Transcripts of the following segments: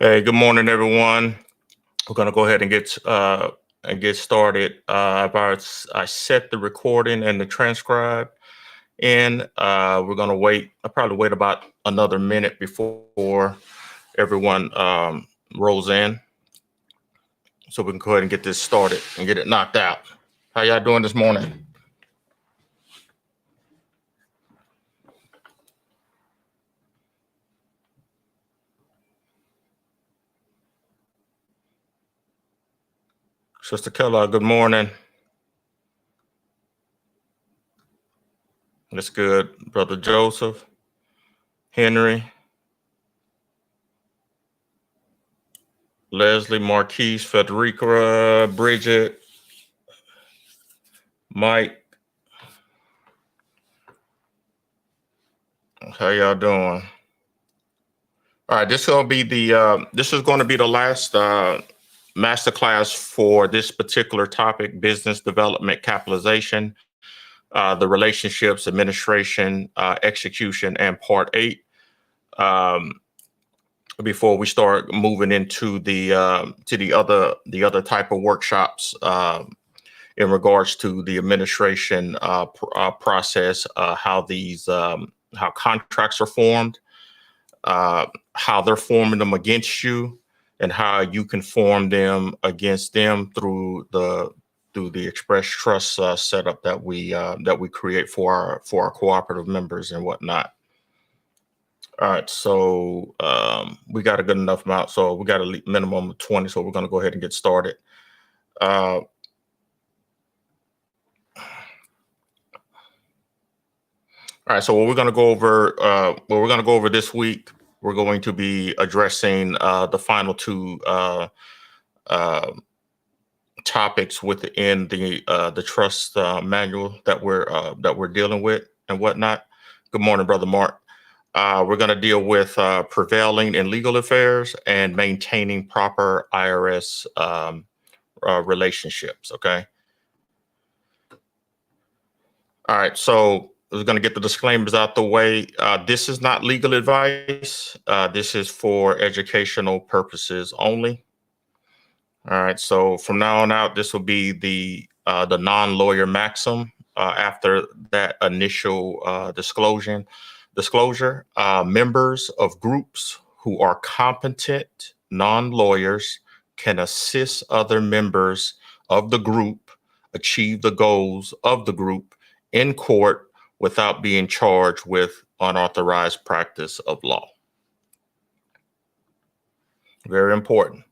Hey, good morning, everyone. We're going to go ahead and get started. I set the recording and the transcribe in. We're going to wait. I'll probably wait about another minute before everyone rolls in, so we can go ahead and get this started and get it knocked out. How y'all doing this morning? Sister Keller, good morning. That's good. Brother Joseph, Henry, Leslie, Marquise, Federica, Bridget, Mike. How y'all doing? All right, this is going to be the last masterclass for this particular topic: business development capitalization, the relationships, administration, execution, and part 8. Um, Before we start moving into the other type of workshops in regards to the administration process, how contracts are formed, how they're forming them against you, and how you can form them against them through the express trust setup that we create for our cooperative members and whatnot. All right, so we got a good enough amount, so we got a minimum of 20, so we're going to go ahead and get started. Uh, all right, so what we're going to go over this week, we're going to be addressing the final two uh, topics within the trust manual that we're dealing with and whatnot. Good morning, Brother Mark. We're going to deal with prevailing in legal affairs and maintaining proper IRS relationships. Okay. All right. So we're going to get the disclaimers out the way. This is not legal advice. This is for educational purposes only. All right. So from now on out, this will be the non-lawyer maxim. After that initial disclosure, members of groups who are competent non-lawyers can assist other members of the group achieve the goals of the group in court without being charged with unauthorized practice of law. Very important.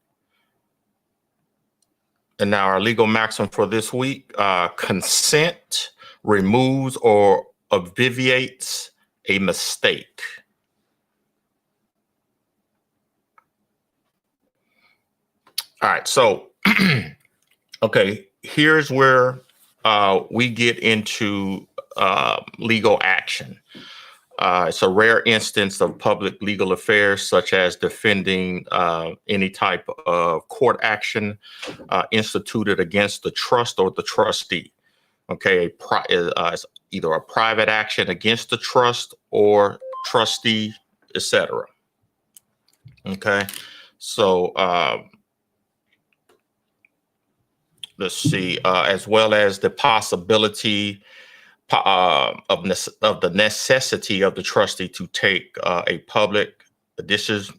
And now our legal maxim for this week, consent removes or obviates a mistake. All right, so, okay, here's where we get into legal action. It's a rare instance of public legal affairs, such as defending any type of court action instituted against the trust or the trustee. Okay, it's either a private action against the trust or trustee, etc. Okay, so let's see, as well as the possibility of the necessity of the trustee to take a public. This is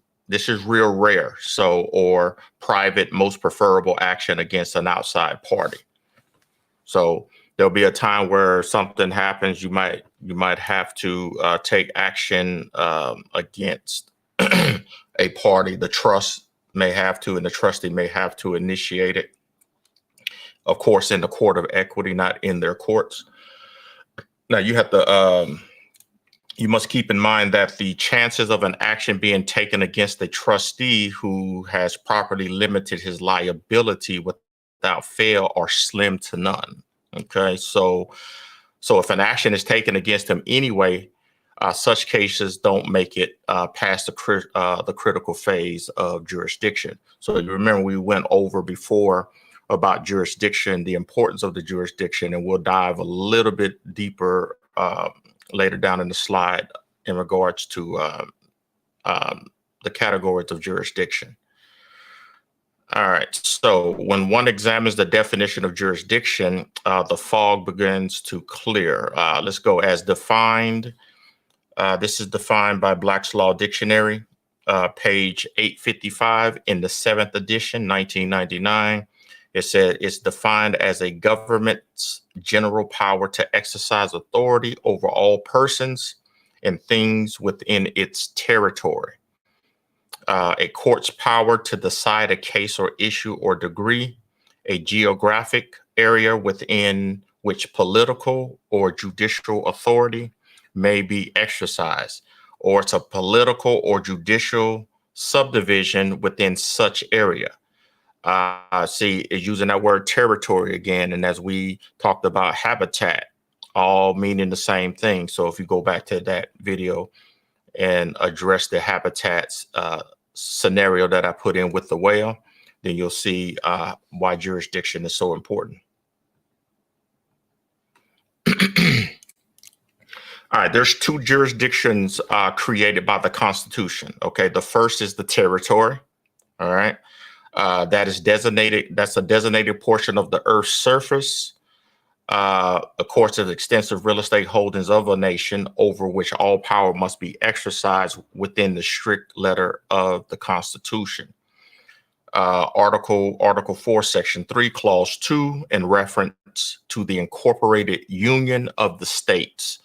real rare. So, or private, most preferable action against an outside party. So there'll be a time where something happens. You might have to take action against a party. The trust may have to, and the trustee may have to initiate it. Of course, in the court of equity, not in their courts. Now you must keep in mind that the chances of an action being taken against a trustee who has properly limited his liability without fail are slim to none. Okay, so if an action is taken against him anyway, such cases don't make it past the critical phase of jurisdiction. So you remember we went over before about jurisdiction, the importance of the jurisdiction, and we'll dive a little bit deeper later down in the slide in regards to the categories of jurisdiction. All right, so when one examines the definition of jurisdiction, the fog begins to clear. Let's go as defined. This is defined by Black's Law Dictionary, page 855 in the 7th edition, 1999. It said it's defined as a government's general power to exercise authority over all persons and things within its territory. A court's power to decide a case or issue or degree, a geographic area within which political or judicial authority may be exercised, or it's a political or judicial subdivision within such area. See, it's using that word territory again, and as we talked about habitat, all meaning the same thing. So if you go back to that video and address the habitats scenario that I put in with the whale, then you'll see why jurisdiction is so important. All right, there's two jurisdictions created by the Constitution. Okay, the first is the territory. All right, that's a designated portion of the Earth's surface, of course, of extensive real estate holdings of a nation over which all power must be exercised within the strict letter of the Constitution. Article 4, Section 3, Clause 2, in reference to the incorporated union of the states,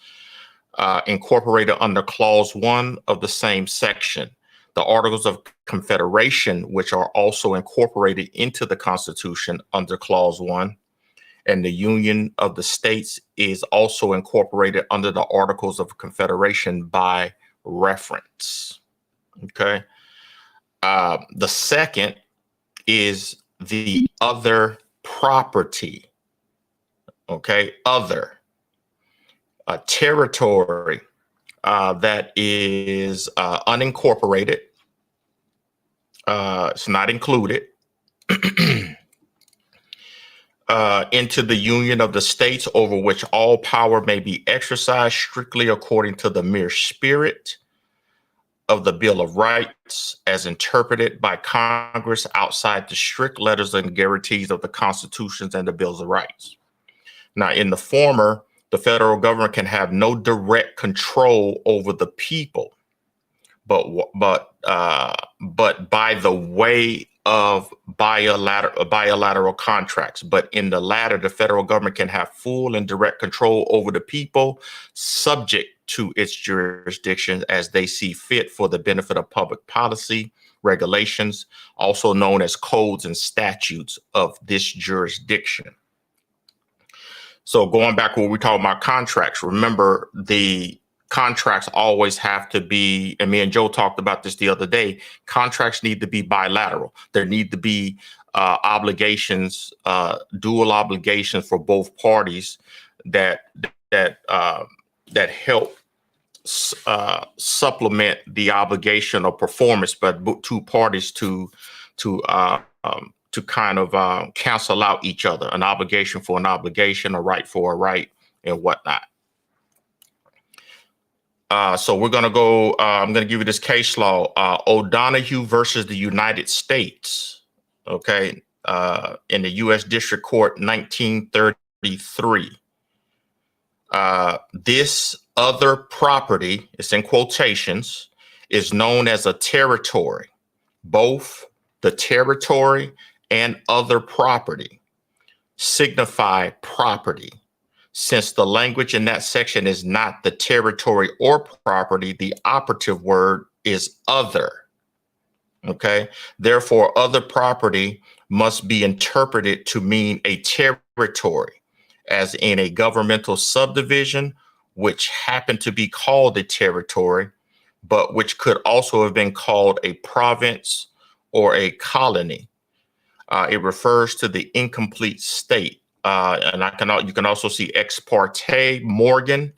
incorporated under Clause 1 of the same section. The Articles of Confederation, which are also incorporated into the Constitution under Clause 1, and the Union of the States is also incorporated under the Articles of Confederation by reference. Okay. The second is the other property. Okay. Other. A territory that is unincorporated. It's not included. Into the union of the states over which all power may be exercised strictly according to the mere spirit of the Bill of Rights as interpreted by Congress outside the strict letters and guarantees of the constitutions and the Bills of Rights. Now, in the former, the federal government can have no direct control over the people, but by the way of bilateral contracts. But in the latter, the federal government can have full and direct control over the people, subject to its jurisdiction as they see fit for the benefit of public policy, regulations, also known as codes and statutes of this jurisdiction. So going back when we talk about contracts, remember the contracts always have to be, and me and Joe talked about this the other day, contracts need to be bilateral. There need to be obligations, dual obligations for both parties that help supplement the obligation of performance, but two parties to kind of cancel out each other, an obligation for an obligation, a right for a right, and whatnot. So we're going to go, I'm going to give you this case law, O'Donoghue versus the United States, okay, in the U.S. District Court, 1933. This other property, it's in quotations, is known as a territory. Both the territory and other property signify property. Since the language in that section is not the territory or property, the operative word is other. Okay. Therefore, other property must be interpreted to mean a territory, as in a governmental subdivision, which happened to be called a territory, but which could also have been called a province or a colony. It refers to the incomplete state. And you can also see ex parte Morgan.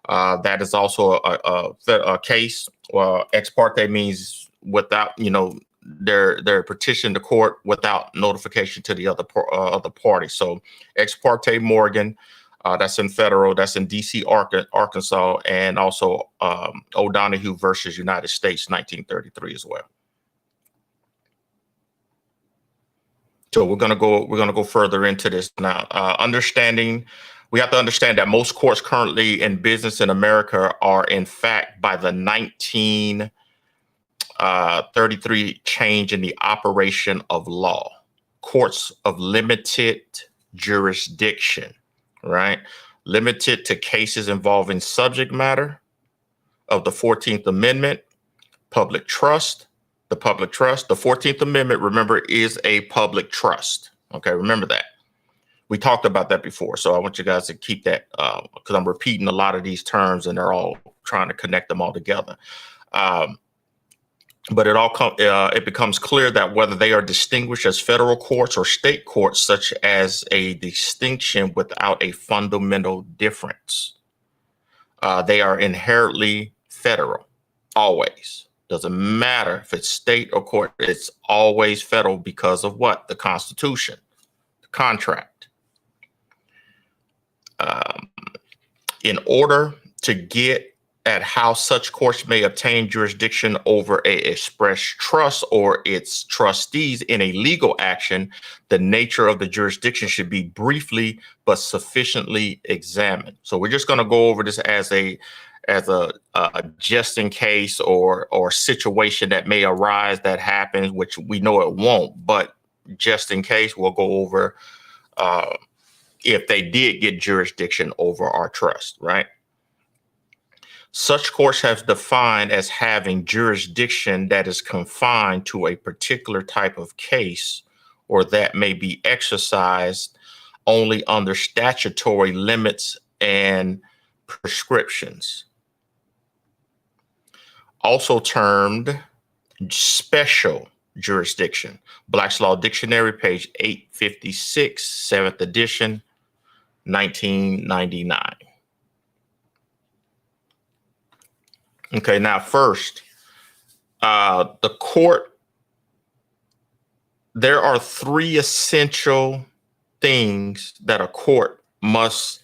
That is also a case. Ex parte means without, their petition to court without notification to the other party. So ex parte Morgan, That's in federal. That's in D.C., Arkansas, and also O'Donoghue versus United States, 1933 as well. So we're gonna go further into this now. We have to understand that most courts currently in business in America are, in fact, by the 1933 change in the operation of law, courts of limited jurisdiction, right? Limited to cases involving subject matter of the 14th Amendment, public trust, the 14th Amendment, remember, is a public trust. Okay, remember that. We talked about that before. So I want you guys to keep that because I'm repeating a lot of these terms and they're all trying to connect them all together. But it becomes clear that whether they are distinguished as federal courts or state courts, such as a distinction without a fundamental difference, they are inherently federal, always. Doesn't matter if it's state or court, it's always federal because of what? The Constitution, the contract. In order to get at how such courts may obtain jurisdiction over a express trust or its trustees in a legal action, the nature of the jurisdiction should be briefly but sufficiently examined. So we're just going to go over this as a just in case or situation that may arise that happens, which we know it won't, but just in case, we'll go over if they did get jurisdiction over our trust, right? Such courts have defined as having jurisdiction that is confined to a particular type of case or that may be exercised only under statutory limits and prescriptions. Also termed special jurisdiction. Black's Law Dictionary, page 856, 7th edition, 1999. Okay, now first, the court, there are three essential things that a court must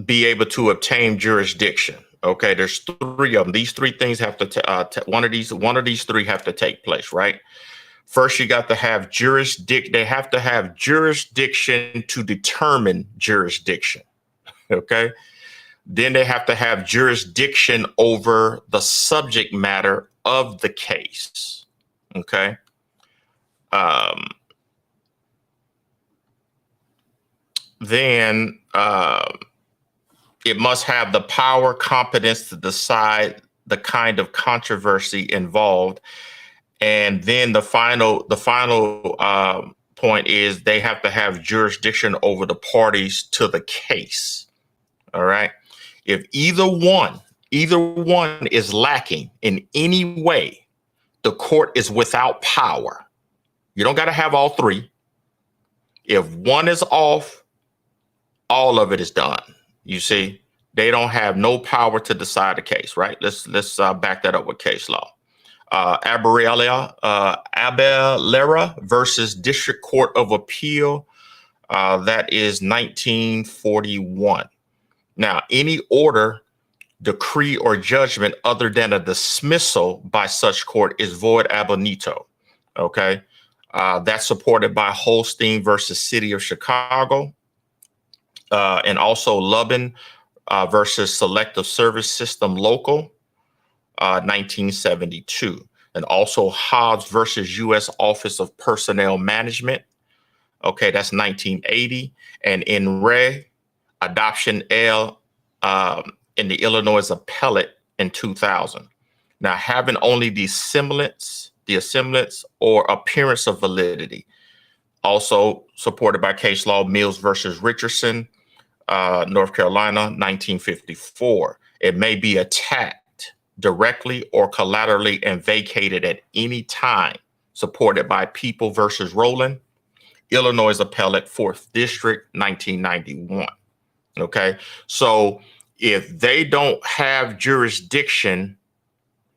be able to obtain jurisdiction. Okay, there's three of them. These three things have to one of these three have to take place, right? First, you got to have jurisdiction. They have to have jurisdiction to determine jurisdiction. Okay. Then they have to have jurisdiction over the subject matter of the case. Okay. Then it must have the power, competence to decide the kind of controversy involved. And then the final point is they have to have jurisdiction over the parties to the case. All right. If either one is lacking in any way, the court is without power. You don't got to have all three. If one is off, all of it is done. You see, they don't have no power to decide a case, right? Let's back that up with case law. Abellera versus District Court of Appeal. That is 1941. Now, any order, decree, or judgment other than a dismissal by such court is void ab initio. Okay, that's supported by Holstein versus City of Chicago, and also Lubin versus Selective Service System Local, 1972, and also Hobbs versus U.S. Office of Personnel Management. Okay, that's 1980, and in re Adoption L in the Illinois Appellate in 2000. Now, having only the semblance or appearance of validity, also supported by case law Mills versus Richardson, North Carolina, 1954. It may be attacked directly or collaterally and vacated at any time, supported by People versus Rowland, Illinois Appellate, 4th District, 1991. Okay, so if they don't have jurisdiction,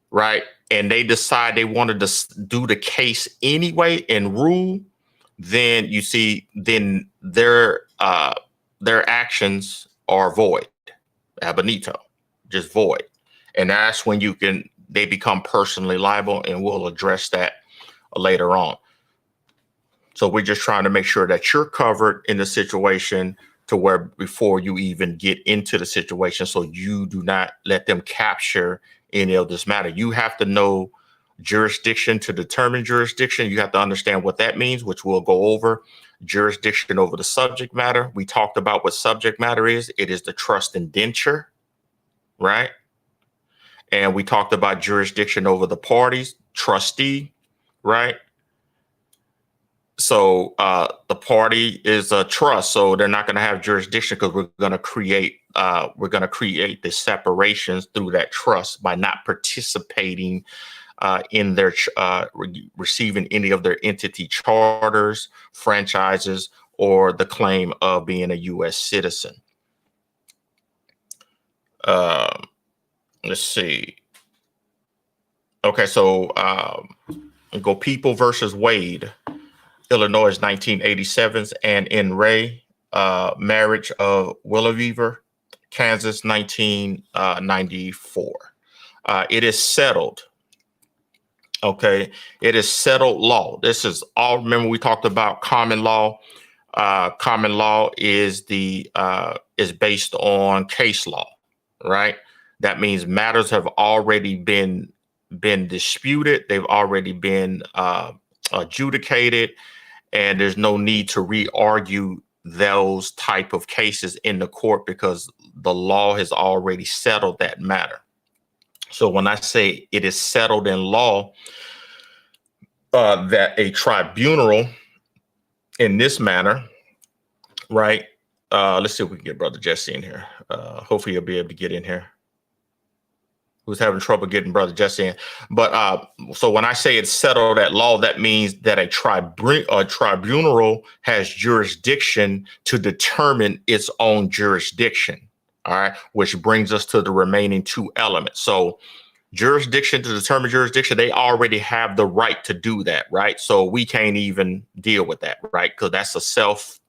right, and they decide they wanted to do the case anyway and rule, then you see, then their actions are void, ab initio, just void. And that's when they become personally liable, and we'll address that later on. So we're just trying to make sure that you're covered in the situation to where before you even get into the situation, so you do not let them capture any of this matter. You have to know jurisdiction to determine jurisdiction. You have to understand what that means, which we'll go over. Jurisdiction over the subject matter. We talked about what subject matter is. It is the trust indenture, right? And we talked about jurisdiction over the parties, trustee, right? So the party is a trust, so they're not going to have jurisdiction because we're going to create the separations through that trust by not participating in their receiving any of their entity charters, franchises, or the claim of being a U.S. citizen. Let's see. Okay, so go People versus Wade, Illinois 1987, and in Ray, Marriage of Willowweaver, Kansas 1994. It is settled. Okay, it is settled law. This is all. Remember, we talked about common law. Common law is based on case law, right? That means matters have already been disputed. They've already been adjudicated, and there's no need to re-argue those type of cases in the court because the law has already settled that matter. So when I say it is settled in law, that a tribunal in this manner, right? Let's see if we can get Brother Jesse in here. Hopefully he'll be able to get in here. Who's having trouble getting Brother Jesse in. But so when I say it's settled at law, that means that a tribunal has jurisdiction to determine its own jurisdiction. All right, which brings us to the remaining two elements. So jurisdiction, to determine jurisdiction, they already have the right to do that, right? So we can't even deal with that, right? Because that's a self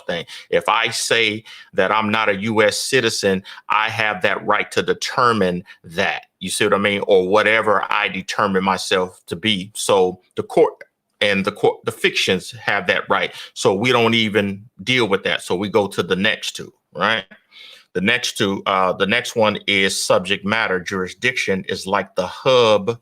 thing. If I say that I'm not a U.S. citizen, I have that right to determine that. You see what I mean? Or whatever I determine myself to be. So the court and the fictions have that right. So we don't even deal with that. So we go to the next two, right? The next one is subject matter. Jurisdiction is like the hub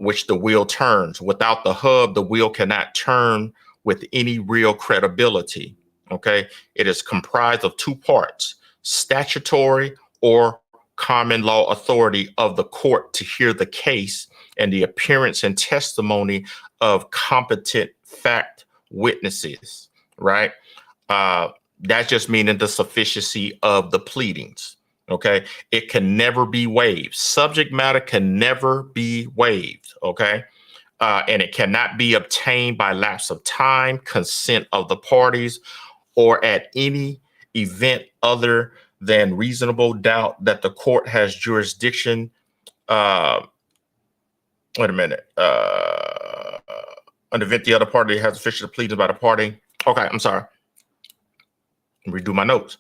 which the wheel turns. Without the hub, the wheel cannot turn with any real credibility. Okay, it is comprised of two parts: statutory or common law authority of the court to hear the case, and the appearance and testimony of competent fact witnesses. Right. That's just meaning the sufficiency of the pleadings. Okay. It can never be waived. Subject matter can never be waived. Okay. And it cannot be obtained by lapse of time, consent of the parties, or at any event other than reasonable doubt that the court has jurisdiction. Wait a minute. An event the other party has officially pleaded by the party. Okay. I'm sorry. Redo my notes.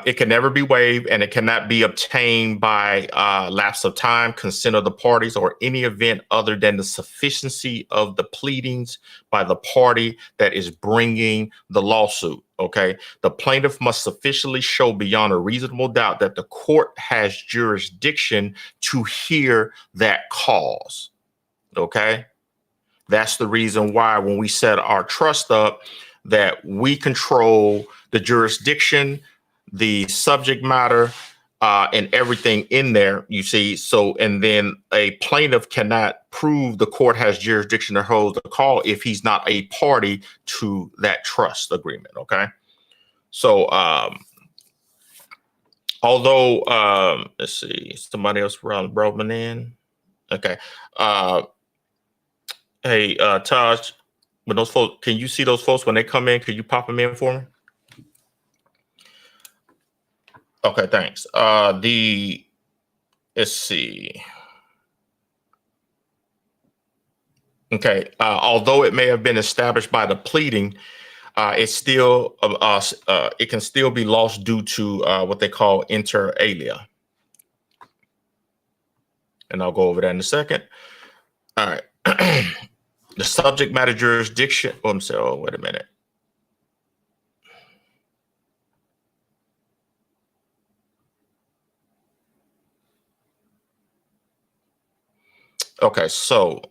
It can never be waived, and it cannot be obtained by lapse of time, consent of the parties, or any event other than the sufficiency of the pleadings by the party that is bringing the lawsuit. Okay. The plaintiff must sufficiently show beyond a reasonable doubt that the court has jurisdiction to hear that cause. Okay. That's the reason why when we set our trust up, that we control the jurisdiction, the subject matter, and everything in there, you see. So, and then a plaintiff cannot prove the court has jurisdiction to hold the call if he's not a party to that trust agreement. Okay. So, although, let's see, somebody else brought me in. Okay. Hey, Taj, when those folks, can you see those folks when they come in? Could you pop them in for me? Okay, thanks. Let's see. Okay. Although it may have been established by the pleading, it can still be lost due to what they call inter alia. And I'll go over that in a second. All right. The subject matter jurisdiction. Oh, I'm sorry. Oh, wait a minute. Okay. So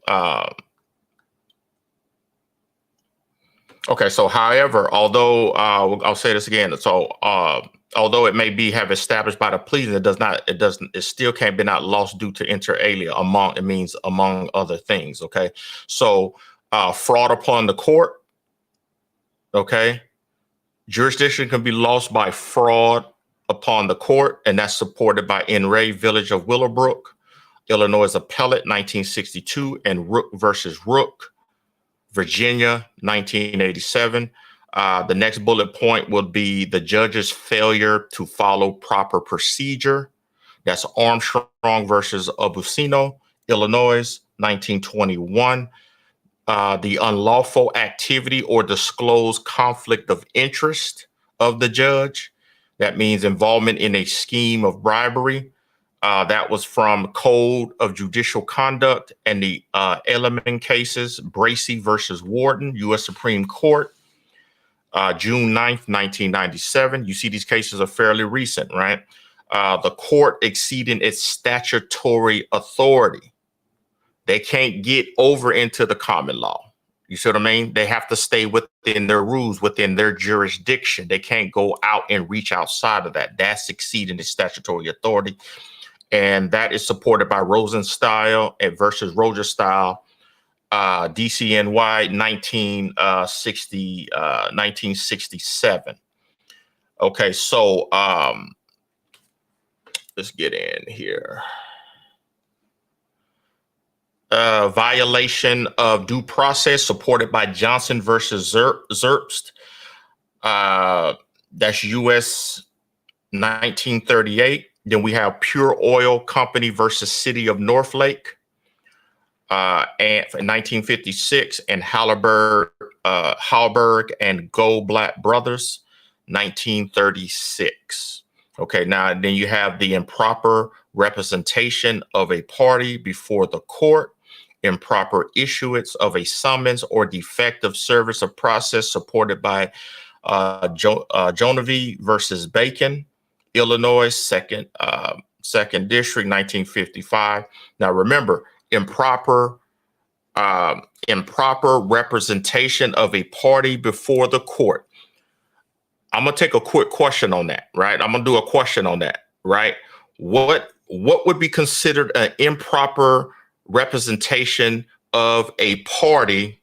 however, although I'll say this again, although it may be have established by the pleading, it still can't be not lost due to inter alia. It means among other things. Okay, so fraud upon the court. Okay, jurisdiction can be lost by fraud upon the court, and that's supported by N. Ray Village of Willowbrook, Illinois Appellate, 1962, and Rook versus Rook, Virginia, 1987. The next bullet point will be the judge's failure to follow proper procedure. That's Armstrong versus Abusino, Illinois, 1921. The unlawful activity or disclosed conflict of interest of the judge. That means involvement in a scheme of bribery. That was from Code of Judicial Conduct and the Elliman cases, Bracey versus Warden, U.S. Supreme Court, June 9th, 1997. You see these cases are fairly recent, right? The court exceeding its statutory authority. They can't get over into the common law. You see what I mean? They have to stay within their rules, within their jurisdiction. They can't go out and reach outside of that. That's exceeding the statutory authority. And that is supported by Rosenstyle versus Rogerstyle, DCNY 1967. Okay, so let's get in here. Violation of due process supported by Johnson versus Zerbst. That's US 1938. Then we have Pure Oil Company versus City of Northlake, and in 1956, and Halberg and Goldblatt Brothers, 1936. Okay, now then you have the improper representation of a party before the court, improper issuance of a summons or defective service of process supported by Jonevi versus Bacon, Illinois, second district, 1955. Now remember, improper representation of a party before the court. I'm gonna take a quick question on that, right? I'm gonna do a question on that, right? What would be considered an improper representation of a party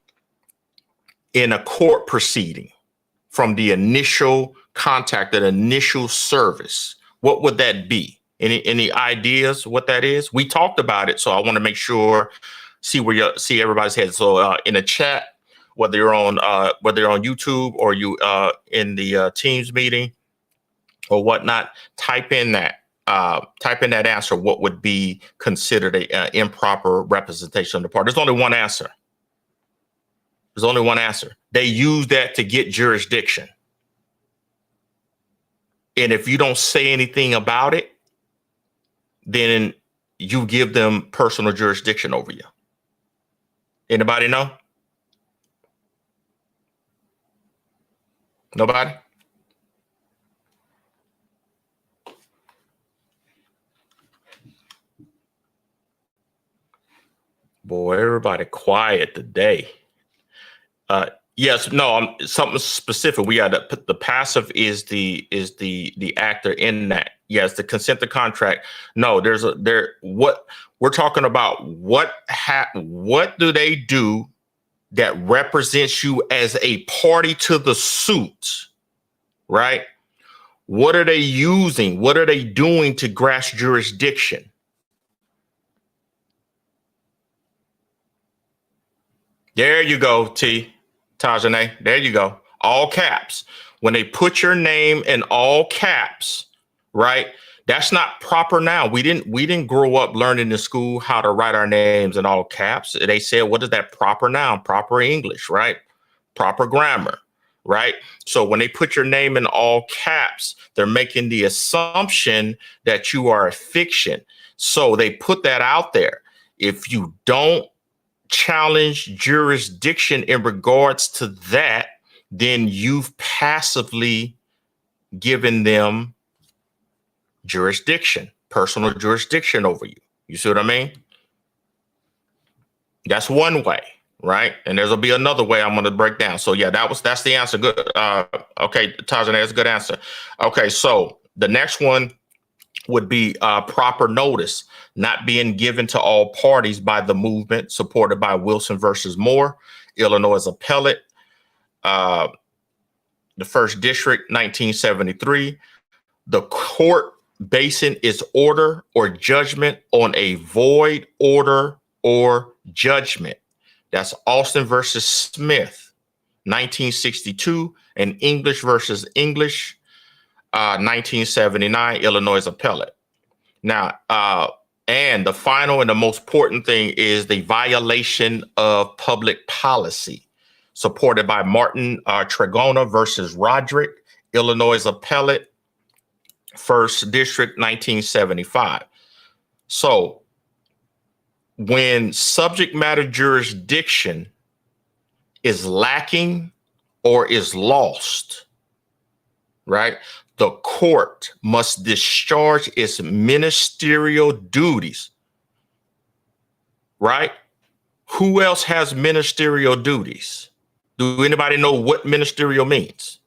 in a court proceeding from the initial contact, that initial service? What would that be? Any ideas what that is? We talked about it, so I want to make sure, see everybody's head. So in the chat, whether you're on YouTube or you in the Teams meeting or whatnot, type in that answer. What would be considered a improper representation of the party? There's only one answer. There's only one answer. They use that to get jurisdiction. And if you don't say anything about it, then you give them personal jurisdiction over you. Anybody know? Nobody? Boy, everybody quiet today. Yes, no, something specific. We got the passive is the actor in that. Yes, the consent to contract. No, what we're talking about. What do they do that represents you as a party to the suit, right? What are they using? What are they doing to grasp jurisdiction? There you go, Tajane. There you go. All caps. When they put your name in all caps, right? That's not proper noun. We didn't grow up learning in school how to write our names in all caps. They said, what is that proper noun? Proper English, right? Proper grammar, right? So when they put your name in all caps, they're making the assumption that you are a fiction. So they put that out there. If you don't challenge jurisdiction in regards to that, then you've passively given them jurisdiction, personal jurisdiction over you. You see what I mean? That's one way, right? And there'll be another way I'm going to break down. So yeah, that's the answer. Good. Okay, Tarzan, that's a good answer. Okay, so the next one would be proper notice not being given to all parties by the movement supported by Wilson versus Moore, Illinois appellate, the first district, 1973. The court basing its order or judgment on a void order or judgment. That's Austin versus Smith, 1962, and English versus English, 1979, Illinois appellate. Now, and the final and the most important thing is the violation of public policy, supported by Martin Tregona versus Roderick, Illinois appellate, first district, 1975. So when subject matter jurisdiction is lacking or is lost, right, the court must discharge its ministerial duties, right? Who else has ministerial duties? Do anybody know what ministerial means?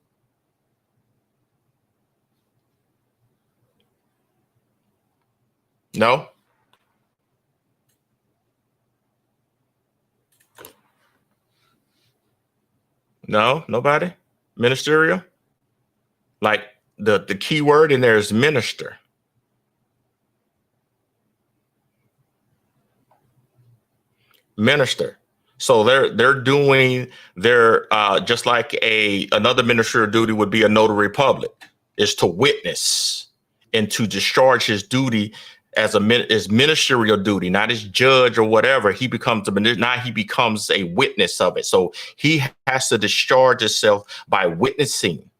No? No? Nobody? Ministerial? Like the key word in there is minister. Minister. So they're doing their just like another ministerial duty would be a notary public, is to witness and to discharge his duty as ministerial duty, not as judge or whatever. He becomes a witness of it. So he has to discharge himself by witnessing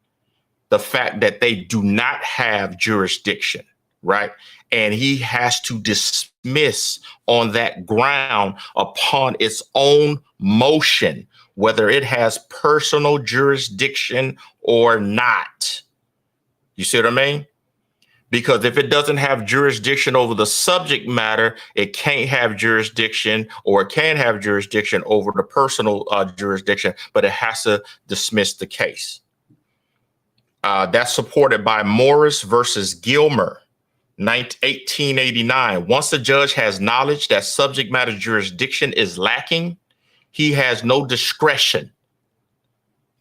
the fact that they do not have jurisdiction, right? And he has to dismiss on that ground upon its own motion, whether it has personal jurisdiction or not. You see what I mean? Because if it doesn't have jurisdiction over the subject matter, it can't have jurisdiction, or it can have jurisdiction over the personal jurisdiction, but it has to dismiss the case. That's supported by Morris versus Gilmer, 1889. Once the judge has knowledge that subject matter jurisdiction is lacking, he has no discretion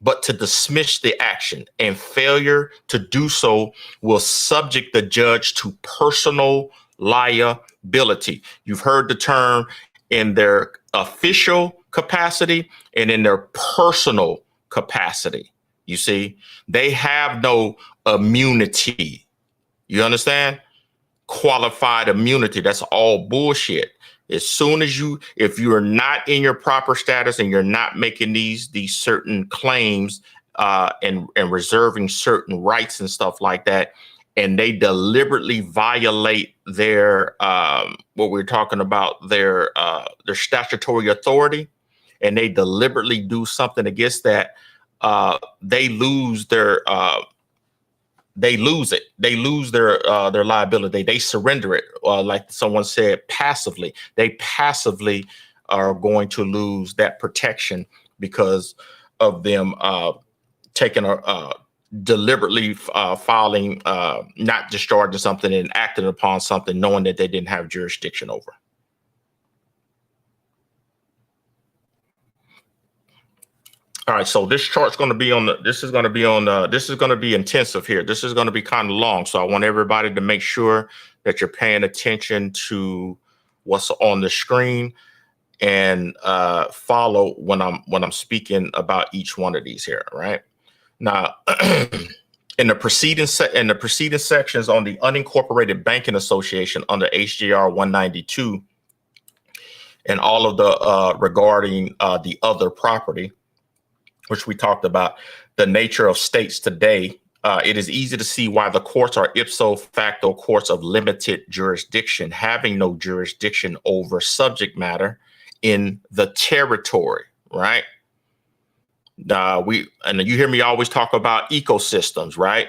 but to dismiss the action, and failure to do so will subject the judge to personal liability. You've heard the term in their official capacity and in their personal capacity. You see, they have no immunity. You understand? Qualified immunity. That's all bullshit. As soon as if you are not in your proper status and you're not making these certain claims and reserving certain rights and stuff like that, and they deliberately violate their what we're talking about, their statutory authority, and they deliberately do something against that, they lose their they lose it. They lose their liability. They surrender it. Like someone said, passively. They passively are going to lose that protection because of them taking deliberately filing, not discharging something and acting upon something, knowing that they didn't have jurisdiction over. All right, so this chart's going to be this is going to be intensive here. This is going to be kind of long. So I want everybody to make sure that you're paying attention to what's on the screen and follow when I'm speaking about each one of these here, right? Now, and In the preceding sections on the Unincorporated Banking Association under HJR 192 and all of the regarding the other property, which we talked about, the nature of states today, it is easy to see why the courts are ipso facto courts of limited jurisdiction, having no jurisdiction over subject matter in the territory, right? And you hear me always talk about ecosystems, right?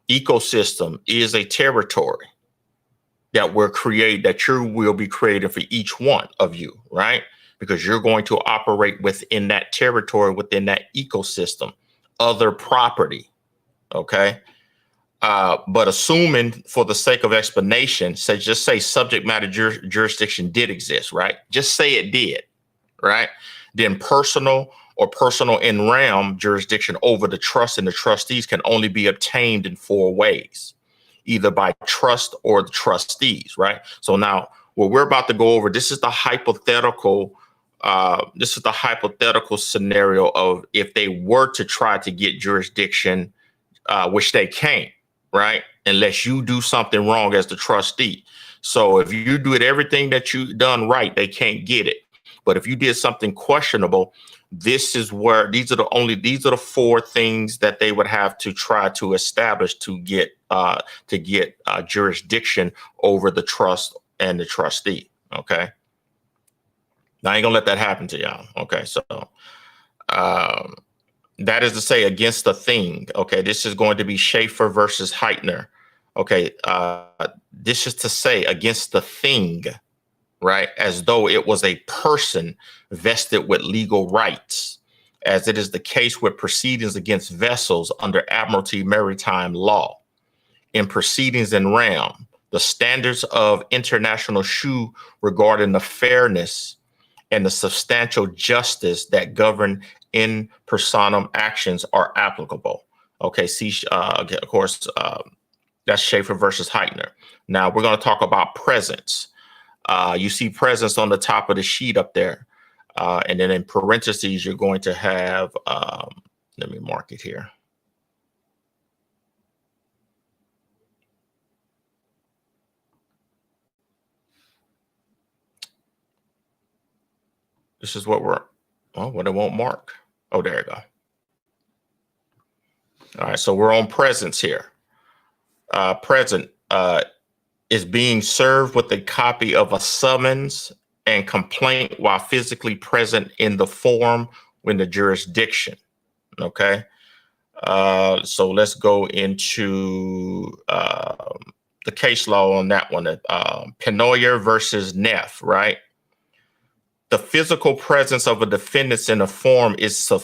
Ecosystem is a territory that you will be creating for each one of you, right? Because you're going to operate within that territory, within that ecosystem, other property, okay? But assuming for the sake of explanation, just say subject matter jurisdiction did exist, right? Just say it did, right? Then personal or personal in realm jurisdiction over the trust and the trustees can only be obtained in 4 ways, either by trust or the trustees, right? So now what we're about to go over, this is the hypothetical scenario of if they were to try to get jurisdiction, which they can't, right? Unless you do something wrong as the trustee. So if you do everything that you've done right, they can't get it. But if you did something questionable, these are the 4 things that they would have to try to establish to get jurisdiction over the trust and the trustee. Okay. Now I ain't gonna let that happen to y'all. Okay. So that is to say against the thing. Okay. This is going to be Schaefer versus Heitner. Okay. This is to say against the thing, right? As though it was a person vested with legal rights, as it is the case with proceedings against vessels under Admiralty maritime law. In proceedings in realm, the standards of international shoe regarding the fairness and the substantial justice that govern in personam actions are applicable. Okay, see, of course, that's Schaefer versus Heitner. Now we're going to talk about presence. You see presence on the top of the sheet up there. And then in parentheses, you're going to have, let me mark it here. This is what what it won't mark. Oh, there you go. All right, so we're on presence here. Present is being served with a copy of a summons and complaint while physically present in the forum when the jurisdiction. Okay. So let's go into the case law on that one. Penoyer versus Neff, right? The physical presence of a defendant in a forum is a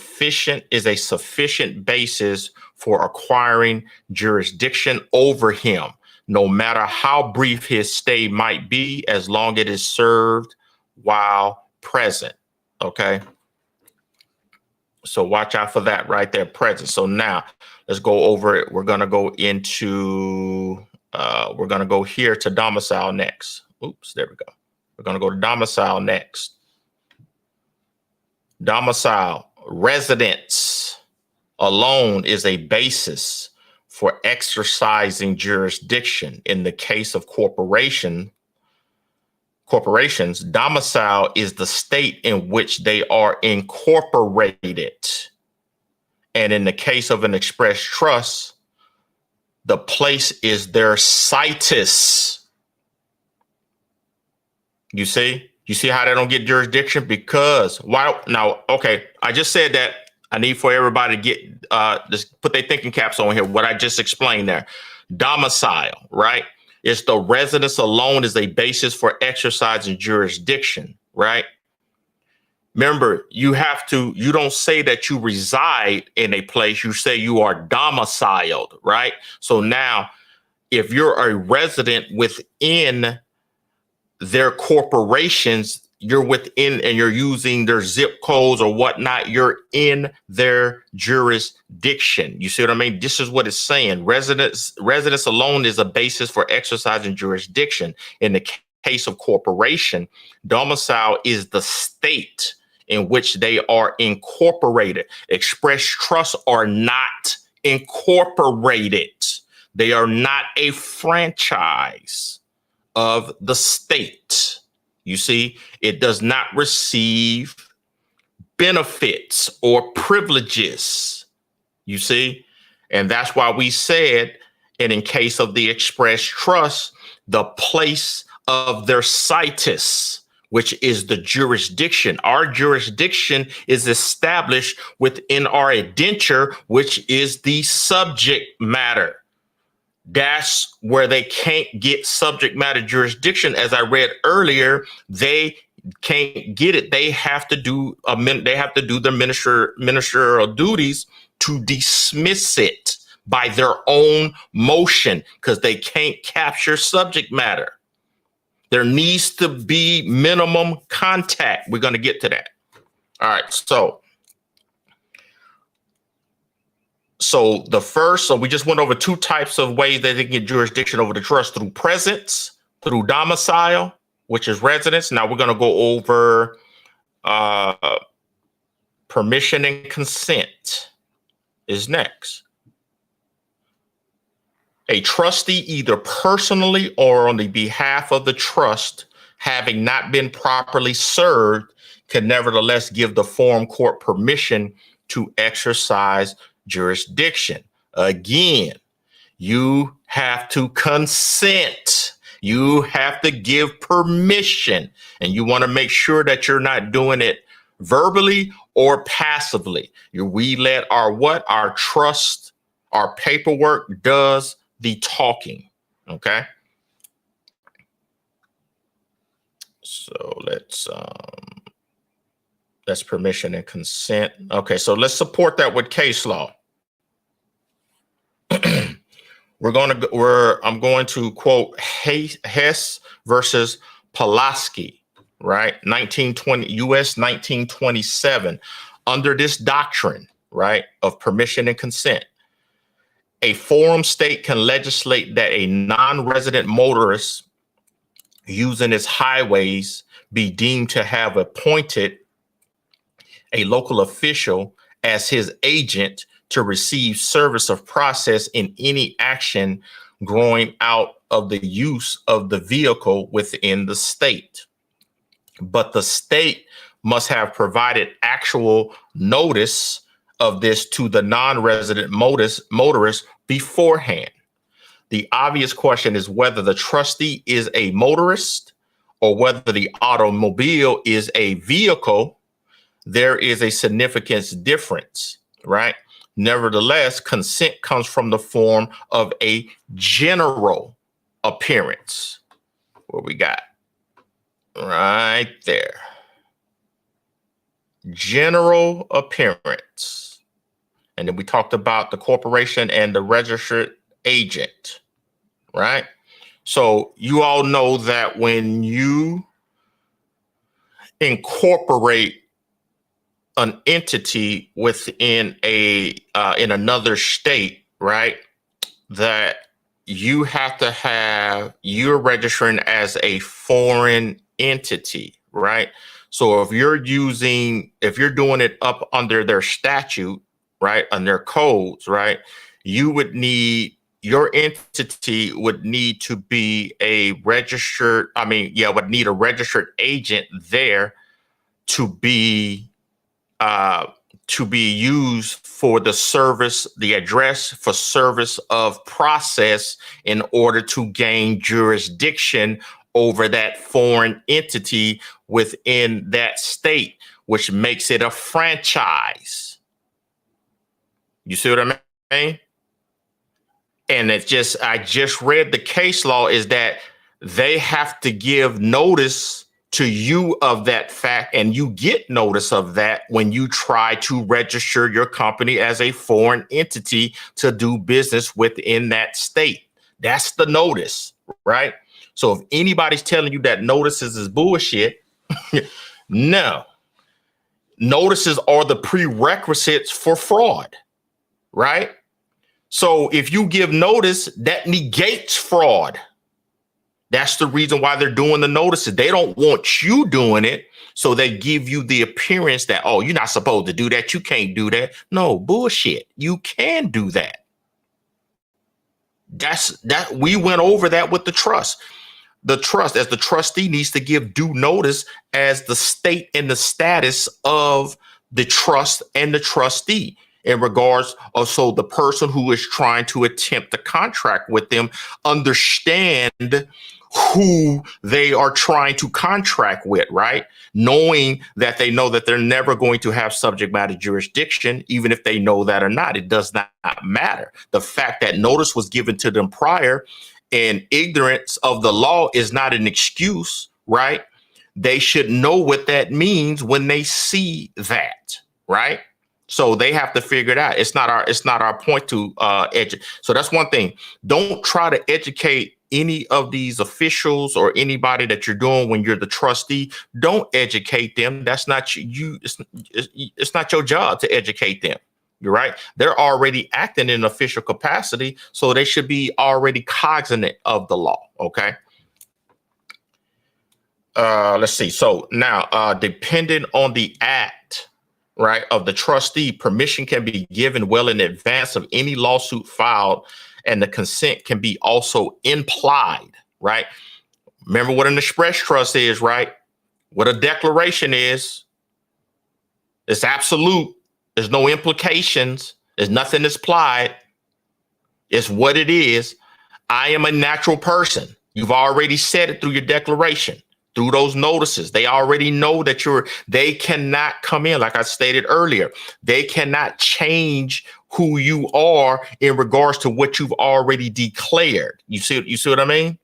sufficient basis for acquiring jurisdiction over him, no matter how brief his stay might be, as long as it is served while present. Okay. So watch out for that right there, present. So now let's go over it. We're going to go into, we're going to go here to domicile next. Oops, there we go. We're going to go to domicile next. Domicile, residence alone is a basis for exercising jurisdiction. In the case of corporations, domicile is the state in which they are incorporated. And in the case of an express trust, the place is their situs. You see how they don't get jurisdiction? Because why? Now, okay, I just said that I need for everybody to get just put their thinking caps on here. What I just explained there, domicile, right? It's the residence alone is a basis for exercising jurisdiction, right? Remember, you don't say that you reside in a place, you say you are domiciled, right? So now, if you're a resident within their corporations, you're within and you're using their zip codes or whatnot, you're in their jurisdiction. You see what I mean? This is what it's saying. Residence alone is a basis for exercising jurisdiction. In the case of corporation, domicile is the state in which they are incorporated. Express trusts are not incorporated. They are not a franchise of the state. You see, it does not receive benefits or privileges. You see, and that's why we said, and in case of the express trust, the place of their situs, which is the jurisdiction. Our jurisdiction is established within our indenture, which is the subject matter. That's where they can't get subject matter jurisdiction. As I read earlier, they can't get it. They have to do the ministerial duties to dismiss it by their own motion, because they can't capture subject matter. There needs to be minimum contact. We're going to get to that. All right. So we just went over two types of ways that they can get jurisdiction over the trust: through presence, through domicile, which is residence. Now we're going to go over permission and consent is next. A trustee, either personally or on the behalf of the trust, having not been properly served, can nevertheless give the forum court permission to exercise jurisdiction. Again, you have to consent. You have to give permission, and you want to make sure that you're not doing it verbally or passively. We let our trust, our paperwork does the talking. Okay. So that's permission and consent. Okay. So let's support that with case law. I'm going to quote Hess versus Pulaski, right? 1920 US 1927. Under this doctrine, right, of permission and consent, a forum state can legislate that a non-resident motorist using its highways be deemed to have appointed a local official as his agent to receive service of process in any action growing out of the use of the vehicle within the state. But the state must have provided actual notice of this to the non-resident motorist beforehand. The obvious question is whether the trustee is a motorist or whether the automobile is a vehicle. There is a significant difference, right? Nevertheless, consent comes from the form of a general appearance. What we got? Right there. General appearance. And then we talked about the corporation and the registered agent, right? So you all know that when you incorporate an entity within in another state, right, that you're registering as a foreign entity, right? So if you're doing it up under their statute, right, on their codes, right, your entity would need to be would need a registered agent there to be used for the address for service of process in order to gain jurisdiction over that foreign entity within that state, which makes it a franchise. You see what I mean? And I just read the case law is that they have to give notice to you of that fact, and you get notice of that when you try to register your company as a foreign entity to do business within that state. That's the notice, right? So if anybody's telling you that notices is bullshit, no. Notices are the prerequisites for fraud, right? So if you give notice, that negates fraud. That's the reason why they're doing the notices. They don't want you doing it. So they give you the appearance that, oh, you're not supposed to do that. You can't do that. No, bullshit. You can do that. That we went over that with the trust. The trust, as the trustee, needs to give due notice as the state and the status of the trust and the trustee in regards of, so the person who is trying to attempt the contract with them understand who they are trying to contract with, right? Knowing that they know that they're never going to have subject matter jurisdiction, even if they know that or not, it does not matter. The fact that notice was given to them prior and ignorance of the law is not an excuse, right? They should know what that means when they see that, right? So they have to figure it out. It's not our point to educate. So that's one thing. Don't try to educate any of these officials or anybody that you're doing when you're the trustee. Don't educate them. That's not you. It's not your job to educate them. You're right. They're already acting in official capacity, so they should be already cognizant of the law. Okay. Let's see. So now, depending on the act, right, of the trustee, permission can be given well in advance of any lawsuit filed, and the consent can be also implied, right? Remember what an express trust is, right? What a declaration is. It's absolute. There's no implications. There's nothing that's implied. It's what it is. I am a natural person. You've already said it through your declaration, through those notices. They already know that they cannot come in. Like I stated earlier, they cannot change who you are in regards to what you've already declared. You see what I mean?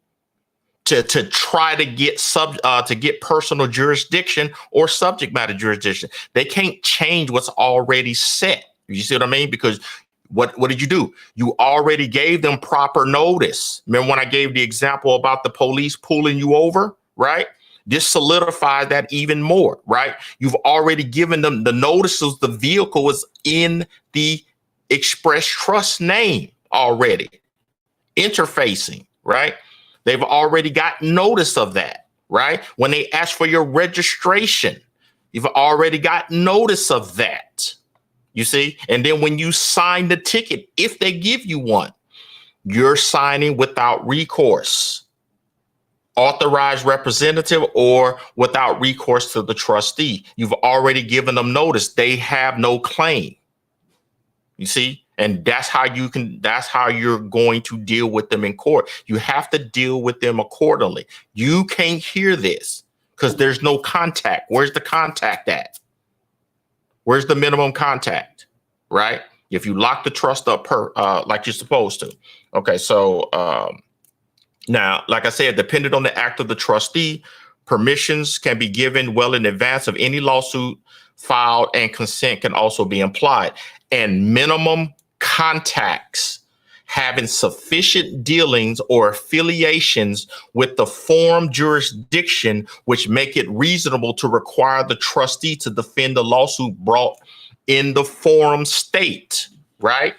To try to get personal jurisdiction or subject matter jurisdiction. They can't change what's already set. You see what I mean? Because what did you do? You already gave them proper notice. Remember when I gave the example about the police pulling you over, right? This solidifies that even more, right? You've already given them the notices. The vehicle is in the express trust name already. Interfacing, right? They've already got notice of that, right? When they ask for your registration, you've already got notice of that. You see? And then when you sign the ticket, if they give you one, you're signing without recourse, authorized representative, or without recourse to the trustee. You've already given them notice. They have no claim. You see? And that's how you're going to deal with them in court. You have to deal with them accordingly. You can't hear this because there's no contact. Where's the contact at? Where's the minimum contact, right? If you lock the trust up like you're supposed to. Okay, so now, like I said, depending on the act of the trustee, permissions can be given well in advance of any lawsuit filed, and consent can also be implied. And minimum contacts having sufficient dealings or affiliations with the forum jurisdiction which make it reasonable to require the trustee to defend the lawsuit brought in the forum state, right?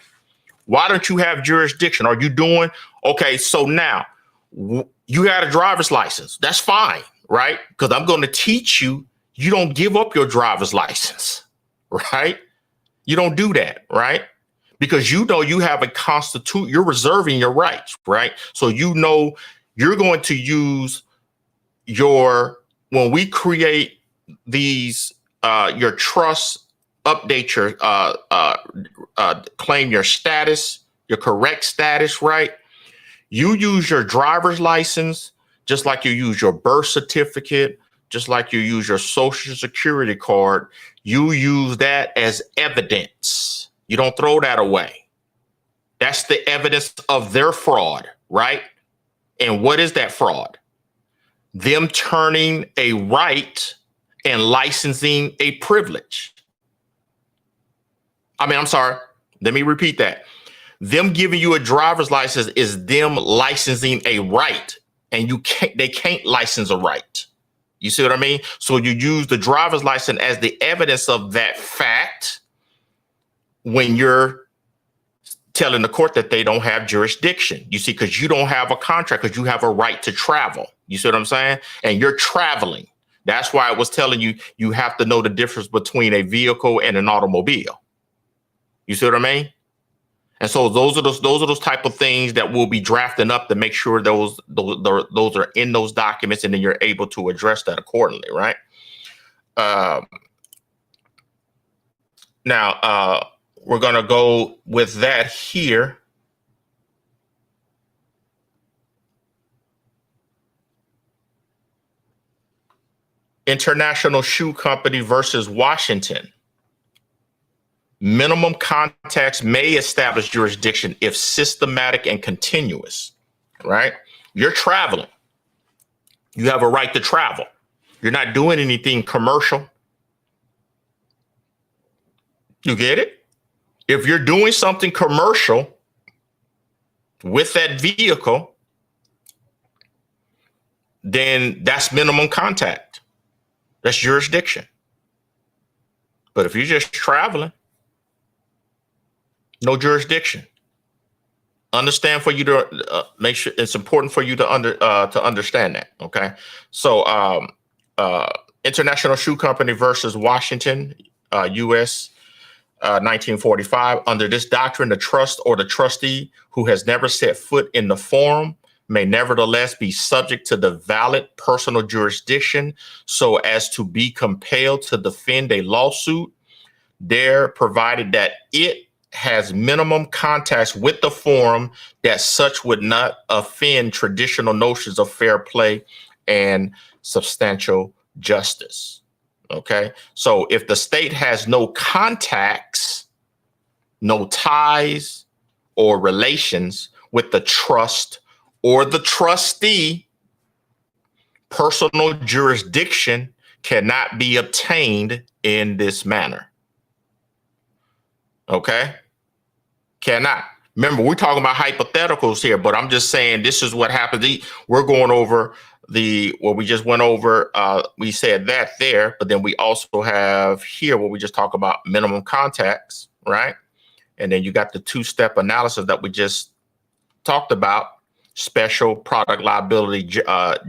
Why don't you have jurisdiction? Are you doing okay? So now you got a driver's license. That's fine, right? Because I'm going to teach you. You don't give up your driver's license, right? You don't do that, right? Because you know you have a you're reserving your rights, right? So you know you're going to use when we create these, your trust, update your, claim your status, your correct status, right? You use your driver's license, just like you use your birth certificate, just like you use your social security card. You use that as evidence. You don't throw that away. That's the evidence of their fraud, right? And what is that fraud? Them turning a right and licensing a privilege. I'm sorry. Let me repeat that. Them giving you a driver's license is them licensing a right, and they can't license a right. You see what I mean? So you use the driver's license as the evidence of that fact when you're telling the court that they don't have jurisdiction. You see, because you don't have a contract, because you have a right to travel. You see what I'm saying? And you're traveling. That's why I was telling you, you have to know the difference between a vehicle and an automobile. You see what I mean? And so those are those type of things that we'll be drafting up to make sure those are in those documents, and then you're able to address that accordingly, right? Now we're going to go with that here. International Shoe Company versus Washington. Minimum contacts may establish jurisdiction if systematic and continuous, right? You're traveling. You have a right to travel. You're not doing anything commercial. You get it? If you're doing something commercial with that vehicle, then that's minimum contact. That's jurisdiction. But if you're just traveling, no jurisdiction. Understand for you to make sure it's important for you to understand that. Okay. So International Shoe Company versus Washington, U.S. 1945. Under this doctrine, the trust or the trustee who has never set foot in the forum may nevertheless be subject to the valid personal jurisdiction so as to be compelled to defend a lawsuit there, provided that it has minimum contacts with the forum, that such would not offend traditional notions of fair play and substantial justice. Okay, so if the state has no contacts, no ties or relations with the trust or the trustee, personal jurisdiction cannot be obtained in this manner. Okay? Cannot. Remember, we're talking about hypotheticals here, but I'm just saying this is what happens. We're going over what we just went over. We said that there, but then we also have here what we just talked about, minimum contacts, right? And then you got the two-step analysis that we just talked about, special, product liability,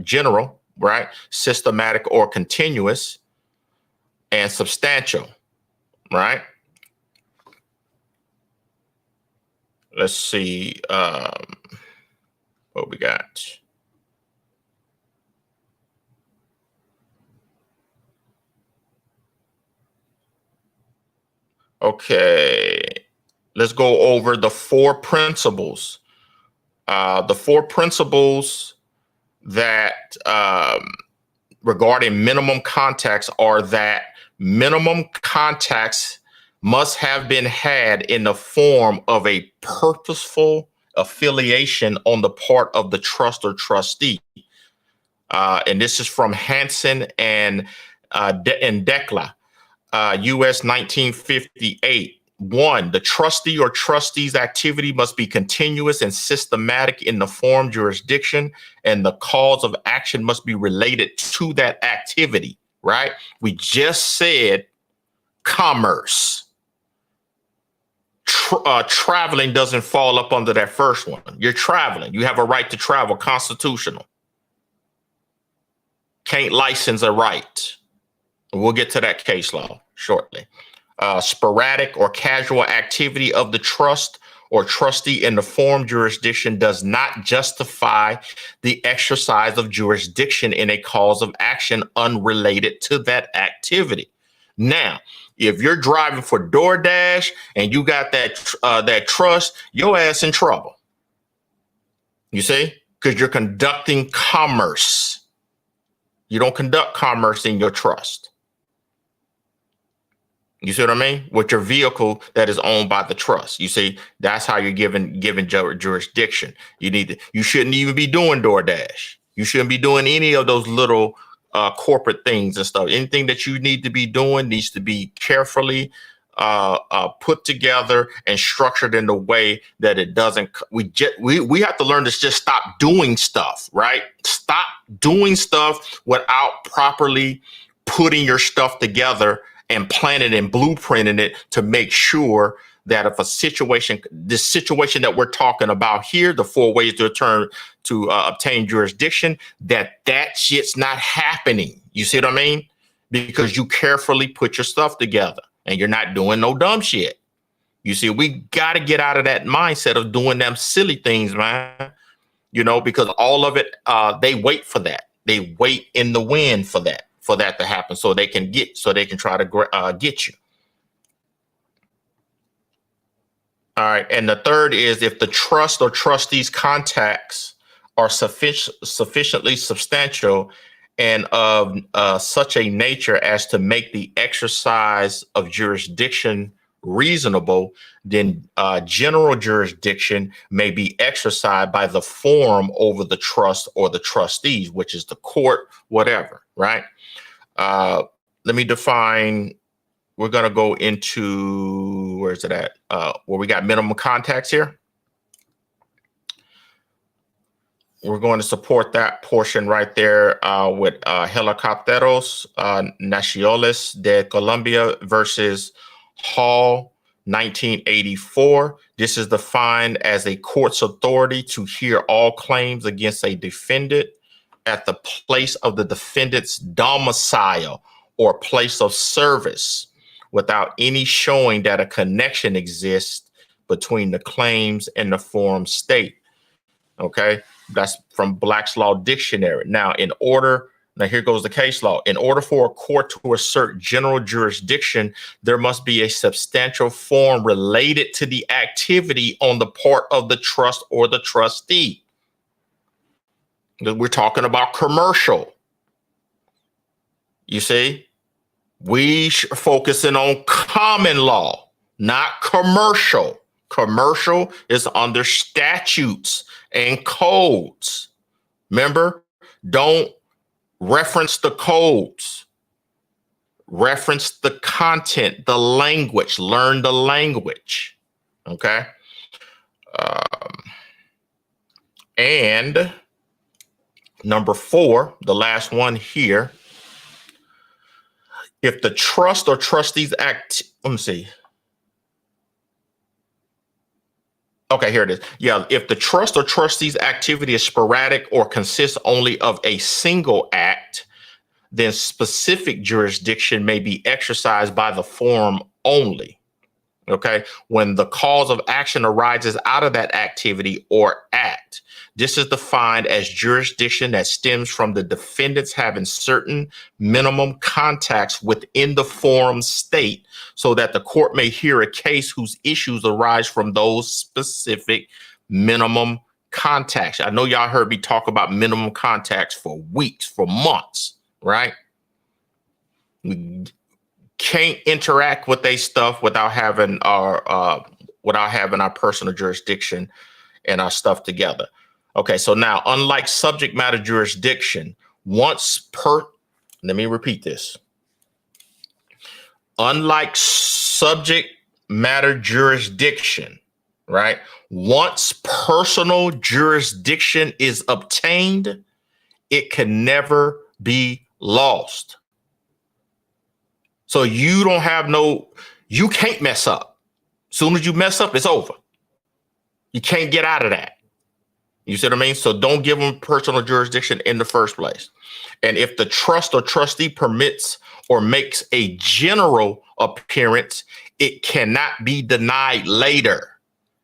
general, right? Systematic or continuous, and substantial, right? Let's see what we got. Okay, let's go over the four principles. The four principles that regarding minimum contacts are that minimum contacts must have been had in the form of a purposeful affiliation on the part of the trust or trustee. And this is from Hansen and Dekla, U.S. 1958. 1, the trustee or trustee's activity must be continuous and systematic in the form jurisdiction, and the cause of action must be related to that activity, right? We just said commerce. Traveling doesn't fall up under that first one. You're traveling. You have a right to travel, constitutional. Can't license a right. We'll get to that case law shortly. Sporadic or casual activity of the trust or trustee in the forum jurisdiction does not justify the exercise of jurisdiction in a cause of action unrelated to that activity. Now, if you're driving for DoorDash and you got that trust, your ass in trouble. You see, because you're conducting commerce. You don't conduct commerce in your trust. You see what I mean? With your vehicle that is owned by the trust. You see, that's how you're given jurisdiction. You shouldn't even be doing DoorDash. You shouldn't be doing any of those little corporate things and stuff. Anything that you need to be doing needs to be carefully put together and structured in a way that it doesn't. We have to learn to just stop doing stuff, right? Stop doing stuff without properly putting your stuff together and planning and blueprinting it to make sure that if this situation that we're talking about here, the 4 ways to obtain jurisdiction, that shit's not happening. You see what I mean? Because you carefully put your stuff together and you're not doing no dumb shit. You see, we got to get out of that mindset of doing them silly things, man. Because all of it, they wait for that. They wait in the wind for that to happen, so they can try to get you. All right, and the third is if the trust or trustees' contacts are sufficiently substantial and of such a nature as to make the exercise of jurisdiction reasonable, then general jurisdiction may be exercised by the form over the trust or the trustees, which is the court, whatever, right? Let me define. We're going to go into, where's it at? Where we got minimum contacts here. We're going to support that portion right there with Helicópteros Nacionales de Colombia versus Hall, 1984. This is defined as a court's authority to hear all claims against a defendant at the place of the defendant's domicile or place of service without any showing that a connection exists between the claims and the forum state. Okay, that's from Black's Law Dictionary. Now, here goes the case law. In order for a court to assert general jurisdiction, there must be a substantial form related to the activity on the part of the trust or the trustee. We're talking about commercial. You see? We focusing on common law, not commercial. Commercial is under statutes and codes. Remember, don't reference the codes. Reference the content, the language. Learn the language. Okay? And number 4, the last one here. If the trust or trustees act, let me see. Okay, here it is. Yeah, if the trust or trustees activity is sporadic or consists only of a single act, then specific jurisdiction may be exercised by the forum only. Okay, when the cause of action arises out of that activity or act. This is defined as jurisdiction that stems from the defendants having certain minimum contacts within the forum state so that the court may hear a case whose issues arise from those specific minimum contacts. I know y'all heard me talk about minimum contacts for weeks, for months, right? We can't interact with their stuff without having our personal jurisdiction and our stuff together. Okay, so now, unlike subject matter jurisdiction, let me repeat this. Unlike subject matter jurisdiction, right? Once personal jurisdiction is obtained, it can never be lost. So you can't mess up. As soon as you mess up, it's over. You can't get out of that. You see what I mean? So don't give them personal jurisdiction in the first place. And if the trust or trustee permits or makes a general appearance, it cannot be denied later.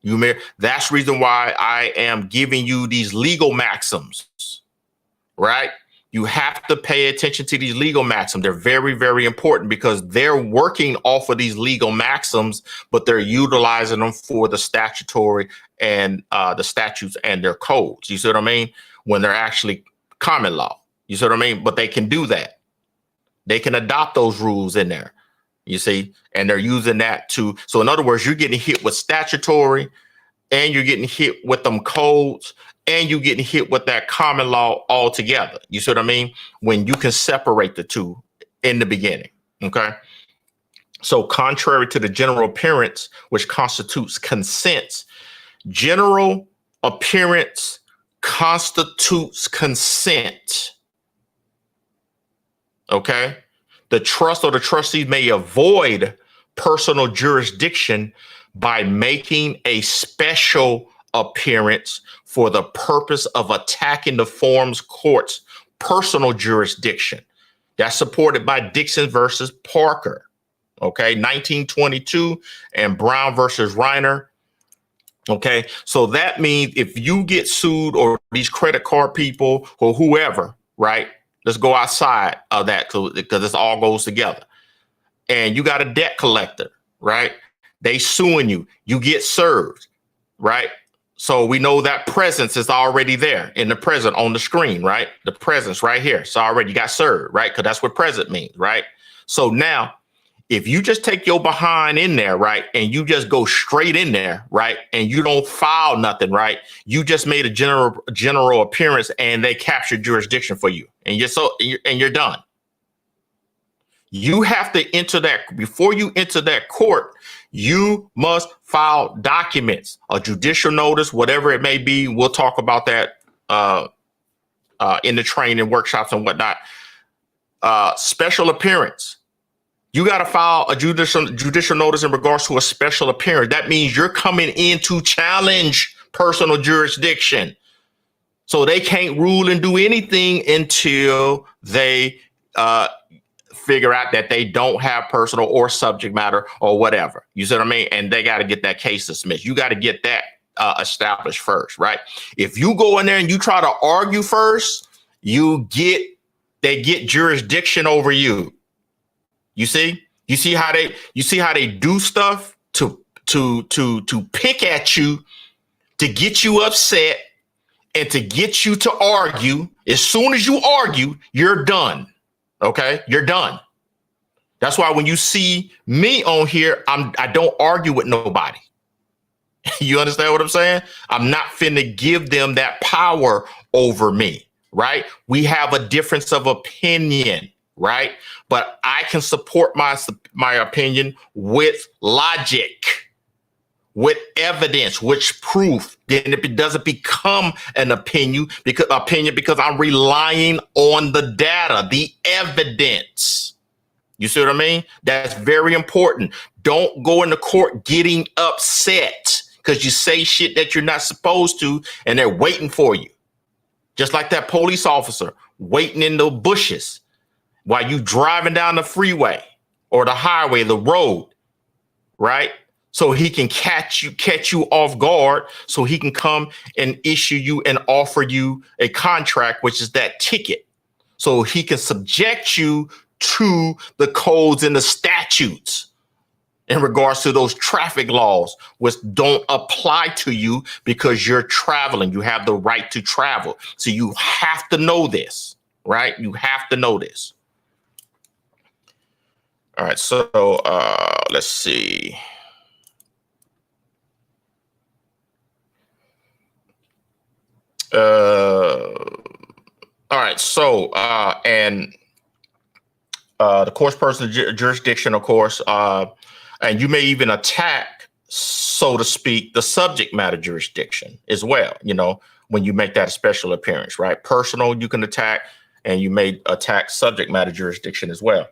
That's the reason why I am giving you these legal maxims, right? You have to pay attention to these legal maxims. They're very, very important because they're working off of these legal maxims, but they're utilizing them for the statutory and the statutes and their codes. You see what I mean? When they're actually common law. You see what I mean? But they can do that. They can adopt those rules in there, you see, and they're using that to. So in other words, you're getting hit with statutory and you're getting hit with them codes and you're getting hit with that common law altogether. You see what I mean? When you can separate the two in the beginning. Okay. So contrary to the general appearance, which constitutes consent, general appearance constitutes consent. Okay. The trust or the trustee may avoid personal jurisdiction by making a special appearance for the purpose of attacking the forum's court's personal jurisdiction. That's supported by Dixon versus Parker, okay, 1922, and Brown versus Reiner. Okay, so that means if you get sued, or these credit card people or whoever, right? Let's go outside of that because this all goes together. And you got a debt collector, right? They suing you, you get served, right? So we know that presence is already there in the present on the screen, right? The presence right here. So already you got served, right? Because that's what present means, right? So now, if you just take your behind in there, right, and you just go straight in there, right, and you don't file nothing, right, you just made a general appearance and they captured jurisdiction for you, and you're done. You have to enter that before you enter that court. You must file documents, a judicial notice, whatever it may be. We'll talk about that in the training workshops and whatnot. Special appearance. You got to file a judicial notice in regards to a special appearance. That means you're coming in to challenge personal jurisdiction. So they can't rule and do anything until they figure out that they don't have personal or subject matter or whatever. You see what I mean? And they got to get that case dismissed. You got to get that established first, right? If you go in there and you try to argue first, they get jurisdiction over you. You see how they do stuff to pick at you, to get you upset, and to get you to argue. As soon as you argue, you're done. Okay, you're done. That's why when you see me on here, I don't argue with nobody. You understand what I'm saying? I'm not finna give them that power over me, right? We have a difference of opinion, right? But I can support my opinion with logic, with evidence, which proof. Then it doesn't become an opinion because I'm relying on the data, the evidence. You see what I mean? That's very important. Don't go into court getting upset because you say shit that you're not supposed to, and they're waiting for you. Just like that police officer waiting in the bushes while you driving down the freeway or the highway, the road, right? So he can catch you off guard, so he can come and issue you and offer you a contract, which is that ticket. So he can subject you to the codes and the statutes in regards to those traffic laws, which don't apply to you because you're traveling. You have the right to travel. So you have to know this, right? You have to know this. All right, so let's see. All right, so the course person's jurisdiction, of course, and you may even attack, so to speak, the subject matter jurisdiction as well. You know, when you make that a special appearance, right? Personal, you can attack, and you may attack subject matter jurisdiction as well.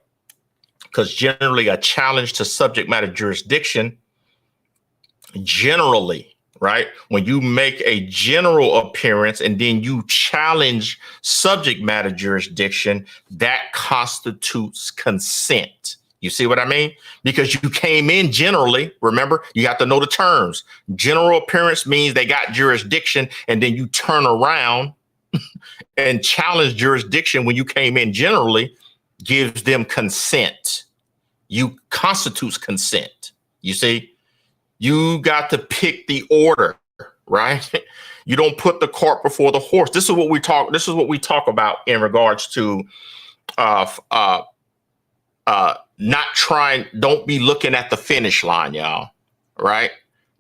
Because generally, a challenge to subject matter jurisdiction, generally, right? When you make a general appearance and then you challenge subject matter jurisdiction, that constitutes consent. You see what I mean? Because you came in generally, remember, you have to know the terms. General appearance means they got jurisdiction, and then you turn around and challenge jurisdiction when you came in generally, gives them consent. You constitutes consent. You see? You got to pick the order, right? You don't put the cart before the horse. This is what we talk about in regards to don't be looking at the finish line, y'all, right?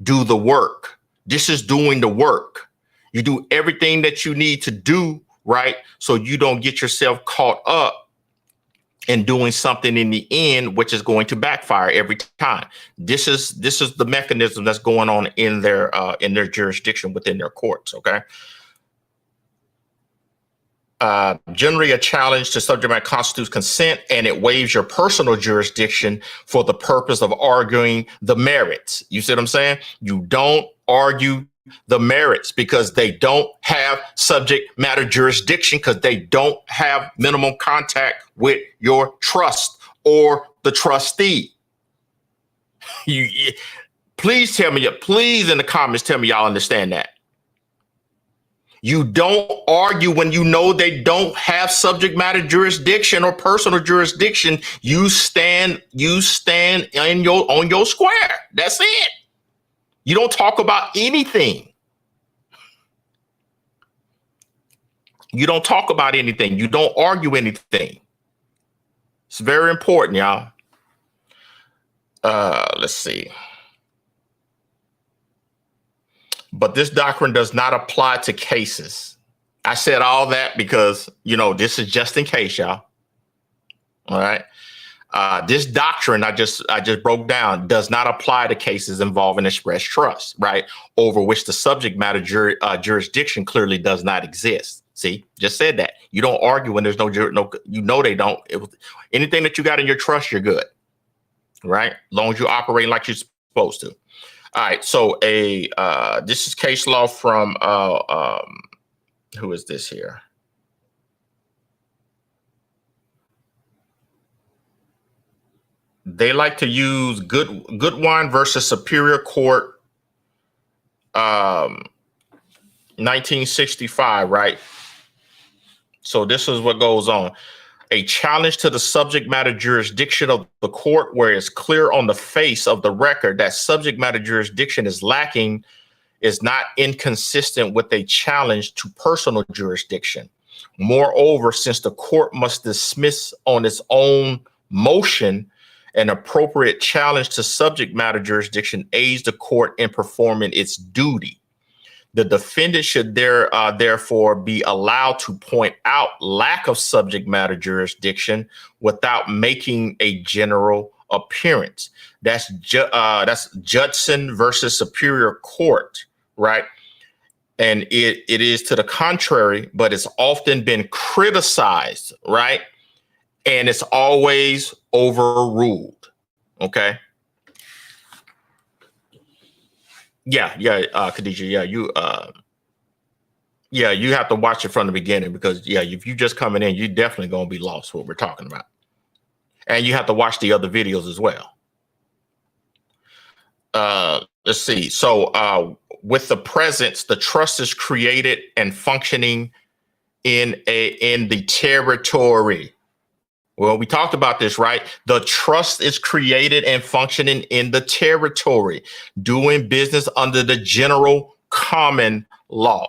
Do the work. This is doing the work. You do everything that you need to do, right? So you don't get yourself caught up and doing something in the end, which is going to backfire every time. This is the mechanism that's going on in their jurisdiction within their courts. Okay. Generally, a challenge to subject matter constitutes consent, and it waives your personal jurisdiction for the purpose of arguing the merits. You see what I'm saying? You don't argue the merits because they don't have subject matter jurisdiction, because they don't have minimum contact with your trust or the trustee. Please tell me, please in the comments, tell me y'all understand that. You don't argue when you know they don't have subject matter jurisdiction or personal jurisdiction. You stand on your square. That's it. You don't talk about anything. You don't talk about anything. You don't argue anything. It's very important, y'all. Let's see. But this doctrine does not apply to cases. I said all that because, this is just in case, y'all. All right. This doctrine I just broke down does not apply to cases involving express trust, right? Over which the subject matter jurisdiction clearly does not exist. See, just said that. You don't argue when there's no, they don't. Anything that you got in your trust, you're good, right? As long as you operate like you're supposed to. All right, so this is case law from who is this here? They like to use Goodwine versus Superior Court, 1965, right? So this is what goes on. A challenge to the subject matter jurisdiction of the court where it's clear on the face of the record that subject matter jurisdiction is lacking is not inconsistent with a challenge to personal jurisdiction. Moreover, since the court must dismiss on its own motion, an appropriate challenge to subject matter jurisdiction aids the court in performing its duty. The defendant should therefore be allowed to point out lack of subject matter jurisdiction without making a general appearance. That's Judson versus Superior Court, right? And it is to the contrary, but it's often been criticized, right? And it's always overruled. Okay. Yeah, Khadija, you have to watch it from the beginning because if you just coming in, you're definitely gonna be lost what we're talking about. And you have to watch the other videos as well. Let's see. So with the presence, the trust is created and functioning in the territory. Well, we talked about this, right? The trust is created and functioning in the territory, doing business under the general common law,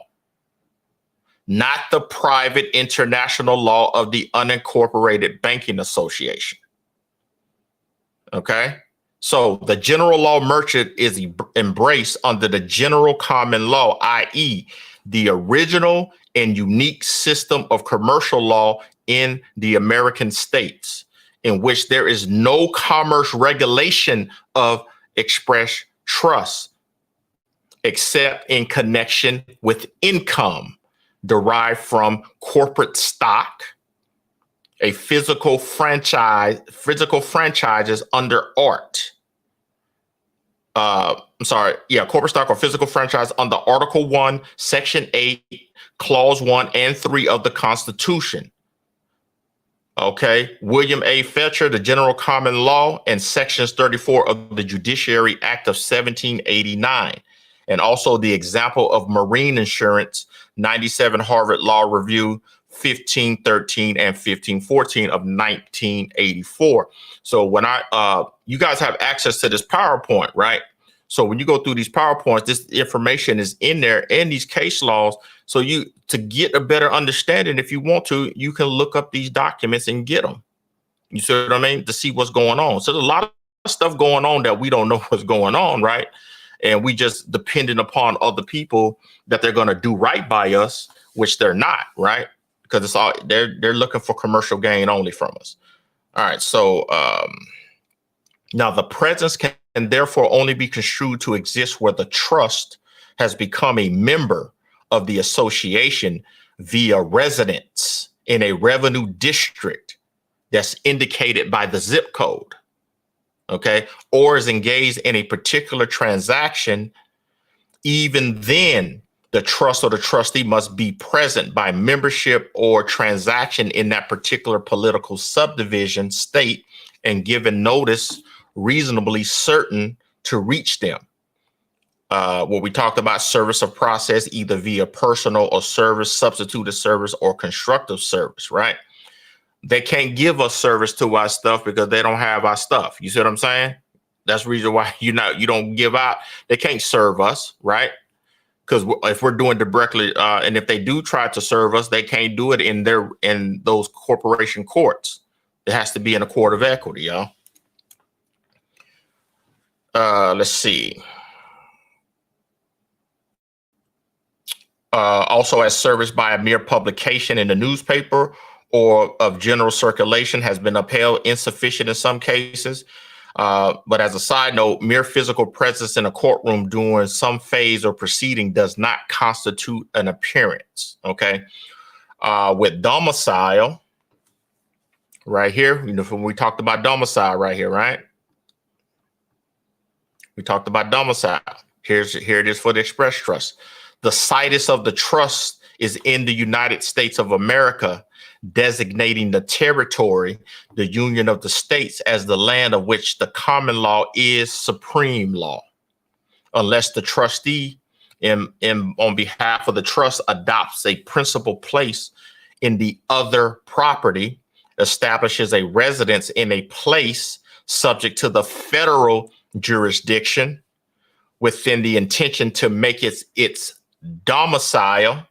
not the private international law of the unincorporated banking association. Okay. So the general law merchant is embraced under the general common law, i.e., the original and unique system of commercial law in the American states, in which there is no commerce regulation of express trust, except in connection with income derived from corporate stock, a physical franchises under art. Corporate stock or physical franchise under Article 1, Section 8, Clause 1 and 3 of the Constitution. Okay, William A. Fetcher, the General Common Law, and Sections 34 of the Judiciary Act of 1789. And also the example of marine insurance, 97 Harvard Law Review, 1513 and 1514 of 1984. So when you guys have access to this PowerPoint, right? So when you go through these PowerPoints, this information is in there in these case laws. So to get a better understanding, if you want to, you can look up these documents and get them. You see what I mean? To see what's going on. So there's a lot of stuff going on that we don't know what's going on, right? And we just dependent upon other people that they're going to do right by us, which they're not, right? Because it's all they're looking for commercial gain only from us. All right. So now the presence can therefore only be construed to exist where the trust has become a member of the association via residence in a revenue district that's indicated by the zip code, okay, or is engaged in a particular transaction, even then the trust or the trustee must be present by membership or transaction in that particular political subdivision, state, and given notice reasonably certain to reach them. What we talked about, service of process, either via personal or service, substituted service, or constructive service, right? They can't give us service to our stuff because they don't have our stuff. You see what I'm saying? That's the reason why you don't give out. They can't serve us, right? Because if we're doing directly, and if they do try to serve us, they can't do it in those corporation courts. It has to be in a court of equity, y'all. Let's see. Also, as service by a mere publication in the newspaper or of general circulation has been upheld insufficient in some cases. But as a side note, mere physical presence in a courtroom during some phase or proceeding does not constitute an appearance. Okay. With domicile, right here, when we talked about domicile right here, right? We talked about domicile. Here it is for the express trust. The situs of the trust is in the United States of America, designating the territory, the Union of the States, as the land of which the common law is supreme law, unless the trustee on behalf of the trust adopts a principal place in the other property, establishes a residence in a place subject to the federal jurisdiction within the intention to make its domicile.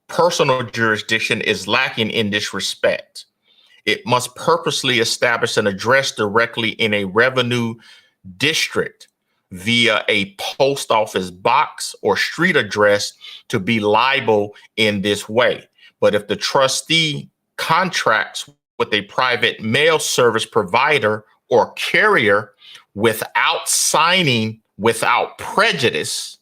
Personal jurisdiction is lacking in this respect. It must purposely establish an address directly in a revenue district via a post office box or street address to be liable in this way. But if the trustee contracts with a private mail service provider or carrier without signing without prejudice,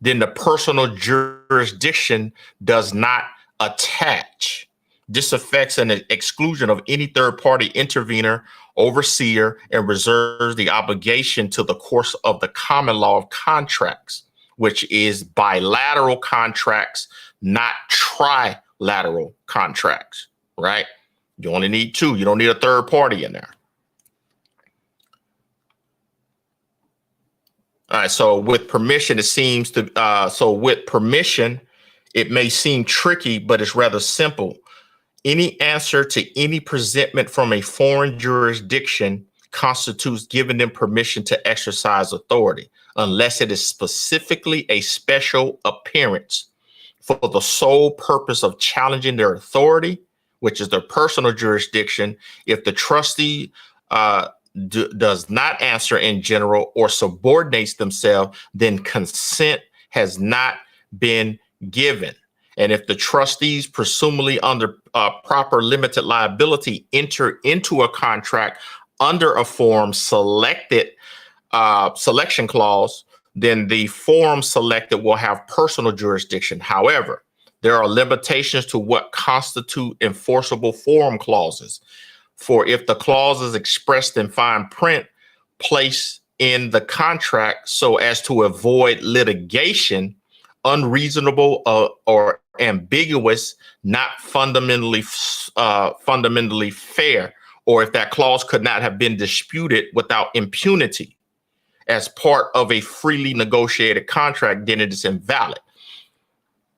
then the personal jurisdiction does not attach. This affects an exclusion of any third-party intervener, overseer, and reserves the obligation to the course of the common law of contracts, which is bilateral contracts, not trilateral contracts, right? You only need two. You don't need a third party in there. All right, so with permission, it seems to, it may seem tricky, but it's rather simple. Any answer to any presentment from a foreign jurisdiction constitutes giving them permission to exercise authority, unless it is specifically a special appearance for the sole purpose of challenging their authority, which is their personal jurisdiction. If the trustee does not answer in general or subordinates themselves, then consent has not been given. And if the trustees, presumably under proper limited liability, enter into a contract under a forum selected selection clause, then the forum selected will have personal jurisdiction. However, there are limitations to what constitute enforceable forum clauses. For if the clause is expressed in fine print, placed in the contract so as to avoid litigation, unreasonable or ambiguous, not fundamentally fair, or if that clause could not have been disputed without impunity as part of a freely negotiated contract, then it is invalid.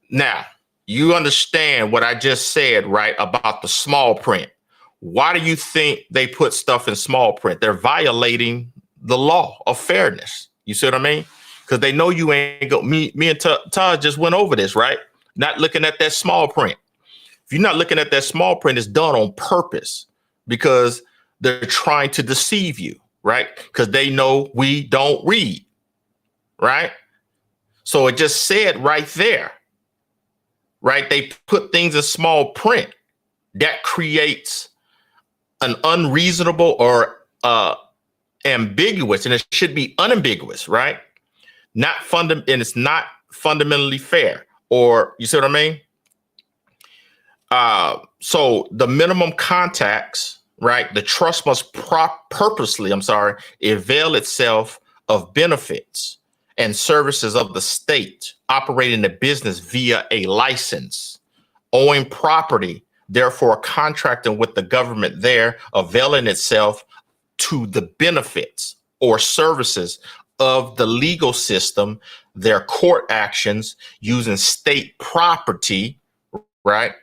Now, you understand what I just said, right, about the small print. Why do you think they put stuff in small print? They're violating the law of fairness. You see what I mean? Because they know you ain't go. Me and Todd just went over this, right? Not looking at that small print. If you're not looking at that small print, it's done on purpose because they're trying to deceive you, right? Because they know we don't read, right? So it just said right there, right? They put things in small print that creates an unreasonable or ambiguous, and it should be unambiguous, right? And it's not fundamentally fair, or you see what I mean? So the minimum contacts, right? The trust must purposely, avail itself of benefits and services of the state, operating the business via a license, owing property, therefore contracting with the government there, availing itself to the benefits or services of the legal system, their court actions, using state property, right?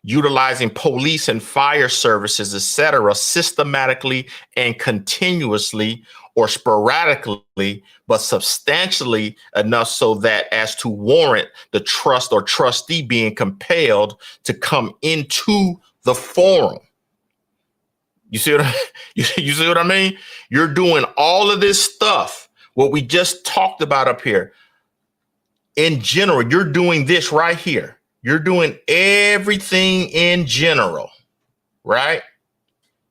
Utilizing police and fire services, etc., systematically and continuously or sporadically, but substantially enough so that as to warrant the trust or trustee being compelled to come into the forum. You see what you see what I mean? You're doing all of this stuff, what we just talked about up here. In general, you're doing this right here. You're doing everything in general, right?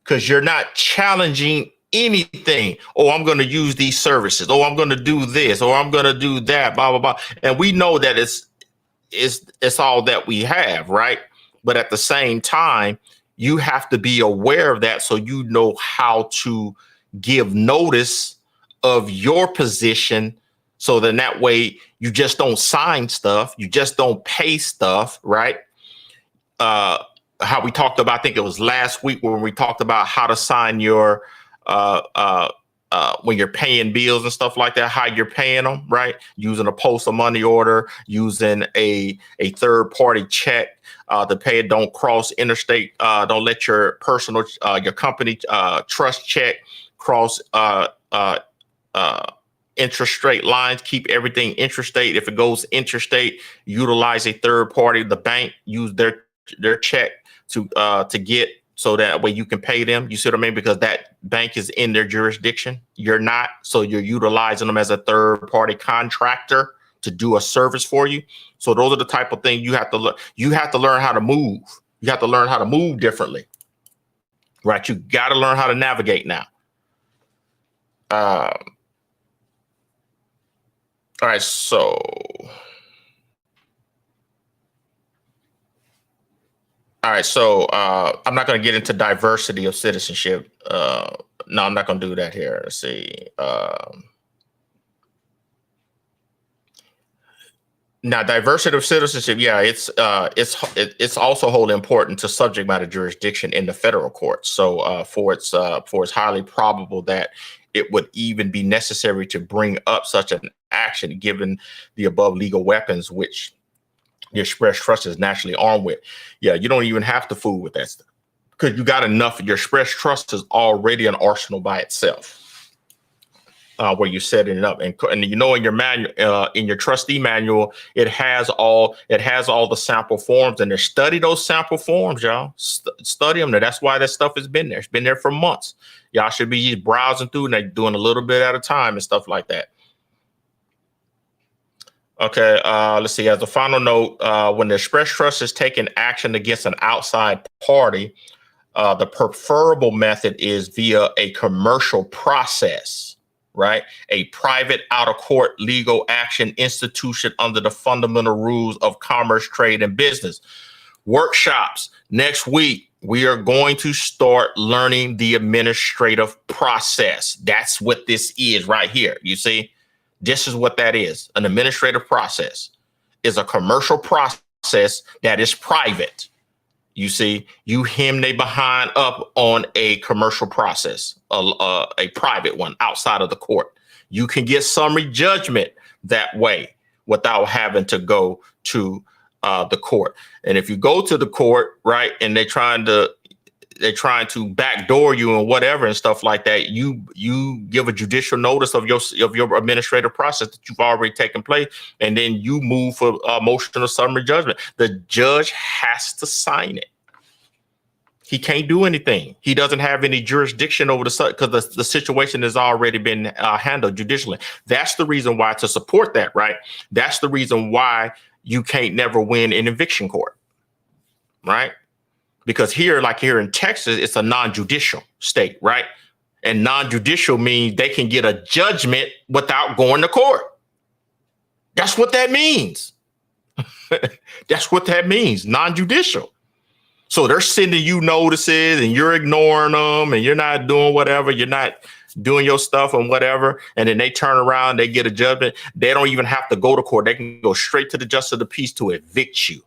Because you're not challenging anything. Oh, I'm going to use these services. Oh, I'm going to do this. Or I'm going to do that. Blah blah blah. And we know that it's all that we have, right? But at the same time, you have to be aware of that so you know how to give notice of your position. So then that way you just don't sign stuff. You just don't pay stuff, right? How we talked about, I think it was last week when we talked about how to sign your, when you're paying bills and stuff like that, how you're paying them, right? Using a postal money order, using a third party check to pay it. Don't cross interstate. Don't let your personal, your company trust check cross interest rate lines. Keep everything intrastate. If it goes interstate, utilize a third party. The bank use their check to get, so that way you can pay them. You see what I mean? Because that bank is in their jurisdiction. You're not, so you're utilizing them as a third party contractor to do a service for you. So those are the type of things you have to learn. You have to learn how to move. You have to learn how to move differently, right? You got to learn how to navigate now. All right, so I'm not going to get into diversity of citizenship. No, I'm not going to do that here. Let's see. Now, diversity of citizenship, yeah, it's also wholly important to subject matter jurisdiction in the federal courts. So, for it's highly probable that it would even be necessary to bring up such an action, given the above legal weapons which the express trust is naturally armed with. Yeah, you don't even have to fool with that stuff because you got enough. Your express trust is already an arsenal by itself, where you're setting it up, and you know, in your manual, in your trustee manual, it has all the sample forms in there. Study those sample forms, y'all. Study them. That's why that stuff has been there. It's been there for months. Y'all should be just browsing through and doing a little bit at a time and stuff like that. Okay, let's see. As a final note, when the express trust is taking action against an outside party, the preferable method is via a commercial process, right? A private out-of-court legal action institution under the fundamental rules of commerce, trade, and business. Workshops next week. We are going to start learning the administrative process. That's what this is right here. You see? This is what that is. An administrative process is a commercial process that is private. You see, you they behind up on a commercial process, a private one outside of the court. You can get summary judgment that way without having to go to the court. And if you go to the court, right, and they're trying to backdoor you and whatever and stuff like that, you give a judicial notice of your administrative process that you've already taken place, and then you move for a motion of summary judgment. The judge has to sign it. He can't do anything. He doesn't have any jurisdiction over because the situation has already been handled judicially. That's the reason why, to support that, right? That's the reason why you can't never win in eviction court, right? Because here, like here in Texas, it's a non-judicial state, right? And non-judicial means they can get a judgment without going to court. That's what that means. That's what that means, non-judicial. So they're sending you notices and you're ignoring them and you're not doing whatever. You're not doing your stuff and whatever. And then they turn around, they get a judgment. They don't even have to go to court. They can go straight to the justice of the peace to evict you.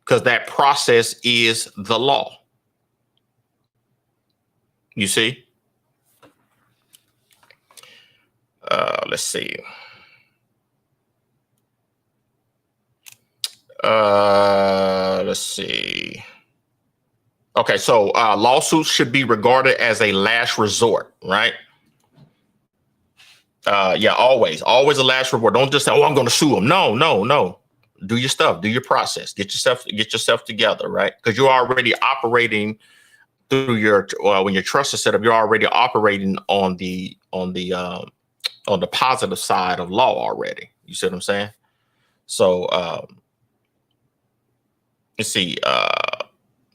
Because that process is the law. You see? Let's see. Let's see. Okay, so lawsuits should be regarded as a last resort, right? Yeah, always a last resort. Don't just say, "Oh, I'm going to sue them." No. Do your stuff. Do your process. Get yourself together, right? Because you're already operating through your when your trust is set up. You're already operating on the positive side of law already. You see what I'm saying? So let's see.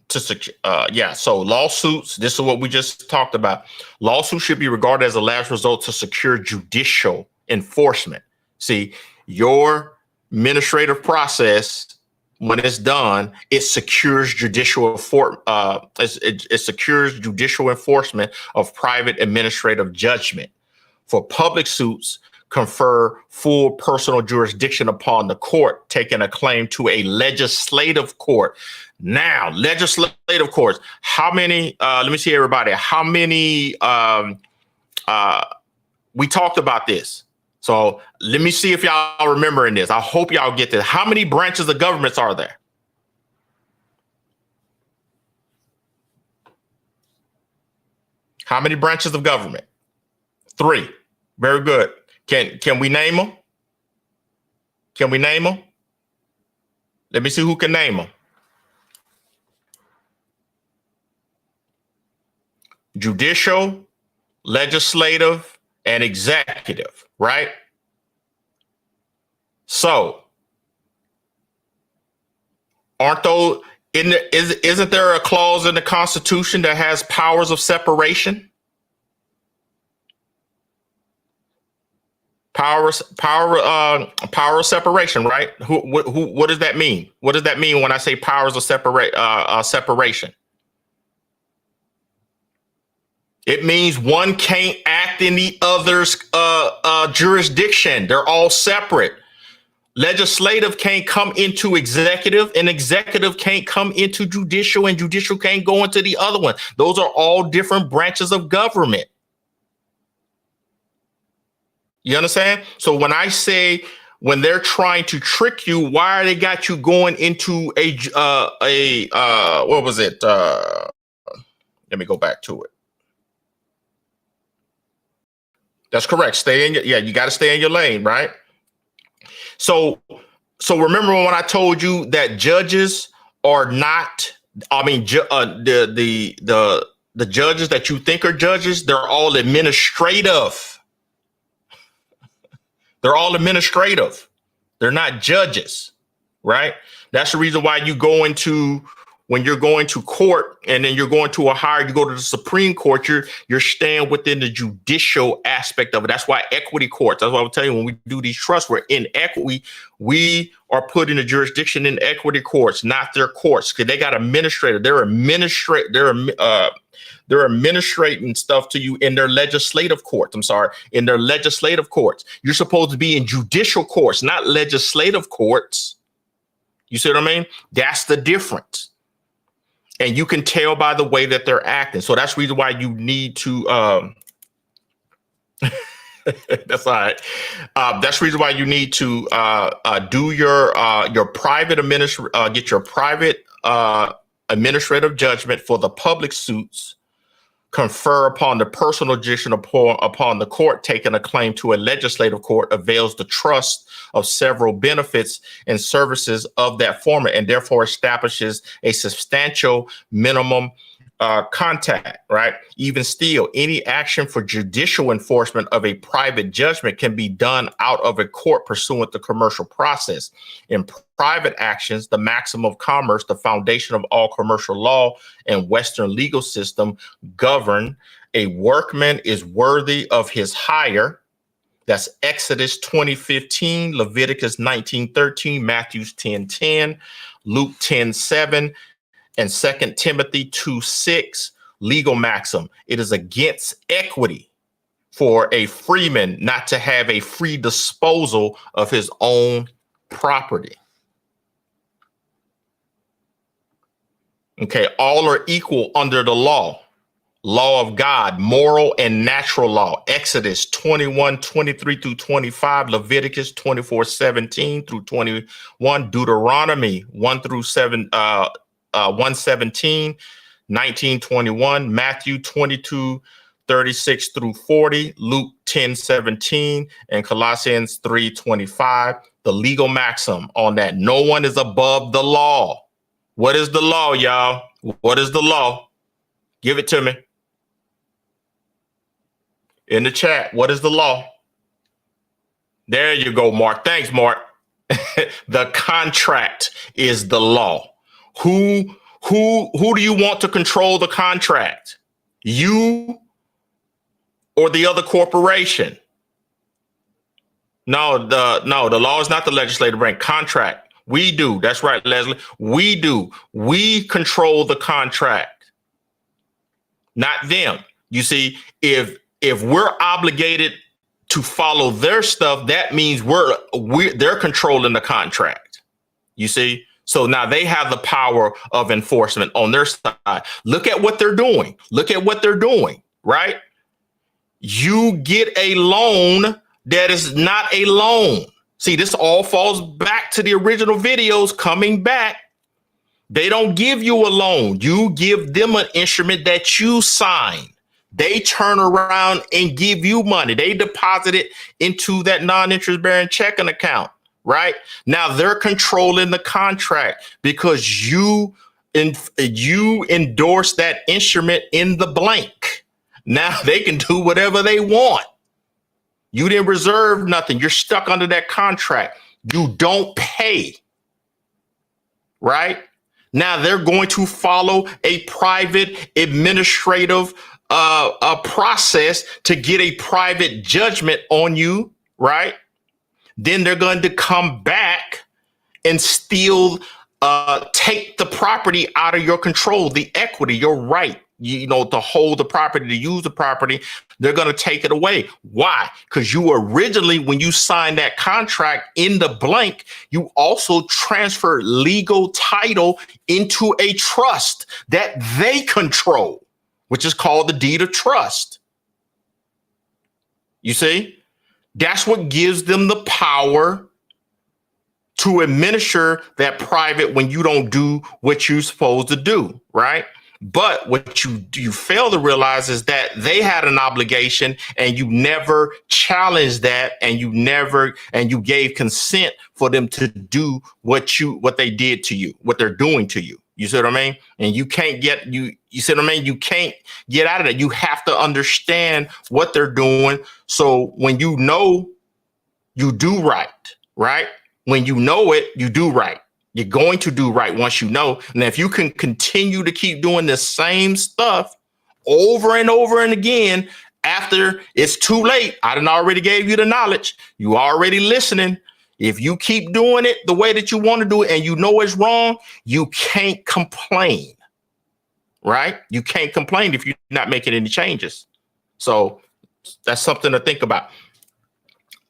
So lawsuits, this is what we just talked about. Lawsuits should be regarded as a last resort to secure judicial enforcement. See, your administrative process, when it's done, it secures judicial enforcement of private administrative judgment. For public suits, confer full personal jurisdiction upon the court taking a claim to a legislative court. Now, legislative courts, how many, let me see everybody, how many, we talked about this. So let me see if y'all remembering this. I hope y'all get this. How many branches of governments are there? How many branches of government? 3. Very good. Can we name them? Can we name them? Let me see who can name them. Judicial, legislative, and executive, right? So, isn't there a clause in the Constitution that has powers of separation? Power of separation, right? What does that mean? What does that mean when I say powers of separation? It means one can't act in the other's jurisdiction. They're all separate. Legislative can't come into executive, and executive can't come into judicial, and judicial can't go into the other one. Those are all different branches of government. You understand? So when I say, when they're trying to trick you, why they got you going into what was it? Let me go back to it. That's correct. You got to stay in your lane, right? So remember when I told you that judges are not, the judges that you think are judges, they're all administrative. They're all administrative. They're not judges, right? That's the reason why when you're going to court and then you're going to you go to the Supreme Court, you're staying within the judicial aspect of it. That's why equity courts, that's why I will tell you, when we do these trusts, we're in equity. We are put in a jurisdiction in equity courts, not their courts, because they got administrative. They're administrating stuff to you in their legislative courts. In their legislative courts. You're supposed to be in judicial courts, not legislative courts. You see what I mean? That's the difference. And you can tell by the way that they're acting. So that's the reason why you need to, that's all right. That's the reason why you need to do your private get your private administrative judgment for the public suits, confer upon the personal jurisdiction upon the court taking a claim to a legislative court, avails the trust of several benefits and services of that format, and therefore establishes a substantial minimum contact, right? Even still, any action for judicial enforcement of a private judgment can be done out of a court pursuant to commercial process. In private actions, the maxim of commerce, the foundation of all commercial law and Western legal system govern. A workman is worthy of his hire. That's Exodus 20:15, Leviticus 19:13, Matthew 10:10, Luke 10:7, and 2 Timothy 2:6. Legal maxim. It is against equity for a freeman not to have a free disposal of his own property. Okay, all are equal under the law of God, moral and natural law. Exodus 21:23 through 25, Leviticus 24:17 through 21, Deuteronomy 1:17, 19:21, Matthew 22:36 through 40, Luke 10:17, and Colossians 3:25. The legal maxim on that: no one is above the law. What is the law, y'all? What is the law? Give it to me. In the chat, what is the law? There you go, Mark. Thanks, Mark. The contract is the law. Who do you want to control the contract? You or the other corporation? No, the law is not the legislative branch. Contract. We do. That's right, Leslie. We do. We control the contract, not them. You see, if we're obligated to follow their stuff, that means they're controlling the contract. You see? So now they have the power of enforcement on their side. Look at what they're doing. Look at what they're doing, right? You get a loan that is not a loan. See, this all falls back to the original videos coming back. They don't give you a loan. You give them an instrument that you sign. They turn around and give you money. They deposit it into that non-interest bearing checking account, right? Now they're controlling the contract because you endorse that instrument in the blank. Now they can do whatever they want. You didn't reserve nothing. You're stuck under that contract. You don't pay, right? Now they're going to follow a private administrative process to get a private judgment on you, right? Then they're going to come back and still take the property out of your control, the equity, your right, to hold the property, to use the property. They're going to take it away. Why? Because you originally, when you signed that contract in the blank, you also transferred legal title into a trust that they control, which is called the deed of trust. You see, that's what gives them the power to administer that private when you don't do what you're supposed to do, right? But what you fail to realize is that they had an obligation and you never challenged that, and you gave consent for them to do what they did to you, what they're doing to you. You see what I mean? And you can't get you see what I mean? You can't get out of that. You have to understand what they're doing. So when you know, you do right, right? When you know it, you do right. You're going to do right once you know. And if you can continue to keep doing the same stuff over and over and again, after it's too late, I done already gave you the knowledge. You already listening. If you keep doing it the way that you want to do it and you know it's wrong, you can't complain, right? You can't complain if you're not making any changes. So that's something to think about.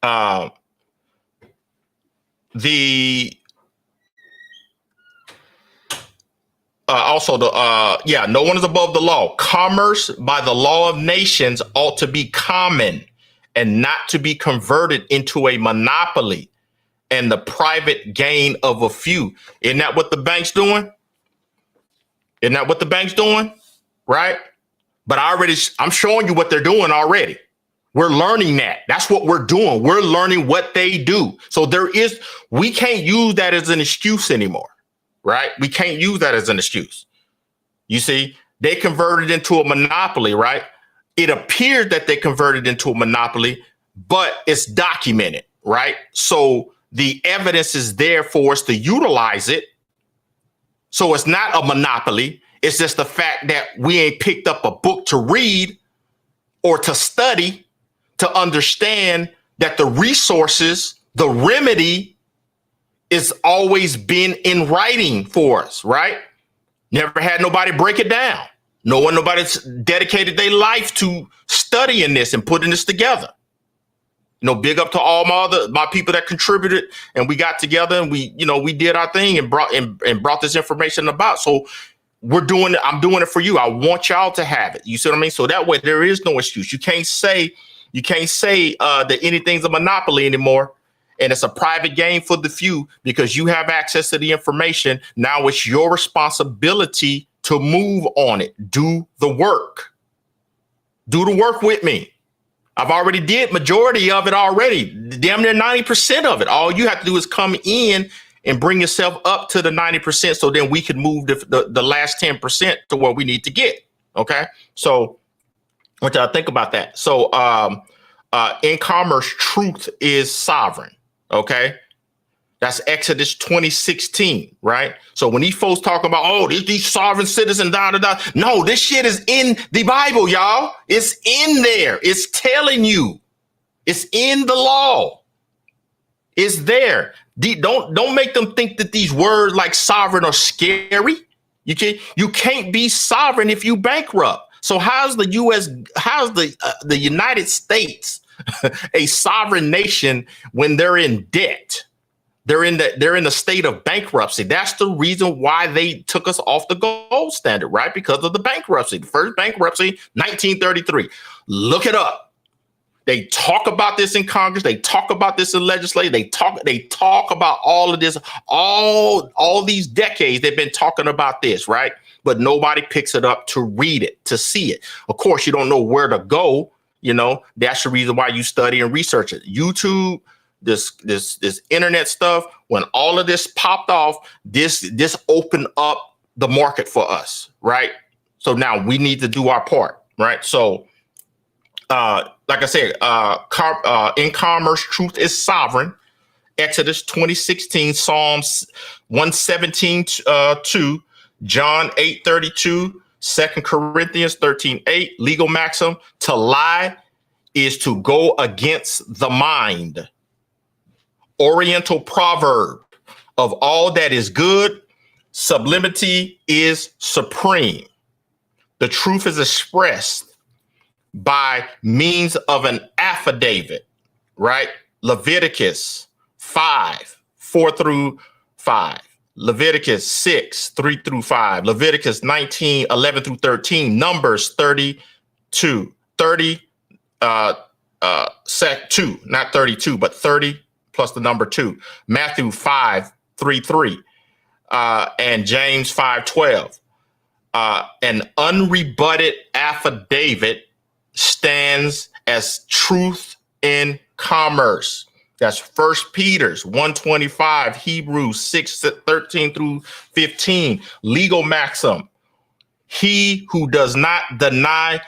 No one is above the law. Commerce by the law of nations ought to be common and not to be converted into a monopoly and the private gain of a few. Isn't that what the bank's doing? Isn't that what the bank's doing? Right? But I'm showing you what they're doing already. We're learning that. That's what we're doing. We're learning what they do. So we can't use that as an excuse anymore, right? We can't use that as an excuse. You see, they converted into a monopoly, right? It appears that they converted into a monopoly, but it's documented, right? So the evidence is there for us to utilize it. So it's not a monopoly. It's just the fact that we ain't picked up a book to read or to study to understand that the resources, the remedy is always been in writing for us, right? Never had nobody break it down. Nobody's dedicated their life to studying this and putting this together. Big up to all my people that contributed, and we got together and we did our thing and brought this information about. So we're doing it. I'm doing it for you. I want y'all to have it. You see what I mean? So that way there is no excuse. You can't say that anything's a monopoly anymore. And it's a private game for the few because you have access to the information. Now it's your responsibility to move on it. Do the work. Do the work with me. I've already did majority of it already. Damn near 90% of it. All you have to do is come in and bring yourself up to the 90%. So then we can move the last 10% to where we need to get. Okay. So what y'all think about that? So in commerce, truth is sovereign. Okay. That's Exodus 20:16, right? So when these folks talk about, these sovereign citizens, no, this shit is in the Bible, y'all. It's in there. It's telling you. It's in the law. It's there. Don't make them think that these words like sovereign are scary. You can't be sovereign if you bankrupt. So how's the United States a sovereign nation when they're in debt? They're in the state of bankruptcy. That's the reason why they took us off the gold standard, right? Because of the bankruptcy. The first bankruptcy, 1933. Look it up. They talk about this in Congress. They talk about this in legislature. They talk about all of this, all these decades they've been talking about this, right? But nobody picks it up to read it, to see it. Of course, you don't know where to go. That's the reason why you study and research it. YouTube, this internet stuff, when all of this popped off, this opened up the market for us, right? So now we need to do our part, right? So like I said, in commerce, truth is sovereign. Exodus 20:16, Psalms 117:2, John 8:32, 2 Corinthians 13:8, legal maxim: to lie is to go against the mind. Oriental proverb: of all that is good, sublimity is supreme. The truth is expressed by means of an affidavit, right? Leviticus 5:4-5, Leviticus 6:3-5, Leviticus 19:11-13, Numbers 32, 2, not 32, but 30 plus the number 2, Matthew 5:3, and James 5:12. An unrebutted affidavit stands as truth in commerce. That's 1 Peter 1:25, Hebrews 6:13-15, legal maxim: he who does not deny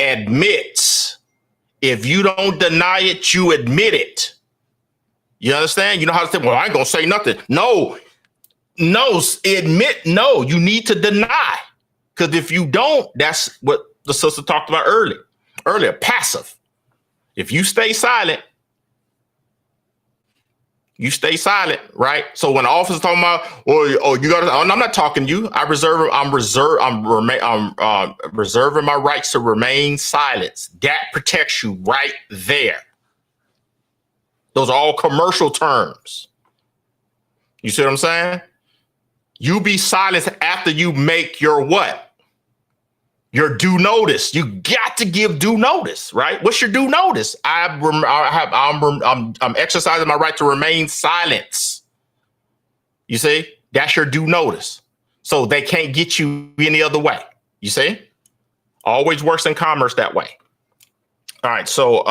admits. If you don't deny it, you admit it. You understand? You know how to say, well, I ain't gonna say nothing. No, admit. No, you need to deny. Because if you don't, that's what the sister talked about earlier, passive. If you stay silent, you stay silent, right? So when the officer talking about, you got to, I'm not talking to you. I'm reserving my rights to remain silent. That protects you right there. Those are all commercial terms. You see what I'm saying? You be silent after you make your what? Your due notice. You got to give due notice, right? What's your due notice? I'm exercising my right to remain silent. You see, that's your due notice. So they can't get you any other way. You see, always works in commerce that way. All right. So,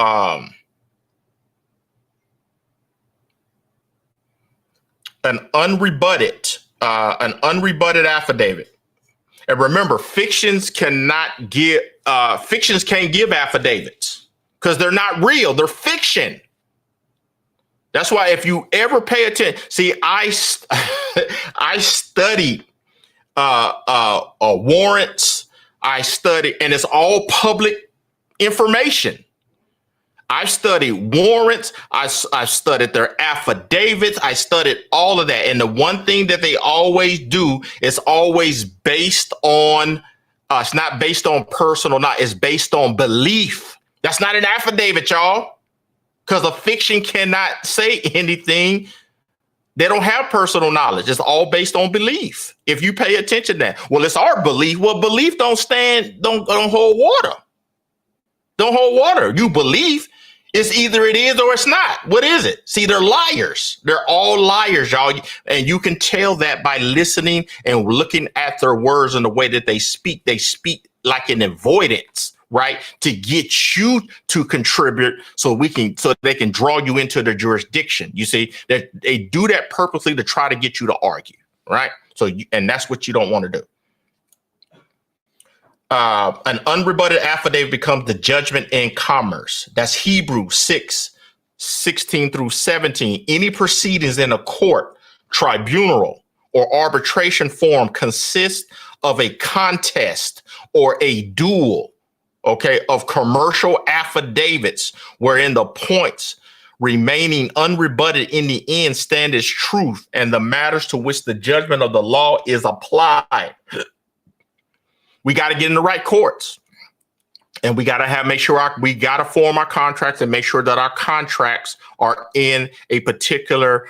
an unrebutted affidavit. And remember, fictions can't give affidavits because they're not real. They're fiction. That's why if you ever pay attention, see, I studied warrants. I studied, and it's all public information. I studied warrants. I studied their affidavits. I studied all of that. And the one thing that they always do is always based on, it's not based on personal, not, it's based on belief. That's not an affidavit, y'all, because a fiction cannot say anything. They don't have personal knowledge. It's all based on belief. If you pay attention to that, well, it's our belief. Well, belief don't hold water. Don't hold water. You believe. It's either it is or it's not. What is it? See, they're liars. They're all liars, y'all. And you can tell that by listening and looking at their words and the way that they speak. They speak like an avoidance, right? To get you to contribute so they can draw you into their jurisdiction. You see, that they do that purposely to try to get you to argue, right? And that's what you don't want to do. An unrebutted affidavit becomes the judgment in commerce. That's Hebrews 6:16 through 17. Any proceedings in a court, tribunal, or arbitration forum consist of a contest or a duel, of commercial affidavits wherein the points remaining unrebutted in the end stand as truth and the matters to which the judgment of the law is applied. We got to get in the right courts, and we got to make sure we got to form our contracts and make sure that our contracts are in a particular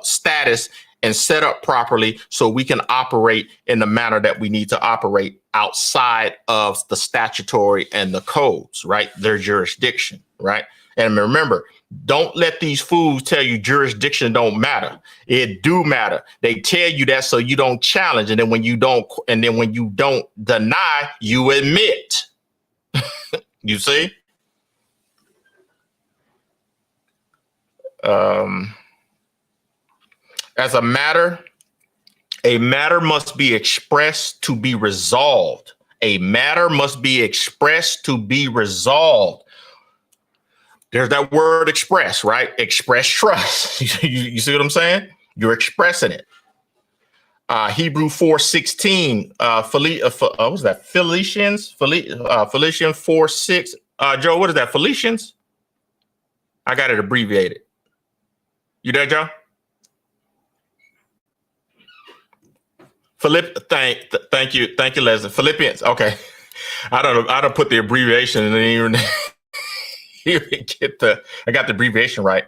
status and set up properly so we can operate in the manner that we need to operate outside of the statutory and the codes, right? Their jurisdiction, right? And remember, don't let these fools tell you jurisdiction don't matter. It do matter. They tell you that so you don't challenge. And then when you don't deny, you admit. You see? As a matter must be expressed to be resolved. A matter must be expressed to be resolved. There's that word express, right? Express trust. You see what I'm saying? You're expressing it. Hebrew 4:16. What was that? Philippians 4:6. Joe, what is that? Philippians? I got it abbreviated. You there, Joe? Thank you, Leslie. Philippians. Okay. I don't put the abbreviation and then even. I got the abbreviation right.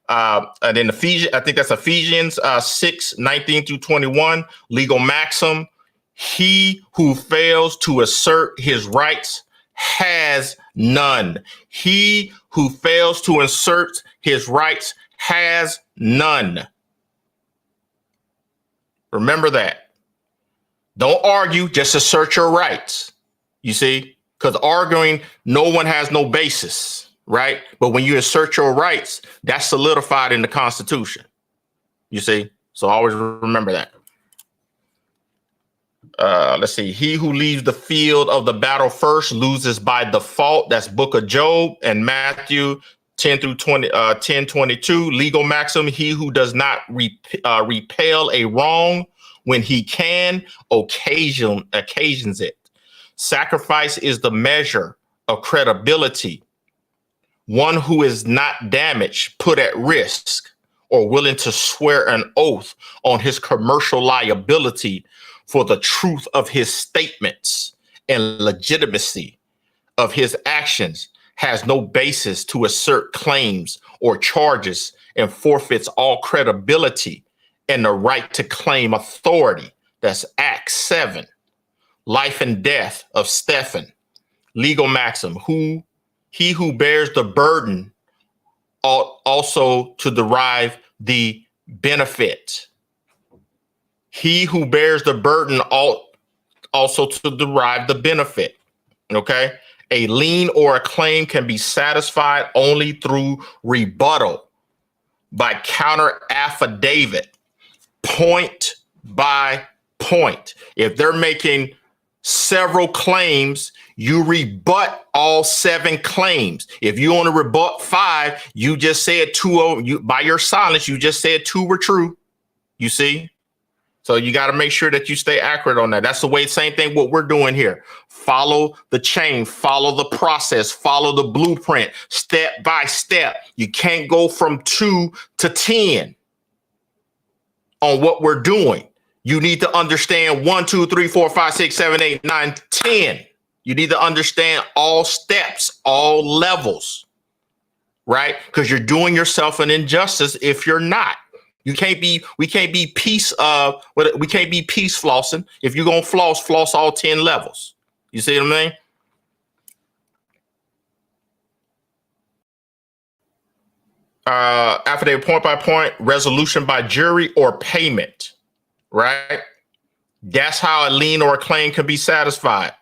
And then Ephesians, I think that's Ephesians 6:19 through 21, legal maxim. He who fails to assert his rights has none. He who fails to assert his rights has none. Remember that. Don't argue, just assert your rights. You see, because arguing, no one has no basis. Right. But when you assert your rights, that's solidified in the Constitution. You see, so always remember that. Let's see. He who leaves the field of the battle first loses by default. That's Book of Job and Matthew 10:22. Legal maxim. He who does not repel a wrong when he can occasions it. Sacrifice is the measure of credibility. One who is not damaged, put at risk, or willing to swear an oath on his commercial liability for the truth of his statements and legitimacy of his actions has no basis to assert claims or charges and forfeits all credibility and the right to claim authority. That's Acts 7. Life and death of Stephen. Legal maxim. He who bears the burden ought also to derive the benefit. He who bears the burden ought also to derive the benefit. Okay. A lien or a claim can be satisfied only through rebuttal by counter affidavit, point by point. If they're making several claims, you rebut all 7 claims. If you want to rebut 5, you just said 2 of you by your silence. You just said 2 were true. You see? So you got to make sure that you stay accurate on that. That's the way, same thing what we're doing here. follow the chain, follow the process, follow the blueprint, step by step. You can't go from 2 to 10 on what we're doing. You need to understand 1, 2, 3, 4, 5, 6, 7, 8, 9, 10. You need to understand all steps, all levels, right? Because you're doing yourself an injustice if you're not. We can't be peace flossing. If you're gonna floss all 10 levels. You see what I mean? Affidavit point by point, resolution by jury or payment, right? That's how a lien or a claim can be satisfied.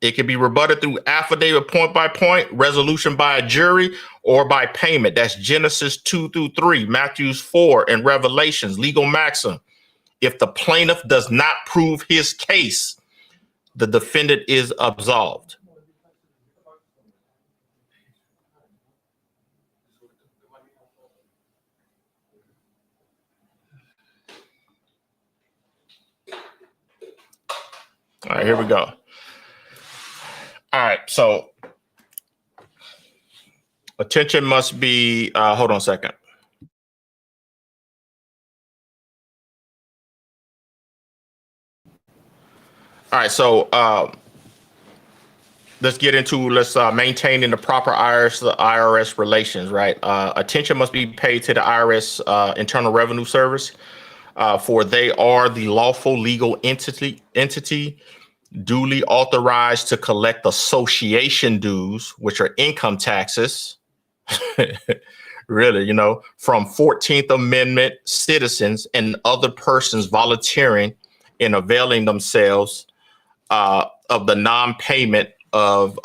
It can be rebutted through affidavit point by point, resolution by a jury, or by payment. That's Genesis 2 through 3, Matthew 4, and Revelations, legal maxim. If the plaintiff does not prove his case, the defendant is absolved. All right, here we go. All right, so attention must be, hold on a second. All right, so let's get into, maintaining the proper IRS relations, right? Attention must be paid to the IRS Internal Revenue Service, for they are the lawful legal entity duly authorized to collect association dues, which are income taxes, really, from 14th Amendment citizens and other persons volunteering and availing themselves of the non-payment of,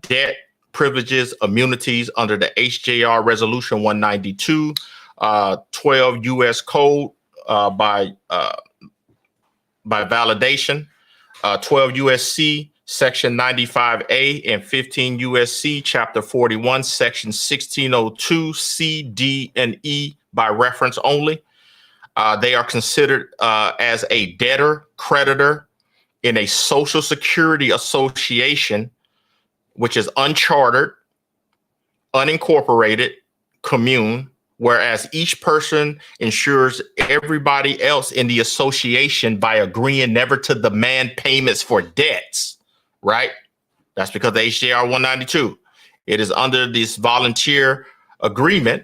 debt, privileges, immunities under the HJR Resolution 192, 12 U.S. Code by validation, 12 U.S.C. Section 95A and 15 U.S.C. Chapter 41, Section 1602 C, D, and E by reference only. They are considered as a debtor, creditor in a Social Security association, which is unchartered, unincorporated commune, whereas each person insures everybody else in the association by agreeing never to demand payments for debts, right? That's because of HJR 192. It is under this volunteer agreement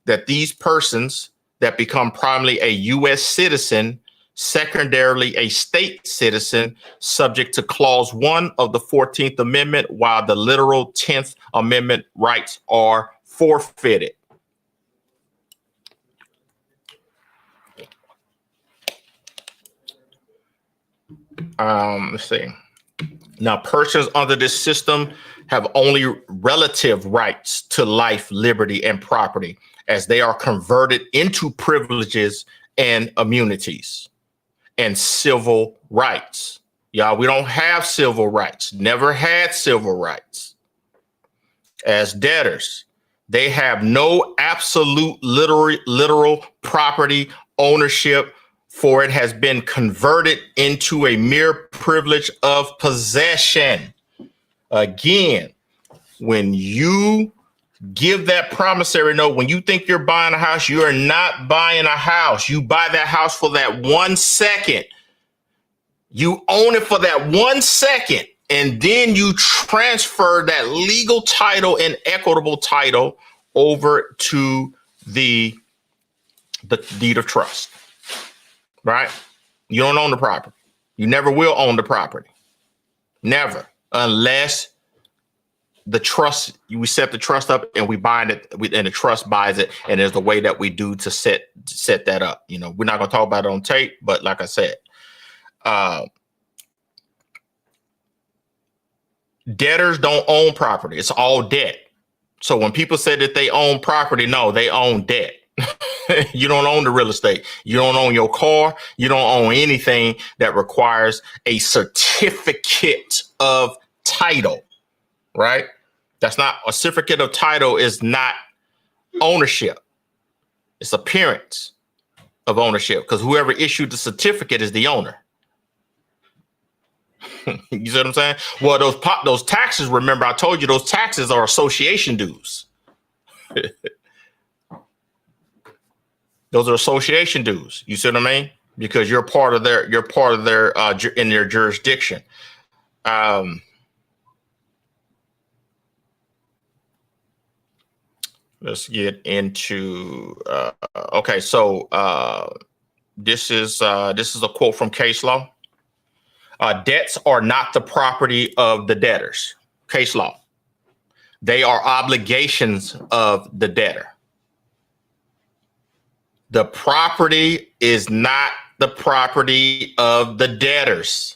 that these persons that become primarily a U.S. citizen, secondarily a state citizen, subject to Clause 1 of the 14th Amendment, while the literal 10th Amendment rights are forfeited. Let's see. Now, persons under this system have only relative rights to life, liberty, and property, as they are converted into privileges and immunities and civil rights. Y'all, we don't have civil rights, never had civil rights. As debtors, they have no absolute literal property ownership, for it has been converted into a mere privilege of possession. Again, when you give that promissory note, when you think you're buying a house, you are not buying a house. You buy that house for that 1 second. You own it for that 1 second, and then you transfer that legal title and equitable title over to the deed of trust. Right? You don't own the property. You never will own the property. Never. Unless the trust, we set the trust up and we bind it, and the trust buys it. And there's the way that we do to set that up. We're not going to talk about it on tape, but like I said, debtors don't own property. It's all debt. So when people say that they own property, no, they own debt. You don't own the real estate. You don't own your car. You don't own anything that requires a certificate of title, right? That's not a certificate of title, is not ownership. It's appearance of ownership, because whoever issued the certificate is the owner. You see what I'm saying? Well, those taxes, remember I told you those taxes are association dues. Those are association dues. You see what I mean? Because you're part of their in their jurisdiction. Let's get into okay. So this is a quote from case law. Debts are not the property of the debtors. Case law. They are obligations of the debtor. The property is not the property of the debtors.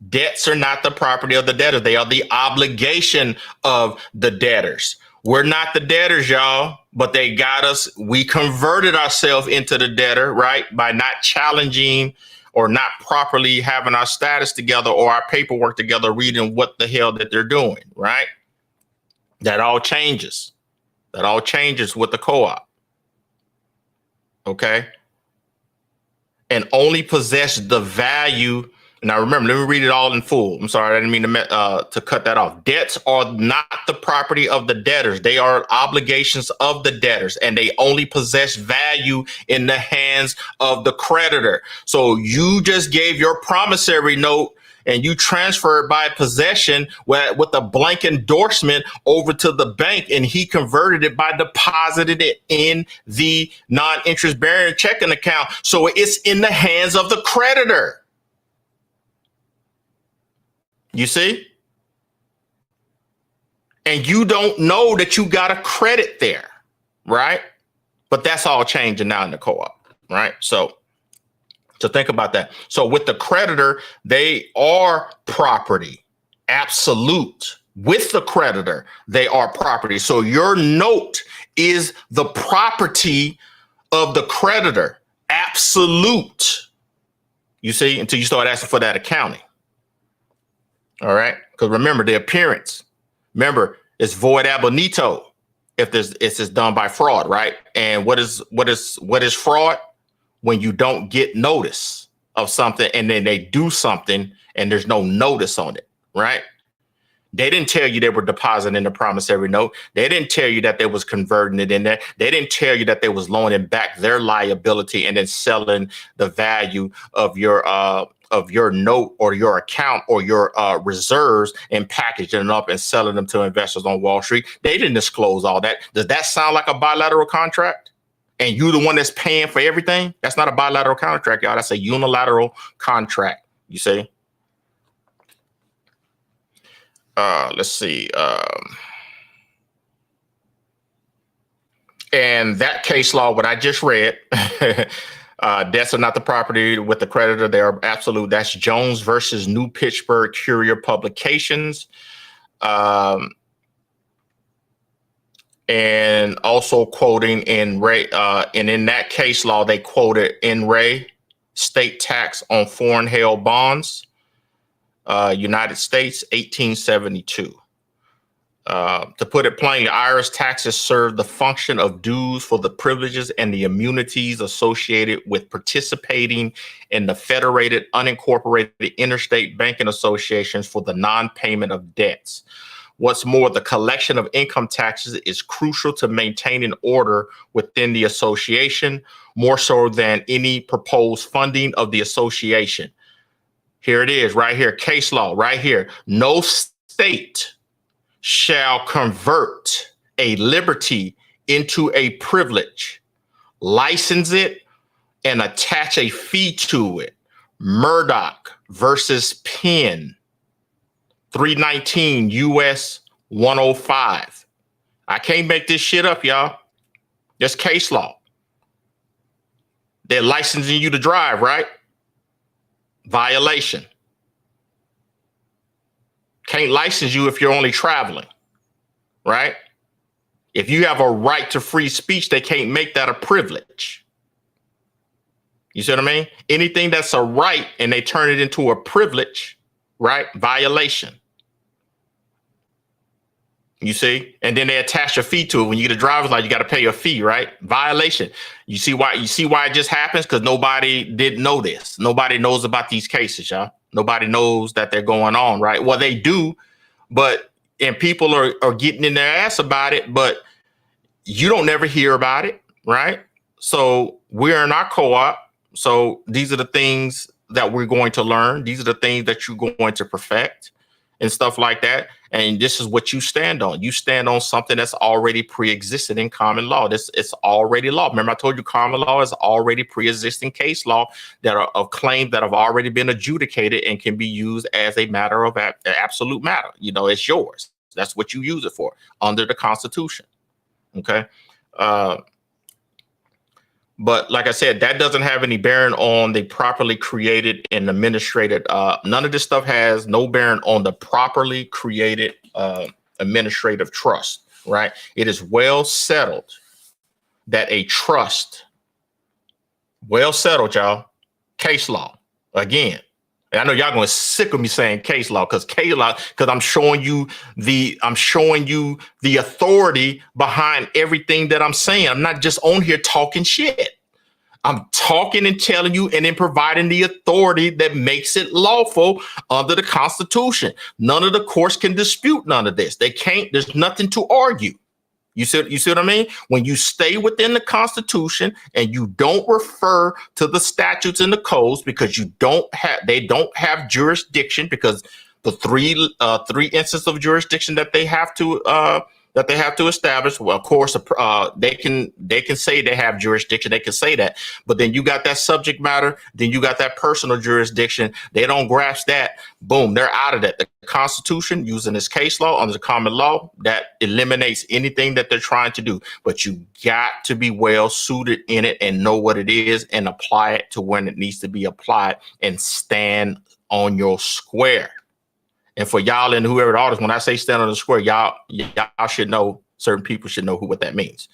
Debts are not the property of the debtors. They are the obligation of the debtors. We're not the debtors, y'all, but they got us. We converted ourselves into the debtor, right? By not challenging or not properly having our status together or our paperwork together, reading what the hell that they're doing, right? That all changes. That all changes with the co-op. Okay. And only possess the value. Now, remember, let me read it all in full. I'm sorry, I didn't mean to cut that off. Debts are not the property of the debtors. They are obligations of the debtors, and they only possess value in the hands of the creditor. So you just gave your promissory note and you transferred by possession with a blank endorsement over to the bank, and he converted it by depositing it in the non-interest bearing checking account. So it's in the hands of the creditor. You see? And you don't know that you got a credit there, right? But that's all changing now in the co-op, right? So think about that. So with the creditor, they are property, absolute. With the creditor, they are property. So your note is the property of the creditor, absolute. You see, until you start asking for that accounting. All right. Because remember the appearance. Remember, it's void ab initio if it's done by fraud, right? And what is fraud? When you don't get notice of something and then they do something and there's no notice on it, right? They didn't tell you they were depositing the promissory note. They didn't tell you that they was converting it in there. They didn't tell you that they was loaning back their liability and then selling the value of your note or your account or your reserves and packaging them up and selling them to investors on Wall Street. They didn't disclose all that. Does that sound like a bilateral contract? And you the one that's paying for everything? That's not a bilateral contract, y'all. That's a unilateral contract, you see? Let's see. And that case law, what I just read, debts are not the property with the creditor. They are absolute. That's Jones versus New Pittsburgh Courier Publications. And also quoting in Ray, and in that case law, they quoted in Ray, state tax on foreign held bonds, United States, 1872. To put it plainly, IRS taxes serve the function of dues for the privileges and the immunities associated with participating in the federated, unincorporated interstate banking associations for the non-payment of debts. What's more, the collection of income taxes is crucial to maintaining order within the association, more so than any proposed funding of the association. Here it is, right here, case law, right here. No state shall convert a liberty into a privilege, license it, and attach a fee to it. Murdoch versus Penn, 319 U.S. 105. I can't make this shit up, y'all. That's case law. They're licensing you to drive, right? Violation. Can't license you if you're only traveling, right? If you have a right to free speech, they can't make that a privilege. You see what I mean? Anything that's a right and they turn it into a privilege, right? Violation. You see? And then they attach a fee to it. When you get a driver's license, you got to pay a fee, right? Violation. You see why it just happens? Because nobody didn't know this. Nobody knows about these cases, y'all. Nobody knows that they're going on, right? Well, they do, and people are getting in their ass about it, but you don't never hear about it, right? So we're in our co-op. So these are the things that we're going to learn. These are the things that you're going to perfect and stuff like that. And this is what you stand on. You stand on something that's already pre-existed in common law. It's already law. Remember, I told you common law is already pre-existing case law that are of claims that have already been adjudicated and can be used as a matter of absolute matter. It's yours. That's what you use it for under the Constitution. Okay. But like I said, that doesn't have any bearing on the properly created and administrated. None of this stuff has no bearing on the properly created administrative trust, right? It is well settled that a trust, well settled, y'all, case law, again. I know y'all gonna sick of me saying case law because I'm showing you the authority behind everything that I'm saying. I'm not just on here talking shit. I'm talking and telling you and then providing the authority that makes it lawful under the Constitution. None of the courts can dispute none of this. They can't. There's nothing to argue. You see what I mean? When you stay within the Constitution and you don't refer to the statutes and the codes because they don't have jurisdiction, because the three instances of jurisdiction that they have to establish. Well, of course, they can say they have jurisdiction. They can say that, but then you got that subject matter. Then you got that personal jurisdiction. They don't grasp that. Boom, they're out of that. The Constitution, using this case law under the common law, that eliminates anything that they're trying to do. But you got to be well suited in it and know what it is and apply it to when it needs to be applied and stand on your square. And for y'all and whoever the audience, when I say stand on the square, y'all should know, certain people should know what that means.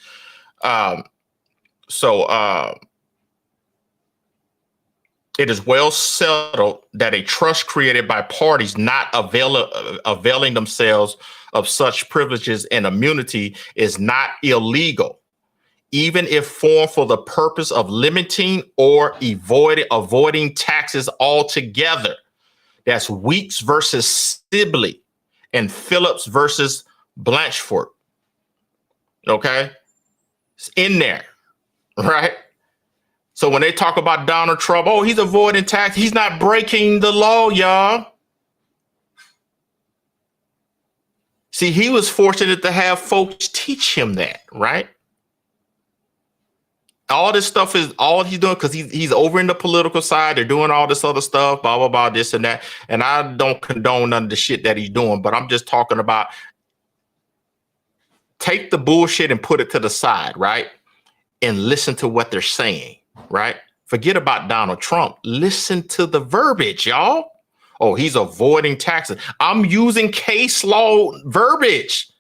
It is well settled that a trust created by parties not availing themselves of such privileges and immunity is not illegal, even if formed for the purpose of limiting or avoiding taxes altogether. That's Weeks versus Sibley and Phillips versus Blanchford. Okay? It's in there, right? So when they talk about Donald Trump, oh, he's avoiding tax. He's not breaking the law, y'all. See, he was fortunate to have folks teach him that, right? All this stuff is all he's doing because he's over in the political side. They're doing all this other stuff, blah, blah, blah, this and that. And I don't condone none of the shit that he's doing, but I'm just talking about take the bullshit and put it to the side, right? And listen to what they're saying, right? Forget about Donald Trump. Listen to the verbiage, y'all. Oh, he's avoiding taxes. I'm using case law verbiage.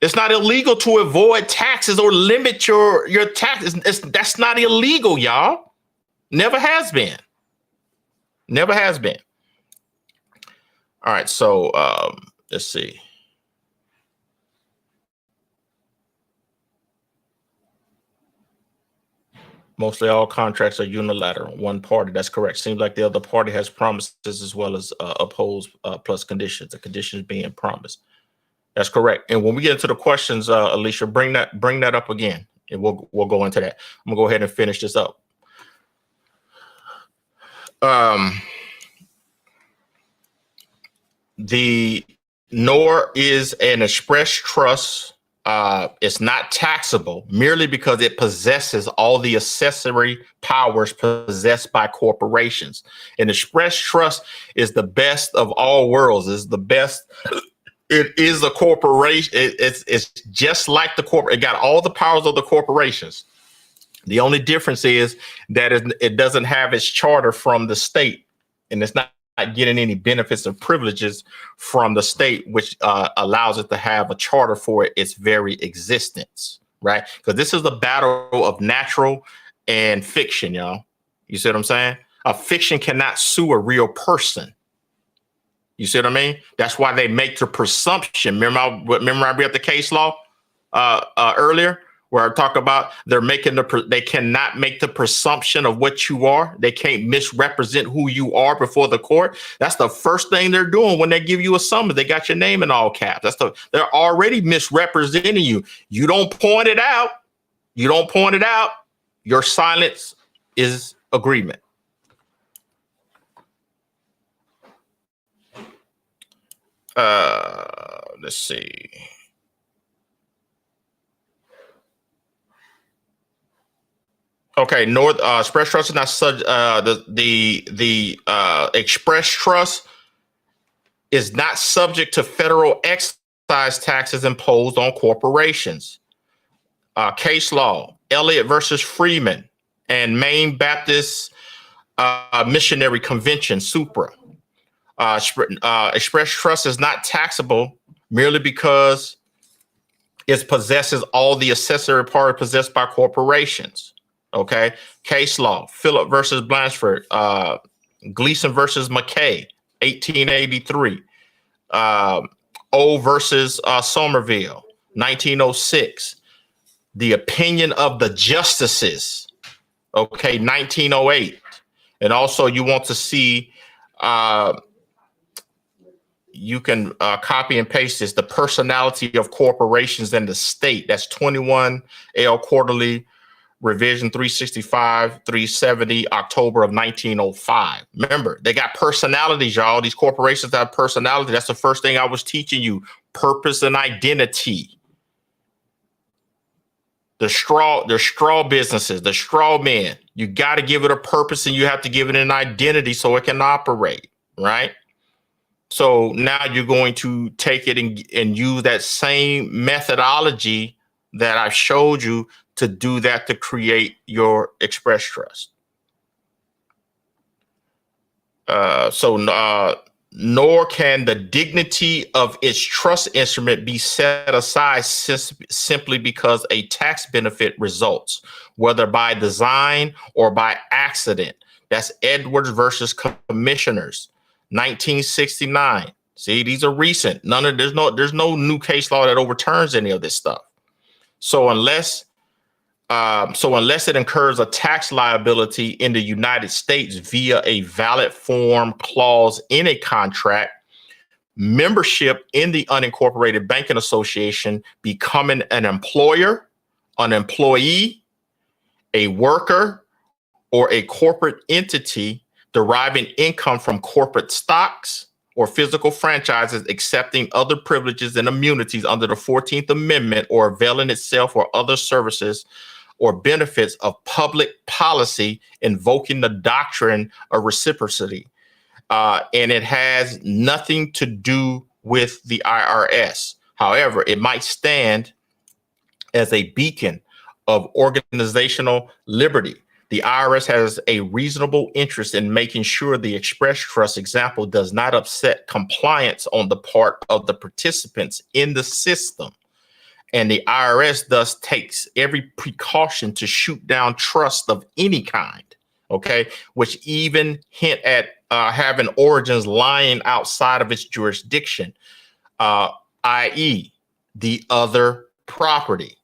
It's not illegal to avoid taxes or limit your taxes. That's not illegal, y'all. Never has been. Never has been. All right, so let's see. Mostly all contracts are unilateral, one party. That's correct. Seems like the other party has promises as well as opposed plus conditions, the conditions being promised. That's correct. And when we get into the questions, Alicia, bring that up again, and we'll go into that. I'm gonna go ahead and finish this up. Nor is an express trust. It's not taxable merely because it possesses all the accessory powers possessed by corporations. An express trust is the best of all worlds. Is the best. It is a corporation. It's just like the corporate. It got all the powers of the corporations. The only difference is that it doesn't have its charter from the state, and it's not getting any benefits or privileges from the state, which allows it to have a charter for its very existence, right? Because this is the battle of natural and fiction, y'all. You see what I'm saying? A fiction cannot sue a real person. You see what I mean? That's why they make the presumption. Remember I read the case law earlier, where I talk about they cannot make the presumption of what you are. They can't misrepresent who you are before the court. That's the first thing they're doing when they give you a summons. They got your name in all caps. They're already misrepresenting you. You don't point it out. You don't point it out. Your silence is agreement. Let's see. Okay, express trust is not the express trust is not subject to federal excise taxes imposed on corporations. Case law, Elliott versus Freeman and Maine Baptist Missionary Convention, Supra. Express trust is not taxable merely because it possesses all the accessory parts possessed by corporations. Okay. Case law, Phillip versus Blanchford, Gleason versus McKay, 1883. O versus Somerville, 1906. The opinion of the justices, okay, 1908. And also you want to see, you can copy and paste this, the personality of corporations and the state. That's 21 L Quarterly Revision 365, 370, October of 1905. Remember, they got personalities, y'all. These corporations have personality. That's the first thing I was teaching you, purpose and identity. The straw businesses, the straw men, you got to give it a purpose and you have to give it an identity so it can operate, right? So now you're going to take it and use that same methodology that I showed you to do that, to create your express trust. Nor can the dignity of its trust instrument be set aside simply because a tax benefit results, whether by design or by accident. That's Edwards versus Commissioners, 1969. See, these are recent. There's no new case law that overturns any of this stuff. So unless it incurs a tax liability in the United States via a valid form clause in a contract, membership in the unincorporated banking association, becoming an employer, an employee, a worker, or a corporate entity deriving income from corporate stocks or physical franchises, accepting other privileges and immunities under the 14th Amendment, or availing itself or other services or benefits of public policy, invoking the doctrine of reciprocity. And it has nothing to do with the IRS. However, it might stand as a beacon of organizational liberty. The IRS has a reasonable interest in making sure the express trust example does not upset compliance on the part of the participants in the system. And the IRS thus takes every precaution to shoot down trust of any kind, okay, which even hint at having origins lying outside of its jurisdiction, i.e. the other property.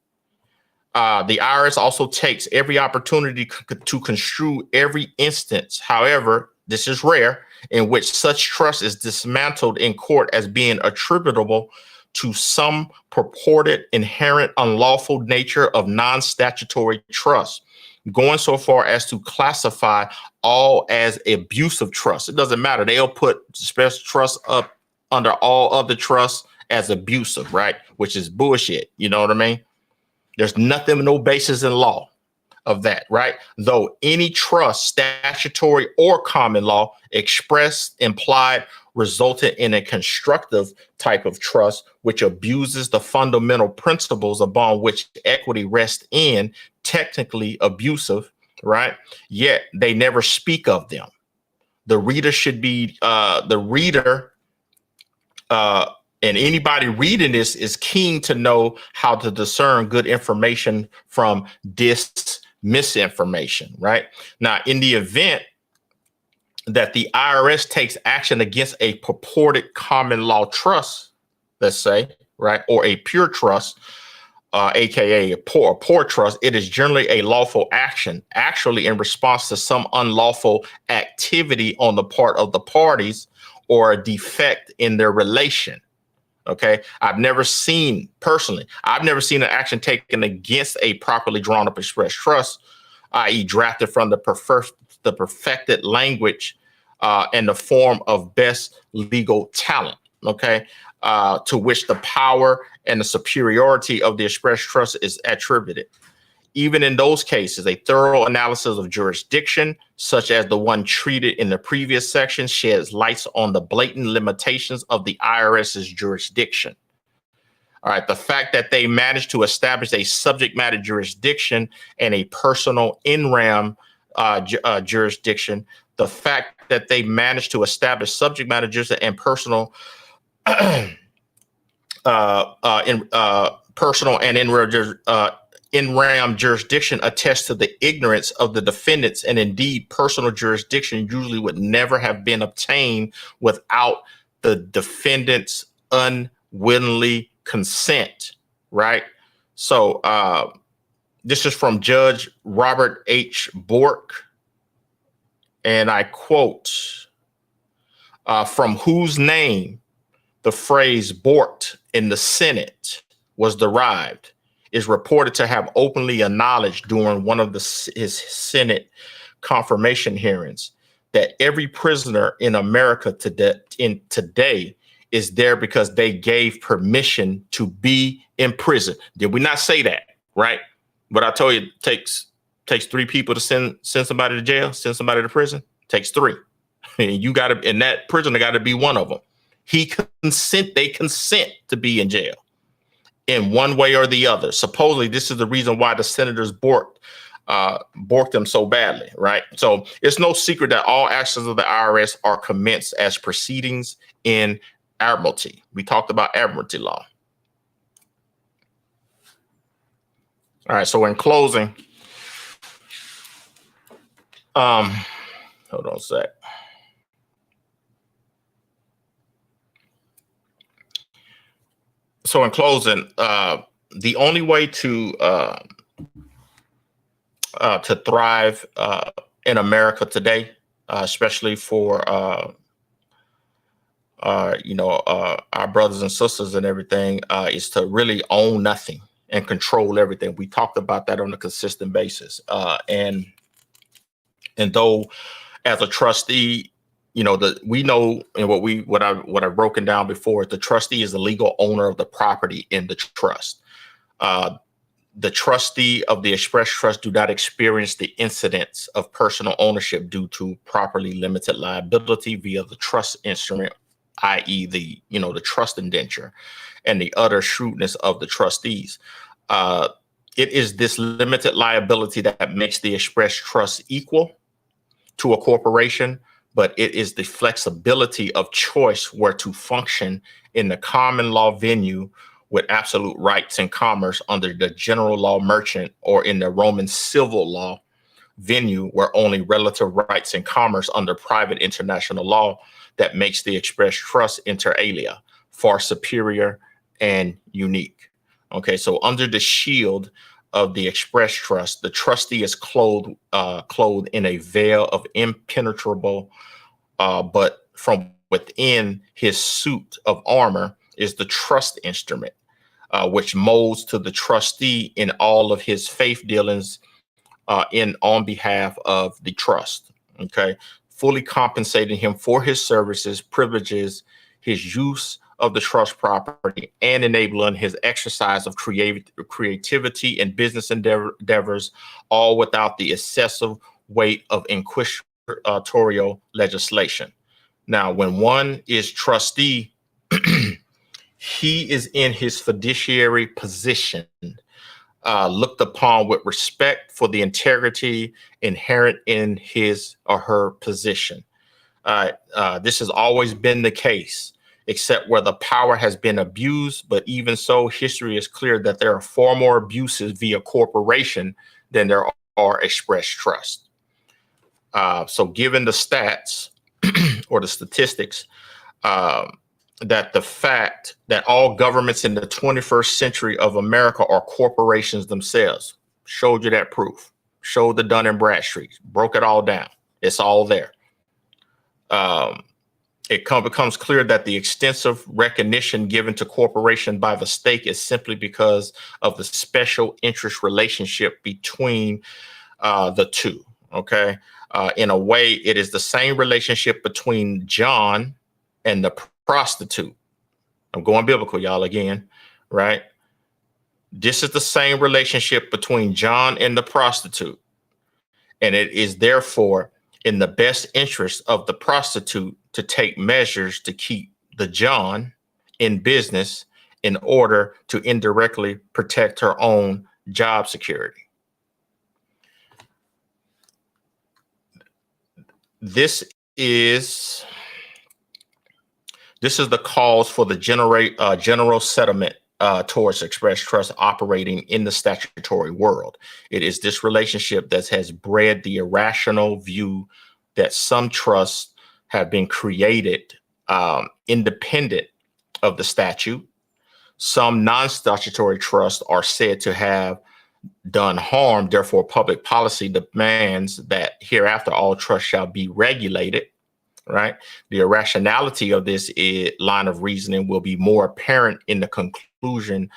The IRS also takes every opportunity to construe every instance, however, this is rare, in which such trust is dismantled in court as being attributable to some purported inherent unlawful nature of non-statutory trust, going so far as to classify all as abusive trust. It doesn't matter. They'll put special trust up under all other trusts as abusive, right? Which is bullshit. You know what I mean? There's nothing, no basis in law of that, right? Though any trust, statutory or common law, expressed, implied, resulted in a constructive type of trust, which abuses the fundamental principles upon which equity rests in, technically abusive, right? Yet they never speak of them. The reader should be, and anybody reading this is keen to know how to discern good information from misinformation, right? Now, in the event that the IRS takes action against a purported common law trust, let's say, right, or a pure trust, aka poor trust, it is generally a lawful action, actually in response to some unlawful activity on the part of the parties or a defect in their relation. Okay, I've never seen an action taken against a properly drawn up express trust, i.e., drafted from the perfected language and the form of best legal talent. Okay, to which the power and the superiority of the express trust is attributed. Even in those cases, a thorough analysis of jurisdiction, such as the one treated in the previous section, sheds light on the blatant limitations of the IRS's jurisdiction. All right, the fact that they managed to establish a subject matter jurisdiction and a personal in-rem jurisdiction, the fact that they managed to establish subject matter jurisdiction and personal personal and in-rem jurisdiction attests to the ignorance of the defendants, and indeed personal jurisdiction usually would never have been obtained without the defendant's unwillingly consent, right? So this is from Judge Robert H. Bork, and I quote, from whose name the phrase "borked" in the Senate was derived, is reported to have openly acknowledged during one of his Senate confirmation hearings that every prisoner in America today is there because they gave permission to be in prison. Did we not say that, right? But I told you it takes 3 people to send somebody to jail, send somebody to prison. It takes 3. And and that prisoner got to be one of them. They consent to be in jail in one way or the other. Supposedly, this is the reason why the senators borked them so badly, right? So it's no secret that all actions of the IRS are commenced as proceedings in admiralty. We talked about admiralty law. All right, so in closing, hold on a sec. So in closing, the only way to thrive in America today, especially for our brothers and sisters and everything, is to really own nothing and control everything. We talked about that on a consistent basis, and though as a trustee, we know, and what I've broken down before, the trustee is the legal owner of the property in the trust. The trustee of the express trust do not experience the incidents of personal ownership due to properly limited liability via the trust instrument, i.e. the trust indenture, and the utter shrewdness of the trustees. It is this limited liability that makes the express trust equal to a corporation, but it is the flexibility of choice where to function in the common law venue with absolute rights in commerce under the general law merchant, or in the Roman civil law venue where only relative rights in commerce under private international law, that makes the express trust inter alia far superior and unique. Okay, so under the shield of the express trust, the trustee is clothed in a veil of impenetrable, but from within his suit of armor is the trust instrument, which molds to the trustee in all of his faith dealings on behalf of the trust. Okay, fully compensating him for his services, privileges, his use of the trust property, and enabling his exercise of creativity and business endeavors, all without the excessive weight of inquisitorial legislation. Now, when one is trustee, he is in his fiduciary position, looked upon with respect for the integrity inherent in his or her position. This has always been the case, except where the power has been abused. But even so, history is clear that there are far more abuses via corporation than there are express trust. So given the stats or the statistics, that the fact that all governments in the 21st century of America are corporations themselves. Showed you that proof. Showed the Dun and Bradstreet. Broke it all down. It's all there. It becomes clear that the extensive recognition given to corporation by the state is simply because of the special interest relationship between the two. Okay. In a way, it is the same relationship between John and the prostitute. I'm going biblical, y'all, again, right? This is the same relationship between John and the prostitute. And it is therefore in the best interest of the prostitute to take measures to keep the John in business in order to indirectly protect her own job security. This is the cause for the general settlement towards express trust operating in the statutory world. It is this relationship that has bred the irrational view that some trusts have been created independent of the statute. Some non-statutory trusts are said to have done harm. Therefore, public policy demands that hereafter all trusts shall be regulated. Right. The irrationality of this line of reasoning will be more apparent in the conclusion.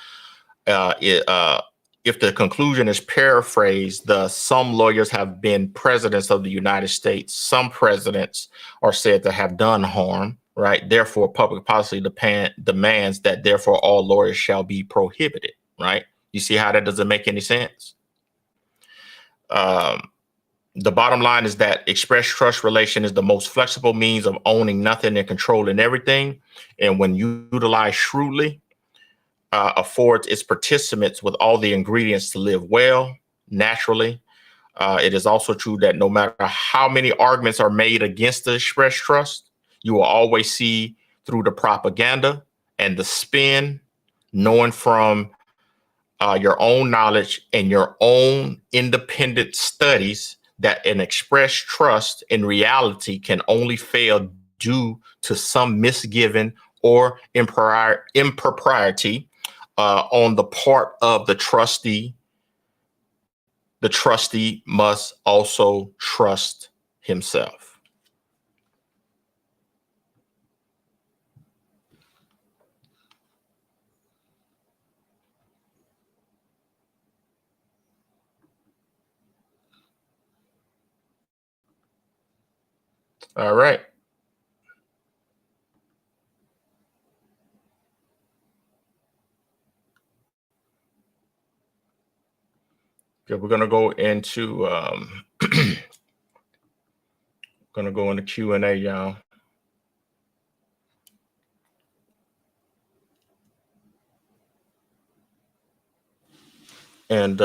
If the conclusion is paraphrased, some lawyers have been presidents of the United States. Some presidents are said to have done harm. Right. Therefore, public policy demands that therefore all lawyers shall be prohibited. Right. You see how that doesn't make any sense? The bottom line is that express trust relation is the most flexible means of owning nothing and controlling everything. And when utilized shrewdly, affords its participants with all the ingredients to live well, naturally. It is also true that no matter how many arguments are made against the express trust, you will always see through the propaganda and the spin, knowing from your own knowledge and your own independent studies that an express trust in reality can only fail due to some misgiven or impropriety on the part of the trustee. The trustee must also trust himself. All right. Okay, we're gonna go into Q&A, y'all. And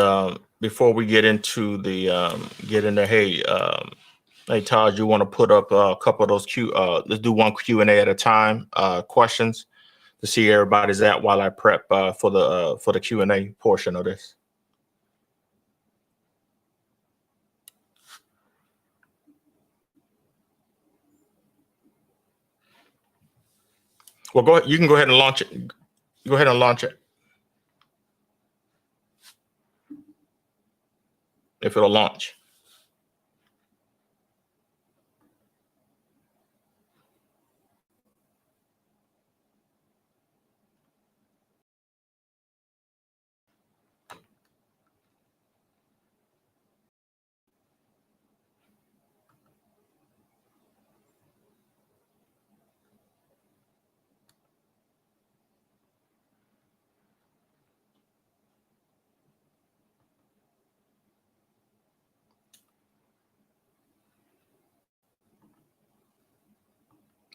before we get into hey, hey Todd, you want to put up a couple of those let's do one Q&A at a time, questions to see where everybody's at while I prep for the Q&A portion of this. Well, go ahead. You can go ahead and launch it. Go ahead and launch it. If it'll launch.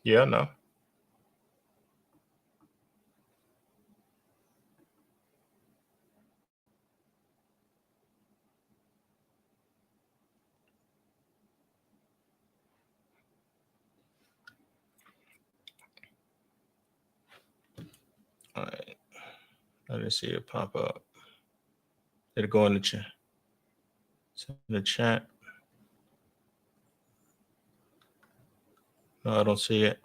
Yeah, no. All right. I didn't see it pop up. Did it go in the chat? It's in the chat. No, I don't see it.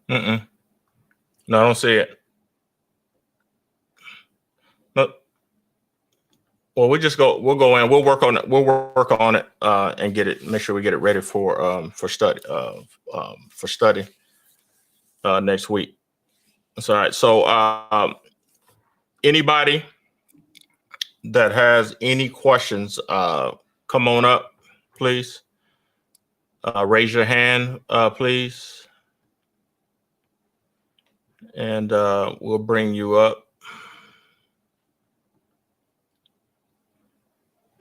Mm-mm. No, I don't see it. No. Well, we'll go in, we'll work on it. We'll work on it and get it, make sure we get it ready for study next week. That's all right. So anybody that has any questions, come on up, please. Raise your hand, please. And we'll bring you up.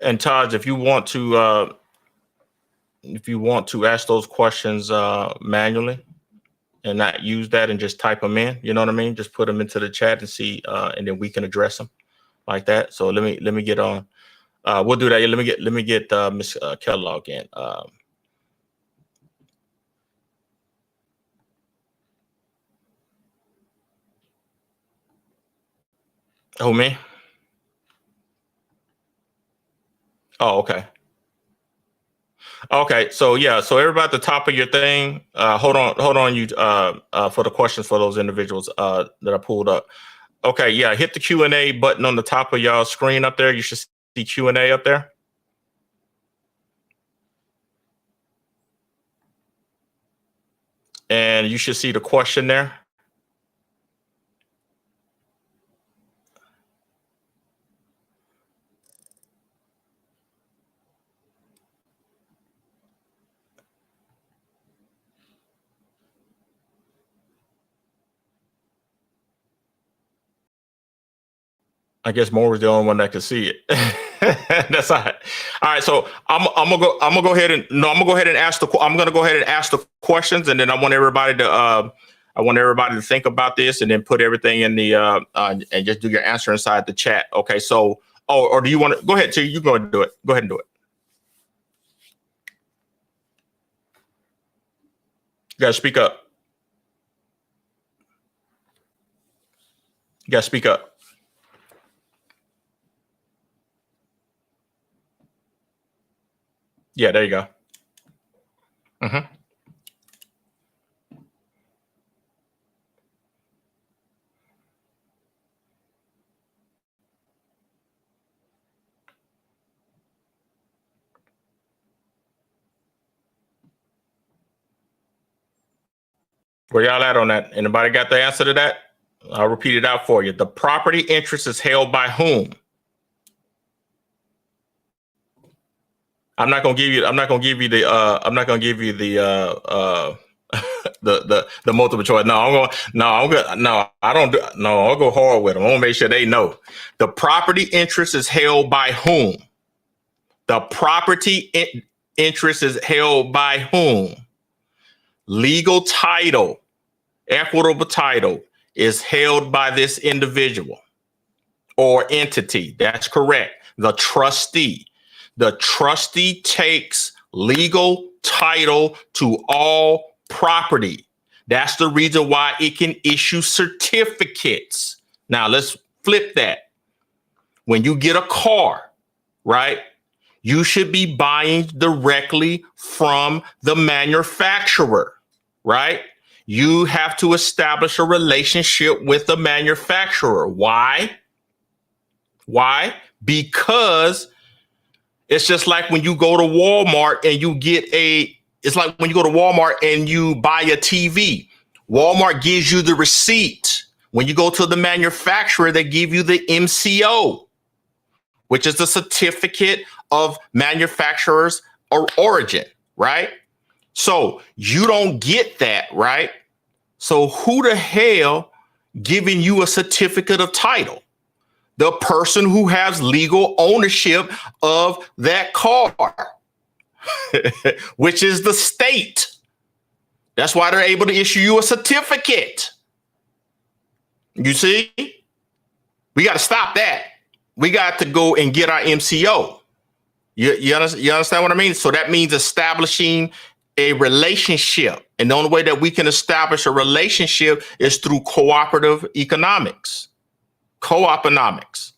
And Taj, if you want to ask those questions manually and not use that and just type them in, you know what I mean? Just put them into the chat and see, and then we can address them like that. So let me get on. We'll do that. Let me get Miss Kellogg in. Who, me? Oh, okay. Okay, so yeah, so everybody at the top of your thing, hold on, you for the questions for those individuals that I pulled up. Okay, yeah, hit the Q&A button on the top of y'all screen up there. You should see Q&A up there. And you should see the question there. I guess Moore was the only one that could see it. That's all right. All right. So I'm gonna go ahead and ask the questions, and then I want everybody to think about this, and then put everything in the and just do your answer inside the chat. Okay. So or do you want to go ahead? You go and do it. Go ahead and do it. You gotta speak up. You gotta speak up. Yeah, there you go. Mm-hmm. Where y'all at on that? Anybody got the answer to that? I'll repeat it out for you. The property interest is held by whom? I'm not gonna give you the the multiple choice. I'll go hard with them. I want to make sure they know. The property interest is held by whom? The interest is held by whom? Legal title, equitable title is held by this individual or entity. That's correct. The trustee. The trustee takes legal title to all property. That's the reason why it can issue certificates. Now let's flip that. When you get a car, right, you should be buying directly from the manufacturer, right? You have to establish a relationship with the manufacturer. Why? Because it's just like when you go to Walmart and you buy a TV. Walmart gives you the receipt. When you go to the manufacturer, they give you the MCO, which is the certificate of manufacturer's origin, right? So you don't get that, right? So who the hell giving you a certificate of title? The person who has legal ownership of that car, which is the state. That's why they're able to issue you a certificate. You see? We got to stop that. We got to go and get our MCO. You understand what I mean? So that means establishing a relationship. And the only way that we can establish a relationship is through cooperative economics. Co-opinomics.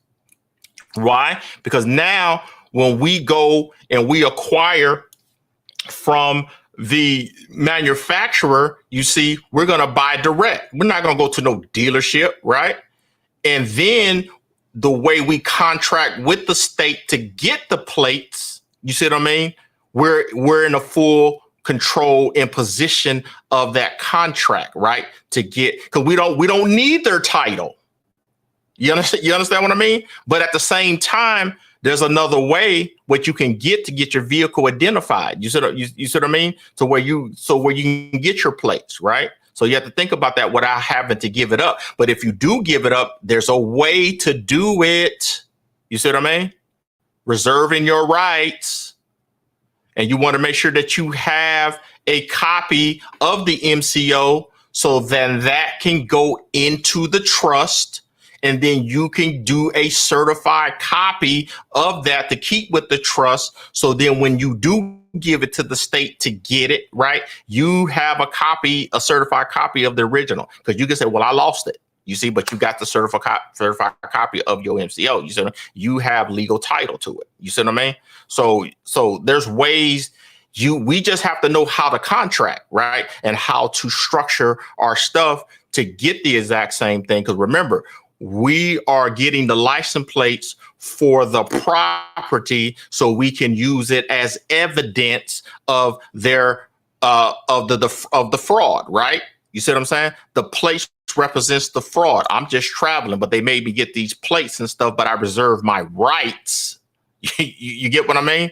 Why? Because now when we go and we acquire from The manufacturer, you see, we're going to buy direct. We're not going to go to no dealership, right? And then the way we contract with the state to get the plates, you see what I mean? We're in a full control and position of that contract, right? To get, because we don't need their title. You understand what I mean? But at the same time, there's another way what you can get to get your vehicle identified. You see what I mean? Where you can get your plates, right? So you have to think about that without having to give it up. But if you do give it up, there's a way to do it. You see what I mean? Reserving your rights. And you want to make sure that you have a copy of the MCO, so then that can go into the trust. And then you can do a certified copy of that to keep with the trust. So then when you do give it to the state to get it, right, you have a certified copy of the original. Because you can say, well, I lost it. You see, but you got the certified copy of your MCO. You see, you have legal title to it. You see what I mean? So there's ways. We just have to know how to contract, right? And how to structure our stuff to get the exact same thing. Because remember, we are getting the license plates for the property, so we can use it as evidence of their of the fraud, right? You see what I'm saying? The place represents the fraud. I'm just traveling, but they made me get these plates and stuff, but I reserve my rights. You get what I mean?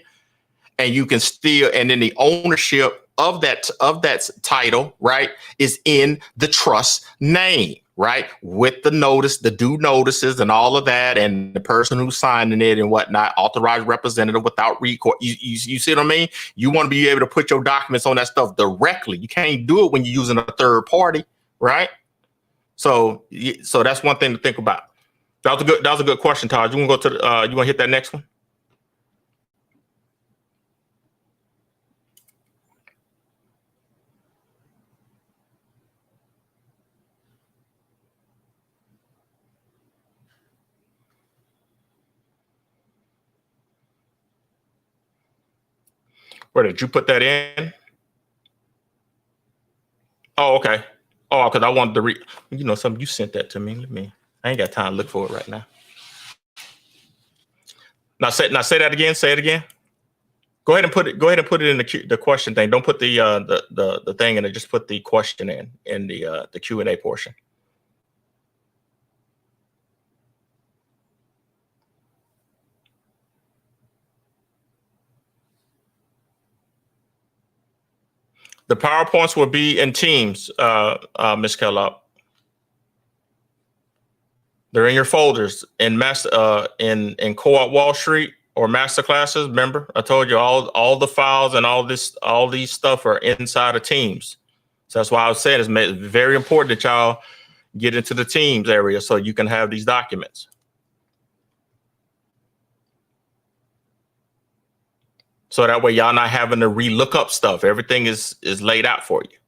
And you can still, and then the ownership of that title, right, is in the trust name, right, with the notice, the due notices and all of that, and the person who's signing it and whatnot, authorized representative without recourse. You see what I mean? You want to be able to put your documents on that stuff directly. You can't do it when you're using a third party, right? So that's one thing to think about. That was a good question, Todd. You want to go to you want to hit that next one? Where did you put that in? Oh, okay. Oh, because I wanted to read. Something you sent that to me. I ain't got time to look for it right now. Now say that again. Say it again. Go ahead and put it in the question thing. Don't put the thing in it. Just put the question in the Q&A portion. The PowerPoints will be in Teams, Ms. Kellogg. They're in your folders in in Co-op Wall Street or Masterclasses. Remember, I told you all the files and all these stuff are inside of Teams. So that's why I was saying it's very important that y'all get into the Teams area so you can have these documents. So that way y'all not having to re-look up stuff. Everything is laid out for you.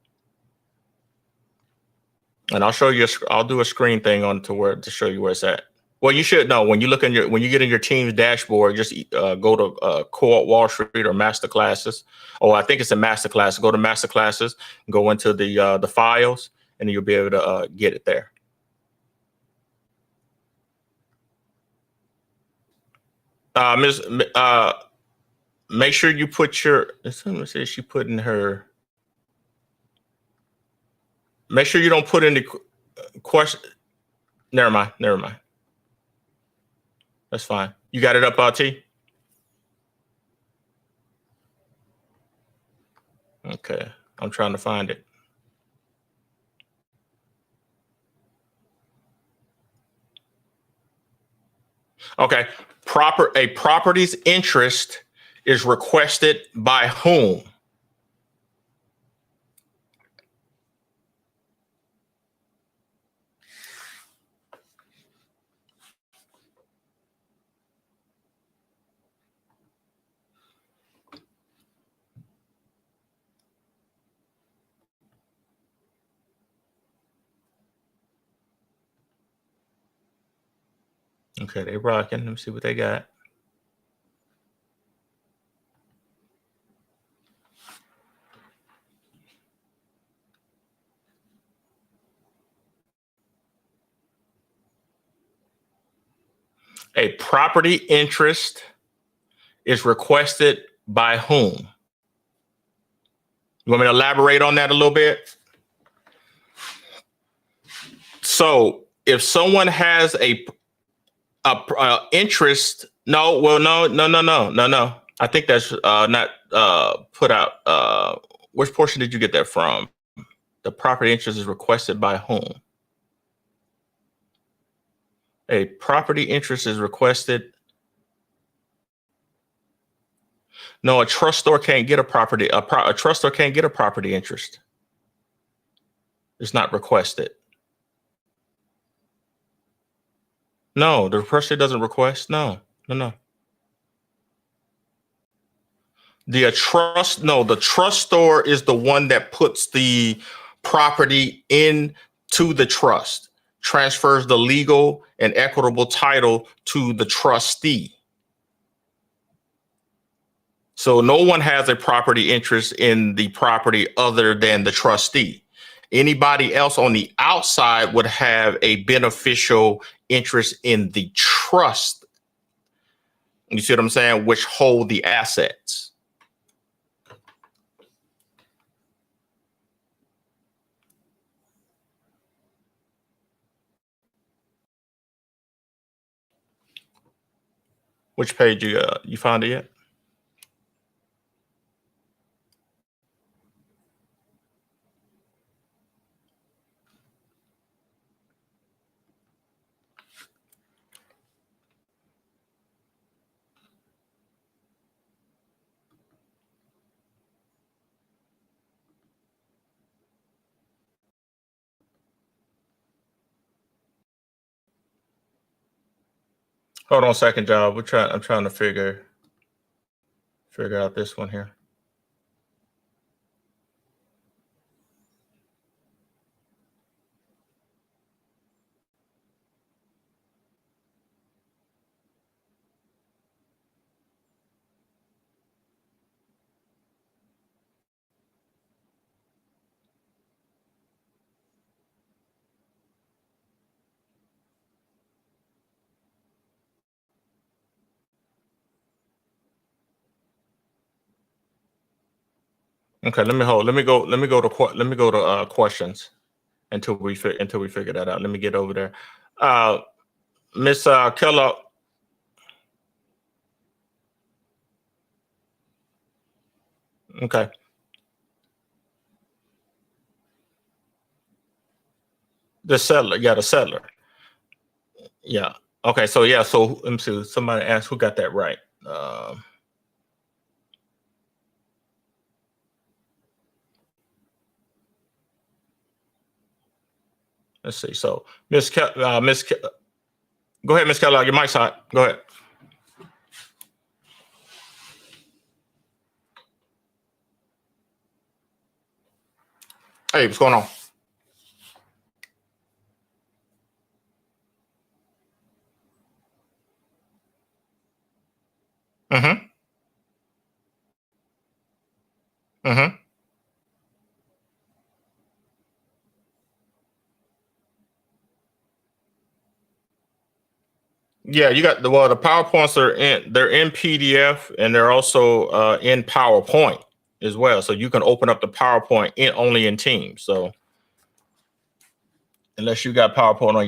And I'll show you. I'll do a screen thing to show you where it's at. Well, you should know when you get in your Teams dashboard, just go to Co-op Wall Street or Masterclasses. Oh, I think it's a Masterclass. Go to Masterclasses, go into the files, and you'll be able to get it there. Make sure you put your. Someone says she put in her. Make sure you don't put in the question. Never mind. That's fine. You got it up, RT? Okay, I'm trying to find it. Okay, a property's interest is requested by whom? Okay, they rocking. Let me see what they got. A property interest is requested by whom? You want me to elaborate on that a little bit? So if someone has a interest, no. I think that's not put out. Which portion did you get that from? The property interest is requested by whom? A property interest is requested. No, a trustor can't get a property. A trustor can't get a property interest. It's not requested. No, the trustee doesn't request. No. The trustor is the one that puts the property into the trust, transfers the legal and equitable title to the trustee. So no one has a property interest in the property other than the trustee. Anybody else on the outside would have a beneficial interest in the trust. You see what I'm saying? Which hold the assets. Which page you found it yet? Hold on a second, John. I'm trying to figure out this one here. Okay, let me go to questions until we figure that out. Let me get over there. Miss Keller. Okay. The settler. Yeah, the settler. Yeah. Okay. So yeah. So let me see. Somebody asked who got that right. Let's see. So go ahead, Miss Kellogg. Your mic's hot. Go ahead. Hey, what's going on? Mm-hmm. Mm-hmm. Yeah, you got the PowerPoints they're in PDF and they're also in PowerPoint as well. So you can open up the PowerPoint only in Teams. So unless you got PowerPoint on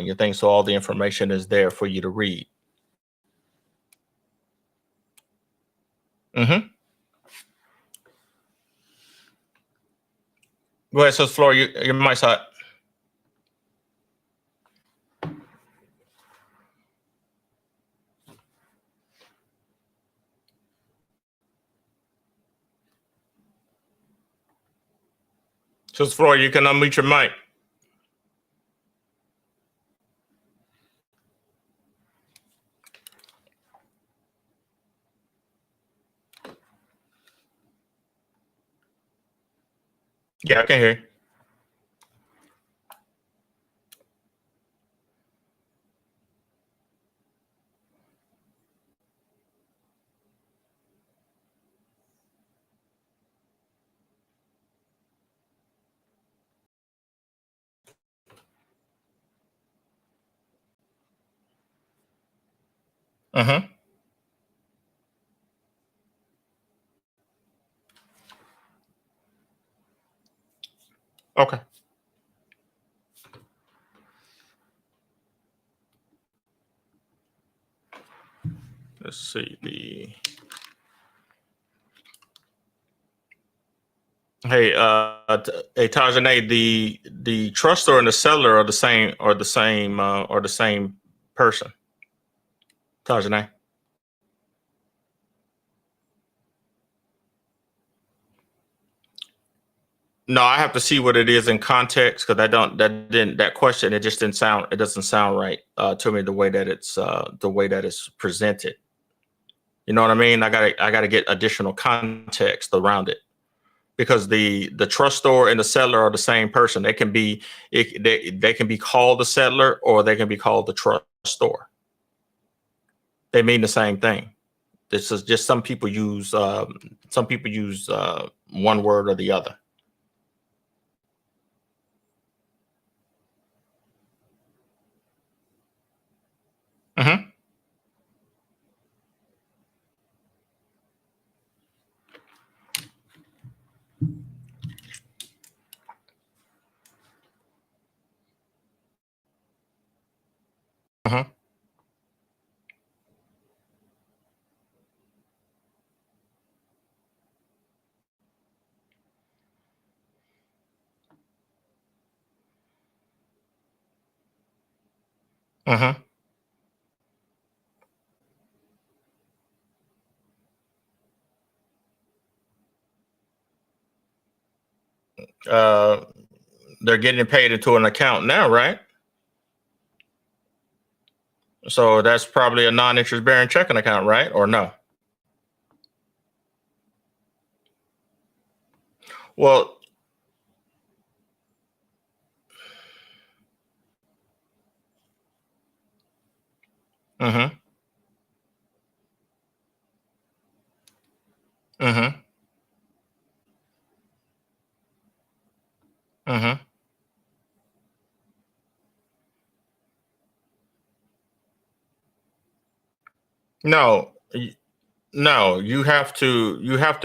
your thing, so all the information is there for you to read. Mm-hmm. Go ahead, so Flora, your mic's hot. So Flora, you can unmute your mic. Yeah, I can hear you. Mm-hmm. Okay. Let's see the. Hey, hey, Tajane, the trustor and the seller are the same person. Tajane. No, I have to see what it is in context because that question, it doesn't sound right to me the way that it's presented. You know what I mean? I gotta get additional context around it because the trustor and the seller are the same person. They can be called the seller or they can be called the trustor. They mean the same thing. This is just some people use one word or the other. Mm-hmm. Mm-hmm. Mm-hmm. Uh, they're getting paid into an account now, right? So that's probably a non-interest bearing checking account, right? Or no? Well, mm-hmm. Mm-hmm. Mm-hmm. No, no, you have to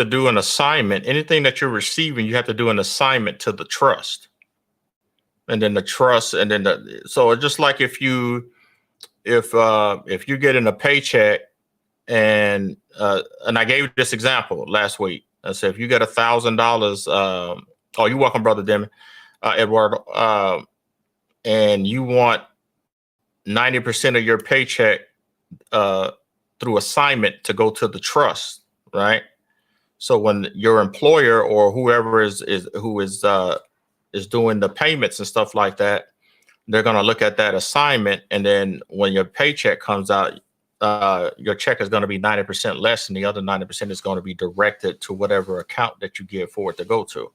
do an assignment. Anything that you're receiving, you have to do an assignment to the trust. And then the trust, and then so it's just like if you get in a paycheck and I gave you this example last week. I said if you get $1,000, oh, you're welcome, brother Demi, Edward, and you want 90% of your paycheck uh, through assignment to go to the trust, right? So when your employer or whoever is doing the payments and stuff like that, they're going to look at that assignment, and then when your paycheck comes out, your check is going to be 90% less, and the other 90% is going to be directed to whatever account that you give for it to go to.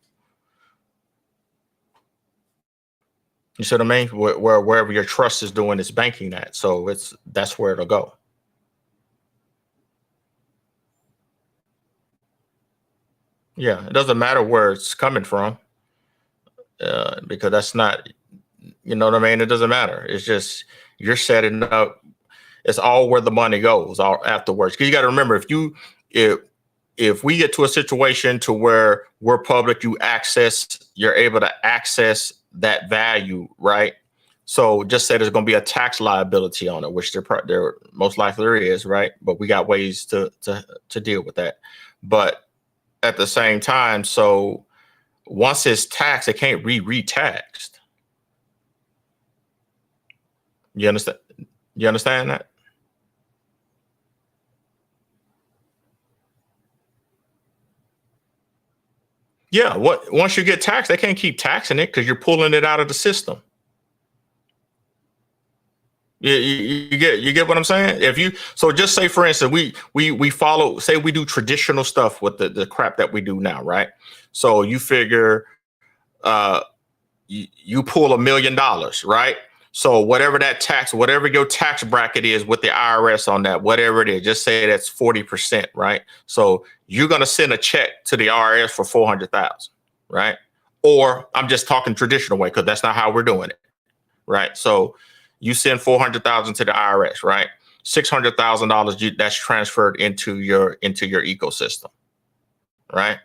You see what I mean? Wherever your trust is doing its banking at, so that's where it'll go. Yeah, it doesn't matter where it's coming from because that's not, you know what I mean? It doesn't matter. It's just you're setting up. It's all where the money goes all afterwards. Because you got to remember, if we get to a situation to where we're public, you're able to access that value, right? So just say there's going to be a tax liability on it, which there most likely there is, right? But we got ways to deal with that. But at the same time, so once it's taxed, it can't re-taxed. You understand? You understand that? Yeah. What once you get taxed, they can't keep taxing it because you're pulling it out of the system. You get what I'm saying? If you so just say for instance, we follow say we do traditional stuff with the crap that we do now, right? So you figure uh you pull $1 million, right? So whatever your tax bracket is with the IRS on that, whatever it is, just say that's 40%, right? So you're gonna send a check to the IRS for 400,000, right? Or I'm just talking traditional way because that's not how we're doing it, right? So you send 400,000 to the IRS, right? $600,000 that's transferred into your ecosystem, right?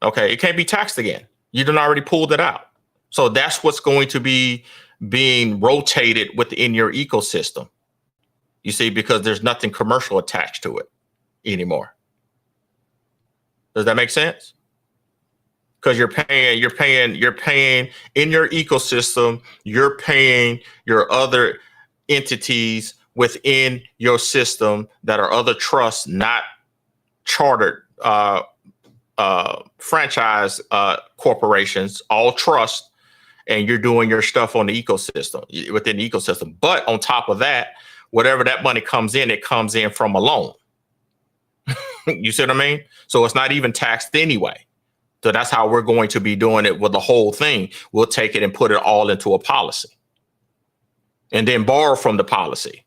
Okay, it can't be taxed again. You done already pulled it out. So that's what's going to be being rotated within your ecosystem. You see, because there's nothing commercial attached to it anymore. Does that make sense? Because you're paying in your ecosystem, you're paying your other entities within your system that are other trusts, not chartered franchise corporations, all trust, and you're doing your stuff on the ecosystem, within the ecosystem. But on top of that, whatever that money comes in, it comes in from a loan. You see what I mean? So it's not even taxed anyway. So that's how we're going to be doing it with the whole thing. We'll take it and put it all into a policy and then borrow from the policy.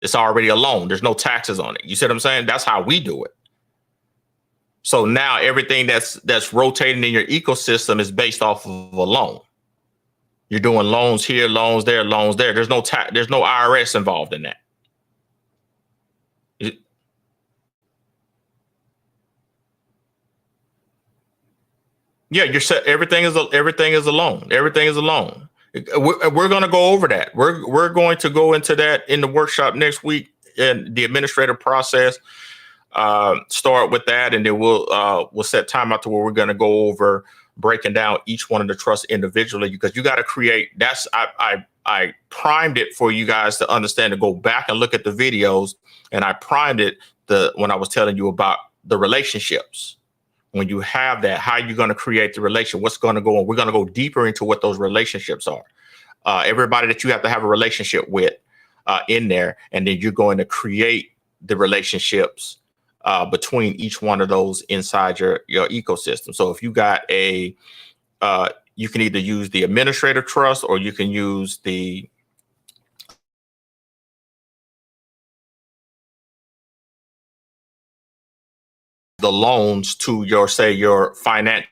It's already a loan. There's no taxes on it. You see what I'm saying? That's how we do it. So now everything that's rotating in your ecosystem is based off of a loan. You're doing loans here, loans there, loans there. There's no IRS involved in that. Yeah, you're set. Everything is a loan. Everything is a loan. We're going to go over that. We're going to go into that in the workshop next week, and the administrative process. Start with that, and then we'll set time out to where we're going to go over breaking down each one of the trusts individually, because you got to create. I primed it for you guys to understand, to go back and look at the videos, and I primed it when I was telling you about the relationships. When you have that, how you're going to create the relation, what's going to go on. We're going to go deeper into what those relationships are. Everybody that you have to have a relationship with in there, and then you're going to create the relationships between each one of those inside your ecosystem. So if you got you can either use the administrative trust, or you can use the loans to your finance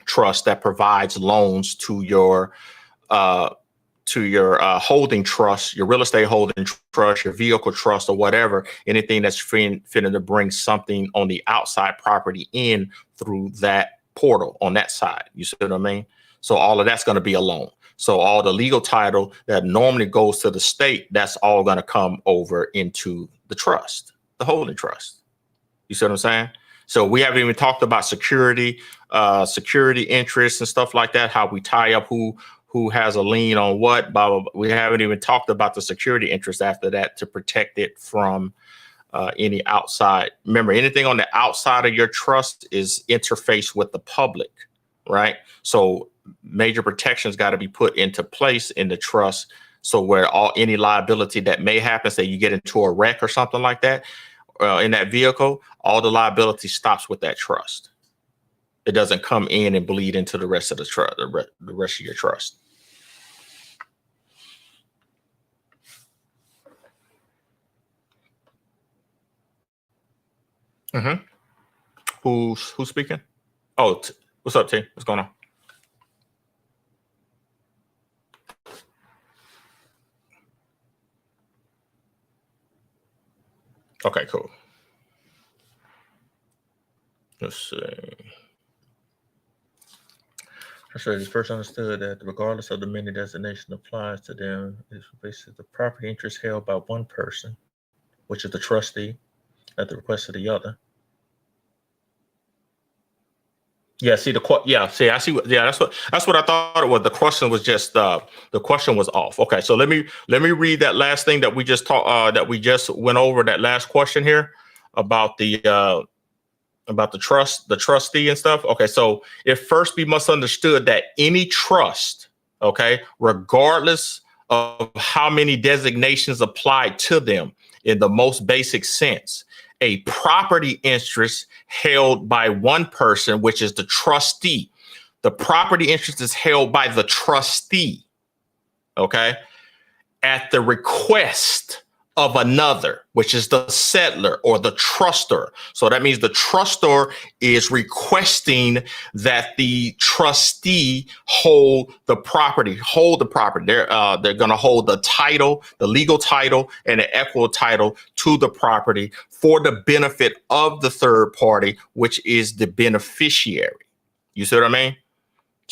trust that provides loans to your holding trust, your real estate holding trust, your vehicle trust, or whatever, anything that's fitting to bring something on the outside property in through that portal on that side. You see what I mean? So all of that's going to be a loan. So all the legal title that normally goes to the state, that's all going to come over into the trust, the holding trust. You see what I'm saying? So we haven't even talked about security interests and stuff like that, how we tie up who has a lien on what, blah, blah, blah. We haven't even talked about the security interest after that to protect it from any outside. Remember, anything on the outside of your trust is interfaced with the public, right? So major protections got to be put into place in the trust. So where any liability that may happen, say you get into a wreck or something like that, in that vehicle, all the liability stops with that trust. It doesn't come in and bleed into the rest of the trust, the rest of your trust. Mm-hmm. Who's speaking? Oh, what's up, T? What's going on? Okay, cool. Let's see. I said this person understood that regardless of the many designation applies to them, it's basically the property interest held by one person, which is the trustee, at the request of the other. Yeah, see I see. That's what I thought it was. The question was just the question was off. Okay, so let me read that last thing that we just that we just went over. That last question here about the trustee and stuff. Okay, so it first be must understood that any trust, okay, regardless of how many designations apply to them, in the most basic sense, a property interest held by one person, which is the trustee. The property interest is held by the trustee, okay, at the request of another, which is the settlor or the trustor. So that means the trustor is requesting that the trustee hold the property. They're going to hold the title, the legal title, and the equitable title to the property for the benefit of the third party, which is the beneficiary. You see what I mean?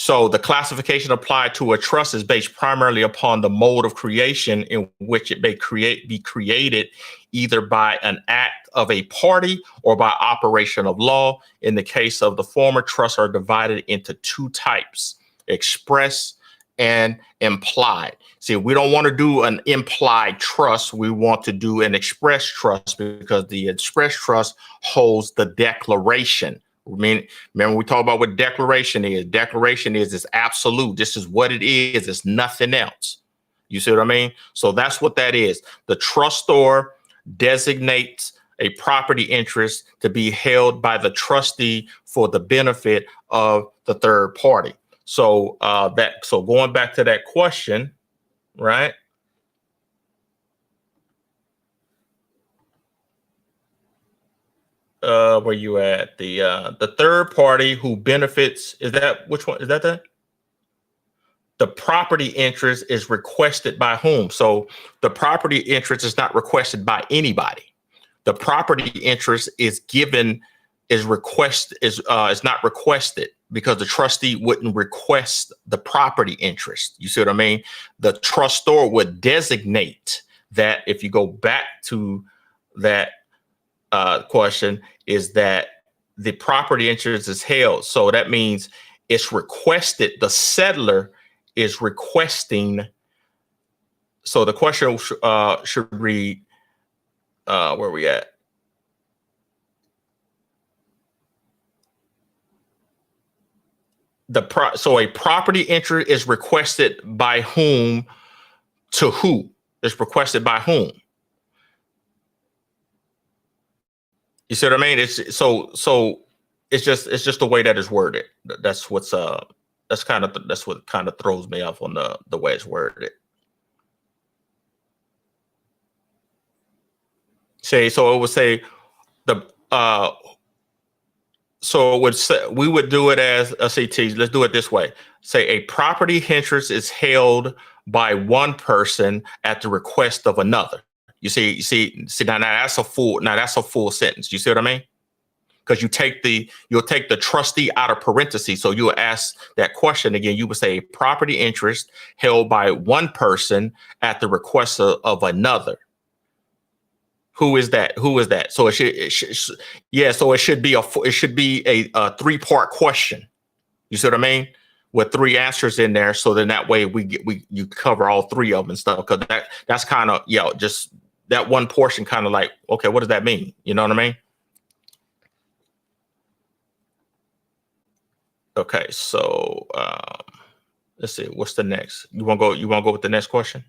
So the classification applied to a trust is based primarily upon the mode of creation in which it may be created either by an act of a party or by operation of law. In the case of the former, trusts are divided into two types: express and implied. See, we don't want to do an implied trust. We want to do an express trust because the express trust holds the declaration. Remember we talked about what declaration is. Declaration is it's absolute. This is what it is. It's nothing else. You see what I mean? So that's what that is. The trustor designates a property interest to be held by the trustee for the benefit of the third party. So so going back to that question, right? Where you at? The third party who benefits, is that which one? Is that? The property interest is requested by whom? So the property interest is not requested by anybody. The property interest is not requested because the trustee wouldn't request the property interest. You see what I mean? The trustor would designate that. If you go back to that question, is that the property interest is held. So that means it's requested. The settlor is requesting. So the question should read, where are we at? So a property interest is requested by whom to who? It's requested by whom? You see what I mean? It's it's just the way that it's worded. That's what kind of throws me off on the way it's worded. So it would say so it would say, we would do it as a CT. Let's do it this way. Say a property interest is held by one person at the request of another. You see, now that's a full sentence. You see what I mean? Because you'll take the trustee out of parentheses. So you'll ask that question again. You would say property interest held by one person at the request of another. Who is that? So it should be a three-part question. You see what I mean? With three answers in there. So then that way you cover all three of them and stuff. Because that's kind of, just that one portion kind of like, okay, what does that mean? You know what I mean? Okay, so let's see. What's the next? You want to go with the next question?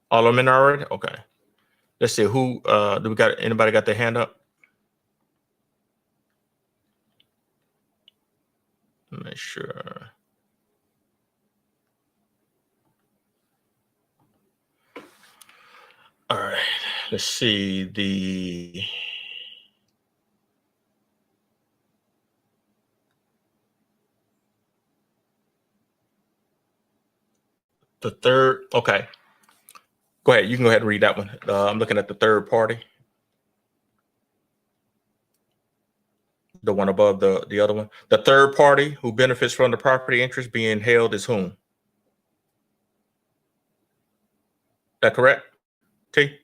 All of them in already? Okay. Let's see. Who do we got? Anybody got their hand up? Make sure. All right. Let's see the third. Okay. Go ahead. You can go ahead and read that one. I'm looking at the third party. The one above the other one. The third party who benefits from the property interest being held is whom? That correct? T?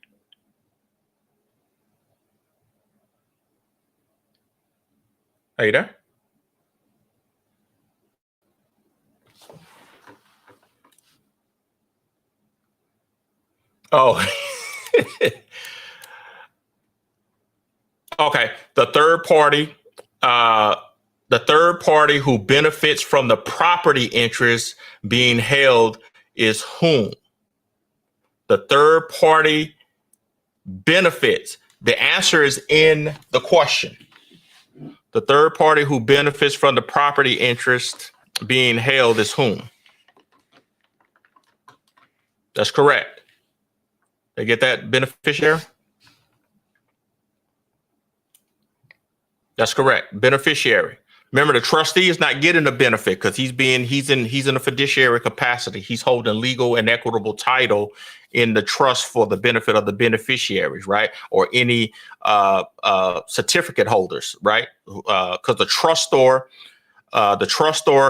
Are you there? Oh. Okay. The third party who benefits from the property interest being held is whom? The third party benefits. The answer is in the question. The third party who benefits from the property interest being held is whom? That's correct. They get that beneficiary? That's correct. Beneficiary. Remember, the trustee is not getting the benefit because he's in a fiduciary capacity. He's holding legal and equitable title in the trust for the benefit of the beneficiaries, right? Or any certificate holders, right? Because the trustor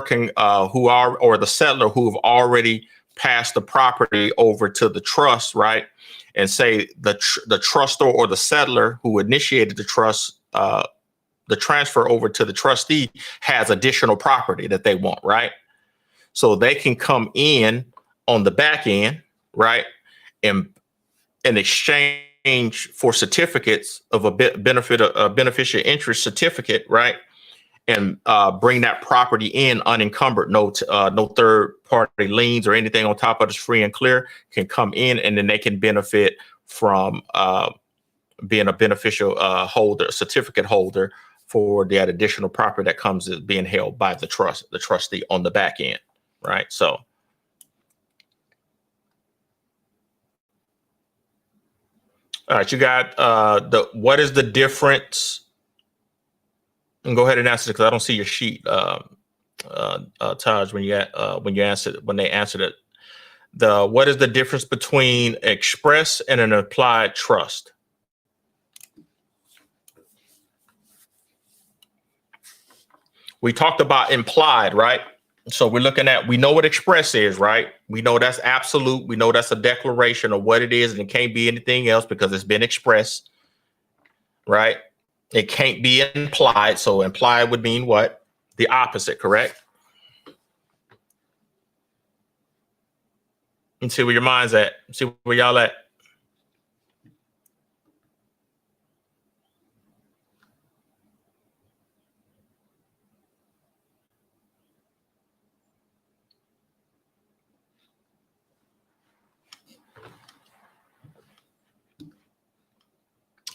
can or the settler who have already passed the property over to the trust, right? And say the trustor or the settler who initiated the trust. The transfer over to the trustee has additional property that they want, right? So they can come in on the back end, right? And in exchange for certificates of a beneficial interest certificate, right? And bring that property in unencumbered, no third party liens or anything on top of it's free and clear can come in, and then they can benefit from being a beneficial certificate holder for that additional property that comes as being held by the trustee on the back end, right? So, all right, you got what is the difference? And go ahead and answer it because I don't see your sheet, Taj, when they answered it. What is the difference between express and an implied trust? We talked about implied, right? So we're looking at, we know what express is, right? We know that's absolute. We know that's a declaration of what it is, and it can't be anything else because it's been expressed, right? It can't be implied. So implied would mean what? The opposite, correct? And see where your mind's at. See where y'all at.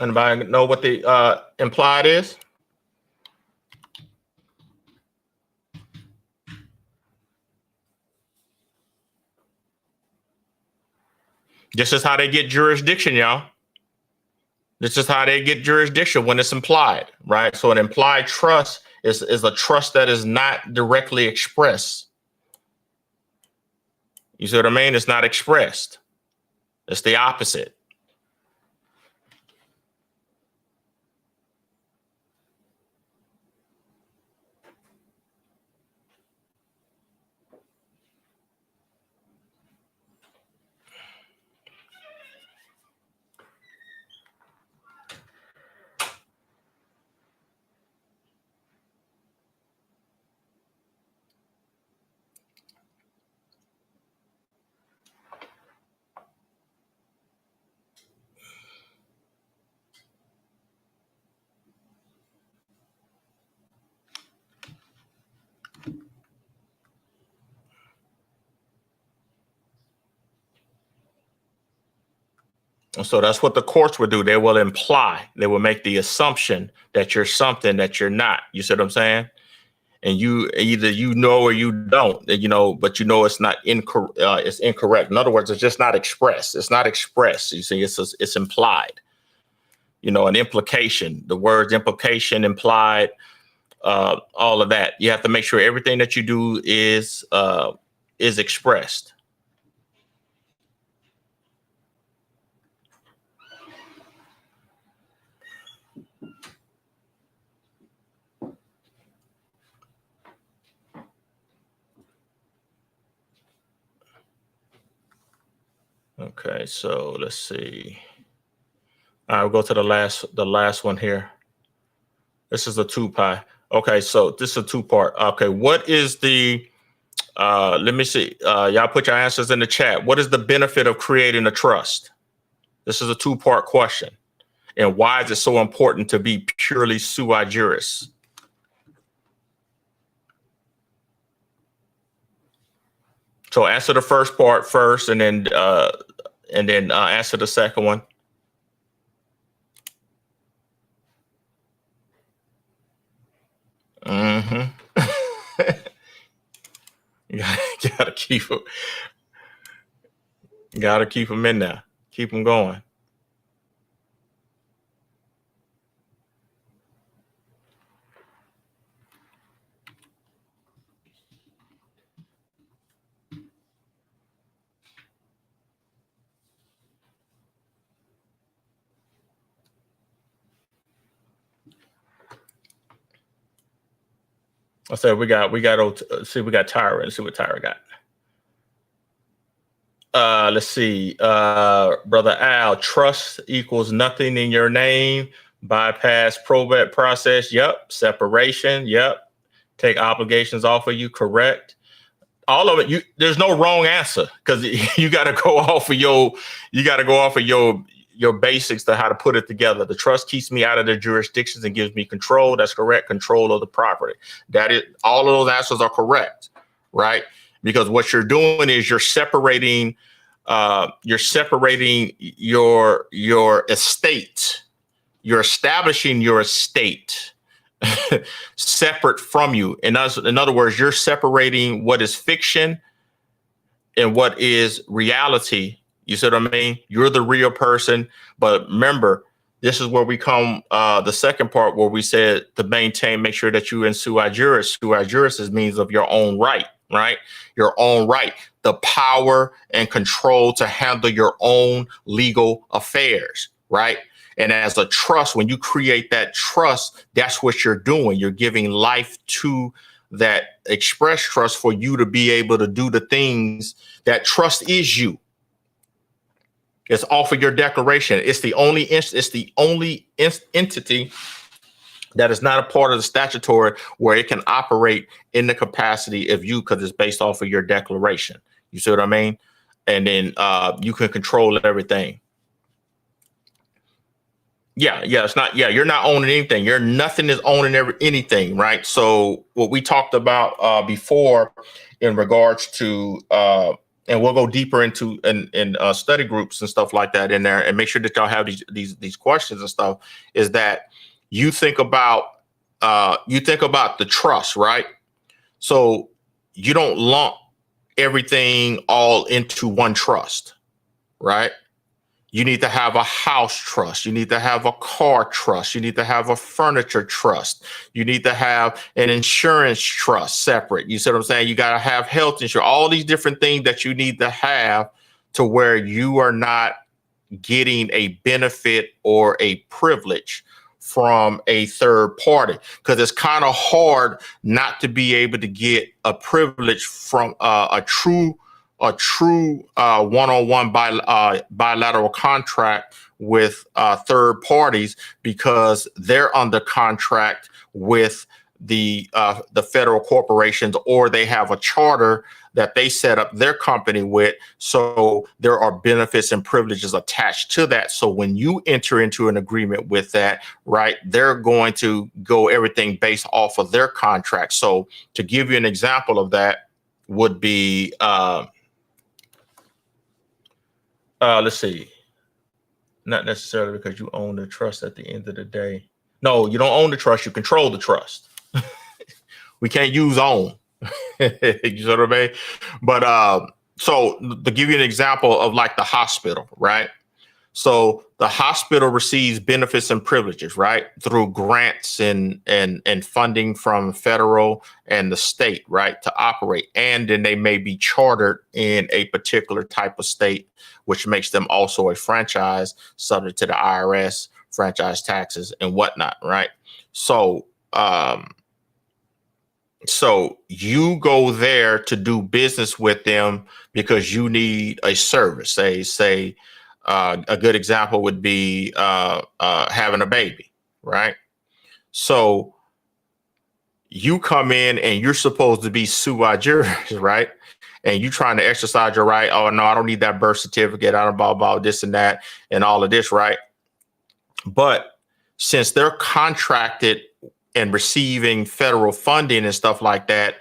Anybody know what the implied is? This is how they get jurisdiction, y'all. This is how they get jurisdiction when it's implied, right? So an implied trust is a trust that is not directly expressed. You see what I mean? It's not expressed. It's the opposite. So that's what the courts would do. They will imply, they will make the assumption that you're something that you're not. You see what I'm saying? And you either or you don't, but it's not incorrect. It's incorrect. In other words, it's just not expressed. It's not expressed. You see, it's implied. An implication. The words implication, implied, all of that. You have to make sure everything that you do is expressed. Okay, so let's see. All right, we'll go to the last one here. This is a 2-pie. Okay, so this is a 2-part. Okay, what is the let me see. Y'all put your answers in the chat. What is the benefit of creating a trust? This is a 2-part question. And why is it so important to be purely sui juris? So answer the first part first, and then answer the second one. Mm-hmm. you gotta keep them. Gotta keep them in there. Keep them going. I said we got see, we got Tyra. Let's see what Tyra got. Let's see. Brother Al, trust equals nothing in your name. Bypass probate process. Yep. Separation. Yep. Take obligations off of you. Correct. All of it. There's no wrong answer, because you got to go off of your basics to how to put it together. The trust keeps me out of the jurisdictions and gives me control. That's correct. Control of the property. That is, all of those answers are correct, right? Because what you're doing is you're separating your estate. You're establishing your estate separate from you. In other words, you're separating what is fiction and what is reality. You see what I mean? You're the real person. But remember, this is where we come, the second part where we said to maintain, make sure that you in sui juris. Sui juris is means of your own right? Your own right, the power and control to handle your own legal affairs, right? And as a trust, when you create that trust, that's what you're doing. You're giving life to that express trust for you to be able to do the things that trust is you. It's off of your declaration. It's the only entity that is not a part of the statutory where it can operate in the capacity of you, because it's based off of your declaration. You see what I mean? And then you can control everything. Yeah, it's not. Yeah, you're not owning anything. Nothing is owning anything, right? So what we talked about before in regards to, and we'll go deeper into in study groups and stuff like that in there, and make sure that y'all have these questions and stuff. Is that you think about the trust, right? So you don't lump everything all into one trust, right? You need to have a house trust. You need to have a car trust. You need to have a furniture trust. You need to have an insurance trust separate. You see what I'm saying? You got to have health insurance, all these different things that you need to have to where you are not getting a benefit or a privilege from a third party, because it's kind of hard not to be able to get a privilege from a true one-on-one bilateral contract with third parties, because they're under contract with the federal corporations, or they have a charter that they set up their company with. So there are benefits and privileges attached to that. So when you enter into an agreement with that, right, they're going to go everything based off of their contract. So to give you an example of that would be, let's see, not necessarily because you own the trust at the end of the day. No, you don't own the trust, you control the trust. We can't use own. You know what I mean? But so to give you an example of like the hospital, right? So the hospital receives benefits and privileges, right, through grants and funding from federal and the state, right, to operate. And then they may be chartered in a particular type of state, which makes them also a franchise subject to the IRS, franchise taxes and whatnot, right? So so you go there to do business with them because you need a service. Say a good example would be having a baby, right? So you come in and you're supposed to be sui juris, right? And you trying to exercise your right. Oh, no, I don't need that birth certificate. I don't blah, this and that and all of this, right? But since they're contracted and receiving federal funding and stuff like that,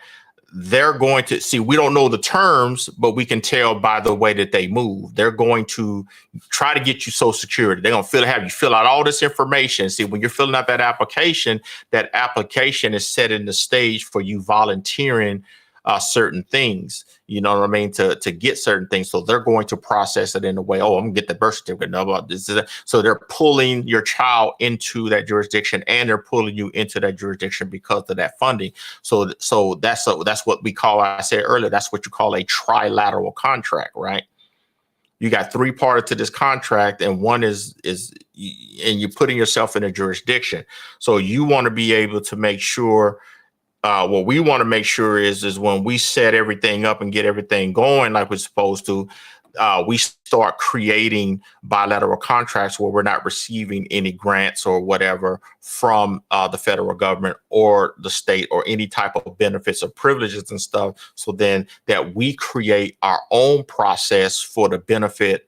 they're going to see, we don't know the terms, but we can tell by the way that they move. They're going to try to get you Social Security. They're going to have you fill out all this information. See, when you're filling out that application is setting the stage for you volunteering certain things, you know what I mean, to get certain things. So they're going to process it in a way, oh, I'm gonna get the birth certificate, know about this. So they're pulling your child into that jurisdiction, and they're pulling you into that jurisdiction because of that funding. So that's what we call, I said earlier, that's what you call a trilateral contract, right? You got three parties to this contract, and one is and you're putting yourself in a jurisdiction. So you want to be able to make sure, what we want to make sure is when we set everything up and get everything going like we're supposed to, we start creating bilateral contracts where we're not receiving any grants or whatever from the federal government or the state or any type of benefits or privileges and stuff. So then that we create our own process for the benefit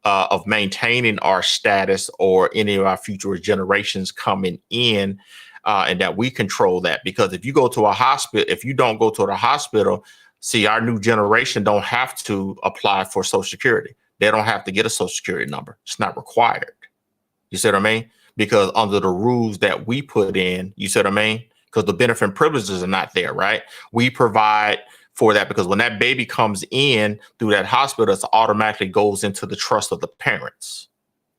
of maintaining our status or any of our future generations coming in, and that we control that. Because if you go to a hospital, if you don't go to the hospital, see, our new generation don't have to apply for Social Security. They don't have to get a Social Security number. It's not required. You see what I mean? Because under the rules that we put in, you see what I mean? Because the benefit and privileges are not there, right? We provide for that because when that baby comes in through that hospital, it automatically goes into the trust of the parents.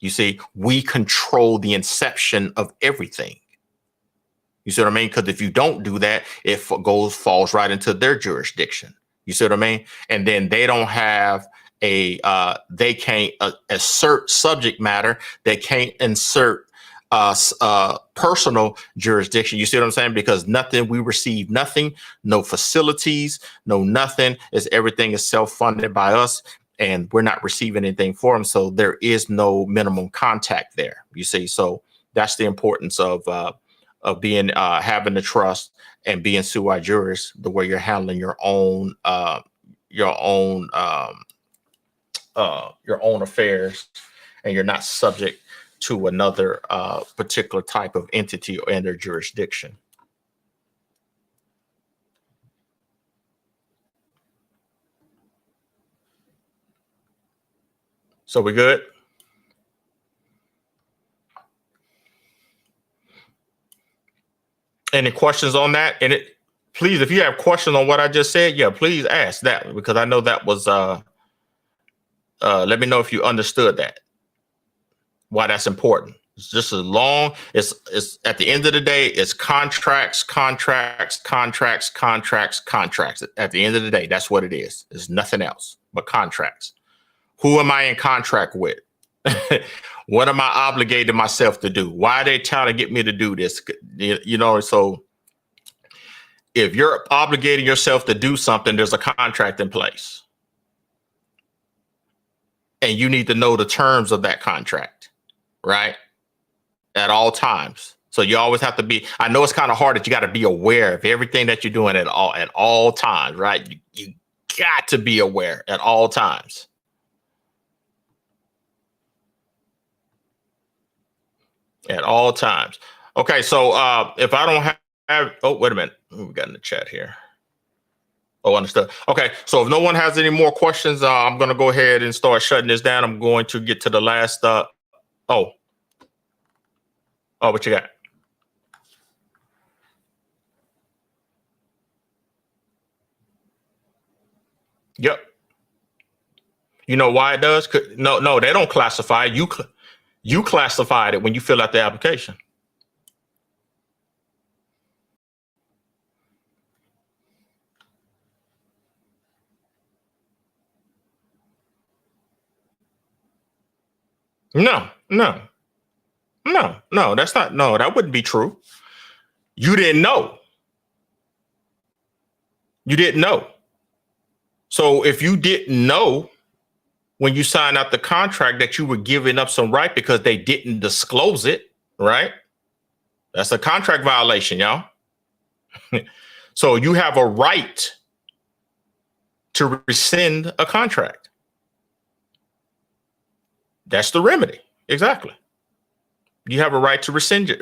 You see, we control the inception of everything. You see what I mean? Because if you don't do that, it falls right into their jurisdiction. You see what I mean? And then they don't have they can't assert subject matter. They can't insert personal jurisdiction. You see what I'm saying? Because we receive nothing, no facilities, no nothing. Everything is self-funded by us, and we're not receiving anything for them. So there is no minimum contact there. You see, so that's the importance of being having the trust and being sui juris, the way you're handling your own affairs, and you're not subject to another particular type of entity or their jurisdiction. So we good? Any questions on that? And please, if you have questions on what I just said, yeah, please ask that, because I know that was let me know if you understood that, why that's important. It's just as long it's at the end of the day, it's contracts. At the end of the day, that's what it is. It's nothing else but contracts. Who am I in contract with? What am I obligated myself to do? Why are they trying to get me to do this? You know, so if you're obligating yourself to do something, there's a contract in place. And you need to know the terms of that contract, right? At all times. So you always have to be, I know it's kind of hard that you got to be aware of everything that you're doing at all times, right? You got to be aware at all times. At all times. Okay, so if I don't have, oh, wait a minute. We got in the chat here. Oh, understood. Okay, so if no one has any more questions, I'm going to go ahead and start shutting this down. I'm going to get to the last, what you got? Yep. You know why it does? No, they don't classify it. You classified it when you fill out the application. No, that's not, no, that wouldn't be true. You didn't know. You didn't know. So if you didn't know when you signed out the contract that you were giving up some right because they didn't disclose it, right? That's a contract violation, y'all. So you have a right to rescind a contract. That's the remedy. Exactly. You have a right to rescind it.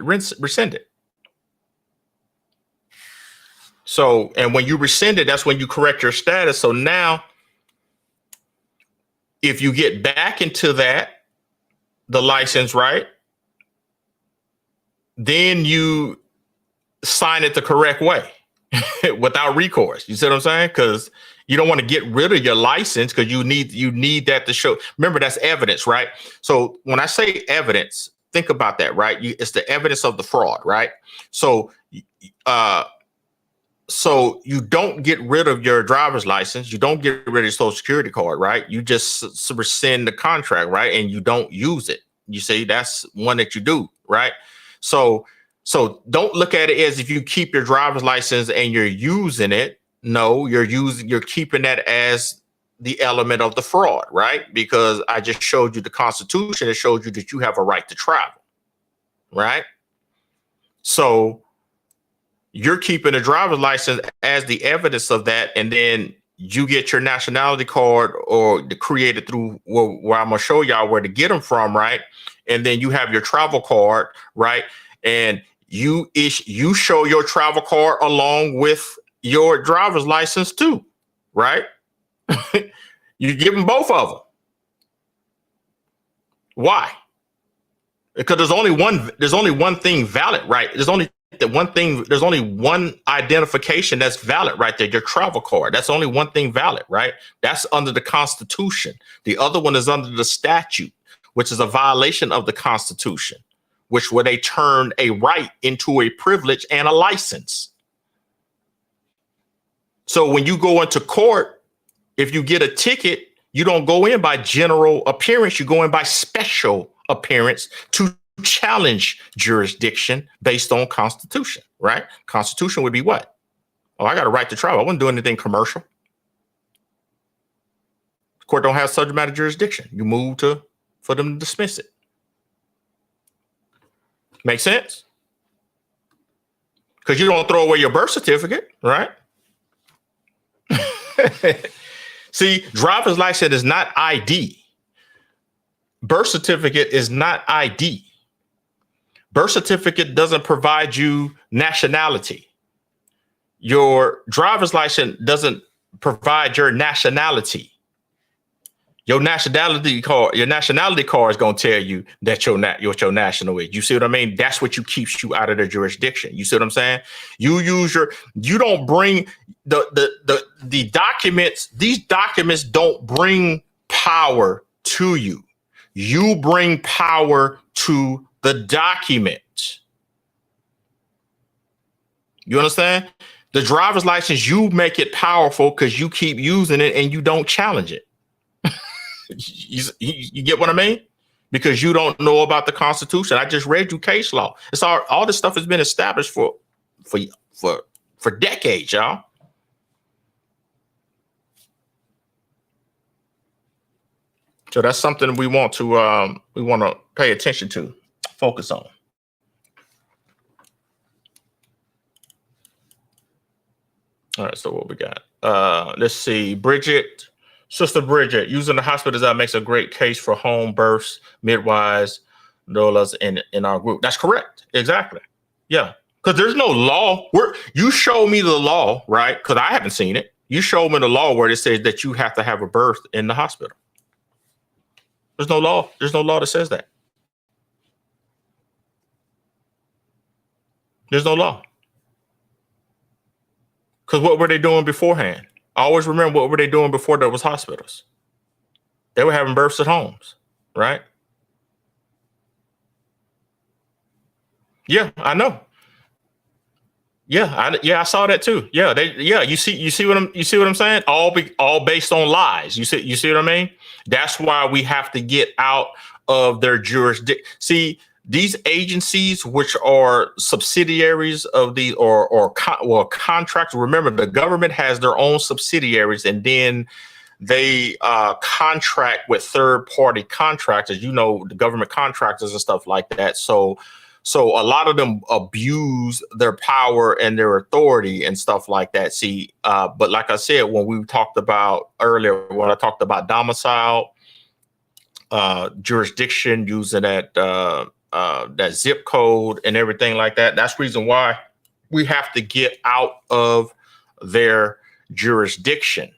So, and when you rescind it, that's when you correct your status. So now, if you get back into the license, right, then you sign it the correct way. without recourse. You see what I'm saying? Because you don't want to get rid of your license because you need that to show. Remember, that's evidence, right? So when I say evidence, think about that, right? It's the evidence of the fraud, right? So, uh, so you don't get rid of your driver's license. You don't get rid of your social security card, right? You just rescind the contract, right? And you don't use it. You see, that's one that you do, right? So, so don't look at it as if you keep your driver's license and you're using it. No, you're keeping that as the element of the fraud, right? Because I just showed you the Constitution. It showed you that you have a right to travel, right? So you're keeping a driver's license as the evidence of that, and then you get your nationality card or created through where I'm gonna show y'all where to get them from, right? And then you have your travel card, right? And you show your travel card along with your driver's license too, right? You give them both of them. Why? Because there's only one thing valid, right? There's only one identification that's valid right there, your travel card. That's only one thing valid, right? That's under the Constitution. The other one is under the statute, which is a violation of the Constitution, where they turn a right into a privilege and a license. So when you go into court, if you get a ticket, you don't go in by general appearance, you go in by special appearance to challenge jurisdiction based on Constitution, right? Constitution would be what? Oh, I got a right to travel. I wasn't doing anything commercial. The court don't have subject matter jurisdiction. You move for them to dismiss it. Make sense? Because you don't throw away your birth certificate, right? See, driver's license is not ID. Birth certificate is not ID. Birth certificate doesn't provide you nationality. Your driver's license doesn't provide your nationality. Your nationality card is going to tell you that what your national is. You see what I mean? That's what keeps you out of the jurisdiction. You see what I'm saying? You don't bring the documents. These documents don't bring power to you. You bring power to the document. You understand? The driver's license, you make it powerful because you keep using it and you don't challenge it. You get what I mean? Because you don't know about the Constitution. I just read you case law. It's all this stuff has been established for decades, y'all. So that's something we want to pay attention to, focus on. All right, so what we got? Let's see, Sister Bridget, using the hospital design makes a great case for home births, midwives, doulas in our group. That's correct. Exactly. Yeah. Because there's no law. You show me the law, right? Because I haven't seen it. You show me the law where it says that you have to have a birth in the hospital. There's no law. There's no law that says that. There's no law. Because what were they doing beforehand? I always remember, what were they doing before there was hospitals? They were having births at homes, right? Yeah, I know. Yeah, I saw that too. Yeah, you see what I'm saying? All based on lies. You see what I mean? That's why we have to get out of their jurisdiction. See, these agencies, which are subsidiaries of the or contracts. Remember, the government has their own subsidiaries, and then they contract with third-party contractors. You know, the government contractors and stuff like that. So a lot of them abuse their power and their authority and stuff like that. See, but like I said, when we talked about earlier, when I talked about domicile, jurisdiction, using that zip code and everything like that, that's the reason why we have to get out of their jurisdiction.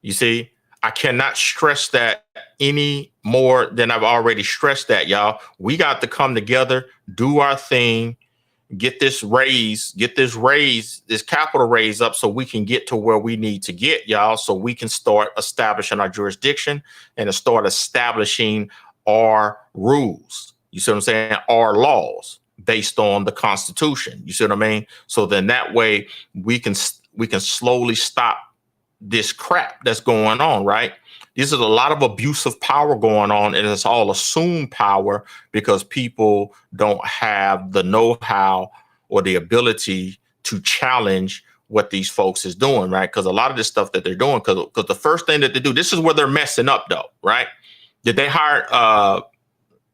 You see, I cannot stress that any more than I've already stressed that, y'all. We got to come together, do our thing, get this capital raise up so we can get to where we need to get, y'all, so we can start establishing our jurisdiction and to start establishing our rules. You see what I'm saying? Our laws based on the Constitution. You see what I mean? So then that way we can slowly stop this crap that's going on, right? This is a lot of abuse of power going on, and it's all assumed power because people don't have the know-how or the ability to challenge what these folks is doing, right? Because a lot of this stuff that they're doing, because the first thing that they do, this is where they're messing up, though, right? Did they hire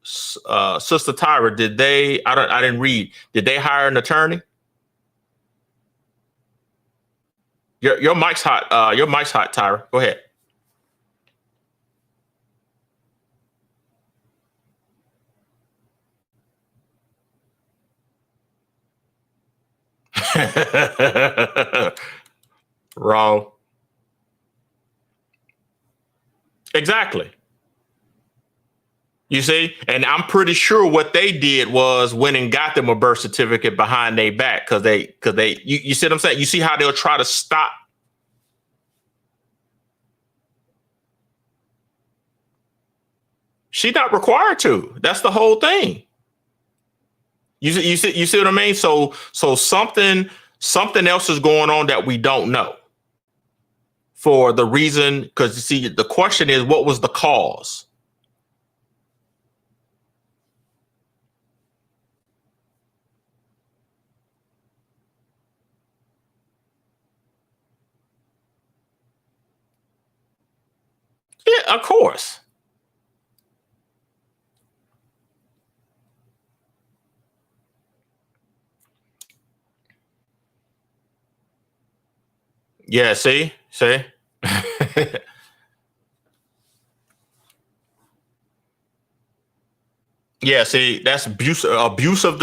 Sister Tyra? Did they? I didn't read. Did they hire an attorney? Your mic's hot. Your mic's hot, Tyra. Go ahead. Wrong. Exactly. You see, and I'm pretty sure what they did was went and got them a birth certificate behind their back because you see what I'm saying? You see how they'll try to stop. She's not required to. That's the whole thing. You see what I mean? So something else is going on that we don't know. For the reason, because you see, the question is, what was the cause? Yeah, of course. Yeah, see? Yeah, see, that's abuse of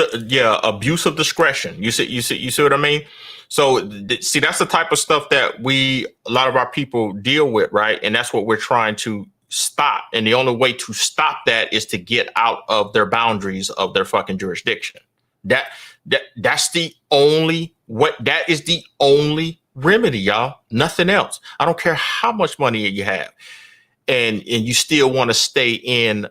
discretion. You see what I mean? So see, that's the type of stuff that a lot of our people deal with, right? And that's what we're trying to stop. And the only way to stop that is to get out of their boundaries of their fucking jurisdiction. That's the only that is the only remedy, y'all. Nothing else. I don't care how much money you have, and you still want to stay in.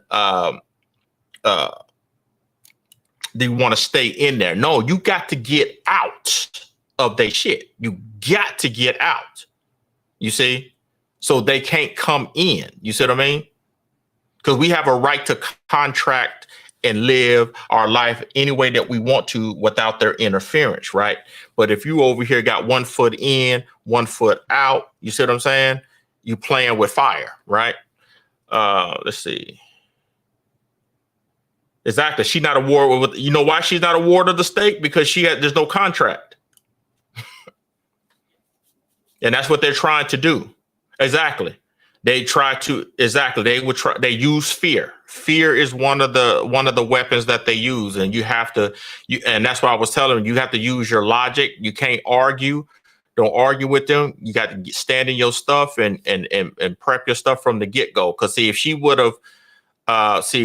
They want to stay in there. No, you got to get out of their shit. You got to get out. You see? So they can't come in. You see what I mean? Because we have a right to contract and live our life any way that we want to without their interference, right? But if you over here got 1 foot in, 1 foot out, you see what I'm saying? You playing with fire, right? Let's see. Exactly. She's not a ward with, you know why she's not a ward of the state? Because there's no contract. And that's what they're trying to do. Exactly. They use fear. Fear is one of the weapons that they use. And and that's why I was telling you have to use your logic. You can't argue. Don't argue with them. You got to stand in your stuff and prep your stuff from the get-go. Because see, if she would have,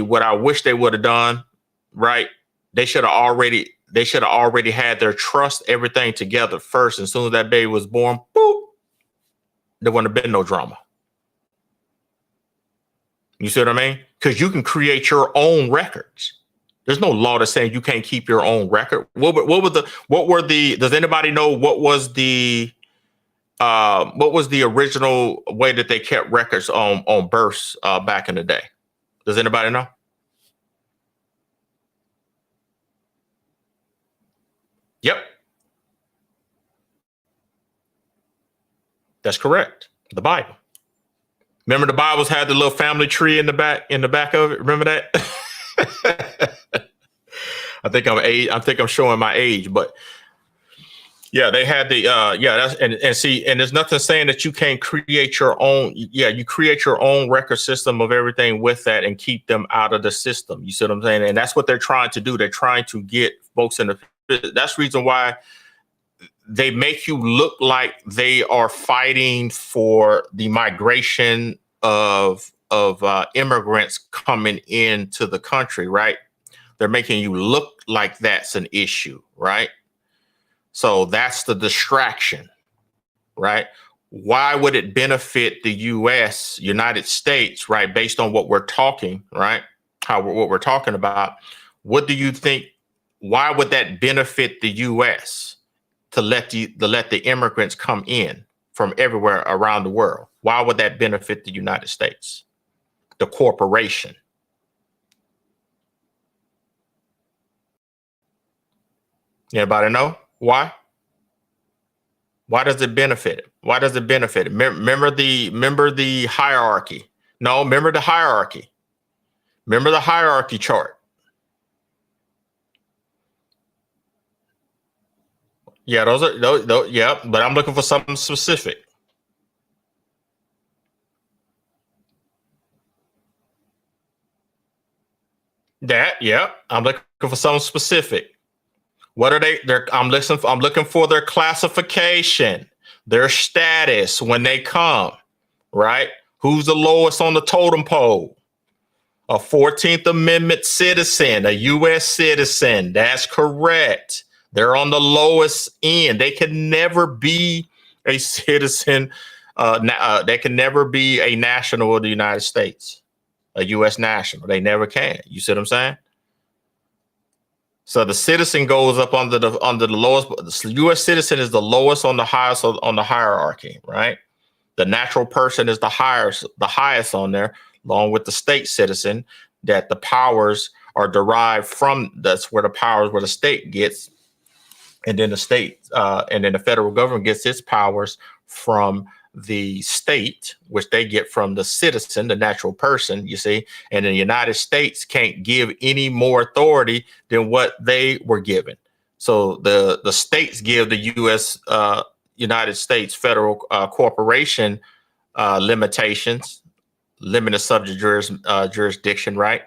what I wish they would have done, right? They should have already had their trust, everything together first. As soon as that baby was born, boop, there wouldn't have been no drama. You see what I mean? Because you can create your own records. There's no law that's saying you can't keep your own record. Does anybody know what was the original way that they kept records on births back in the day? Does anybody know? Yep. That's correct. The Bible. Remember the Bibles had the little family tree in the back of it? Remember that? I think I'm showing my age, but yeah, they had the and there's nothing saying that you can't create your own. Yeah, you create your own record system of everything with that and keep them out of the system. You see what I'm saying? And that's what they're trying to do. They're trying to get folks in the. That's the reason why they make you look like they are fighting for the migration of immigrants coming into the country, right? They're making you look like that's an issue, right? So that's the distraction, right? Why would it benefit the US, United States, right? Based on what we're talking, right? What we're talking about. What do you think? Why would that benefit the US to let the immigrants come in from everywhere around the world? Why would that benefit the United States? The corporation. Anybody know why? Why does it benefit it? Why does it benefit it? Remember the hierarchy. No, remember the hierarchy. Remember the hierarchy chart. Yeah, those, yeah, but I'm looking for something specific. Yeah, I'm looking for something specific. What are they? I'm looking for their classification, their status when they come, right? Who's the lowest on the totem pole? A 14th Amendment citizen, a U.S. citizen. That's correct. They're on the lowest end. They can never be a citizen. They can never be a national of the United States, a U.S. national. They never can. You see what I'm saying? So the citizen goes up under the lowest. The U.S. citizen is the lowest on the highest on the hierarchy, right? The natural person is the highest on there, along with the state citizen. That the powers are derived from. That's where the state gets, and then the federal government gets its powers from the state, which they get from the citizen, the natural person, you see. And the United States can't give any more authority than what they were given. So the states give the United States federal corporation limitations, limited subject jurisdiction, right?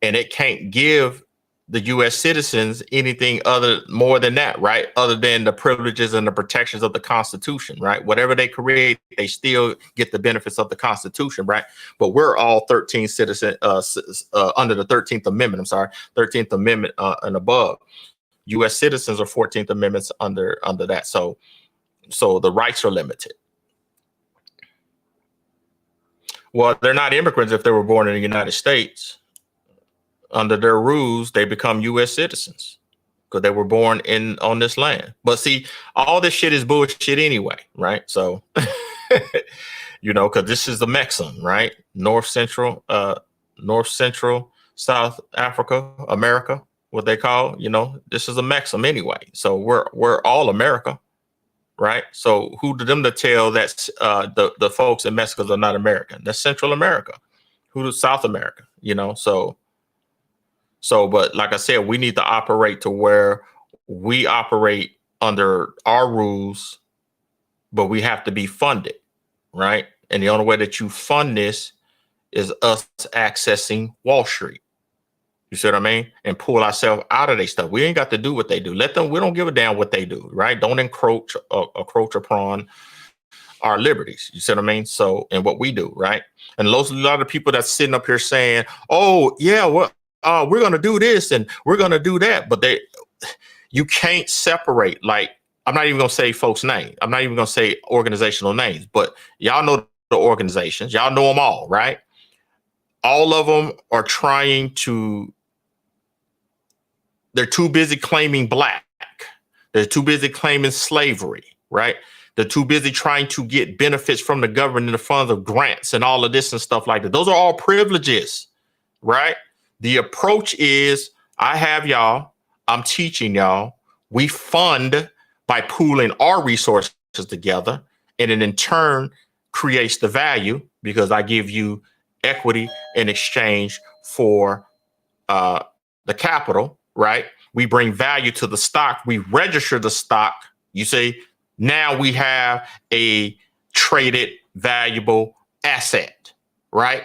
And it can't give the U.S. citizens anything more than that, right? Other than the privileges and the protections of the Constitution, right? Whatever they create, they still get the benefits of the Constitution, right? But we're all 13 citizens under the 13th Amendment. I'm sorry, 13th Amendment and above. U.S. citizens are 14th Amendments under that. So the rights are limited. Well, they're not immigrants if they were born in the United States. Under their rules, they become U.S. citizens because they were born on this land. But see, all this shit is bullshit anyway, right? So, because this is the Mexum, right? North Central, South Africa, America, what they call, this is a Mexum anyway. So we're all America, right? So who to them to tell that the folks in Mexico are not American? That's Central America. Who to South America? So, but like I said, we need to operate to where we operate under our rules, but we have to be funded, right? And the only way that you fund this is us accessing Wall Street. You see what I mean? And pull ourselves out of their stuff. We ain't got to do what they do. Let them. We don't give a damn what they do, right? Don't encroach upon our liberties. You see what I mean? So, and what we do, right? And a lot of people that's sitting up here saying, "Oh, yeah, well, we're going to do this and we're going to do that," but you can't separate. Like, I'm not even going to say folks' names. I'm not even going to say organizational names, but y'all know the organizations. Y'all know them all, right? All of them are they're too busy claiming black. They're too busy claiming slavery, right? They're too busy trying to get benefits from the government in the funds of grants and all of this and stuff like that. Those are all privileges, right? The approach is, I have y'all, I'm teaching y'all, we fund by pooling our resources together, and it in turn creates the value because I give you equity in exchange for the capital, right? We bring value to the stock, we register the stock, you see, now we have a traded valuable asset, right?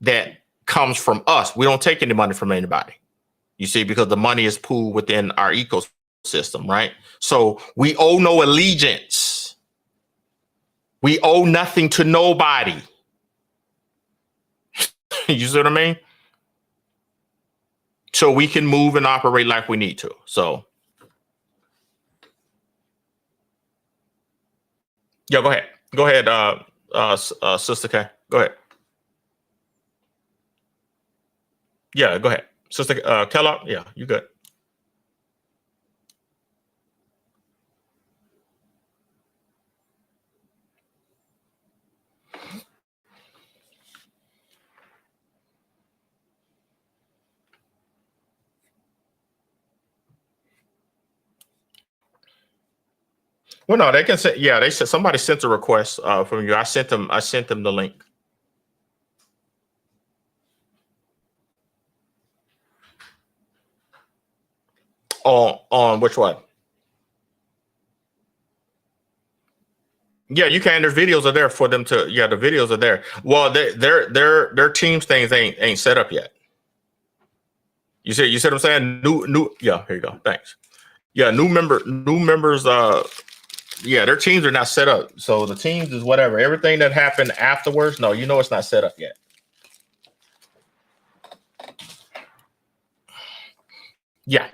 That comes from us. We don't take any money from anybody, you see, because the money is pooled within our ecosystem, right? So we owe no allegiance. We owe nothing to nobody. You see what I mean? so we can move and operate like we need to. So yeah, go ahead. Go ahead, Sister K. Go ahead. Yeah, go ahead. Sister Kellogg, yeah, you good. Well, no, they can say, yeah, they said somebody sent a request from you. I sent them the link. On which one? Yeah, you can. Their videos are there for them to. Yeah, the videos are there. Well, their teams things ain't set up yet. You see what I'm saying? New. Yeah, here you go. Thanks. Yeah, new members. Yeah, their teams are not set up. So the teams is whatever. Everything that happened afterwards. No, it's not set up yet. Yeah,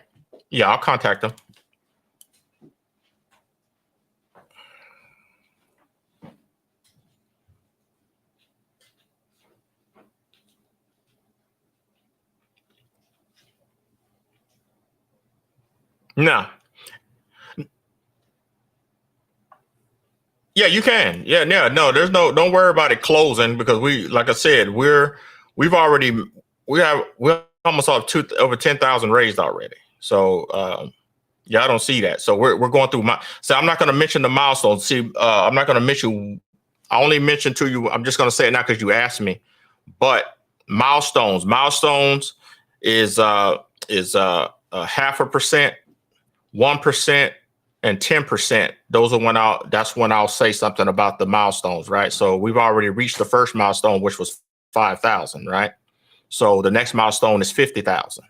yeah, I'll contact them. No. Yeah, you can. Yeah, yeah. No, there's no. Don't worry about it closing because like I said, we've already we almost have over 10,000 raised already. So yeah, I don't see that. So we're going through So I'm not going to mention the milestones. See, I'm not going to mention. I only mentioned to you. I'm just going to say it now because you asked me. But milestones is 0.5%, 1%, and 10%. Those are that's when I'll say something about the milestones, right? So we've already reached the first milestone, which was 5,000, right? So the next milestone is 50,000.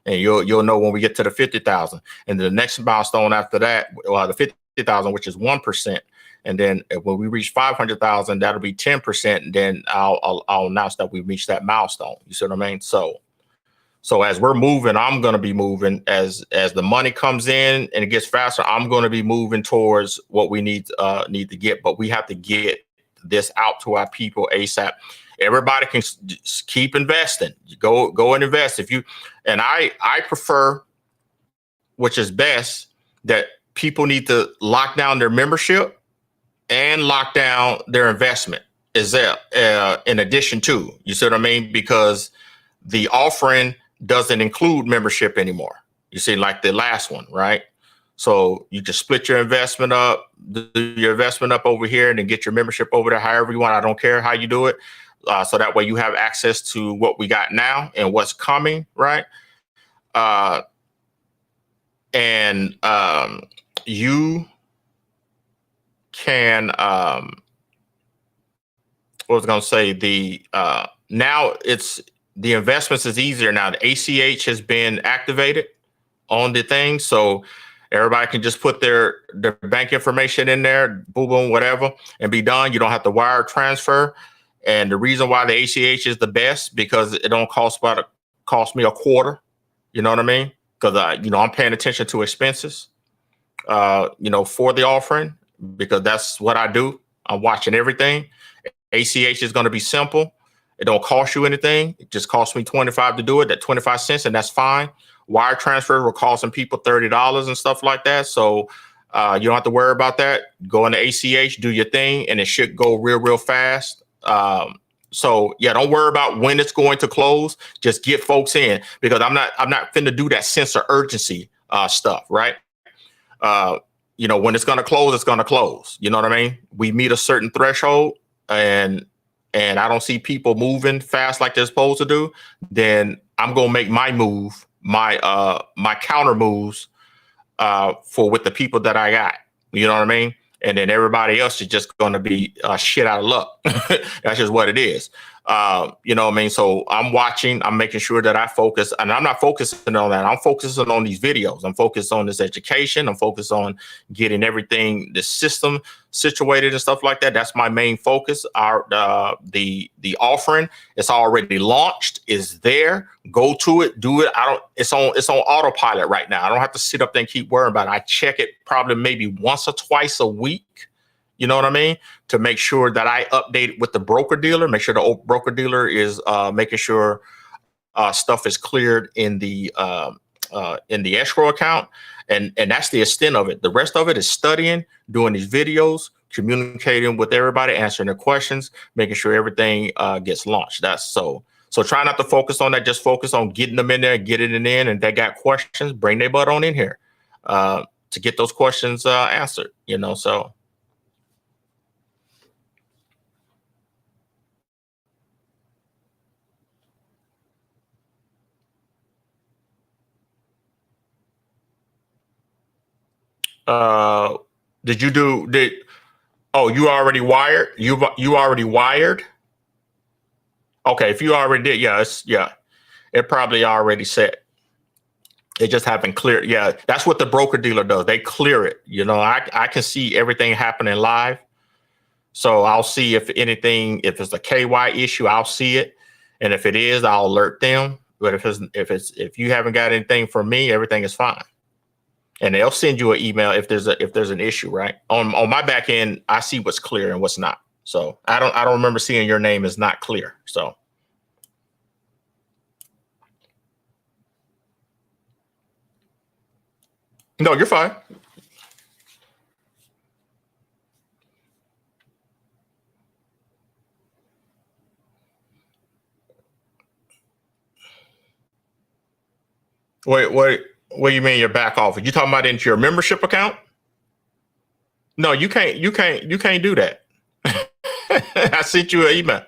And you'll know when we get to the 50,000. And the next milestone after that, the 50,000, which is 1%. And then when we reach 500,000, that'll be 10%. And then I'll announce that we've reached that milestone. You see what I mean? So as we're moving, I'm going to be moving as the money comes in and it gets faster. I'm going to be moving towards what we need to get, but we have to get this out to our people ASAP. Everybody can just keep investing. Go and invest. I prefer, which is best, that people need to lock down their membership and lock down their investment. Is there in addition to, you see what I mean? Because the offering doesn't include membership anymore. You see, like the last one, right? So you just split your investment up, do your investment up over here, and then get your membership over there, however you want. I don't care how you do it. So that way you have access to what we got now and what's coming, right? And you can, what was I going to say? Now the investments is easier now. The ACH has been activated on the thing. So everybody can just put their bank information in there, boom, boom, whatever, and be done. You don't have to wire transfer. And the reason why the ACH is the best, because it don't cost me a quarter. You know what I mean? Because I'm paying attention to expenses, for the offering, because that's what I do. I'm watching everything. ACH is going to be simple. It don't cost you anything. It just costs me 25 to do it, that 25 cents, and that's fine. Wire transfers were costing people $30 and stuff like that. So you don't have to worry about that. Go into ACH, do your thing, and it should go real fast. So yeah, don't worry about when it's going to close. Just get folks in, because I'm not finna do that sense of urgency stuff, right? When it's going to close, it's going to close. You know what I mean? We meet a certain threshold, and I don't see people moving fast like they're supposed to do, then I'm gonna make my move, my counter moves with the people that I got. You know what I mean? And then everybody else is just gonna be shit out of luck. That's just what it is. You know what I mean? So I'm watching, I'm making sure that I focus, and I'm not focusing on that. I'm focusing on these videos. I'm focused on this education. I'm focused on getting everything, the system situated and stuff like that. That's my main focus. The offering, it's already launched, is there. Go to it, do it. It's on autopilot right now. I don't have to sit up there and keep worrying about it. I check it probably maybe once or twice a week. You know what I mean? To make sure that I update with the broker dealer, make sure the broker dealer is making sure stuff is cleared in the escrow account, and that's the extent of it. The rest of it is studying, doing these videos, communicating with everybody, answering their questions, making sure everything gets launched. That's so. So try not to focus on that. Just focus on getting them in there, getting it in, and they got questions, bring their butt on in here to get those questions answered. You know, so. Uh, did you do did oh you already wired? You already wired? Okay, if you already did, yeah, it probably already set. It just haven't cleared. Yeah, that's what the broker dealer does. They clear it. You know, I can see everything happening live. So I'll see if anything, if it's a KY issue, I'll see it. And if it is, I'll alert them. But if you haven't got anything from me, everything is fine. And they'll send you an email if there's an issue, right? On my back end, I see what's clear and what's not. So I don't remember seeing your name is not clear. So no, you're fine. Wait, what do you mean your back office? You talking about into your membership account? No, you can't do that. I sent you an email.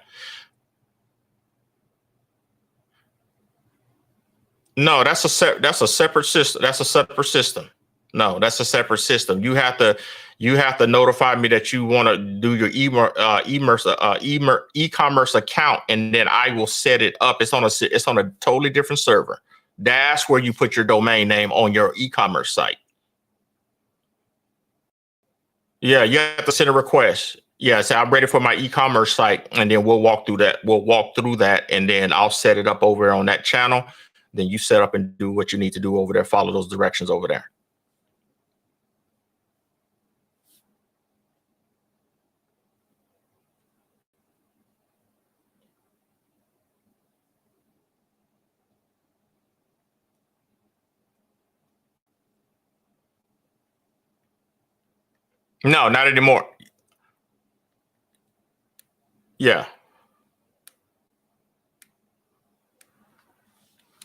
No, that's a separate system. That's a separate system. No, that's a separate system. You have to notify me that you want to do your e-commerce account, and then I will set it up. It's on a totally different server. That's where you put your domain name on your e-commerce site. Yeah, you have to send a request. Yeah, say I'm ready for my e-commerce site, and then we'll walk through that. We'll walk through that, and then I'll set it up over on that channel. Then you set up and do what you need to do over there. Follow those directions over there. No, not anymore. Yeah.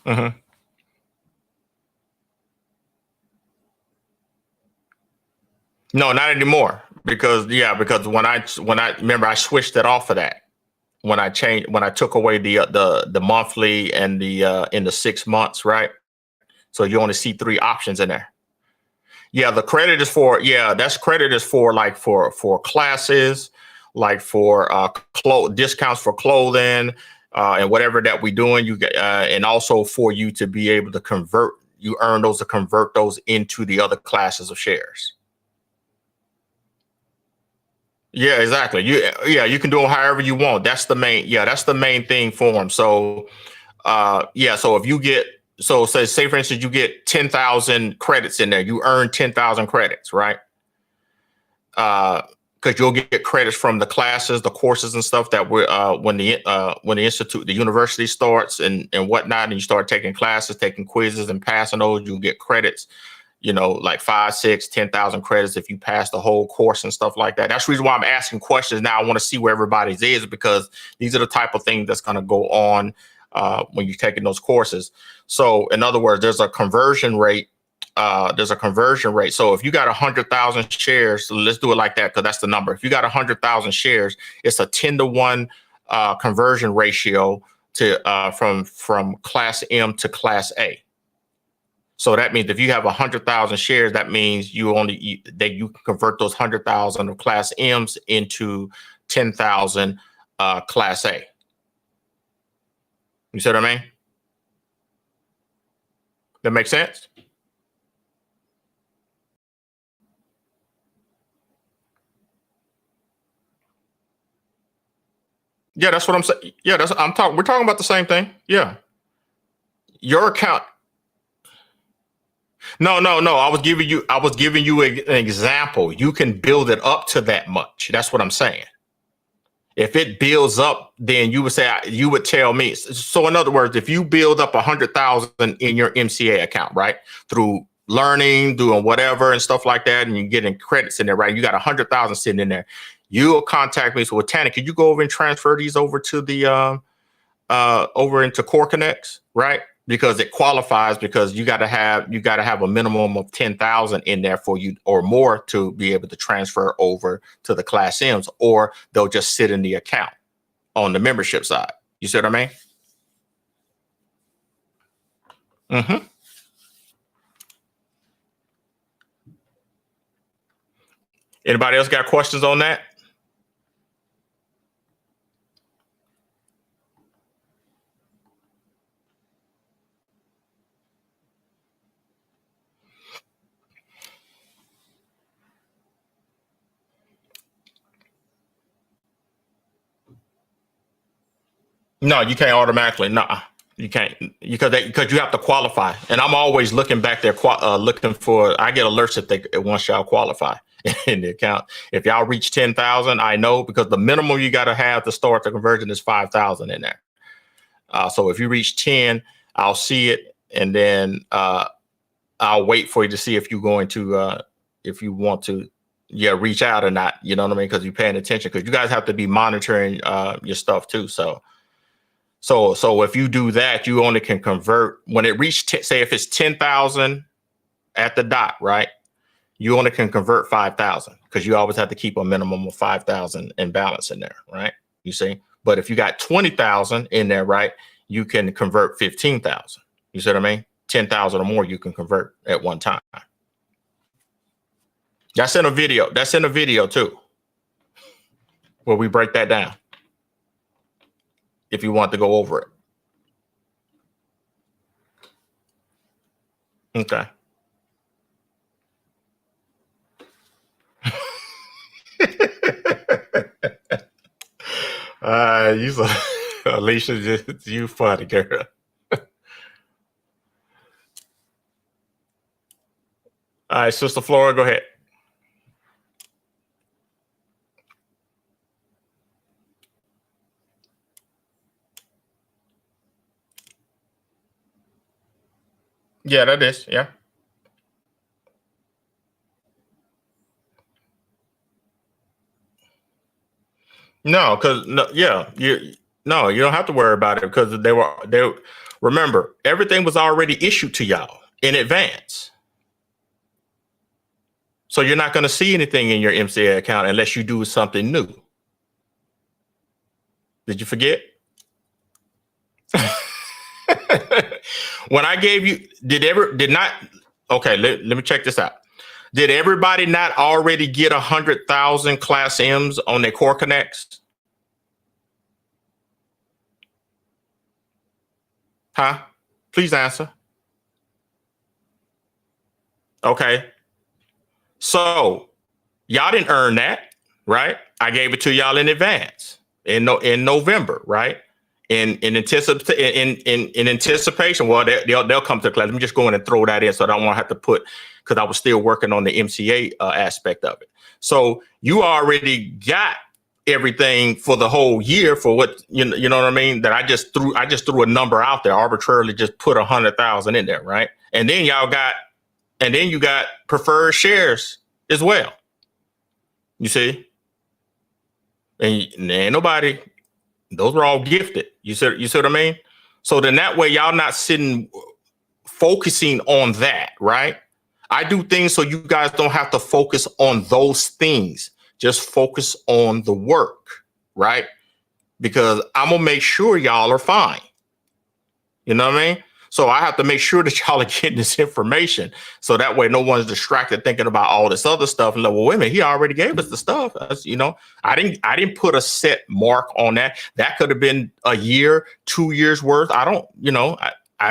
Hmm. No, not anymore. Because when I remember I switched it off of that when I took away the monthly and the in the 6 months, right? So you only see three options in there. Yeah, the credit is for that's credit is for like for classes, like for discounts for clothing and whatever that we doing. You get and also for you to be able to convert. You earn those to convert those into the other classes of shares. Yeah, exactly. You can do them however you want. That's the main thing for them. So so if you get so say for instance you get 10,000 credits in there, you earn 10,000 credits, right? Because you'll get credits from the classes, the courses and stuff that we're when the institute, the university starts and whatnot, and you start taking classes, taking quizzes and passing those, you'll get credits, like 5, 6, 10,000 credits if you pass the whole course and stuff like that. That's the reason why I'm asking questions now. I want to see where everybody's is, because these are the type of things that's going to go on when you're taking those courses. So in other words, there's a conversion rate. So if you got 100,000 shares, so let's do it like that because that's the number. If you got 100,000 shares, it's a 10-to-1 conversion ratio to from Class M to Class A. So that means if you have 100,000 shares, that means you can convert those 100,000 of Class M's into 10,000 Class A. You see what I mean? That makes sense? Yeah, that's what I'm saying. Yeah, we're talking about the same thing. Yeah. Your account. No, no, no. I was giving you an example. You can build it up to that much. That's what I'm saying. If it builds up, then you would tell me. So in other words, if you build up 100,000 in your MCA account, right, through learning, doing whatever and stuff like that, and you're getting credits in there, right? You got 100,000 sitting in there. You'll contact me. So, well, Tanner, could you go over and transfer these over to the over into Core Connects, right? Because it qualifies, because you got to have a minimum of 10,000 in there for you or more to be able to transfer over to the Class M's, or they'll just sit in the account on the membership side. You see what I mean? Mm-hmm. Anybody else got questions on that? No, you can't automatically. No, you can't, because you have to qualify. And I'm always looking back there, looking for. I get alerts if they once y'all qualify in the account. If y'all reach 10,000, I know, because the minimum you got to have to start the conversion is 5,000 in there. So if you reach 10, I'll see it, and then I'll wait for you to see if you're going to if you want to reach out or not. You know what I mean? Because you're paying attention, because you guys have to be monitoring your stuff too. So if you do that, you only can convert when it reaches, say if it's 10,000 at the dot, right? You only can convert 5,000, because you always have to keep a minimum of 5,000 in balance in there, right? You see? But if you got 20,000 in there, right, you can convert 15,000. You see what I mean? 10,000 or more you can convert at one time. That's in a video. That's in a video too, where we break that down, if you want to go over it. Okay. You Alicia, just you funny girl. All right, Sister Flora, go ahead. Yeah, that is. Yeah. No, because no, yeah, you don't have to worry about it, because they remember, everything was already issued to y'all in advance. So you're not going to see anything in your MCA account unless you do something new. Did you forget? When I gave you, okay, let me check this out. Did everybody not already get 100,000 Class M's on their Core Connects? Huh? Please answer. Okay. So y'all didn't earn that, right? I gave it to y'all in advance in November, right? In anticipation. Well, they'll come to the class. Let me just go in and throw that in, so I don't want to have to put, because I was still working on the MCA aspect of it. So you already got everything for the whole year for what you know what I mean. That I just threw a number out there, arbitrarily just put 100,000 in there, right? And then you got preferred shares as well. You see, and ain't nobody. Those were all gifted. You see what I mean? So then that way, y'all not sitting focusing on that, right? I do things so you guys don't have to focus on those things. Just focus on the work, right? Because I'm gonna make sure y'all are fine. You know what I mean? So I have to make sure that y'all are getting this information, so that way no one's distracted thinking about all this other stuff. And like, well, wait a minute, he already gave us the stuff. I didn't put a set mark on that. That could have been a year, 2 years worth. I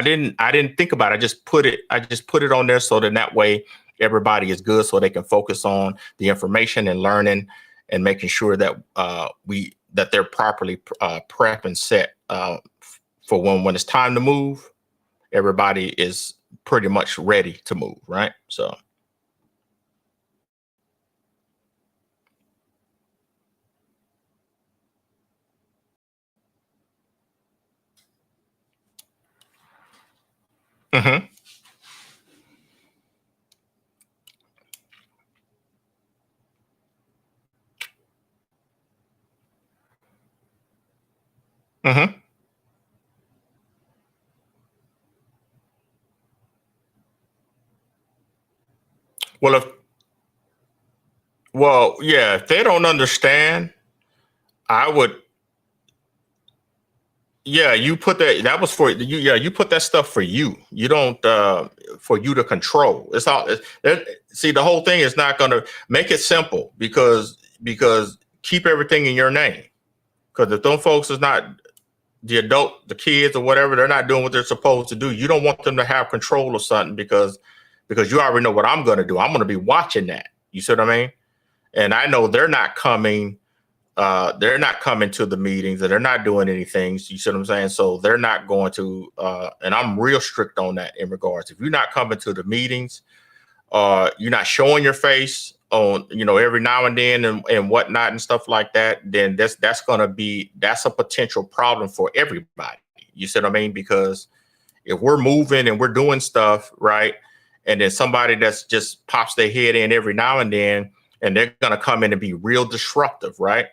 didn't think about it. I just put it on there so that way everybody is good, so they can focus on the information and learning and making sure that that they're properly prep and set for when it's time to move. Everybody is pretty much ready to move, right? So. Hmm. Hmm. Well, yeah, if they don't understand, I would. Yeah, you put that was for you. Yeah, you put that stuff for you. You don't for you to control. It's all. See, the whole thing is not going to make it simple, because keep everything in your name. Because if them folks is not the kids or whatever, they're not doing what they're supposed to do. You don't want them to have control of something, because you already know what I'm going to do. I'm going to be watching that. You see what I mean? And I know they're not coming to the meetings, and they're not doing anything. You see what I'm saying? So they're not going to, and I'm real strict on that in regards. If you're not coming to the meetings, you're not showing your face on, every now and then and whatnot and stuff like that, then that's a potential problem for everybody. You see what I mean? Because if we're moving and we're doing stuff right, and then somebody that's just pops their head in every now and then, and they're gonna come in and be real disruptive, right?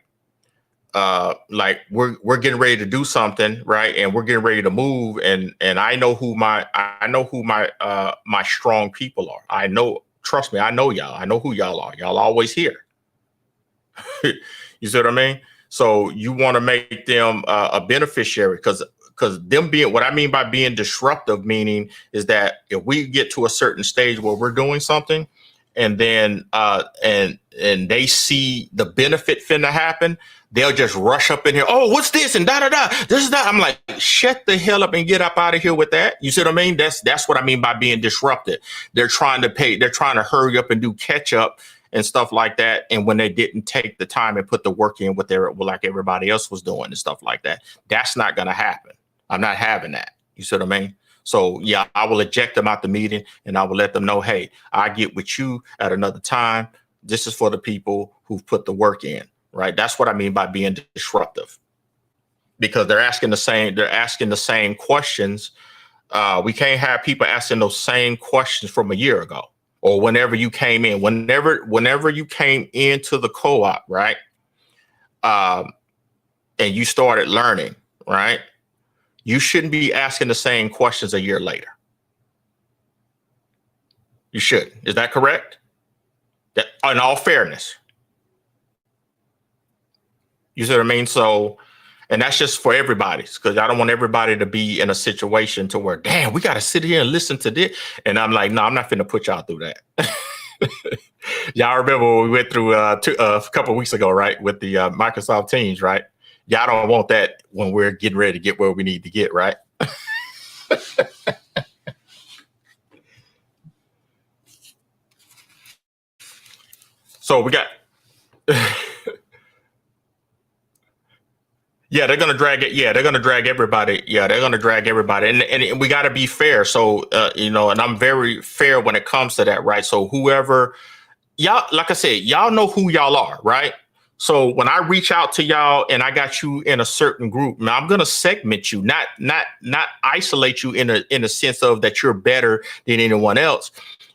Like we're getting ready to do something, right? And we're getting ready to move, and I know who my strong people are. I know, trust me, I know y'all. I know who y'all are. Y'all always here. You see what I mean? So you want to make them a beneficiary, because them being, what I mean by being disruptive, meaning is that if we get to a certain stage where we're doing something, and then and they see the benefit finna happen, they'll just rush up in here. Oh, what's this? And da da da. This is that. I'm like, shut the hell up and get up out of here with that. You see what I mean? That's what I mean by being disrupted. They're trying to pay. They're trying to hurry up and do catch up and stuff like that. And when they didn't take the time and put the work in like everybody else was doing and stuff like that, that's not going to happen. I'm not having that. You see what I mean? So yeah, I will eject them out the meeting, and I will let them know, hey, I get with you at another time. This is for the people who've put the work in, right? That's what I mean by being disruptive, because they're asking the same questions. We can't have people asking those same questions from a year ago, or whenever you came in, whenever you came into the co-op, right? And you started learning, right? You shouldn't be asking the same questions a year later. You shouldn't. Is that correct? That, in all fairness, you see what I mean? So, and that's just for everybody, because I don't want everybody to be in a situation to where, damn, we got to sit here and listen to this. And I'm like, no, I'm not finna put y'all through that. Y'all remember what we went through a couple of weeks ago, right? With the Microsoft Teams, right? Y'all don't want that when we're getting ready to get where we need to get, right? So we got, yeah, they're gonna drag it. Yeah, they're gonna drag everybody. Yeah, they're gonna drag everybody, and we got to be fair. So and I'm very fair when it comes to that, right? So whoever y'all, like I said, y'all know who y'all are, right? So when I reach out to y'all and I got you in a certain group, now I'm gonna segment you, not isolate you in a sense of that you're better than anyone else.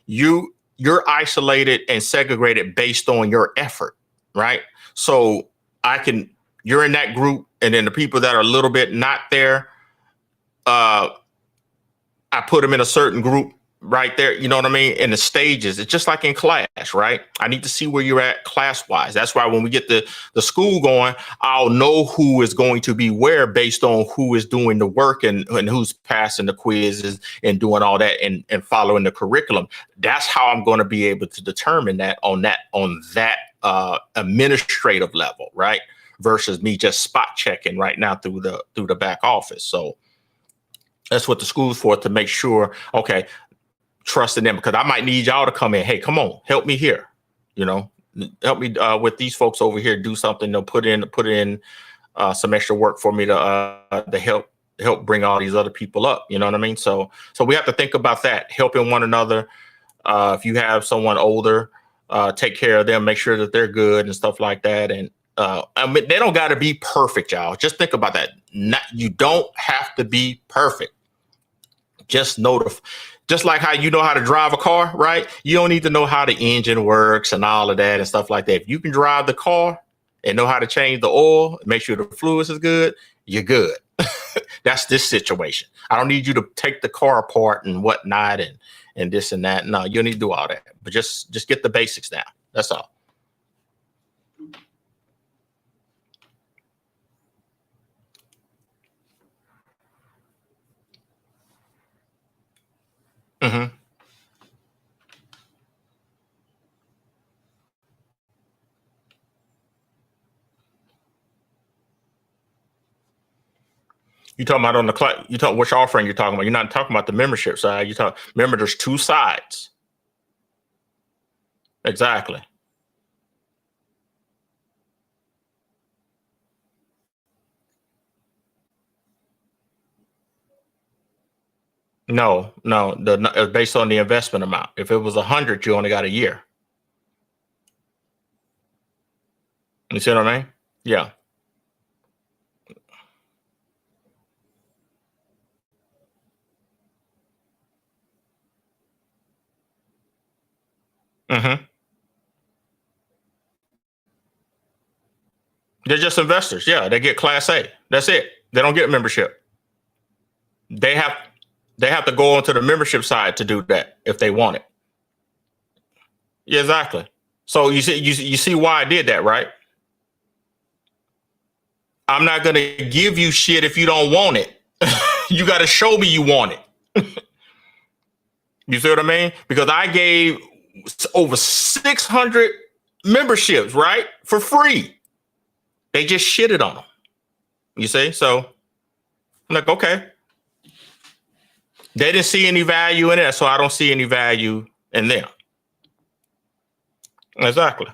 You're isolated and segregated based on your effort, right? So I can you're in that group, and then the people that are a little bit not there, I put them in a certain group right there, you know what I mean? In the stages, it's just like in class, right? I need to see where you're at class wise. That's why when we get the school going, I'll know who is going to be where based on who is doing the work and who's passing the quizzes and doing all that and following the curriculum. That's how I'm going to be able to determine that on that administrative level, right? Versus me just spot checking right now through the back office. So that's what the school's for, to make sure, okay, trusting them, because I might need y'all to come in. Hey, come on, help me here. You know, help me with these folks over here. Do something. They'll put in some extra work for me to help bring all these other people up. You know what I mean? So we have to think about that, helping one another. If you have someone older, take care of them, make sure that they're good and stuff like that. And I mean, they don't got to be perfect, y'all. Just think about that. You don't have to be perfect. Just like how you know how to drive a car, right? You don't need to know how the engine works and all of that and stuff like that. If you can drive the car and know how to change the oil, make sure the fluids is good, you're good. That's this situation. I don't need you to take the car apart and whatnot and this and that. No, you don't need to do all that. But just get the basics down. That's all. Mm-hmm. You talking about on the class? You talking which offering you're talking about? You're not talking about the membership side. Remember, there's two sides. Exactly. No, based on the investment amount. If it was 100, you only got a year. You see what I mean? Yeah. Mm-hmm. They're just investors. Yeah, they get Class A. That's it. They don't get membership. They have to go onto the membership side to do that if they want it. Yeah, exactly. So you see why I did that, right? I'm not gonna give you shit if you don't want it. You got to show me you want it. You see what I mean? Because I gave over 600 memberships, right, for free. They just shitted on them. You see? So I'm like, okay. They didn't see any value in it, so I don't see any value in them. Exactly.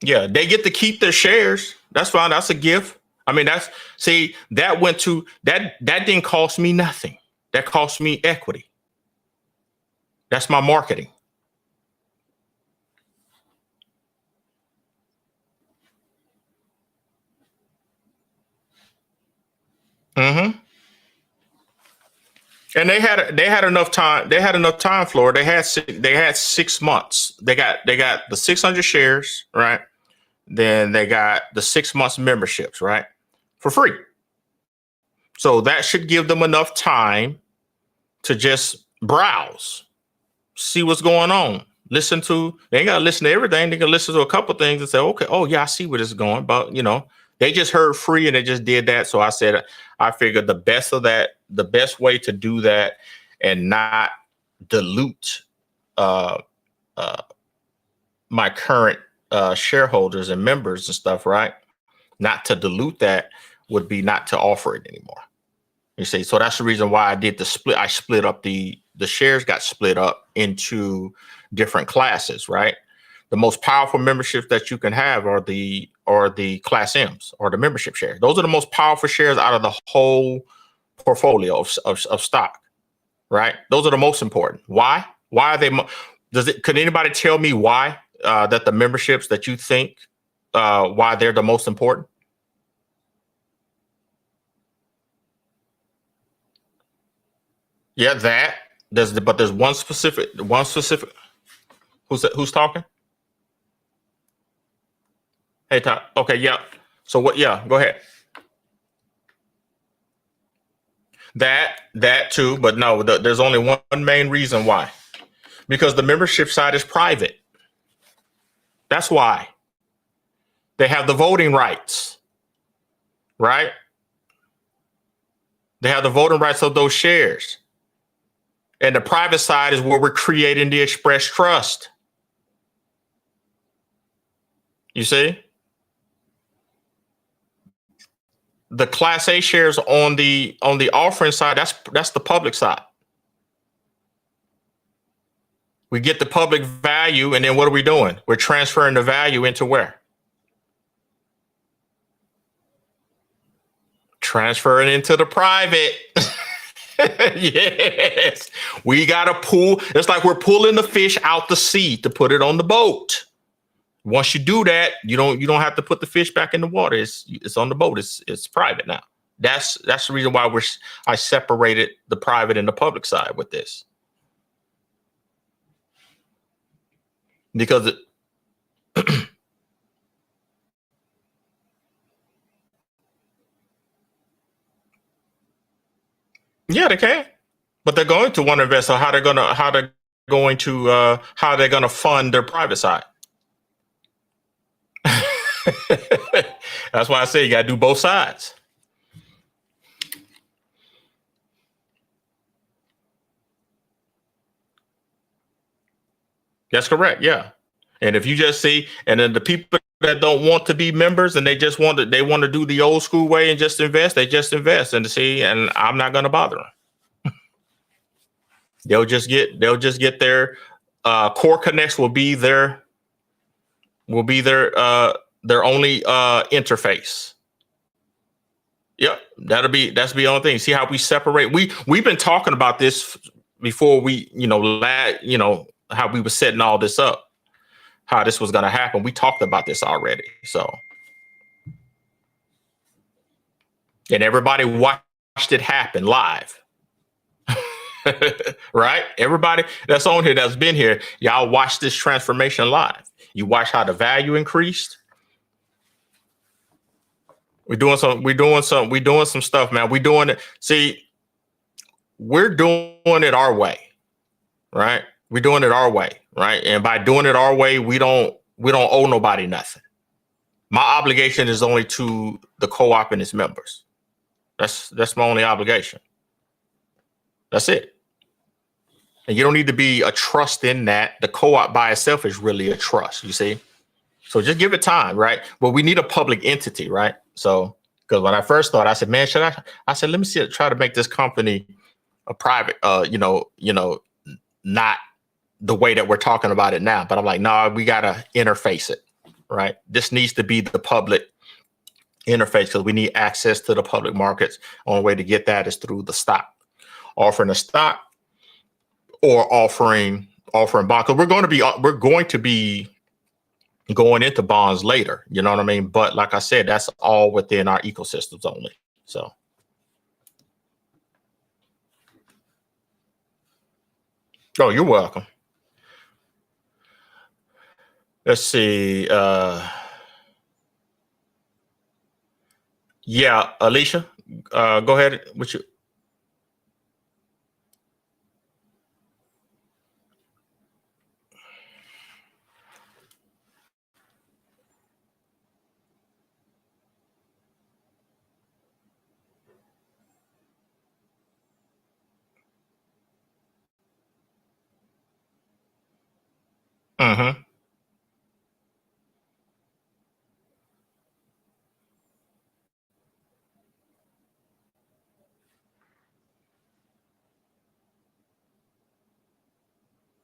Yeah, they get to keep their shares. That's fine. That's a gift. I mean, that went to that didn't cost me nothing. That cost me equity. That's my marketing. Mm-hmm. And they had enough time. They had enough time, Florida. They had 6 months. They got the 600 shares, right? Then they got the 6 months memberships, right, for free. So that should give them enough time to just browse, see what's going on. They ain't gotta listen to everything. They can listen to a couple things and say, okay, oh yeah, I see where this is going. But they just heard free and they just did that. So I said, I figured the best way to do that and not dilute uh, uh, my current shareholders and members and stuff, right? Not to dilute that would be not to offer it anymore. You see, so that's the reason why I did the split. I split up the shares got split up into different classes, right? The most powerful memberships that you can have are the Class M's, or the membership shares. Those are the most powerful shares out of the whole portfolio of stock, right? Those are the most important. Why? Why are they? Could anybody tell me why that the memberships that you think why they're the most important? Yeah, but there's one specific. Who's talking? Hey, Todd. Okay, yeah. So what? Yeah, go ahead. That too, but no, there's only one main reason why. Because the membership side is private. That's why. They have the voting rights, right? They have the voting rights of those shares. And the private side is where we're creating the express trust. You see? The Class A shares on the offering side, that's the public side. We get the public value, and then what are we doing? We're transferring the value into where? Transferring into the private. Yes. We got to pull. It's like we're pulling the fish out the sea to put it on the boat. Once you do that, you don't have to put the fish back in the water. It's on the boat. It's private now. That's the reason why I separated the private and the public side with this. Because yeah, they can, but they're going to want to invest. So how they're going to fund their private side? That's why I say you got to do both sides. That's correct. Yeah. And if you just see, and then the people that don't want to be members and they want to do the old school way and just invest, they just invest and see, and I'm not going to bother them. They'll just get their Core Connects will be their only interface. Yep. That's the only thing. See how we separate. We've been talking about this before we, how we were setting all this up, how this was going to happen. We talked about this already. So, and everybody watched it happen live. Right? Everybody that's on here, that's been here, y'all watched this transformation live. You watch how the value increased. We're doing some stuff, man. We're doing it. See, we're doing it our way, right? We're doing it our way, right? And by doing it our way, we don't owe nobody nothing. My obligation is only to the co-op and its members. That's my only obligation. That's it. And you don't need to be a trust in that. The co-op by itself is really a trust, you see? So just give it time, right? But we need a public entity, right? So, because when I first thought, I said, man, I said, let me try to make this company a private, not the way that we're talking about it now. But I'm like, no, we got to interface it, right? This needs to be the public interface because we need access to the public markets. Only way to get that is through the stock, offering a stock or offering bond. Because we're going to be going into bonds later, you know what I mean? But like I said, that's all within our ecosystems only. So. Oh, you're welcome. Let's see. Yeah, Alicia, go ahead with you. Mm-hmm.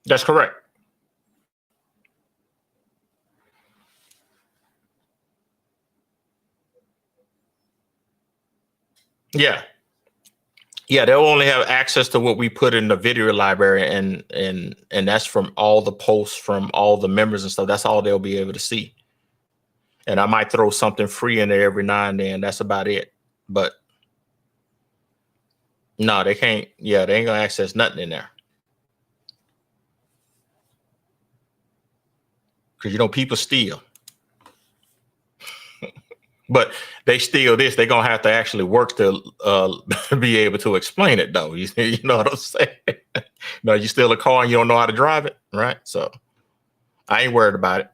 That's correct. Yeah. Yeah, they'll only have access to what we put in the video library, and that's from all the posts from all the members and stuff. That's all they'll be able to see. And I might throw something free in there every now and then. That's about it. But no, they can't. Yeah, they ain't gonna access nothing in there because people steal. But they still this. They're gonna have to actually work to be able to explain it, though. You know what I'm saying? No, you steal a car and you don't know how to drive it, right? So I ain't worried about it.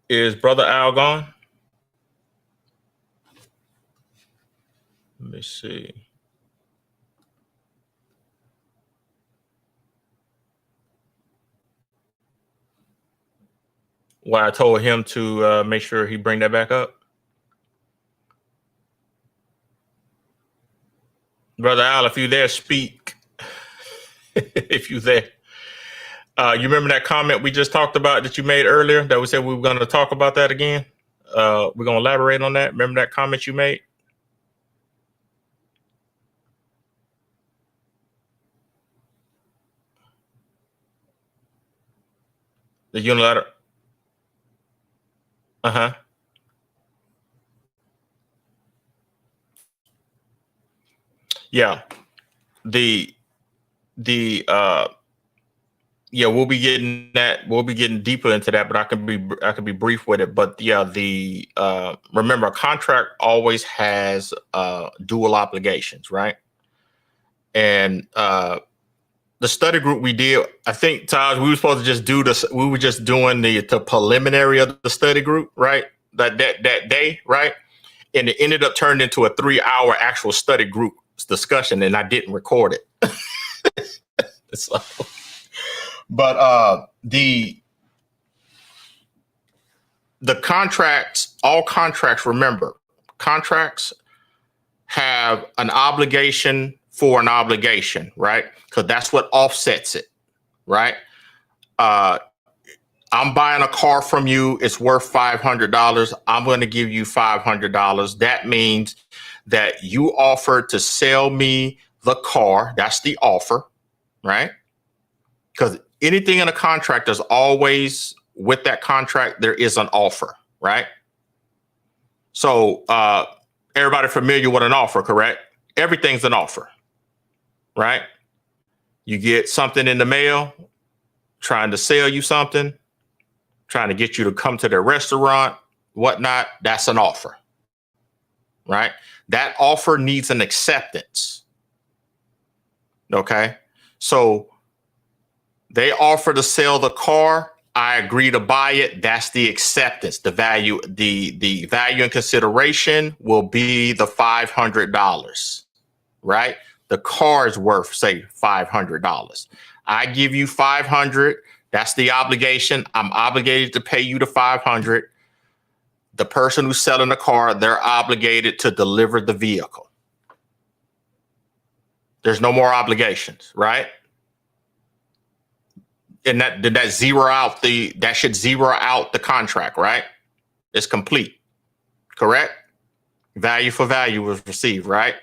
Is Brother Al gone? Let me see. Well, I told him to make sure he bring that back up. Brother Al, if you there, speak. If you there. You remember that comment we just talked about that you made earlier that we said we were going to talk about that again? We're going to elaborate on that. Remember that comment you made? The unilateral. Uh-huh. Yeah. Yeah, we'll be getting that. We'll be getting deeper into that, but I could be brief with it. But yeah, remember, a contract always has dual obligations, right? And the study group we did, I think, Taj, we were supposed to just do this. We were just doing the preliminary of the study group, right? That day, right? And it ended up turning into a 3-hour actual study group discussion, and I didn't record it. So, but the contracts, all contracts, remember, contracts have an obligation for an obligation, right? Because that's what offsets it, right? I'm buying a car from you. It's worth $500. I'm going to give you $500. That means that you offer to sell me the car. That's the offer, right? Because anything in a contract is always, with that contract, there is an offer, right? So everybody familiar with an offer, correct? Everything's an offer, right? You get something in the mail, trying to sell you something, trying to get you to come to their restaurant, whatnot. That's an offer, right? That offer needs an acceptance. Okay. So they offer to sell the car. I agree to buy it. That's the acceptance. The value, the value and consideration will be the $500, right? The car is worth, say, $500. I give you $500. That's the obligation. I'm obligated to pay you the $500. The person who's selling the car, they're obligated to deliver the vehicle. There's no more obligations, right? And that should zero out the contract, right? It's complete, correct? Value for value was received, right?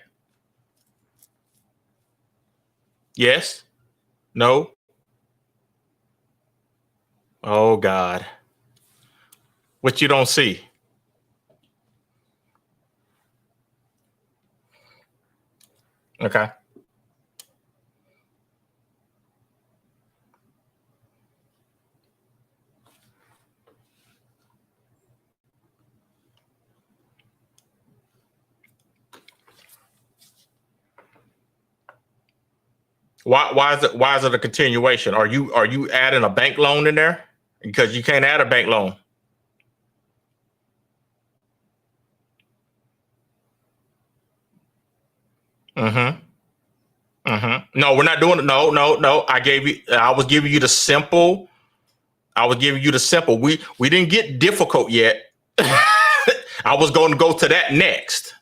Yes? No? Oh God. What you don't see. Okay. Why is it a continuation? Are you adding a bank loan in there? Because you can't add a bank loan. Mm-hmm. Mm-hmm. No, we're not doing it. No. I was giving you the simple. We didn't get difficult yet. I was going to go to that next.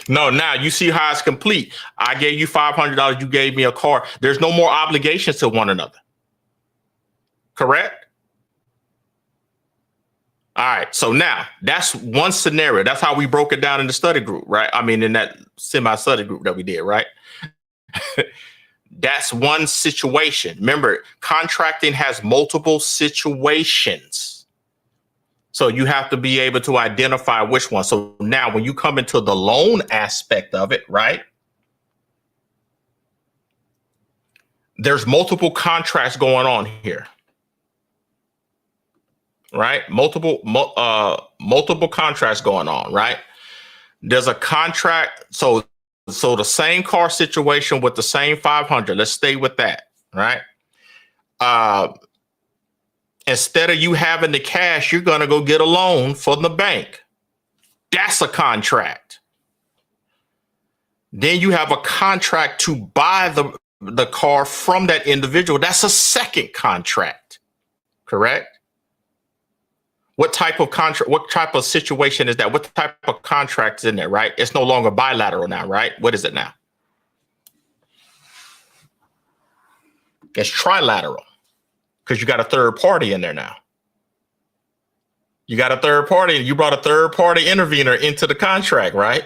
No, now you see how it's complete. I gave you $500. You gave me a car. There's no more obligations to one another. Correct? All right. So now that's one scenario. That's how we broke it down in the study group, right? I mean, in that semi-study group that we did, right? That's one situation. Remember, contracting has multiple situations. So you have to be able to identify which one. So now when you come into the loan aspect of it, right? There's multiple contracts going on here. Right? Multiple contracts going on, right? There's a contract. So the same car situation with the same 500. Let's stay with that, right? Instead of you having the cash, you're going to go get a loan from the bank. That's a contract. Then you have a contract to buy the car from that individual. That's a second contract, correct? What type of contract, what type of situation is that? What type of contract is in there, right? It's no longer bilateral now, right? What is it now? It's trilateral because you got a third party in there now. You got a third party and you brought a third party intervener into the contract, right?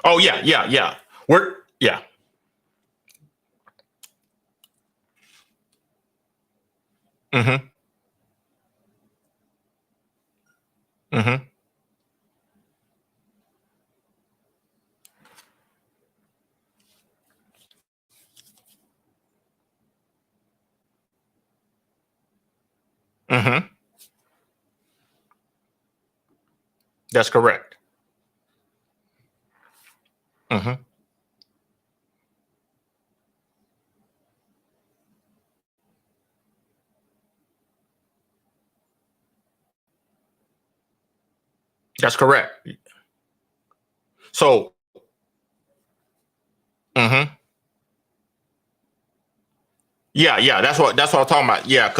Oh, yeah. Yeah. Mm-hmm. Mm-hmm. Mm-hmm. That's correct. Mm-hmm. That's correct. So, mm-hmm. Yeah. That's what I'm talking about. Yeah,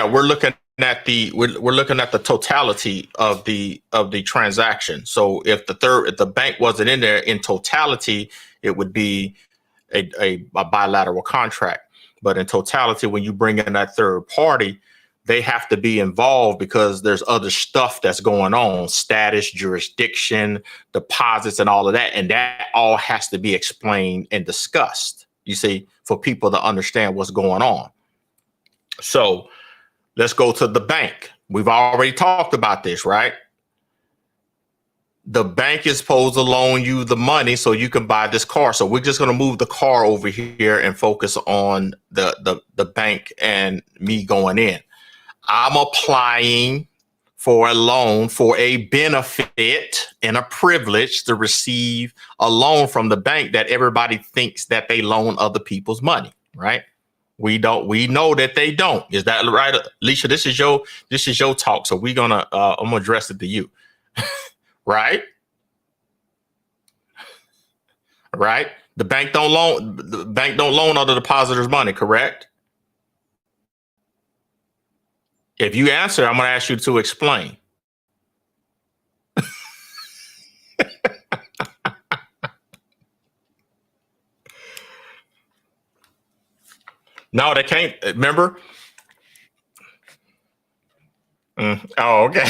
we're looking at we're looking at the totality of the transaction. So if the bank wasn't in there in totality, it would be a bilateral contract. But in totality, when you bring in that third party, they have to be involved because there's other stuff that's going on, status, jurisdiction, deposits, and all of that. And that all has to be explained and discussed, you see, for people to understand what's going on. So let's go to the bank. We've already talked about this, right? The bank is supposed to loan you the money so you can buy this car. So we're just going to move the car over here and focus on the bank and me going in. I'm applying for a loan for a benefit and a privilege to receive a loan from the bank that everybody thinks that they loan other people's money, right? We know that they don't. Is that right? Alicia, this is your talk. So I'm gonna address it to you. Right? Right? The bank don't loan other depositors money, correct? If you answer, I'm going to ask you to explain. No, they can't. Remember? Oh, okay.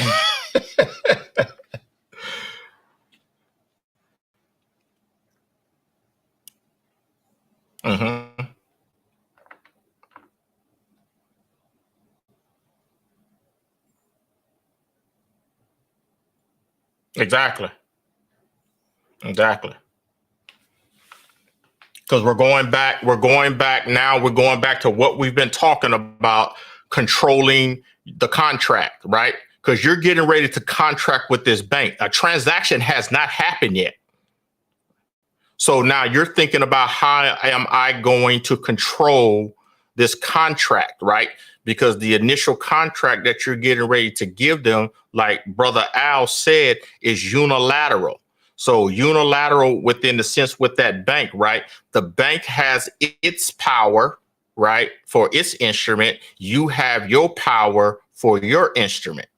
Mm-hmm. Exactly. Because we're going back to what we've been talking about, controlling the contract, right? Because you're getting ready to contract with this bank. A transaction has not happened yet. So now you're thinking about how am I going to control this contract, right? Because the initial contract that you're getting ready to give them, like Brother Al said, is unilateral. So unilateral within the sense with that bank, right? The bank has its power, right, for its instrument. You have your power for your instrument.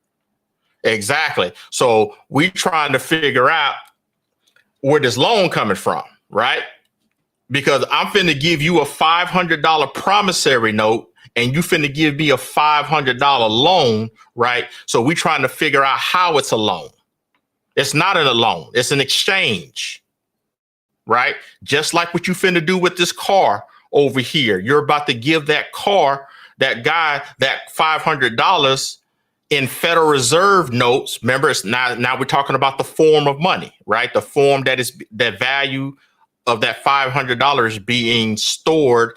Exactly. So we trying to figure out where this loan coming from, right? Because I'm finna give you a $500 promissory note and you finna give me a $500 loan, right? So we trying to figure out how it's a loan. It's not a loan. It's an exchange, right? Just like what you finna do with this car over here. You're about to give that car, that guy, that $500 in Federal Reserve notes. Remember, it's now we're talking about the form of money, right? The form that is that value of that $500 being stored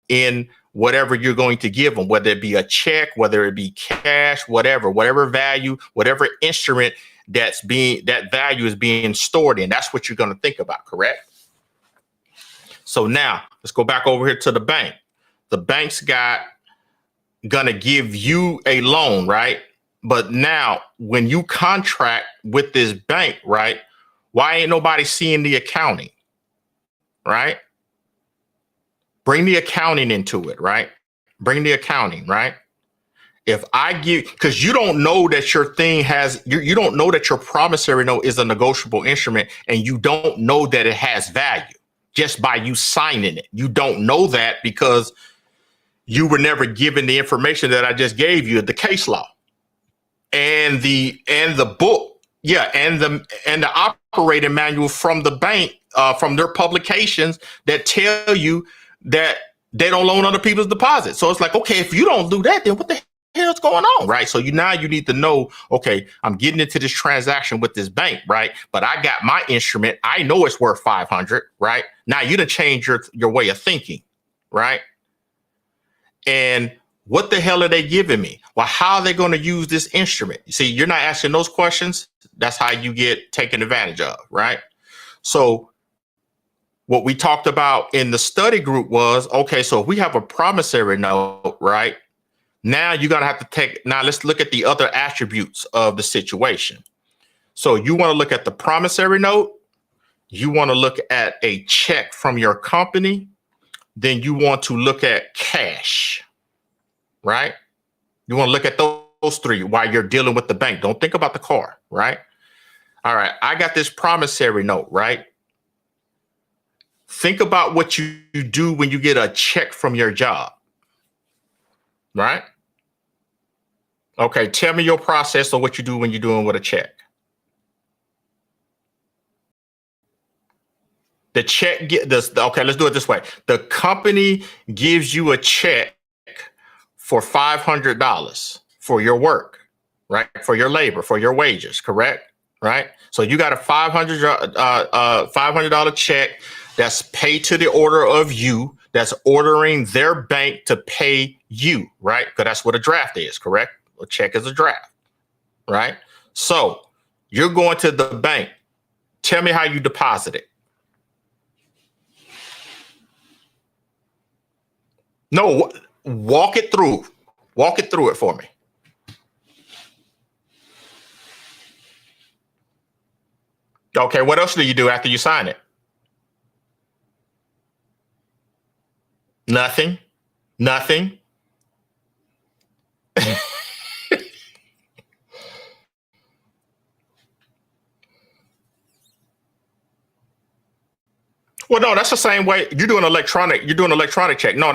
in whatever you're going to give them, whether it be a check, whether it be cash, whatever value, whatever instrument that value is being stored in. That's what you're going to think about, correct? So now let's go back over here to the bank. The bank's gonna give you a loan, right? But now when you contract with this bank, right? Why ain't nobody seeing the accounting? Right? Bring the accounting into it, right? Bring the accounting, right? If I give, because you don't know that your thing has, you don't know that your promissory note is a negotiable instrument, and you don't know that it has value just by you signing it. You don't know that because you were never given the information that I just gave you, the case law and the book, and the operating manual from the bank, from their publications that tell you that they don't loan other people's deposits. So it's like, okay, if you don't do that, then what the hell's going on, right? So you need to know, okay, I'm getting into this transaction with this bank, right? But I got my instrument. I know it's worth 500, right? Now you done change your way of thinking, right? And what the hell are they giving me? Well, how are they going to use this instrument? You see, you're not asking those questions. That's how you get taken advantage of, right? So what we talked about in the study group was, okay, so if we have a promissory note, right? Now you're going to have to now let's look at the other attributes of the situation. So you want to look at the promissory note. You want to look at a check from your company. Then you want to look at cash, right? You want to look at those three while you're dealing with the bank. Don't think about the car, right? All right, I got this promissory note, right? Think about what you do when you get a check from your job, right? Okay, tell me your process of what you do when you're doing with a check. The check okay, let's do it this way. The company gives you a check for $500 for your work, right? For your labor, for your wages, correct? Right? So you got a $500 check that's paid to the order of you, that's ordering their bank to pay you, right? Because that's what a draft is, correct? A check is a draft, right? So you're going to the bank. Tell me how you deposit it. No, walk it through. Walk it through it for me. Okay, what else do you do after you sign it? Nothing. Nothing. Well, no, that's the same way you're doing electronic check. No,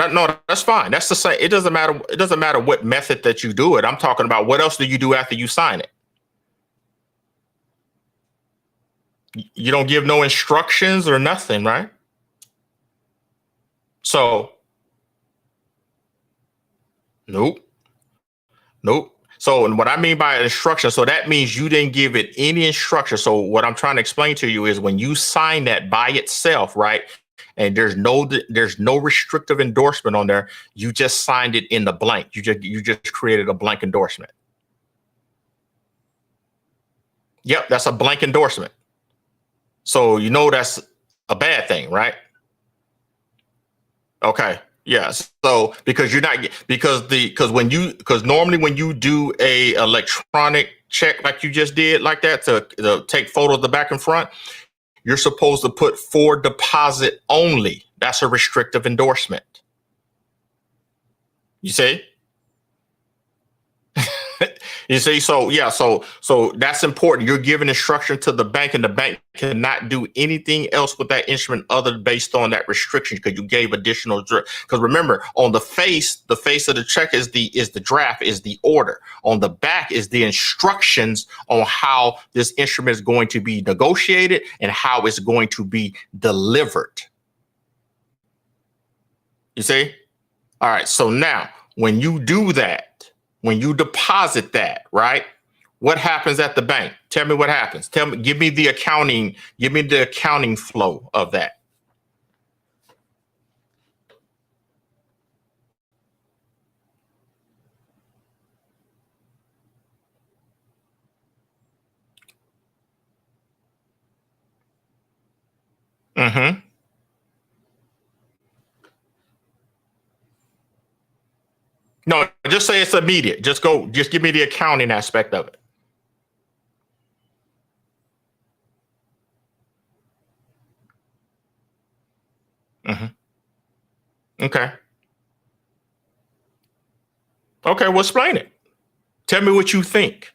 that's fine. That's the same. It doesn't matter what method that you do it. I'm talking about what else do you do after you sign it? You don't give no instructions or nothing, right? So, nope. So what I mean by instruction, so that means you didn't give it any instruction. So what I'm trying to explain to you is when you sign that by itself, right? And there's no restrictive endorsement on there. You just signed it in the blank. You just created a blank endorsement. Yep, that's a blank endorsement. So you know that's a bad thing, right? Okay. Yes. So because normally when you do a electronic check like you just did like that to take photos of the back and front, you're supposed to put for deposit only. That's a restrictive endorsement. You see? You see, so yeah, so that's important. You're giving instruction to the bank, and the bank cannot do anything else with that instrument other based on that restriction because you gave additional. Because remember, on the face of the check is the draft, is the order. On the back is the instructions on how this instrument is going to be negotiated and how it's going to be delivered. You see? All right. So now, when you do that, when you deposit that, right? What happens at the bank? Tell me what happens. Tell me, give me the accounting flow of that. Mm-hmm. No, just say it's immediate. Just give me the accounting aspect of it. Mm-hmm. Okay. Okay, well, explain it. Tell me what you think.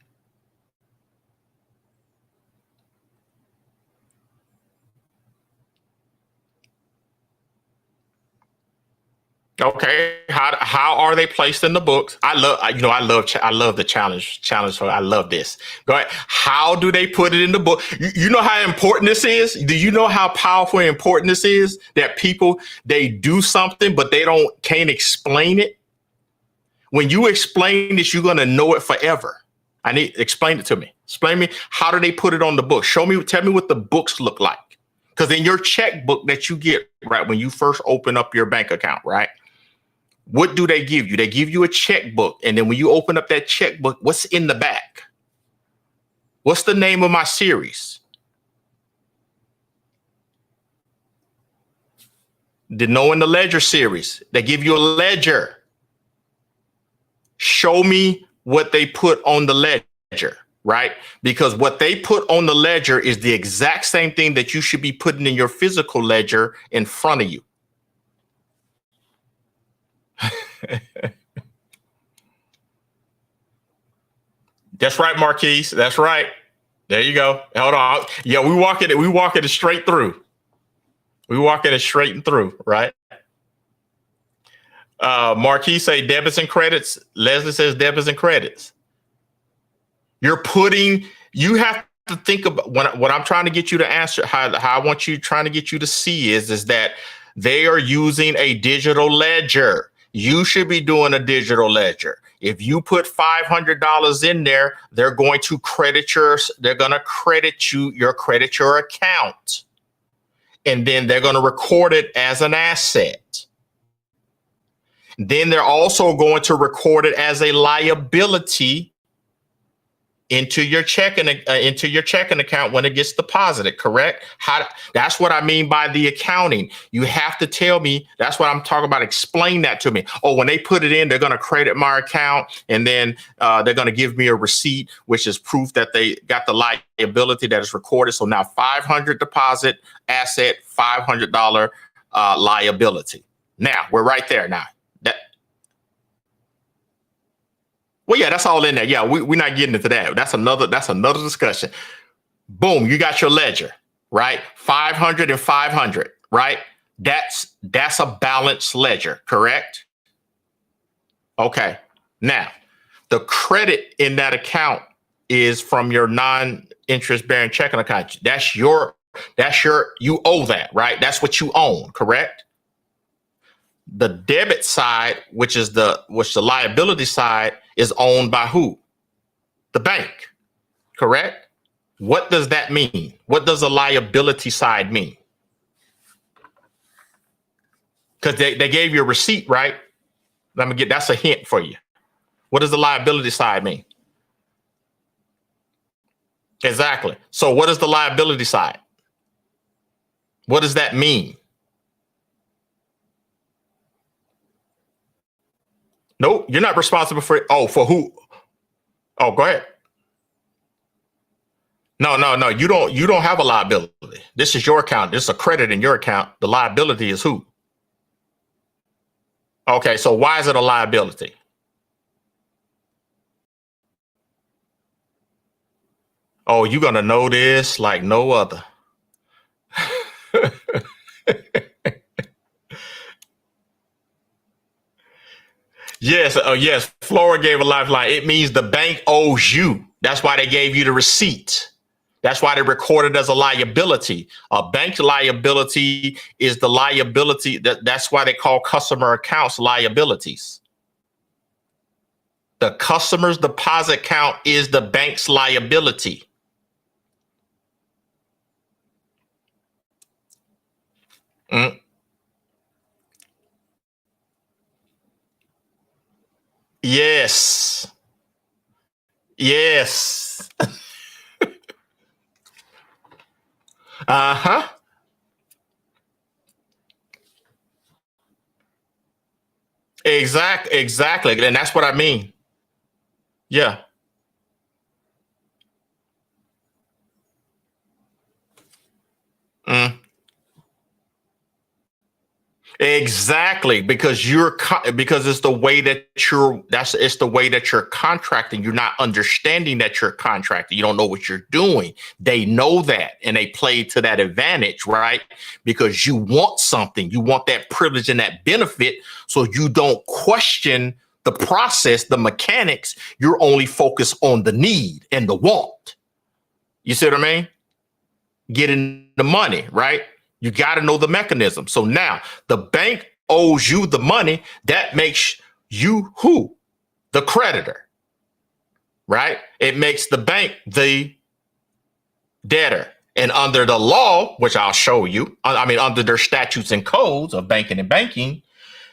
Okay, how are they placed in the books? I love the challenge. So I love this. Go ahead. How do they put it in the book? You know how important this is. Do you know how powerful and important this is? That people, they do something but they can't explain it. When you explain this, you're gonna know it forever. Explain it to me. Explain me, how do they put it on the book? Tell me what the books look like. Because in your checkbook that you get right when you first open up your bank account, right? What do they give you? They give you a checkbook. And then when you open up that checkbook, what's in the back? What's the name of my series? The Know in the Ledger series. They give you a ledger. Show me what they put on the ledger, right? Because what they put on the ledger is the exact same thing that you should be putting in your physical ledger in front of you. That's right, Marquise. That's right. There you go. Hold on. Yeah, we walking it straight through. We walking it straight and through, right? Marquise say debits and credits. Leslie says debits and credits. You have to think about what I'm trying to get you to answer, how I want you trying to get you to see is that they are using a digital ledger. You should be doing a digital ledger. If you put $500 in there, they're going to credit your account. And then they're going to record it as an asset. Then they're also going to record it as a liability into your checking account when it gets deposited. Correct? That's what I mean by the accounting. You have to tell me. That's what I'm talking about. Explain that to me. Oh, when they put it in, they're going to credit my account, and then they're going to give me a receipt, which is proof that they got the liability that is recorded. So now 500 deposit asset, $500 liability. Now we're right there. Now well, yeah, that's all in there. Yeah, we're not getting into that. That's another discussion. Boom, you got your ledger, right? 500 and 500, right? That's a balanced ledger, correct? Okay. Now, the credit in that account is from your non-interest bearing checking account. You owe that, right? That's what you own, correct? The debit side, which the liability side, is owned by who? The bank, correct? What does that mean? What does the liability side mean? Because they gave you a receipt, right? That's a hint for you. What does the liability side mean? Exactly. So what is the liability side? What does that mean? Nope, you're not responsible for it. Oh, for who? Oh, go ahead. No. You don't have a liability. This is your account. This is a credit in your account. The liability is who? Okay, so why is it a liability? Oh, you're going to know this like no other. Yes, yes. Flora gave a lifeline. It means the bank owes you. That's why they gave you the receipt. That's why they recorded as a liability. A bank liability is the liability. That's why they call customer accounts liabilities. The customer's deposit account is the bank's liability. Mm. Yes. Yes. Uh-huh. Exactly. And that's what I mean. Yeah. Mm. Exactly, because because it's the way that it's the way that you're contracting. You're not understanding that you're contracting. You don't know what you're doing. They know that, and they play to that advantage, right? Because you want something, you want that privilege and that benefit, so you don't question the process, the mechanics. You're only focused on the need and the want. You see what I mean? Getting the money, right? You got to know the mechanism. So now the bank owes you the money. That makes you who? The creditor, right? It makes the bank the debtor. And under the law, which I'll show you, I mean, under their statutes and codes of banking,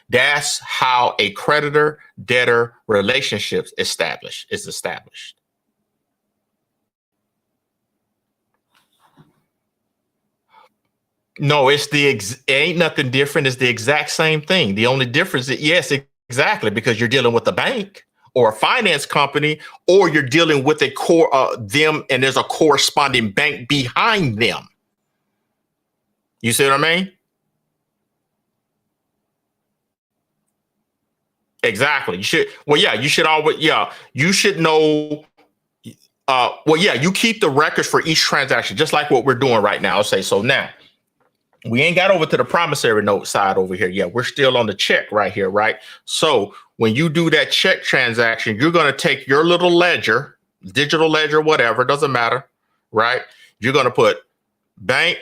that's how a creditor debtor relationship is established. No, it ain't nothing different. It's the exact same thing. The only difference is, yes, exactly, because you're dealing with a bank or a finance company, or you're dealing with a core them, and there's a corresponding bank behind them. You see what I mean? Exactly. You should. Well, yeah, you should always. Yeah, you should know. Well, yeah, you keep the records for each transaction, just like what we're doing right now. I'll say so now. We ain't got over to the promissory note side over here yet. We're still on the check right here, right? So when you do that check transaction, you're going to take your little ledger, digital ledger, whatever, doesn't matter, right? You're going to put bank,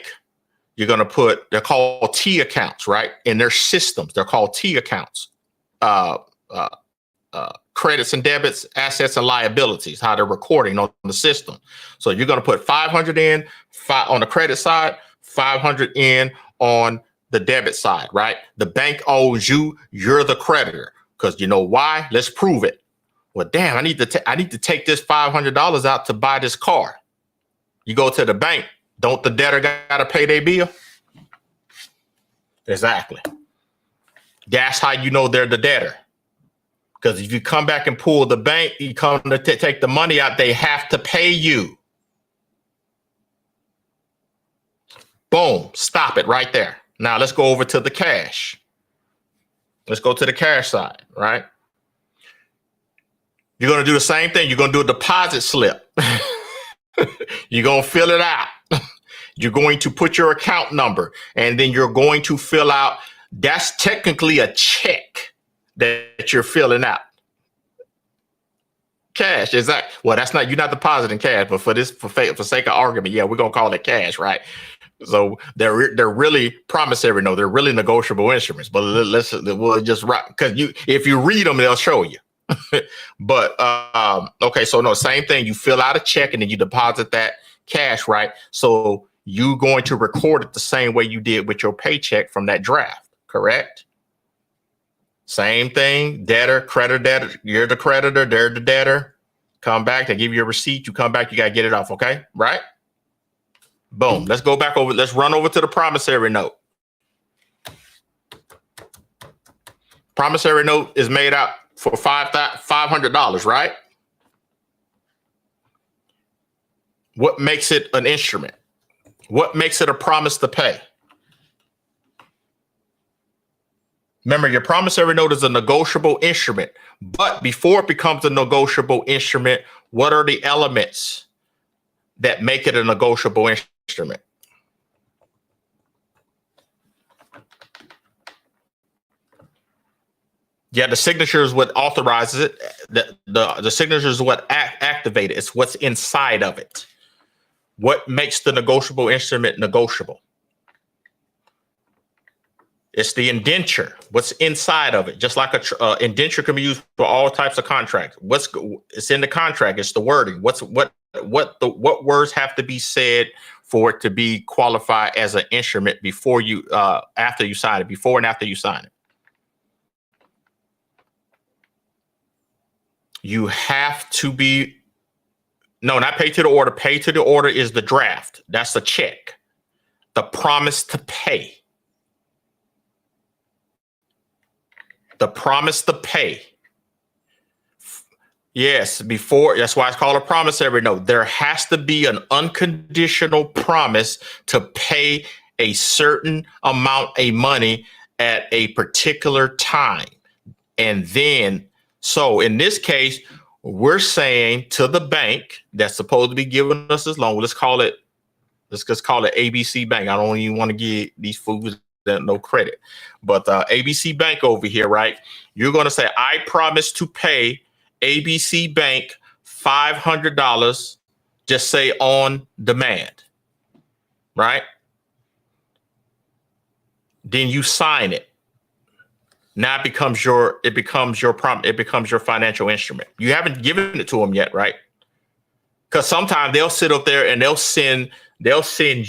you're going to put, they're called T accounts, right? In their systems, they're called T accounts. Uh, uh, Credits and debits, assets and liabilities, how they're recording on the system. So you're going to put 500 in on the credit side, 500 in on the debit side, right? The bank owes you, you're the creditor. Because you know why? Let's prove it. Well, damn, I need to take this $500 out to buy this car. You go to the bank, don't the debtor got to pay their bill? Exactly. That's how you know they're the debtor. Because if you come back and pull the bank, you come to take the money out, they have to pay you. Boom, stop it right there. Now let's go over to the cash. Let's go to the cash side, right? You're going to do the same thing. You're going to do a deposit slip. You're going to fill it out. You're going to put your account number, and then you're going to fill out. That's technically a check that you're filling out. Cash, exactly. Well, that's not, you're not depositing cash, but for sake of argument, yeah, we're gonna call it cash, right? So they're really promissory note. They're really negotiable instruments. But we'll just write, because if you read them, they'll show you. But okay, so no, same thing. You fill out a check and then you deposit that cash, right? So you're going to record it the same way you did with your paycheck from that draft, correct? Same thing, debtor, creditor, you're the creditor, they're the debtor. Come back, they give you a receipt, you come back, you got to get it off, okay? Right? Boom. Let's go back over, let's run over to the promissory note. Promissory note is made out for $500, right? What makes it an instrument? What makes it a promise to pay? Remember, your promissory note is a negotiable instrument, but before it becomes a negotiable instrument, what are the elements that make it a negotiable instrument. Yeah, the signature is what authorizes it. The signature is what activates it. It's what's inside of it. What makes the negotiable instrument negotiable? It's the indenture. What's inside of it? Just like a indenture can be used for all types of contracts. It's in the contract? It's the wording. What words have to be said for it to be qualified as an instrument before you after you sign it, before and after you sign it? You have to be, no, not pay to the order. Pay to the order is the draft. That's the check. The promise to pay. The promise to pay. Yes, before, that's why it's called a promissory note. There has to be an unconditional promise to pay a certain amount of money at a particular time. And then, so in this case, we're saying to the bank that's supposed to be giving us this loan, let's just call it ABC Bank. I don't even want to give these fools no credit, but ABC Bank over here, right? You're going to say, I promise to pay ABC Bank $500, just say on demand, right? Then you sign it. Now it becomes your financial instrument. You haven't given it to them yet, right? Because sometimes they'll sit up there and they'll send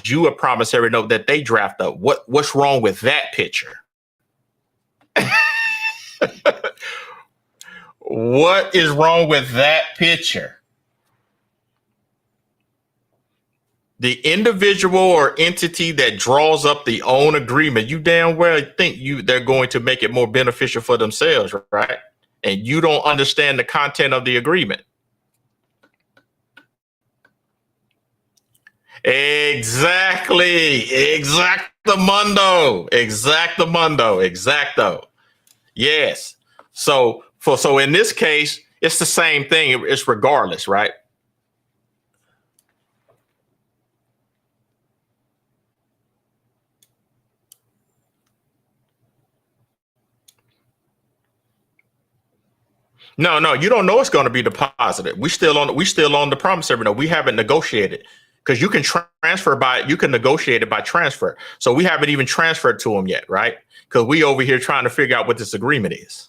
you a promissory note that they draft up. What's wrong with that picture? What is wrong with that picture? The individual or entity that draws up the own agreement, you damn well think they're going to make it more beneficial for themselves, right? And you don't understand the content of the agreement. Exactly. Exactamundo. Exacto. Yes. So in this case, it's the same thing. It's regardless, right? No, you don't know it's going to be deposited. We still on the promissory note. We haven't negotiated, because you can negotiate it by transfer. So we haven't even transferred to them yet, right? Because we over here trying to figure out what this agreement is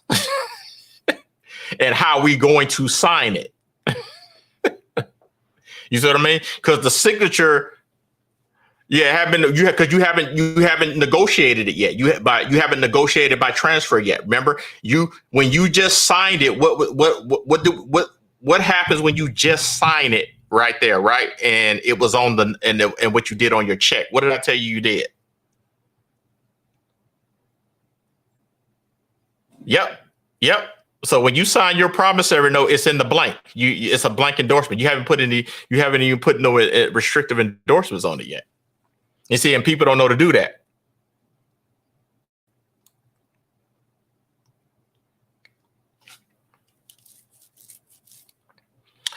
and how we going to sign it. You see what I mean? Because the signature, you haven't negotiated it yet. You haven't negotiated by transfer yet. Remember, when you just signed it, what happens when you just sign it right there, right? And it was on and what you did on your check. What did I tell you did? Yep. So when you sign your promissory note, it's in the blank. It's a blank endorsement. You haven't even put no restrictive endorsements on it yet. You see, and people don't know to do that.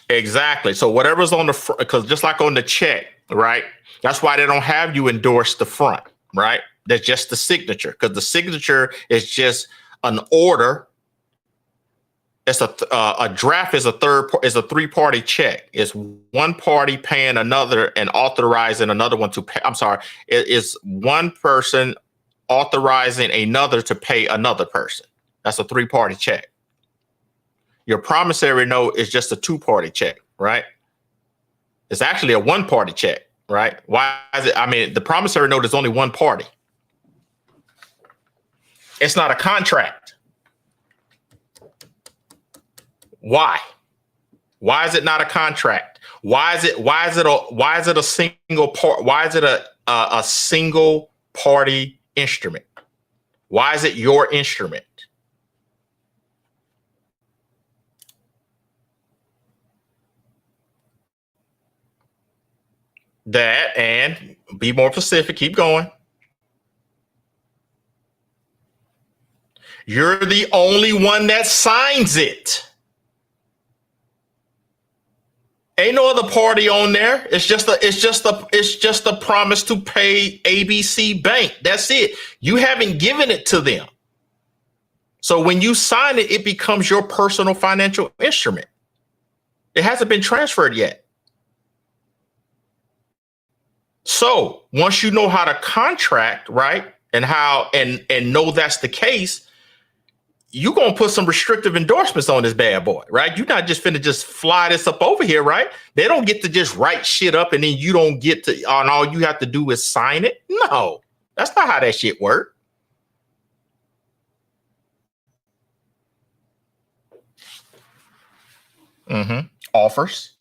Exactly. So whatever's on the front, because just like on the check, right? That's why they don't have you endorse the front, right? That's just the signature, because the signature is just an order. It's a draft is a three-party check. It's one party paying another and authorizing another one to pay. I'm sorry. It is one person authorizing another to pay another person. That's a three-party check. Your promissory note is just a two-party check, right? It's actually a one-party check, right? Why is it? I mean, the promissory note is only one party. It's not a contract. Why? Why is it not a contract? Why is it a single part? Why is it a single party instrument? Why is it your instrument? That, and be more specific, keep going. You're the only one that signs it. Ain't no other party on there. It's just a promise to pay ABC Bank. That's it. You haven't given it to them. So when you sign it, it becomes your personal financial instrument. It hasn't been transferred yet. So once you know how to contract, right, and how and know that's the case, you're going to put some restrictive endorsements on this bad boy, right? You're not just finna just fly this up over here, right? They don't get to just write shit up and then you don't get to, and all you have to do is sign it. No, that's not how that shit works. Offers.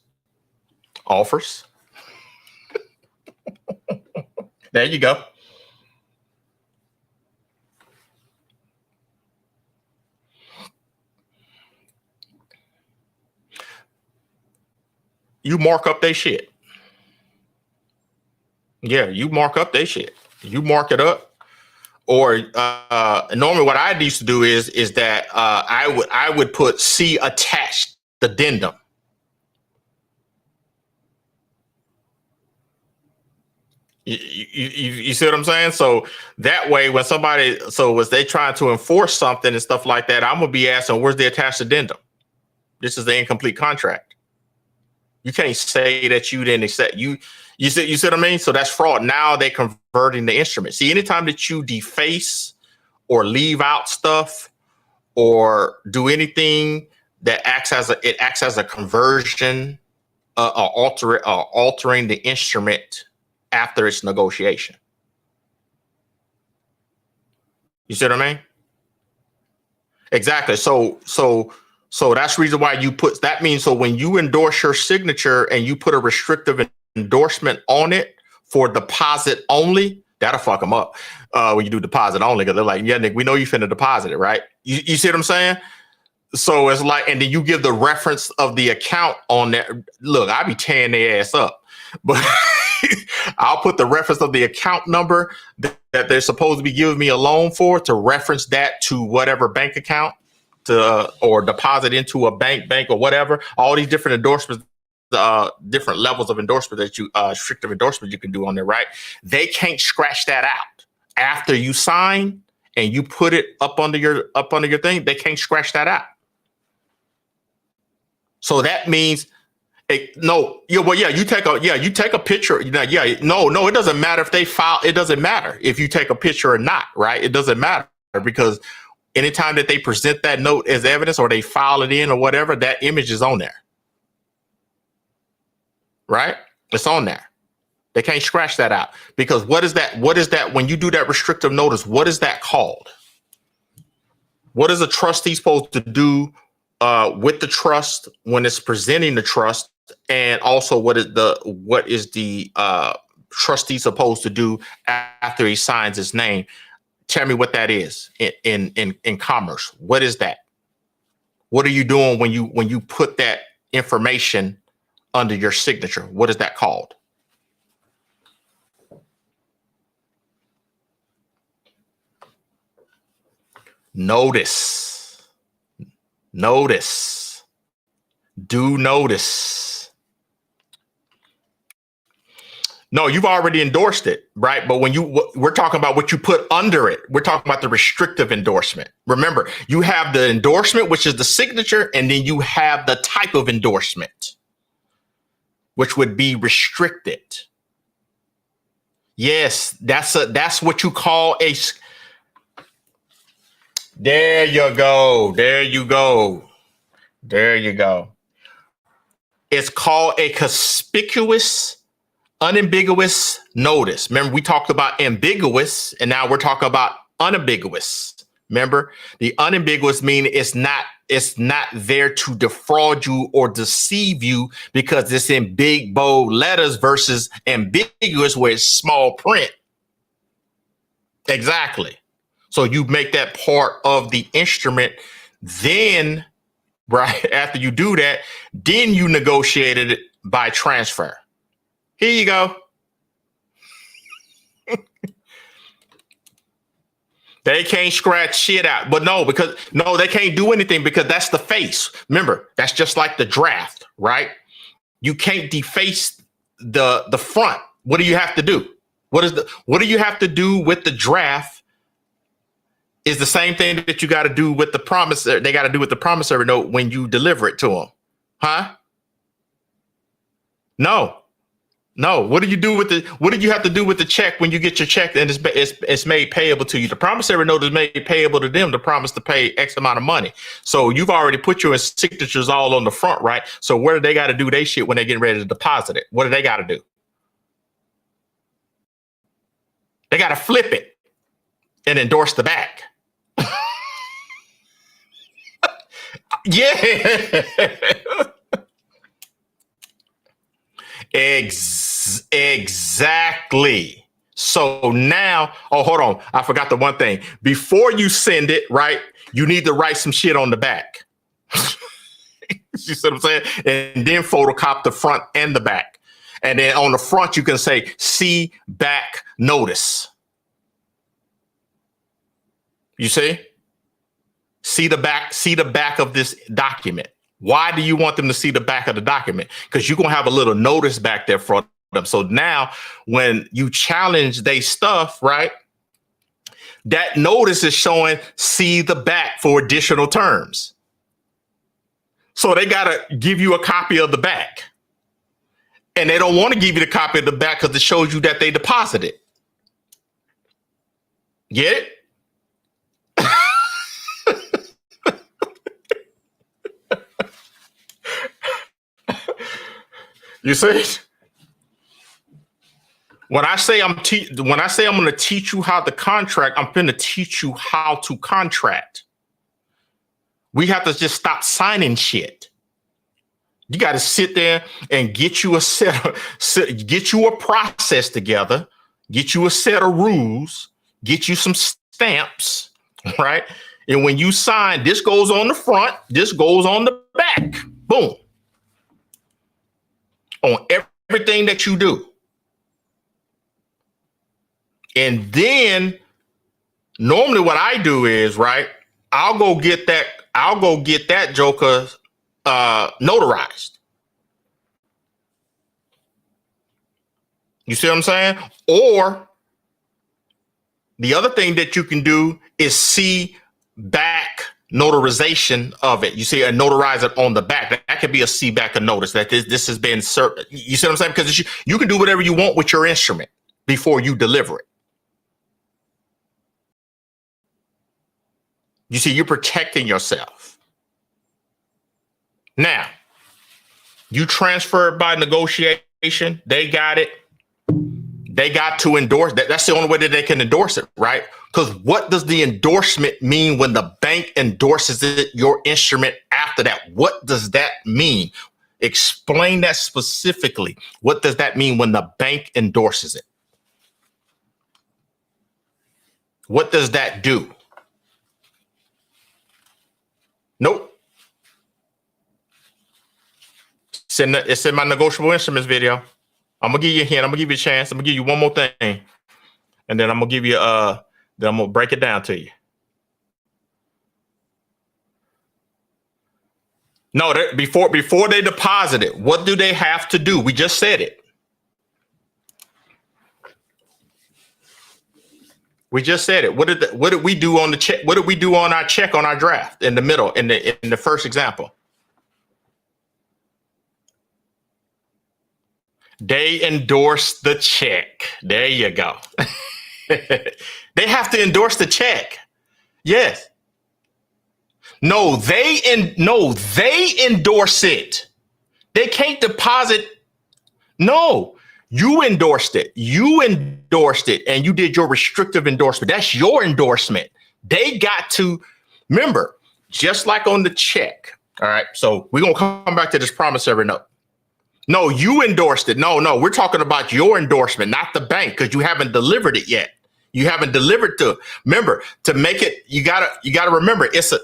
There you go. You mark up their shit. Yeah, you mark up their shit. You mark it up. Or normally what I used to do is that I would put C attached addendum. You see what I'm saying? So that way, when somebody, so as they trying to enforce something and stuff like that, I'm gonna be asking, where's the attached addendum? This is the incomplete contract. You can't say that you didn't accept you. You see what I mean? So that's fraud. Now they're converting the instrument. See, anytime that you deface or leave out stuff or do anything that acts as a conversion, or altering the instrument after its negotiation. You see what I mean? Exactly. So that's the reason why you put that means so when you endorse your signature and you put a restrictive endorsement on it for deposit only, that'll fuck them up when you do deposit only, because they're like, yeah, Nick, we know you finna deposit it, right? You see what I'm saying? So it's like, and then you give the reference of the account on there. Look, I be tearing their ass up, but I'll put the reference of the account number that they're supposed to be giving me a loan for to reference that to whatever bank account to or deposit into a bank or whatever. All these different endorsements, different levels of endorsement that you restrictive endorsement you can do on there, right? They can't scratch that out after you sign and you put it up under your thing. They can't scratch that out. So that means you take a picture. It doesn't matter if they file. It doesn't matter if you take a picture or not, right? It doesn't matter because anytime that they present that note as evidence or they file it in or whatever, that image is on there, right? It's on there. They can't scratch that out because what is that? When you do that restrictive notice, what is that called? What is a trustee supposed to do with the trust when it's presenting the trust? And also what is the trustee supposed to do after he signs his name? Tell me what that is in commerce. What is that? What are you doing when you put that information under your signature? What is that called? Notice. Do notice. No, you've already endorsed it, right? But when we're talking about what you put under it, we're talking about the restrictive endorsement. Remember, you have the endorsement, which is the signature, and then you have the type of endorsement, which would be restricted. Yes, that's what you call a. There you go. It's called a conspicuous, unambiguous notice. Remember, we talked about ambiguous, and now we're talking about unambiguous. Remember, the unambiguous meaning it's not there to defraud you or deceive you because it's in big bold letters versus ambiguous where it's small print. Exactly. So you make that part of the instrument. Then, right after you do that, then you negotiated it by transfer. Here you go. They can't scratch shit out. But they can't do anything because that's the face. Remember, that's just like the draft, right? You can't deface the front. What do you have to do? What do you have to do with the draft is the same thing that you got to do with the promissory. They got to do with the promissory note when you deliver it to them. Huh? No. No. What do you do with what do you have to do with the check when you get your check and it's made payable to you? The promissory note is made payable to them to promise to pay X amount of money. So you've already put your signatures all on the front, right? So what do they got to do they shit when they get ready to deposit it? What do they got to do? They got to flip it and endorse the back. Yeah. Exactly. So now, oh, hold on. I forgot the one thing. Before you send it, right, you need to write some shit on the back. You see what I'm saying? And then photocopy the front and the back. And then on the front, you can say, see back notice. You see? See the back of this document. Why do you want them to see the back of the document? Because you're going to have a little notice back there for them. So now when you challenge their stuff, right, that notice is showing see the back for additional terms. So they got to give you a copy of the back. And they don't want to give you the copy of the back because it shows you that they deposited. Get it? You see? When I say I'm going to teach you how to contract, I'm going to teach you how to contract. We have to just stop signing shit. You got to sit there and get you get you a process together, get you a set of rules, get you some stamps, right? And when you sign, this goes on the front, this goes on the back. Boom. On everything that you do. And then normally what I do is, right, I'll go get that joker notarized. You see what I'm saying? Or the other thing that you can do is see back notarization of it. You see a notarize it on the back. That could be a see back a notice that this has been served. You see what I'm saying? Because you can do whatever you want with your instrument before you deliver it. You see, you're protecting yourself. Now, you transfer it by negotiation. They got it. They got to endorse that. That's the only way that they can endorse it, right? Because what does the endorsement mean when the bank endorses it, your instrument after that? What does that mean? Explain that specifically. What does that mean when the bank endorses it? What does that do? Nope. It's in my negotiable instruments video. I'm gonna give you a hint. I'm gonna give you a chance. I'm gonna give you one more thing, and then I'm gonna give you then I'm gonna break it down to you. No, before they deposit it, what do they have to do? We just said it. We just said it. What did we do on the check? What did we do on our check on our draft in the middle in the first example? They endorse the check. There you go. They have to endorse the check. Yes. No, they endorse it. They can't deposit. No, you endorsed it. You endorsed it, and you did your restrictive endorsement. That's your endorsement. They got to remember, just like on the check. All right. So we're gonna come back to this promissory note. No, you endorsed it. No, we're talking about your endorsement, not the bank, because you haven't delivered it yet. You haven't delivered to. Remember, to make it, you gotta remember it's a.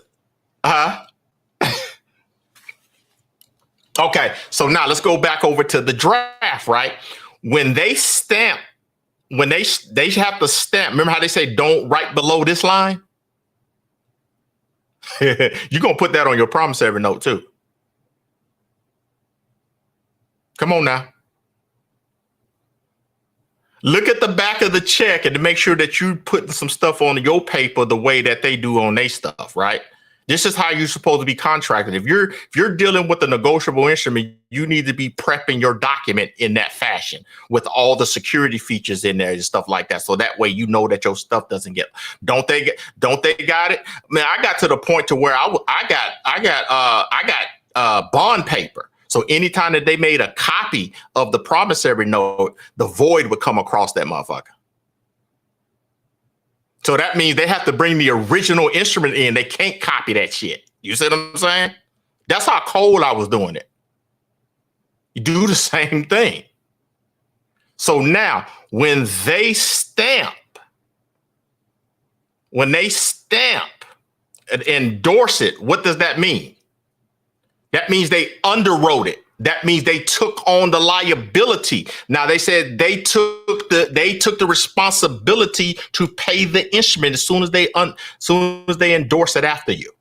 Okay, so now let's go back over to the draft, right? When they stamp, when they have to stamp. Remember how they say don't write below this line? You're gonna put that on your promissory note too. Come on now. Look at the back of the check and to make sure that you're putting some stuff on your paper the way that they do on their stuff, right? This is how you're supposed to be contracted. If you're dealing with a negotiable instrument, you need to be prepping your document in that fashion with all the security features in there and stuff like that. So that way you know that your stuff doesn't get. Don't they got it? Man, I got to the point to where I got bond paper. So anytime that they made a copy of the promissory note, the void would come across that motherfucker. So that means they have to bring the original instrument in. They can't copy that shit. You see what I'm saying? That's how cold I was doing it. You do the same thing. So now when they stamp and endorse it, what does that mean? That means they underwrote it. That means they took on the liability. Now they said they took the responsibility to pay the instrument as soon as they endorse it after you.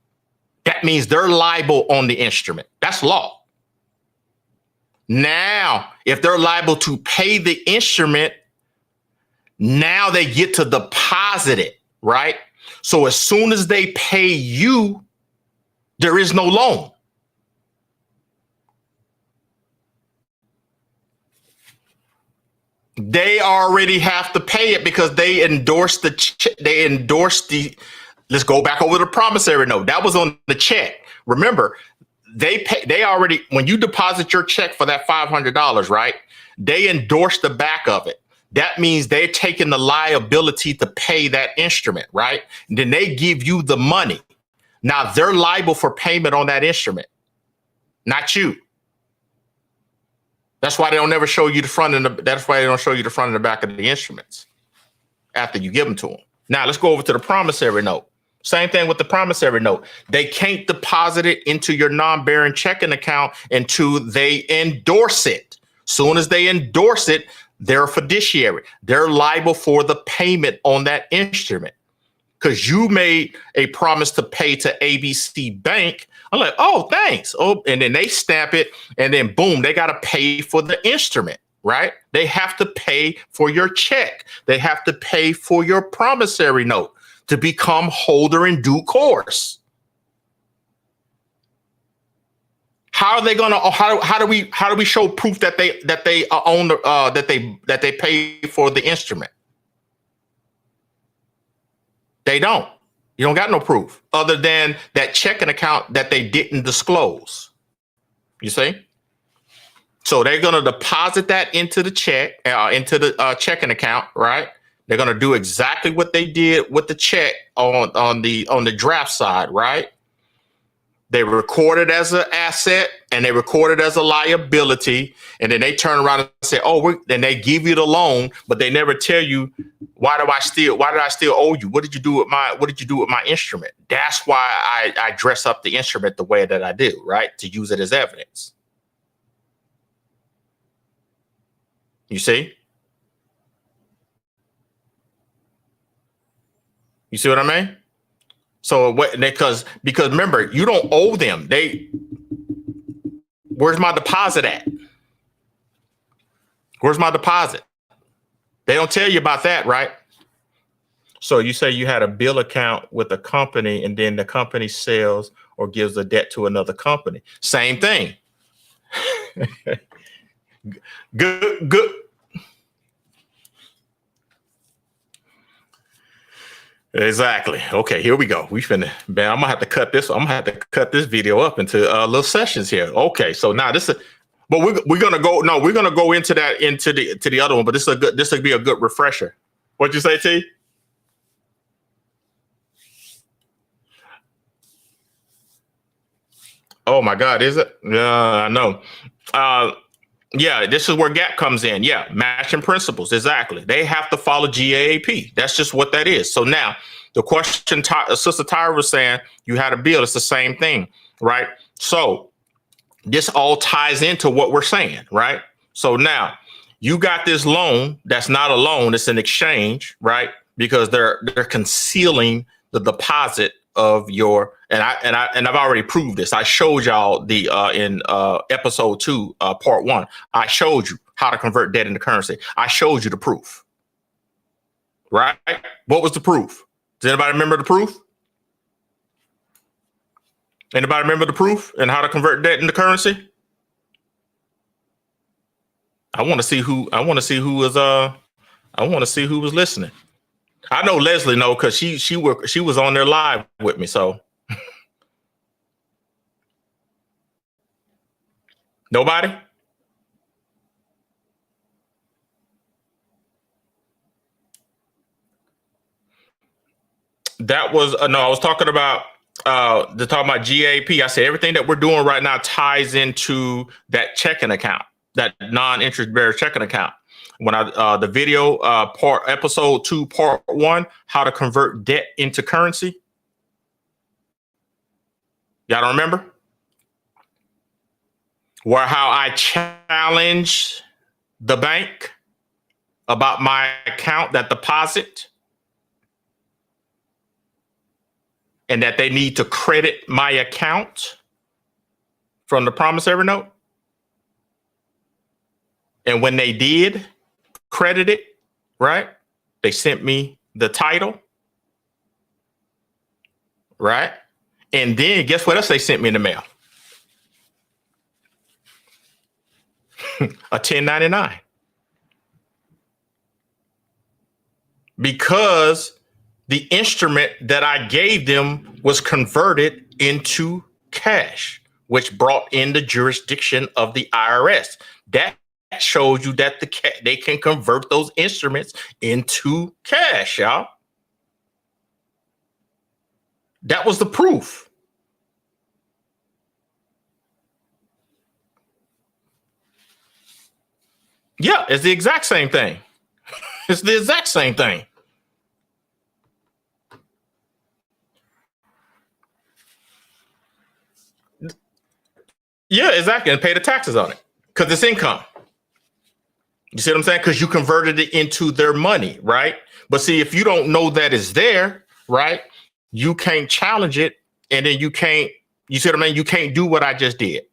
That means they're liable on the instrument. That's law. Now, if they're liable to pay the instrument, now they get to deposit it, right? So as soon as they pay you, there is no loan. They already have to pay it because they endorsed let's go back over the promissory note. That was on the check. Remember, they already, when you deposit your check for that $500, right? They endorse the back of it. That means they're taking the liability to pay that instrument, right? And then they give you the money. Now they're liable for payment on that instrument, not you. That's why they don't ever show you the front and that's why they don't show you the front and the back of the instruments after you give them to them. Now let's go over to the promissory note. Same thing with the promissory note. They can't deposit it into your non-bearing checking account until they endorse it. Soon as they endorse it, they're a fiduciary. They're liable for the payment on that instrument because you made a promise to pay to ABC Bank. I'm like, oh, thanks. Oh, and then they stamp it and then boom, they got to pay for the instrument, right? They have to pay for your check. They have to pay for your promissory note to become holder in due course. How are they going to, how do we show proof that they own that they pay for the instrument? They don't. You don't got no proof other than that checking account that they didn't disclose. You see? So they're going to deposit that into the check, into the checking account, right? They're going to do exactly what they did with the check on the draft side, right? They record it as an asset and they record it as a liability. And then they turn around and say, oh, then they give you the loan, but they never tell you, why did I still owe you? What did you do with my instrument? That's why I dress up the instrument the way that I do, right? To use it as evidence. You see? You see what I mean? So because remember, you don't owe them. Where's my deposit at? Where's my deposit? They don't tell you about that, right? So you say you had a bill account with a company and then the company sells or gives a debt to another company. Same thing. Good. Exactly. Okay, here we go. Man, I'm gonna have to cut this. I'm gonna have to cut this video up into little sessions here. Okay, so now this is, but we're gonna go. No, we're gonna go into the other one. But this will be a good refresher. What'd you say, T? Oh my God, is it? I know. Yeah, this is where GAP comes in. Yeah, matching principles. Exactly. They have to follow GAAP. That's just what that is. So now the question Sister Tyra was saying, you had a bill. It's the same thing, right? So this all ties into what we're saying, right? So now you got this loan that's not a loan. It's an exchange, right? Because they're concealing the deposit of your, and I've already proved this. I showed y'all the in episode 2, part 1. I showed you how to convert debt into currency. I showed you the proof. Right? What was the proof? Does anybody remember the proof? Anybody remember the proof and how to convert debt into currency? I want to see who was listening. I know Leslie know because she was on there live with me. So nobody? That was no, I was talking about GAP. I said everything that we're doing right now ties into that checking account, that non-interest bearing checking account. When the video episode 2, part 1, how to convert debt into currency. Y'all don't remember? Where how I challenged the bank about my account, that deposit, and that they need to credit my account from the promissory note. And when they did credit it, right, they sent me the title, right? And then guess what else they sent me in the mail? A 1099. Because the instrument that I gave them was converted into cash, which brought in the jurisdiction of the IRS. That shows you that they can convert those instruments into cash, y'all. That was the proof. Yeah, it's the exact same thing. It's the exact same thing. Yeah, exactly. And pay the taxes on it because it's income. You see what I'm saying? Because you converted it into their money, right? But see, if you don't know that it's there, right, you can't challenge it. And then you see what I mean? You can't do what I just did.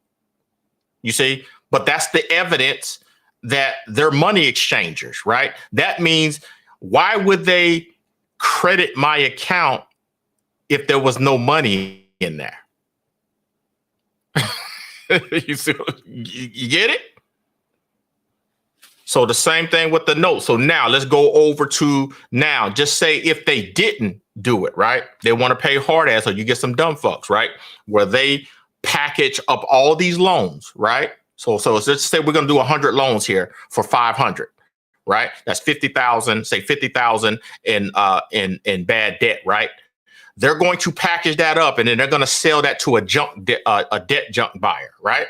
You see? But that's the evidence that they're money exchangers, right? That means why would they credit my account if there was no money in there? you get it? So the same thing with the note. So now let's go over to now. Just say if they didn't do it, right? They want to pay hard ass, or you get some dumb fucks, right? Where they package up all these loans, right? So let's say we're going to do 100 loans here for 500, right? That's 50,000. Say 50,000 in bad debt, right? They're going to package that up and then they're going to sell that to a debt junk buyer, right?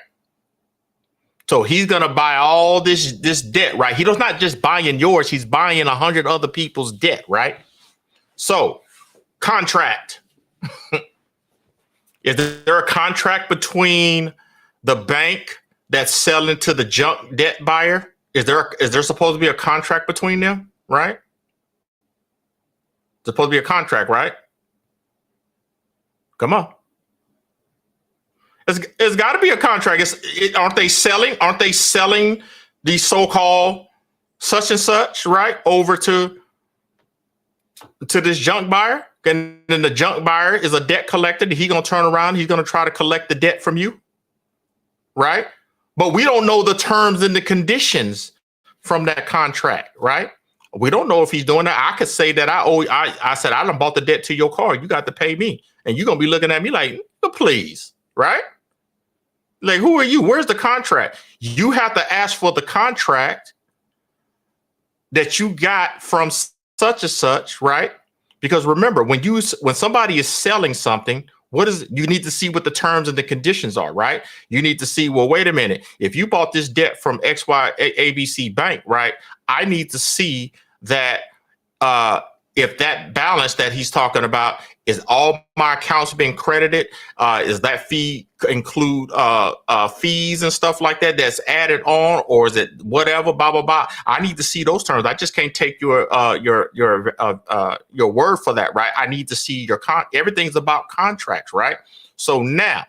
So he's going to buy all this debt, right? He's not just buying yours. He's buying 100 other people's debt, right? So contract. Is there a contract between the bank that's selling to the junk debt buyer? Is there supposed to be a contract between them, right? There's supposed to be a contract, right? Come on. It's got to be a contract. Aren't they selling the so-called such and such, right, over to this junk buyer? And then the junk buyer is a debt collector. He's going to turn around. He's going to try to collect the debt from you, right? But we don't know the terms and the conditions from that contract, right? We don't know if he's doing that. I could say that I said, I done bought the debt to your car. You got to pay me. And you're going to be looking at me like, please, right? Like, who are you? Where's the contract? You have to ask for the contract that you got from such and such, right? Because remember, when somebody is selling something, you need to see what the terms and the conditions are, right? You need to see, well, wait a minute. If you bought this debt from XY ABC Bank, right? I need to see that if that balance that he's talking about is all my accounts being credited, is that fee include fees and stuff like that that's added on, or is it whatever, blah blah blah? I need to see those terms. I just can't take your word for that, right? I need to see your everything's about contracts, right? So now,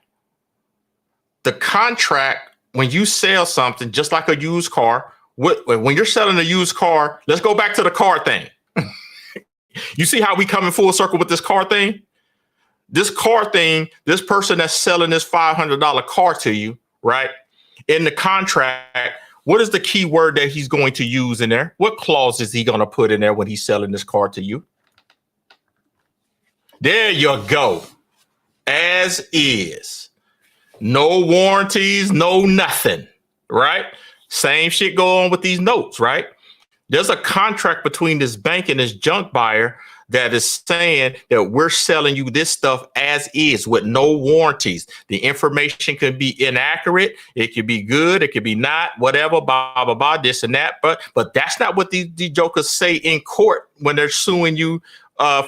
the contract, when you sell something, just like a used car, when you're selling a used car, let's go back to the car thing. You see how we come in full circle with this car thing? This car thing, this person that's selling this $500 car to you, right? In the contract, what is the key word that he's going to use in there? What clause is he going to put in there when he's selling this car to you? There you go. As is. No warranties, no nothing, right? Same shit go on with these notes, right? There's a contract between this bank and this junk buyer that is saying that we're selling you this stuff as is with no warranties. The information can be inaccurate. It could be good. It could be not, whatever, blah, blah, blah, this and that. But that's not what these jokers say in court when they're suing you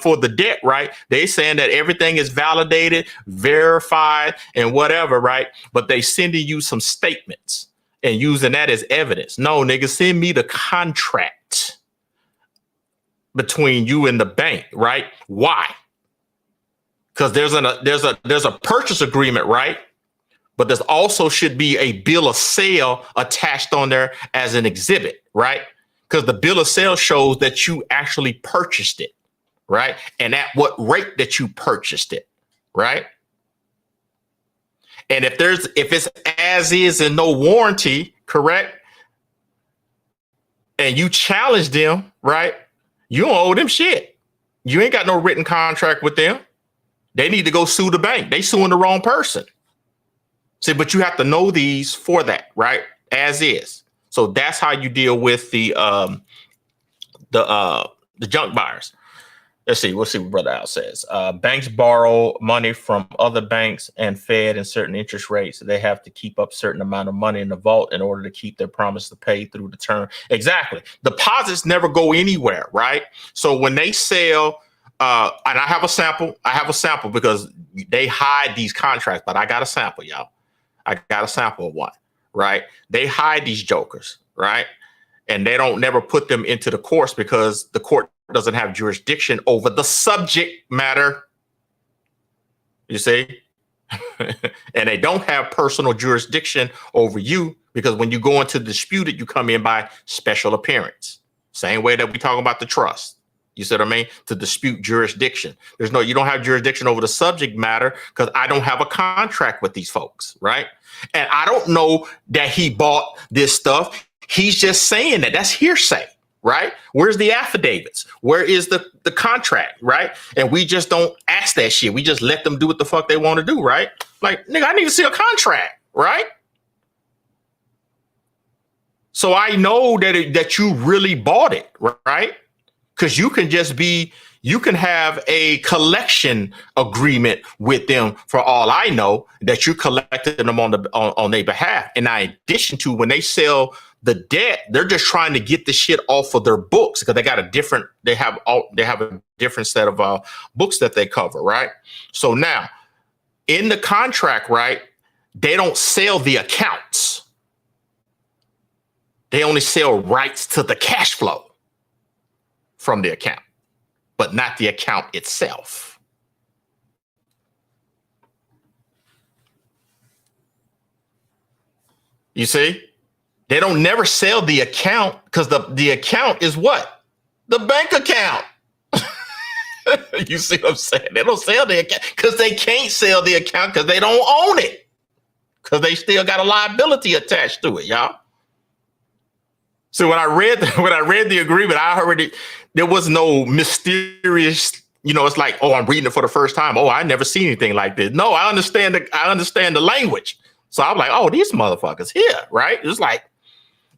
for the debt, right? They saying that everything is validated, verified, and whatever, right? But they sending you some statements and using that as evidence. No, nigga, send me the contract between you and the bank, right? Why? Because there's a purchase agreement, right? But there's also should be a bill of sale attached on there as an exhibit, right? Because the bill of sale shows that you actually purchased it, right? And at what rate that you purchased it, right? And if it's as is and no warranty, correct? And you challenge them, right? You don't owe them shit. You ain't got no written contract with them. They need to go sue the bank. They suing the wrong person. See, but you have to know these for that, right? As is. So that's how you deal with the junk buyers. Let's see what Brother Al says. Banks borrow money from other banks and Fed and certain interest rates. They have to keep up certain amount of money in the vault in order to keep their promise to pay through the term. Exactly. Deposits never go anywhere, right? So when they sell, and I have a sample because they hide these contracts, but I got a sample, y'all. I got a sample of one, right? They hide these jokers, right? And they don't never put them into the courts because the court doesn't have jurisdiction over the subject matter. You see? And they don't have personal jurisdiction over you because when you go into dispute it, you come in by special appearance. Same way that we talk about the trust. You see what I mean? To dispute jurisdiction. You don't have jurisdiction over the subject matter because I don't have a contract with these folks, right? And I don't know that he bought this stuff. He's just saying that. That's hearsay, right? Where's the affidavits? Where is the contract, right? And we just don't ask that shit. We just let them do what the fuck they want to do, right? Like, nigga, I need to see a contract, right? So I know that you really bought it, right? Because you can have a collection agreement with them for all I know that you collected them on their behalf. And in addition to when they sell the debt, they're just trying to get the shit off of their books because they have a different set of books that they cover, right? So now in the contract, right, they don't sell the accounts. They only sell rights to the cash flow from the account, but not the account itself. You see? They don't never sell the account because the account is what? The bank account. You see what I'm saying? They don't sell the account because they can't sell the account because they don't own it. Because they still got a liability attached to it, y'all. So when I read the agreement, there was no mysterious, it's like, oh, I'm reading it for the first time. Oh, I never seen anything like this. No, I understand the language. So I'm like, oh, these motherfuckers here, right? It's like,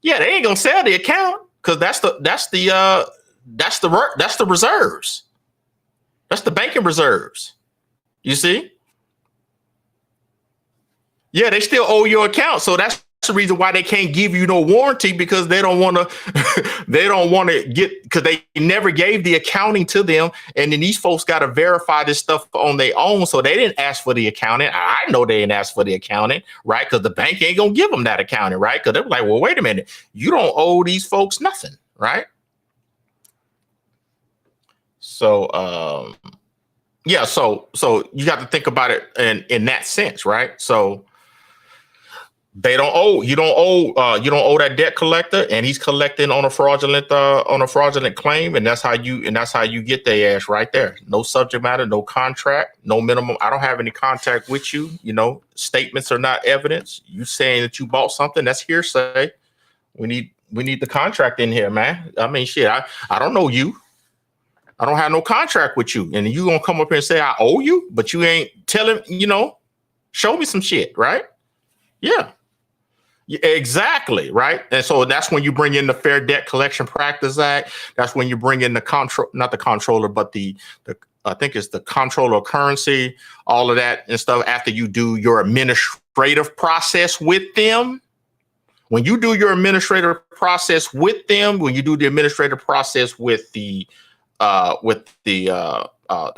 yeah, they ain't gonna sell the account because that's the reserves. That's the banking reserves. You see? Yeah, they still owe your account. So that's the reason why they can't give you no warranty, because they don't want to they don't want to get, because they never gave the accounting to them, and then these folks got to verify this stuff on their own. So they didn't ask for the accounting. I know they didn't ask for the accounting, right? Because the bank ain't gonna give them that accounting, right? Because they're like, well, wait a minute, you don't owe these folks nothing, right? So yeah, so you got to think about it in that sense, right? So they don't owe, you don't owe that debt collector, and he's collecting on a fraudulent claim, and that's how you get their ass right there. No subject matter, no contract, no minimum. I don't have any contact with you. Statements are not evidence. You saying that you bought something, that's hearsay. We need the contract in here, man. I mean, shit, I don't know you. I don't have no contract with you, and you gonna come up here and say I owe you, but you ain't telling, show me some shit, right? Yeah. Exactly, right. And so that's when you bring in the Fair Debt Collection Practice Act. That's when you bring in not the comptroller, but the I think it's the comptroller of currency, all of that and stuff, after you do your administrative process with them. When you do your administrative process with them, when you do the administrative process with the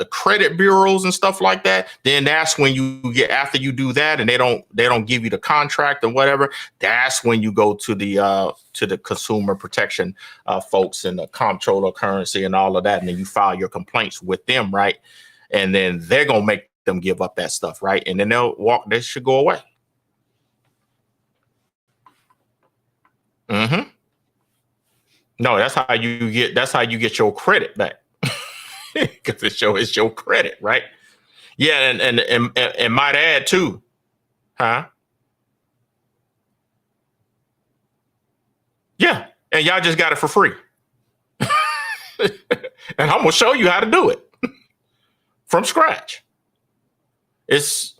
credit bureaus and stuff like that, then that's when you get, after you do that and they don't give you the contract or whatever, that's when you go to the consumer protection folks and the comptroller of currency and all of that, and then you file your complaints with them, right? And then they're gonna make them give up that stuff, right? And then they should go away. Mm-hmm. No, that's how you get your credit back. Because it's your credit, right? Yeah, and might add too, huh? Yeah, and y'all just got it for free. And I'm gonna show you how to do it from scratch. It's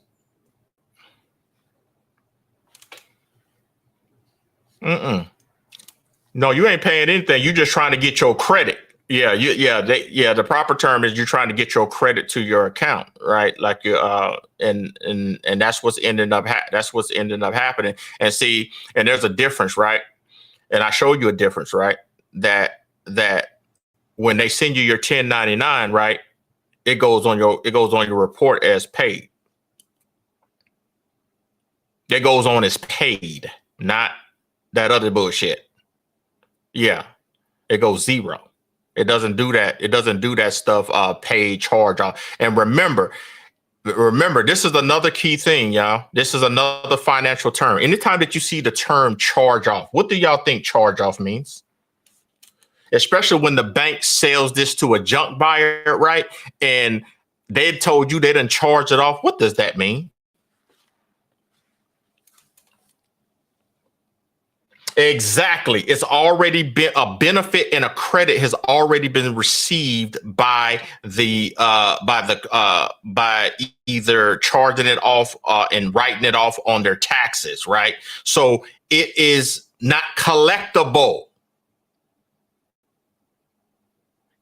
no, you ain't paying anything. You just trying to get your credit. Yeah, the proper term is you're trying to get your credit to your account, right? Like and that's what's ending up happening. And see, and there's a difference, right? And I showed you a difference, right? That when they send you your 1099, right, it goes on your report as paid. It goes on as paid, not that other bullshit. Yeah, it goes zero. It doesn't do that. It doesn't do that stuff. Paid, charge off. And remember, this is another key thing, y'all. This is another financial term. Anytime that you see the term charge off, what do y'all think charge off means? Especially when the bank sells this to a junk buyer, right? And they told you they didn't charge it off. What does that mean? Exactly. It's already been a benefit, and a credit has already been received by either charging it off and writing it off on their taxes, right? So it is not collectible.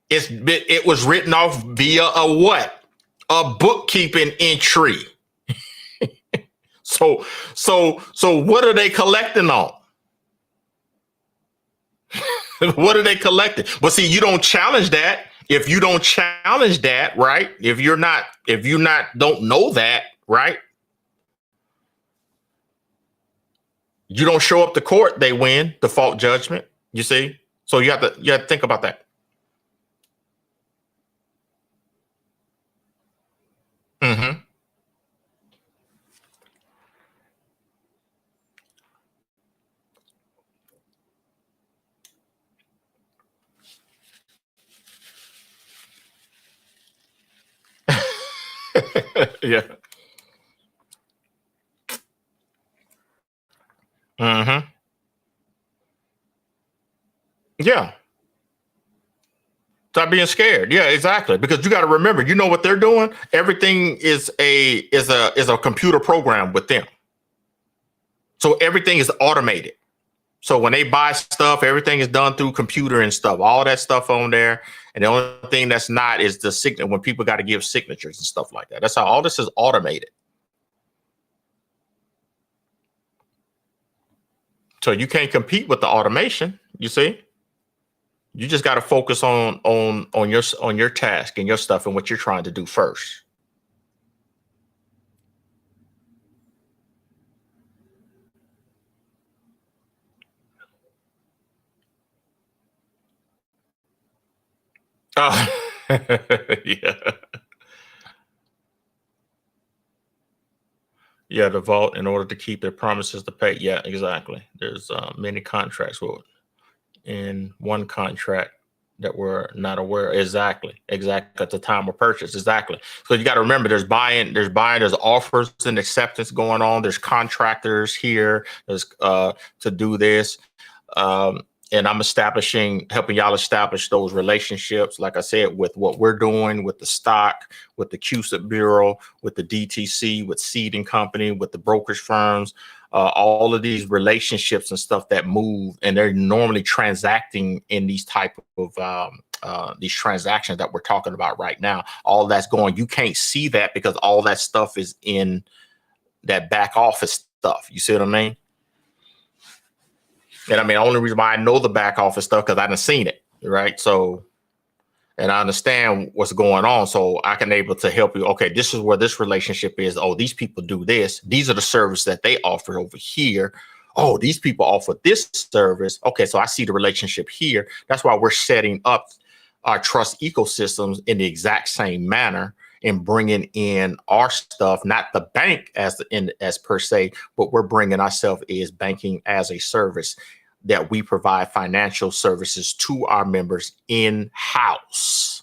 It was written off via a what? A bookkeeping entry. So what are they collecting on? What are they collecting? But see, you don't challenge that. If you don't challenge that, right? If you don't know that, right? You don't show up to court, they win default judgment. You see? So you have to think about that. Mm-hmm. Yeah. Mm-hmm. Yeah. Stop being scared. Yeah, exactly. Because you got to remember, you know what they're doing? Everything is a computer program with them. So everything is automated. So when they buy stuff, everything is done through computer and stuff, all that stuff on there. And the only thing that's not is the signature, when people got to give signatures and stuff like that. That's how all this is automated. So you can't compete with the automation. You see, you just got to focus on your task and your stuff and what you're trying to do first. Oh, yeah. Yeah, the vault in order to keep their promises to pay. Yeah, exactly. There's many contracts in one contract that we're not aware. Exactly at the time of purchase. Exactly. So you got to remember, there's there's offers and acceptance going on. There's contractors here. There's to do this. And I'm helping y'all establish those relationships, like I said, with what we're doing with the stock, with the QSIP Bureau, with the DTC, with seeding company, with the brokerage firms, all of these relationships and stuff that move, and they're normally transacting in these type of these transactions that we're talking about right now. All that's going, you can't see that because all that stuff is in that back office stuff. You see what I mean? And I mean, the only reason why I know the back office stuff because I done seen it, right? So, and I understand what's going on, so I can able to help you. Okay, this is where this relationship is. Oh, these people do this. These are the services that they offer over here. Oh, these people offer this service. Okay, so I see the relationship here. That's why we're setting up our trust ecosystems in the exact same manner and bringing in our stuff, not the bank as per se, but we're bringing ourselves as banking as a service that we provide financial services to our members in-house.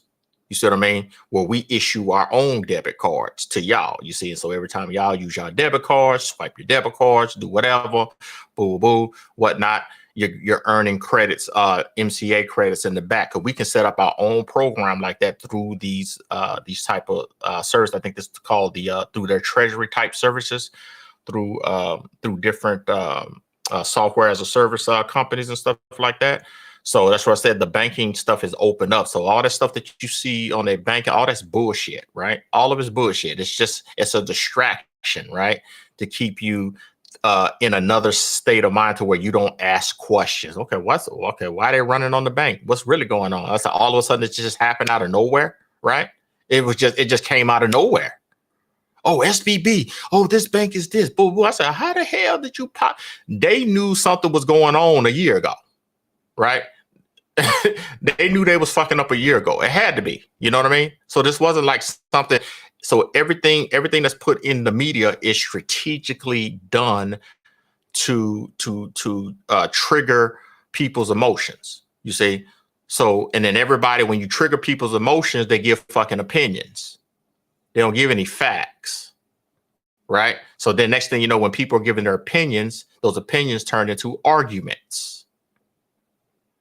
You see what I mean? Where we issue our own debit cards to y'all. You see, and so every time y'all use your debit cards, swipe your debit cards, do whatever, boo boo, whatnot. You're earning credits, MCA credits in the back. Because we can set up our own program like that through these type of service. I think this is called through their treasury type services, through different software as a service companies and stuff like that. So that's what I said. The banking stuff is open up. So all that stuff that you see on their banking, all that's bullshit, right? All of it's bullshit. It's a distraction, right? To keep you in another state of mind to where you don't ask questions. Okay, why are they running on the bank? What's really going on? That's all of a sudden it just happened out of nowhere, right? It just came out of nowhere. Oh, SVB. Oh, this bank is this. Boo boo. I said, how the hell did you pop? They knew something was going on a year ago, right? They knew they was fucking up a year ago. It had to be. You know what I mean? So this wasn't like something. So everything that's put in the media is strategically done to trigger people's emotions. You see? So, and then everybody, when you trigger people's emotions, they give fucking opinions. They don't give any facts, right? So then next thing you know, when people are giving their opinions, those opinions turn into arguments.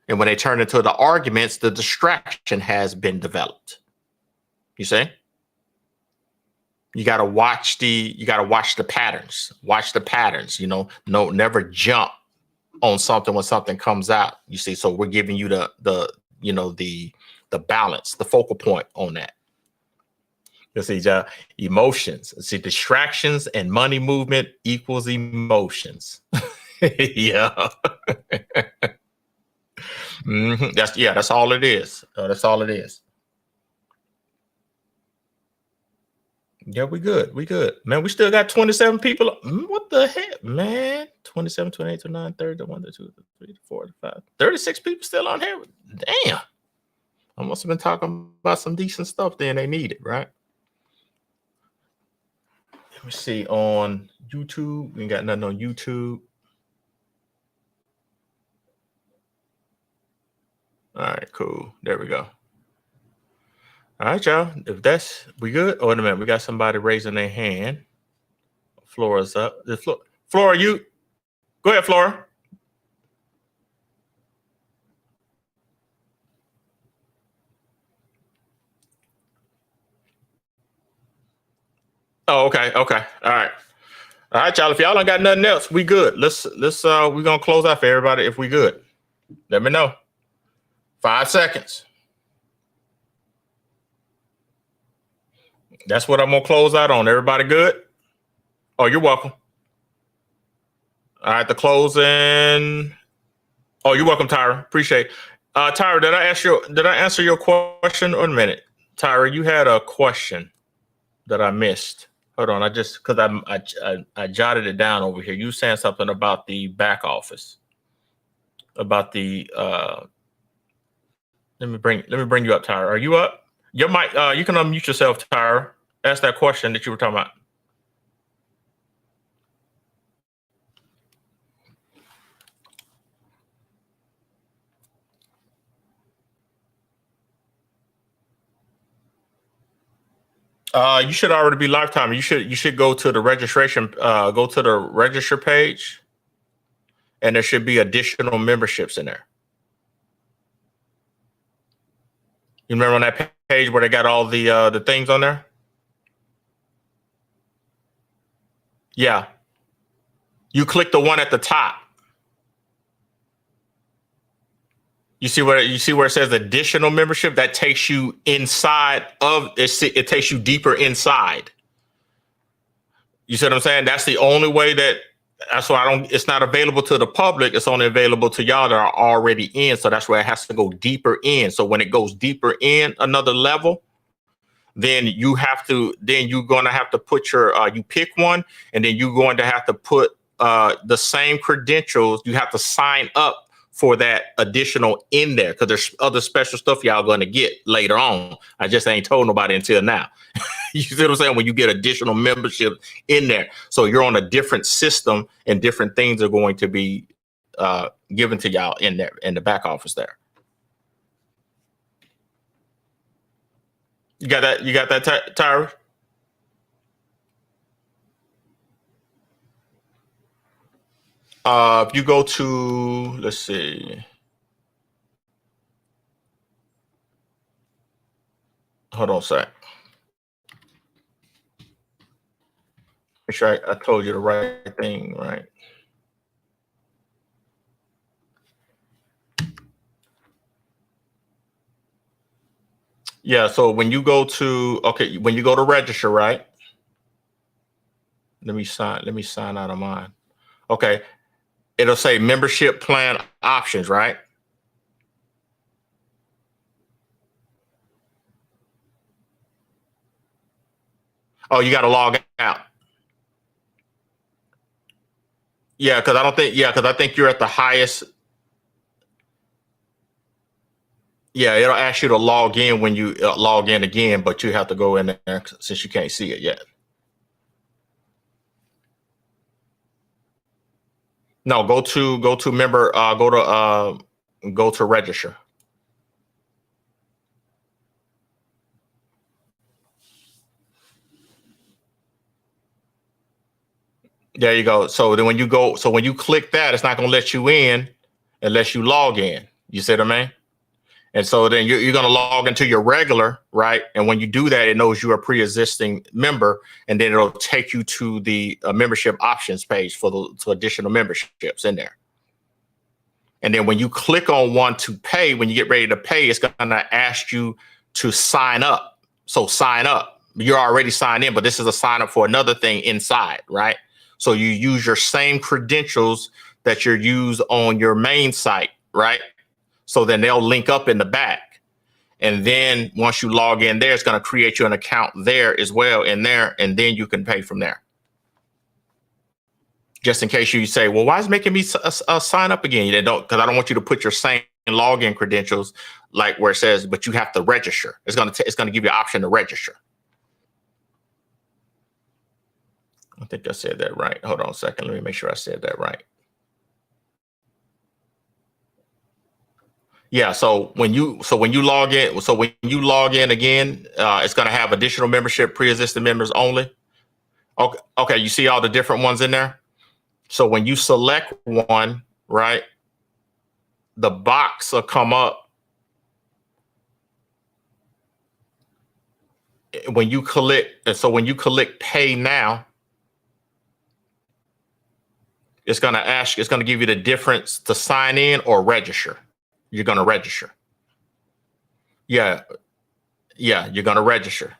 And when they turn into the arguments, the distraction has been developed. You see? You got to watch the patterns. Watch the patterns, never jump on something when something comes out. You see, so we're giving you the balance, the focal point on that. You see, emotions. See, distractions and money movement equals emotions. Yeah. That's all it is. That's all it is. Yeah, we good. We good. Man, we still got 27 people. What the heck, man? 27, 28, 29, 30, 1, 2, 3, 4, 5. 36 people still on here. Damn. I must have been talking about some decent stuff then they needed, right? Let me see on YouTube. We ain't got nothing on YouTube. All right, cool. There we go. All right, y'all. If we good. Oh, wait a minute. We got somebody raising their hand. Flora's up. Flora, you go ahead, Flora. Oh, okay. All right. All right, y'all. If y'all don't got nothing else, we good. Let's we're gonna close out for everybody. If we good, let me know. 5 seconds. That's what I'm gonna close out on. Everybody good? Oh, you're welcome. All right, the closing. Oh, you're welcome, Tyra. Appreciate it. Tyra, did I answer your question? One minute. Tyra, you had a question that I missed. Hold on, because I jotted it down over here. You saying something about the back office, about the let me bring you up, Tyra. Are you up? Your mic, you can unmute yourself, Tyra. Ask that question that you were talking about. You should already be lifetime. You should go to the registration, go to the register page, and there should be additional memberships in there. You remember on that page where they got all the things on there? Yeah. You click the one at the top. You see where it says additional membership? That takes you inside of it. It takes you deeper inside. You see what I'm saying? That's the only way that's why it's not available to the public. It's only available to y'all that are already in. So that's where it has to go deeper in. So when it goes deeper in another level, then you're going to have to put you pick one, and then you're going to have to put the same credentials. You have to sign up for that additional in there, because there's other special stuff y'all going to get later on. I just ain't told nobody until now. You see what I'm saying? When you get additional membership in there. So you're on a different system, and different things are going to be given to y'all in there, in the back office there. You got that, Tyra? If you go to, let's see. Hold on a sec. Make sure I told you the right thing, right? Yeah, so when you go to register, right? Let me sign out of mine. Okay. It'll say membership plan options, right? Oh, you got to log out. Yeah, because I think you're at the highest. Yeah, it'll ask you to log in when you log in again, but you have to go in there since you can't see it yet. No, go to member, go to register. There you go. So then when you click that, it's not going to let you in unless you log in. You see what I mean? And so then you're going to log into your regular, right? And when you do that, it knows you're a pre-existing member, and then it'll take you to the membership options page for additional memberships in there. And then when you click on one to pay, when you get ready to pay, it's going to ask you to sign up. So sign up. You're already signed in, but this is a sign up for another thing inside, right? So you use your same credentials that you use on your main site, right? So then they'll link up in the back. And then once you log in there, it's going to create you an account there as well in there. And then you can pay from there. Just in case you say, well, why is it making me sign up again? You don't, because I don't want you to put your same login credentials like where it says, but you have to register. It's going to give you an option to register. I think I said that right. Hold on a second. Let me make sure I said that right. Yeah. So when you log in again, it's going to have additional membership, pre-existing members only. Okay. Okay. You see all the different ones in there. So when you select one, right, the box will come up. When you click pay now, it's going to give you the difference to sign in or register. You're going to register. Yeah. Yeah. You're going to register.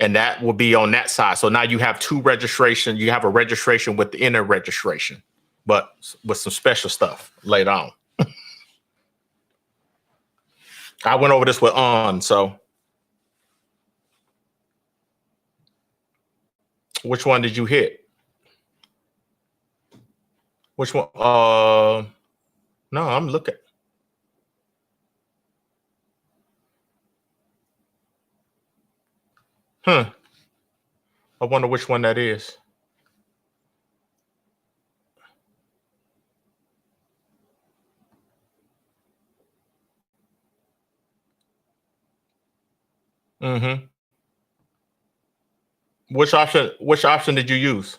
And that will be on that side. So now you have two registrations. You have a registration within a registration. but with some special stuff later on. I went over this with so which one did you hit? Which one? No, I'm looking. I wonder which one that is. Mm-hmm. Which option did you use?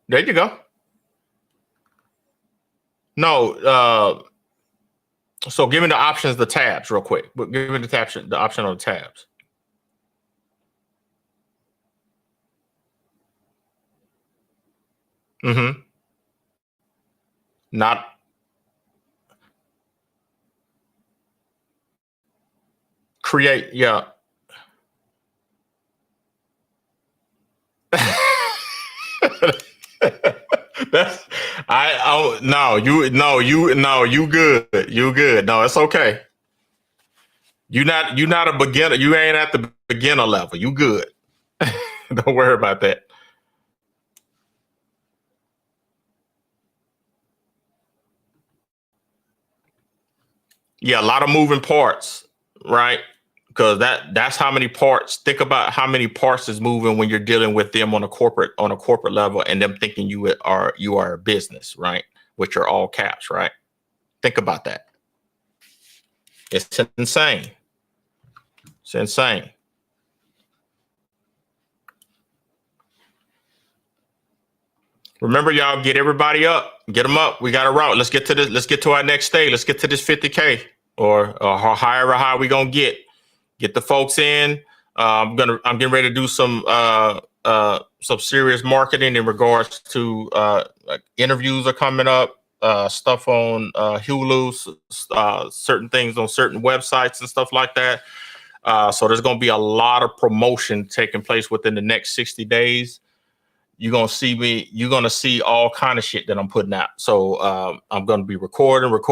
There you go. No, so give me the options, the tabs real quick. But give me the option on the tabs. Mm-hmm. Not create, yeah. That's you good. You good. No, it's okay. You're not a beginner. You ain't at the beginner level. You good. Don't worry about that. Yeah, a lot of moving parts, right? Because that's how many parts. Think about how many parts is moving when you're dealing with them on a corporate level, and them thinking you are a business, right? Which are all caps, right? Think about that. It's insane. It's insane. Remember, y'all, get everybody up, get them up. We got a route. Let's get to this. Let's get to our next stage. Let's get to this 50K or however high we gonna get the folks in. I'm getting ready to do some serious marketing in regards to like interviews are coming up, stuff on Hulu, certain things on certain websites and stuff like that. So there's going to be a lot of promotion taking place within the next 60 days. You're going to see all kind of shit that I'm putting out. So I'm going to be recording and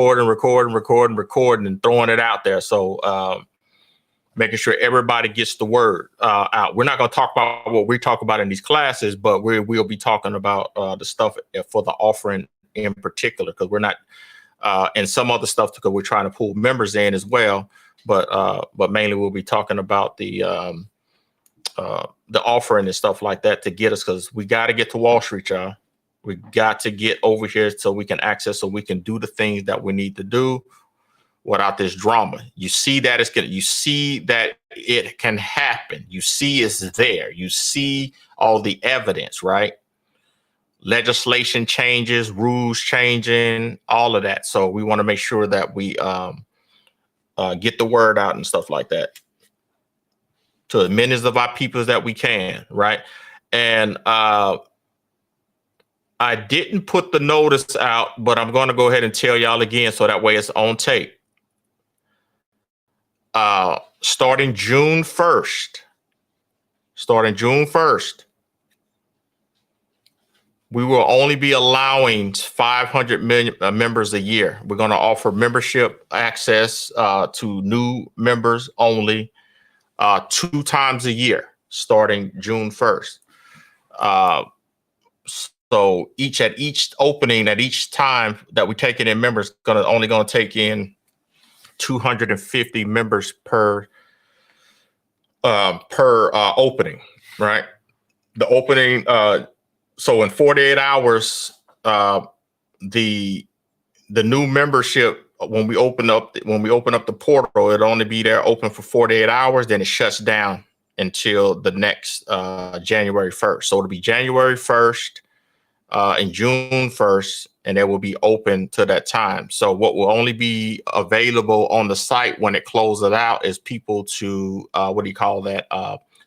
throwing it out there. So making sure everybody gets the word out. We're not going to talk about what we talk about in these classes, but we'll be talking about the stuff for the offering in particular, because we're not, and some other stuff because we're trying to pull members in as well. But mainly we'll be talking about the offering and stuff like that to get us, because we got to get to Wall Street, y'all. We got to get over here so we can access, so we can do the things that we need to do without this drama. You see that you see that it can happen. You see it's there. You see all the evidence, right? Legislation changes, rules changing, all of that. So we want to make sure that we get the word out and stuff like that to as many of our people that we can, right? And I didn't put the notice out, but I'm going to go ahead and tell y'all again, so that way it's on tape. Starting June 1st, we will only be allowing 500 million members a year. We're going to offer membership access to new members only 2 times a year, starting June 1st. So at each opening, at each time that we take in members, only going to take in 250 members per opening, right? The opening, so in 48 hours, the new membership, when we open up the portal, it'll only be there open for 48 hours. Then it shuts down until the next January 1st. So it'll be January 1st and June 1st, and it will be open to that time. So what will only be available on the site when it closes out is people to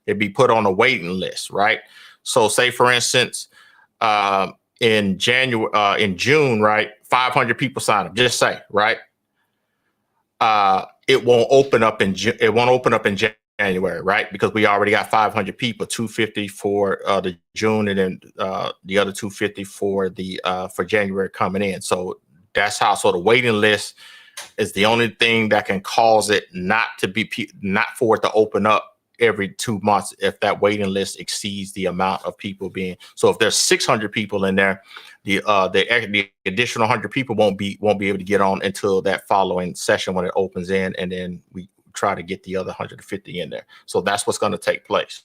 it'd be put on a waiting list, right? So say for instance, in June, right, 500 people sign up, just say, right? It won't open up in January January, right? Because we already got 500 people, 250 for the June, and then the other 250 for the for January coming in. So that's how. So the waiting list is the only thing that can cause it not for it to open up every 2 months if that waiting list exceeds the amount of people being. So if there's 600 people in there, the additional 100 people won't be able to get on until that following session when it opens in, and then we try to get the other 150 in there. So that's what's going to take place.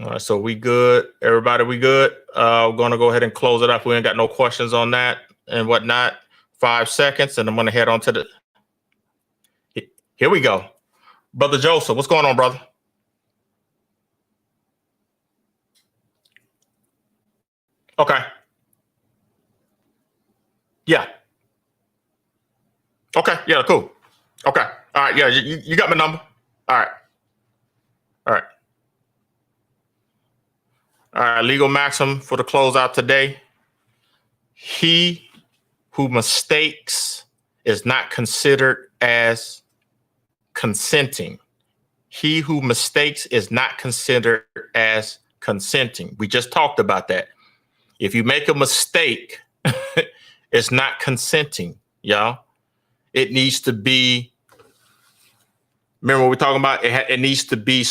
All right, so we good, everybody. We good. We're going to go ahead and close it up. We ain't got no questions on that and whatnot. 5 seconds, and I'm going to head on to the. Here we go, Brother Joseph. What's going on, brother? Okay. Yeah. Okay. Yeah. Cool. Okay. All right. Yeah. You got my number. All right. All right. All right. Legal maxim for the closeout today. He who mistakes is not considered as consenting. He who mistakes is not considered as consenting. We just talked about that. If you make a mistake, it's not consenting, y'all. It needs to be, remember what we're talking about? It needs to be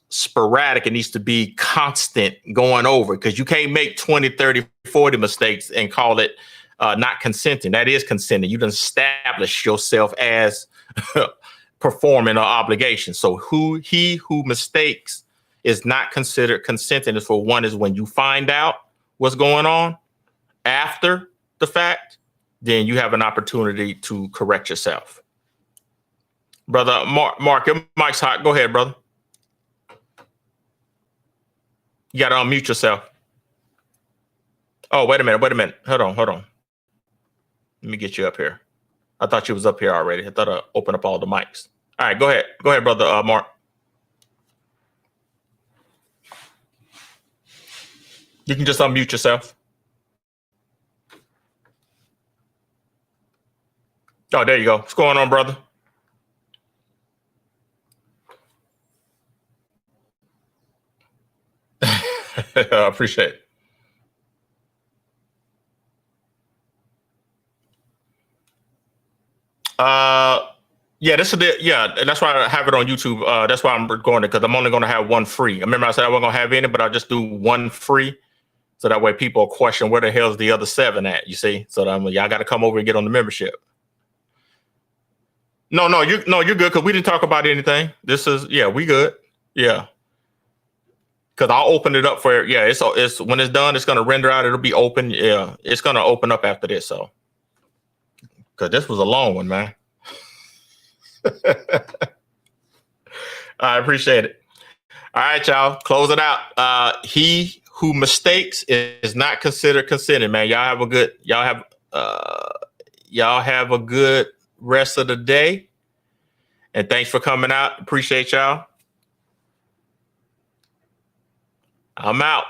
sporadic. It needs to be constant going over, because you can't make 20, 30, 40 mistakes and call it not consenting. That is consenting. You done established yourself as performing an obligation. So he who mistakes is not considered consenting. Is for one is when you find out what's going on after the fact, then you have an opportunity to correct yourself. Brother Mark, your mic's hot. Go ahead, brother. You got to unmute yourself. Oh, wait a minute. Hold on. Let me get you up here. I thought you was up here already. I thought I'd open up all the mics. All right, go ahead. Go ahead, brother Mark. You can just unmute yourself. Oh, there you go. What's going on, brother? I appreciate it. Yeah, that's why I have it on YouTube. That's why I'm recording it, because I'm only going to have one free. I remember I said I wasn't going to have any, but I'll just do one free, so that way people question where the hell's the other 7 at. You see, so that y'all got to come over and get on the membership. No, you're good, because we didn't talk about anything. This is we good. Yeah, because I'll open it up for it's when it's done, it's going to render out. It'll be open. Yeah, it's going to open up after this. So, because this was a long one, man. I appreciate it. All right, y'all, close it out. He who mistakes is not considered consenting, man. Y'all have a good rest of the day. And thanks for coming out. Appreciate y'all. I'm out.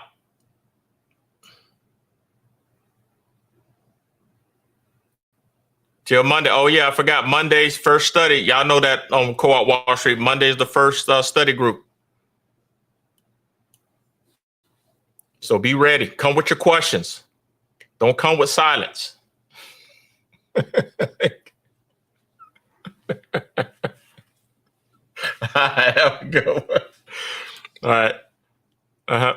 Till Monday. Oh, yeah, I forgot. Monday's first study. Y'all know that on Co-op Wall Street. Monday's the first study group. So be ready. Come with your questions. Don't come with silence. Have a good one. All right. Uh-huh.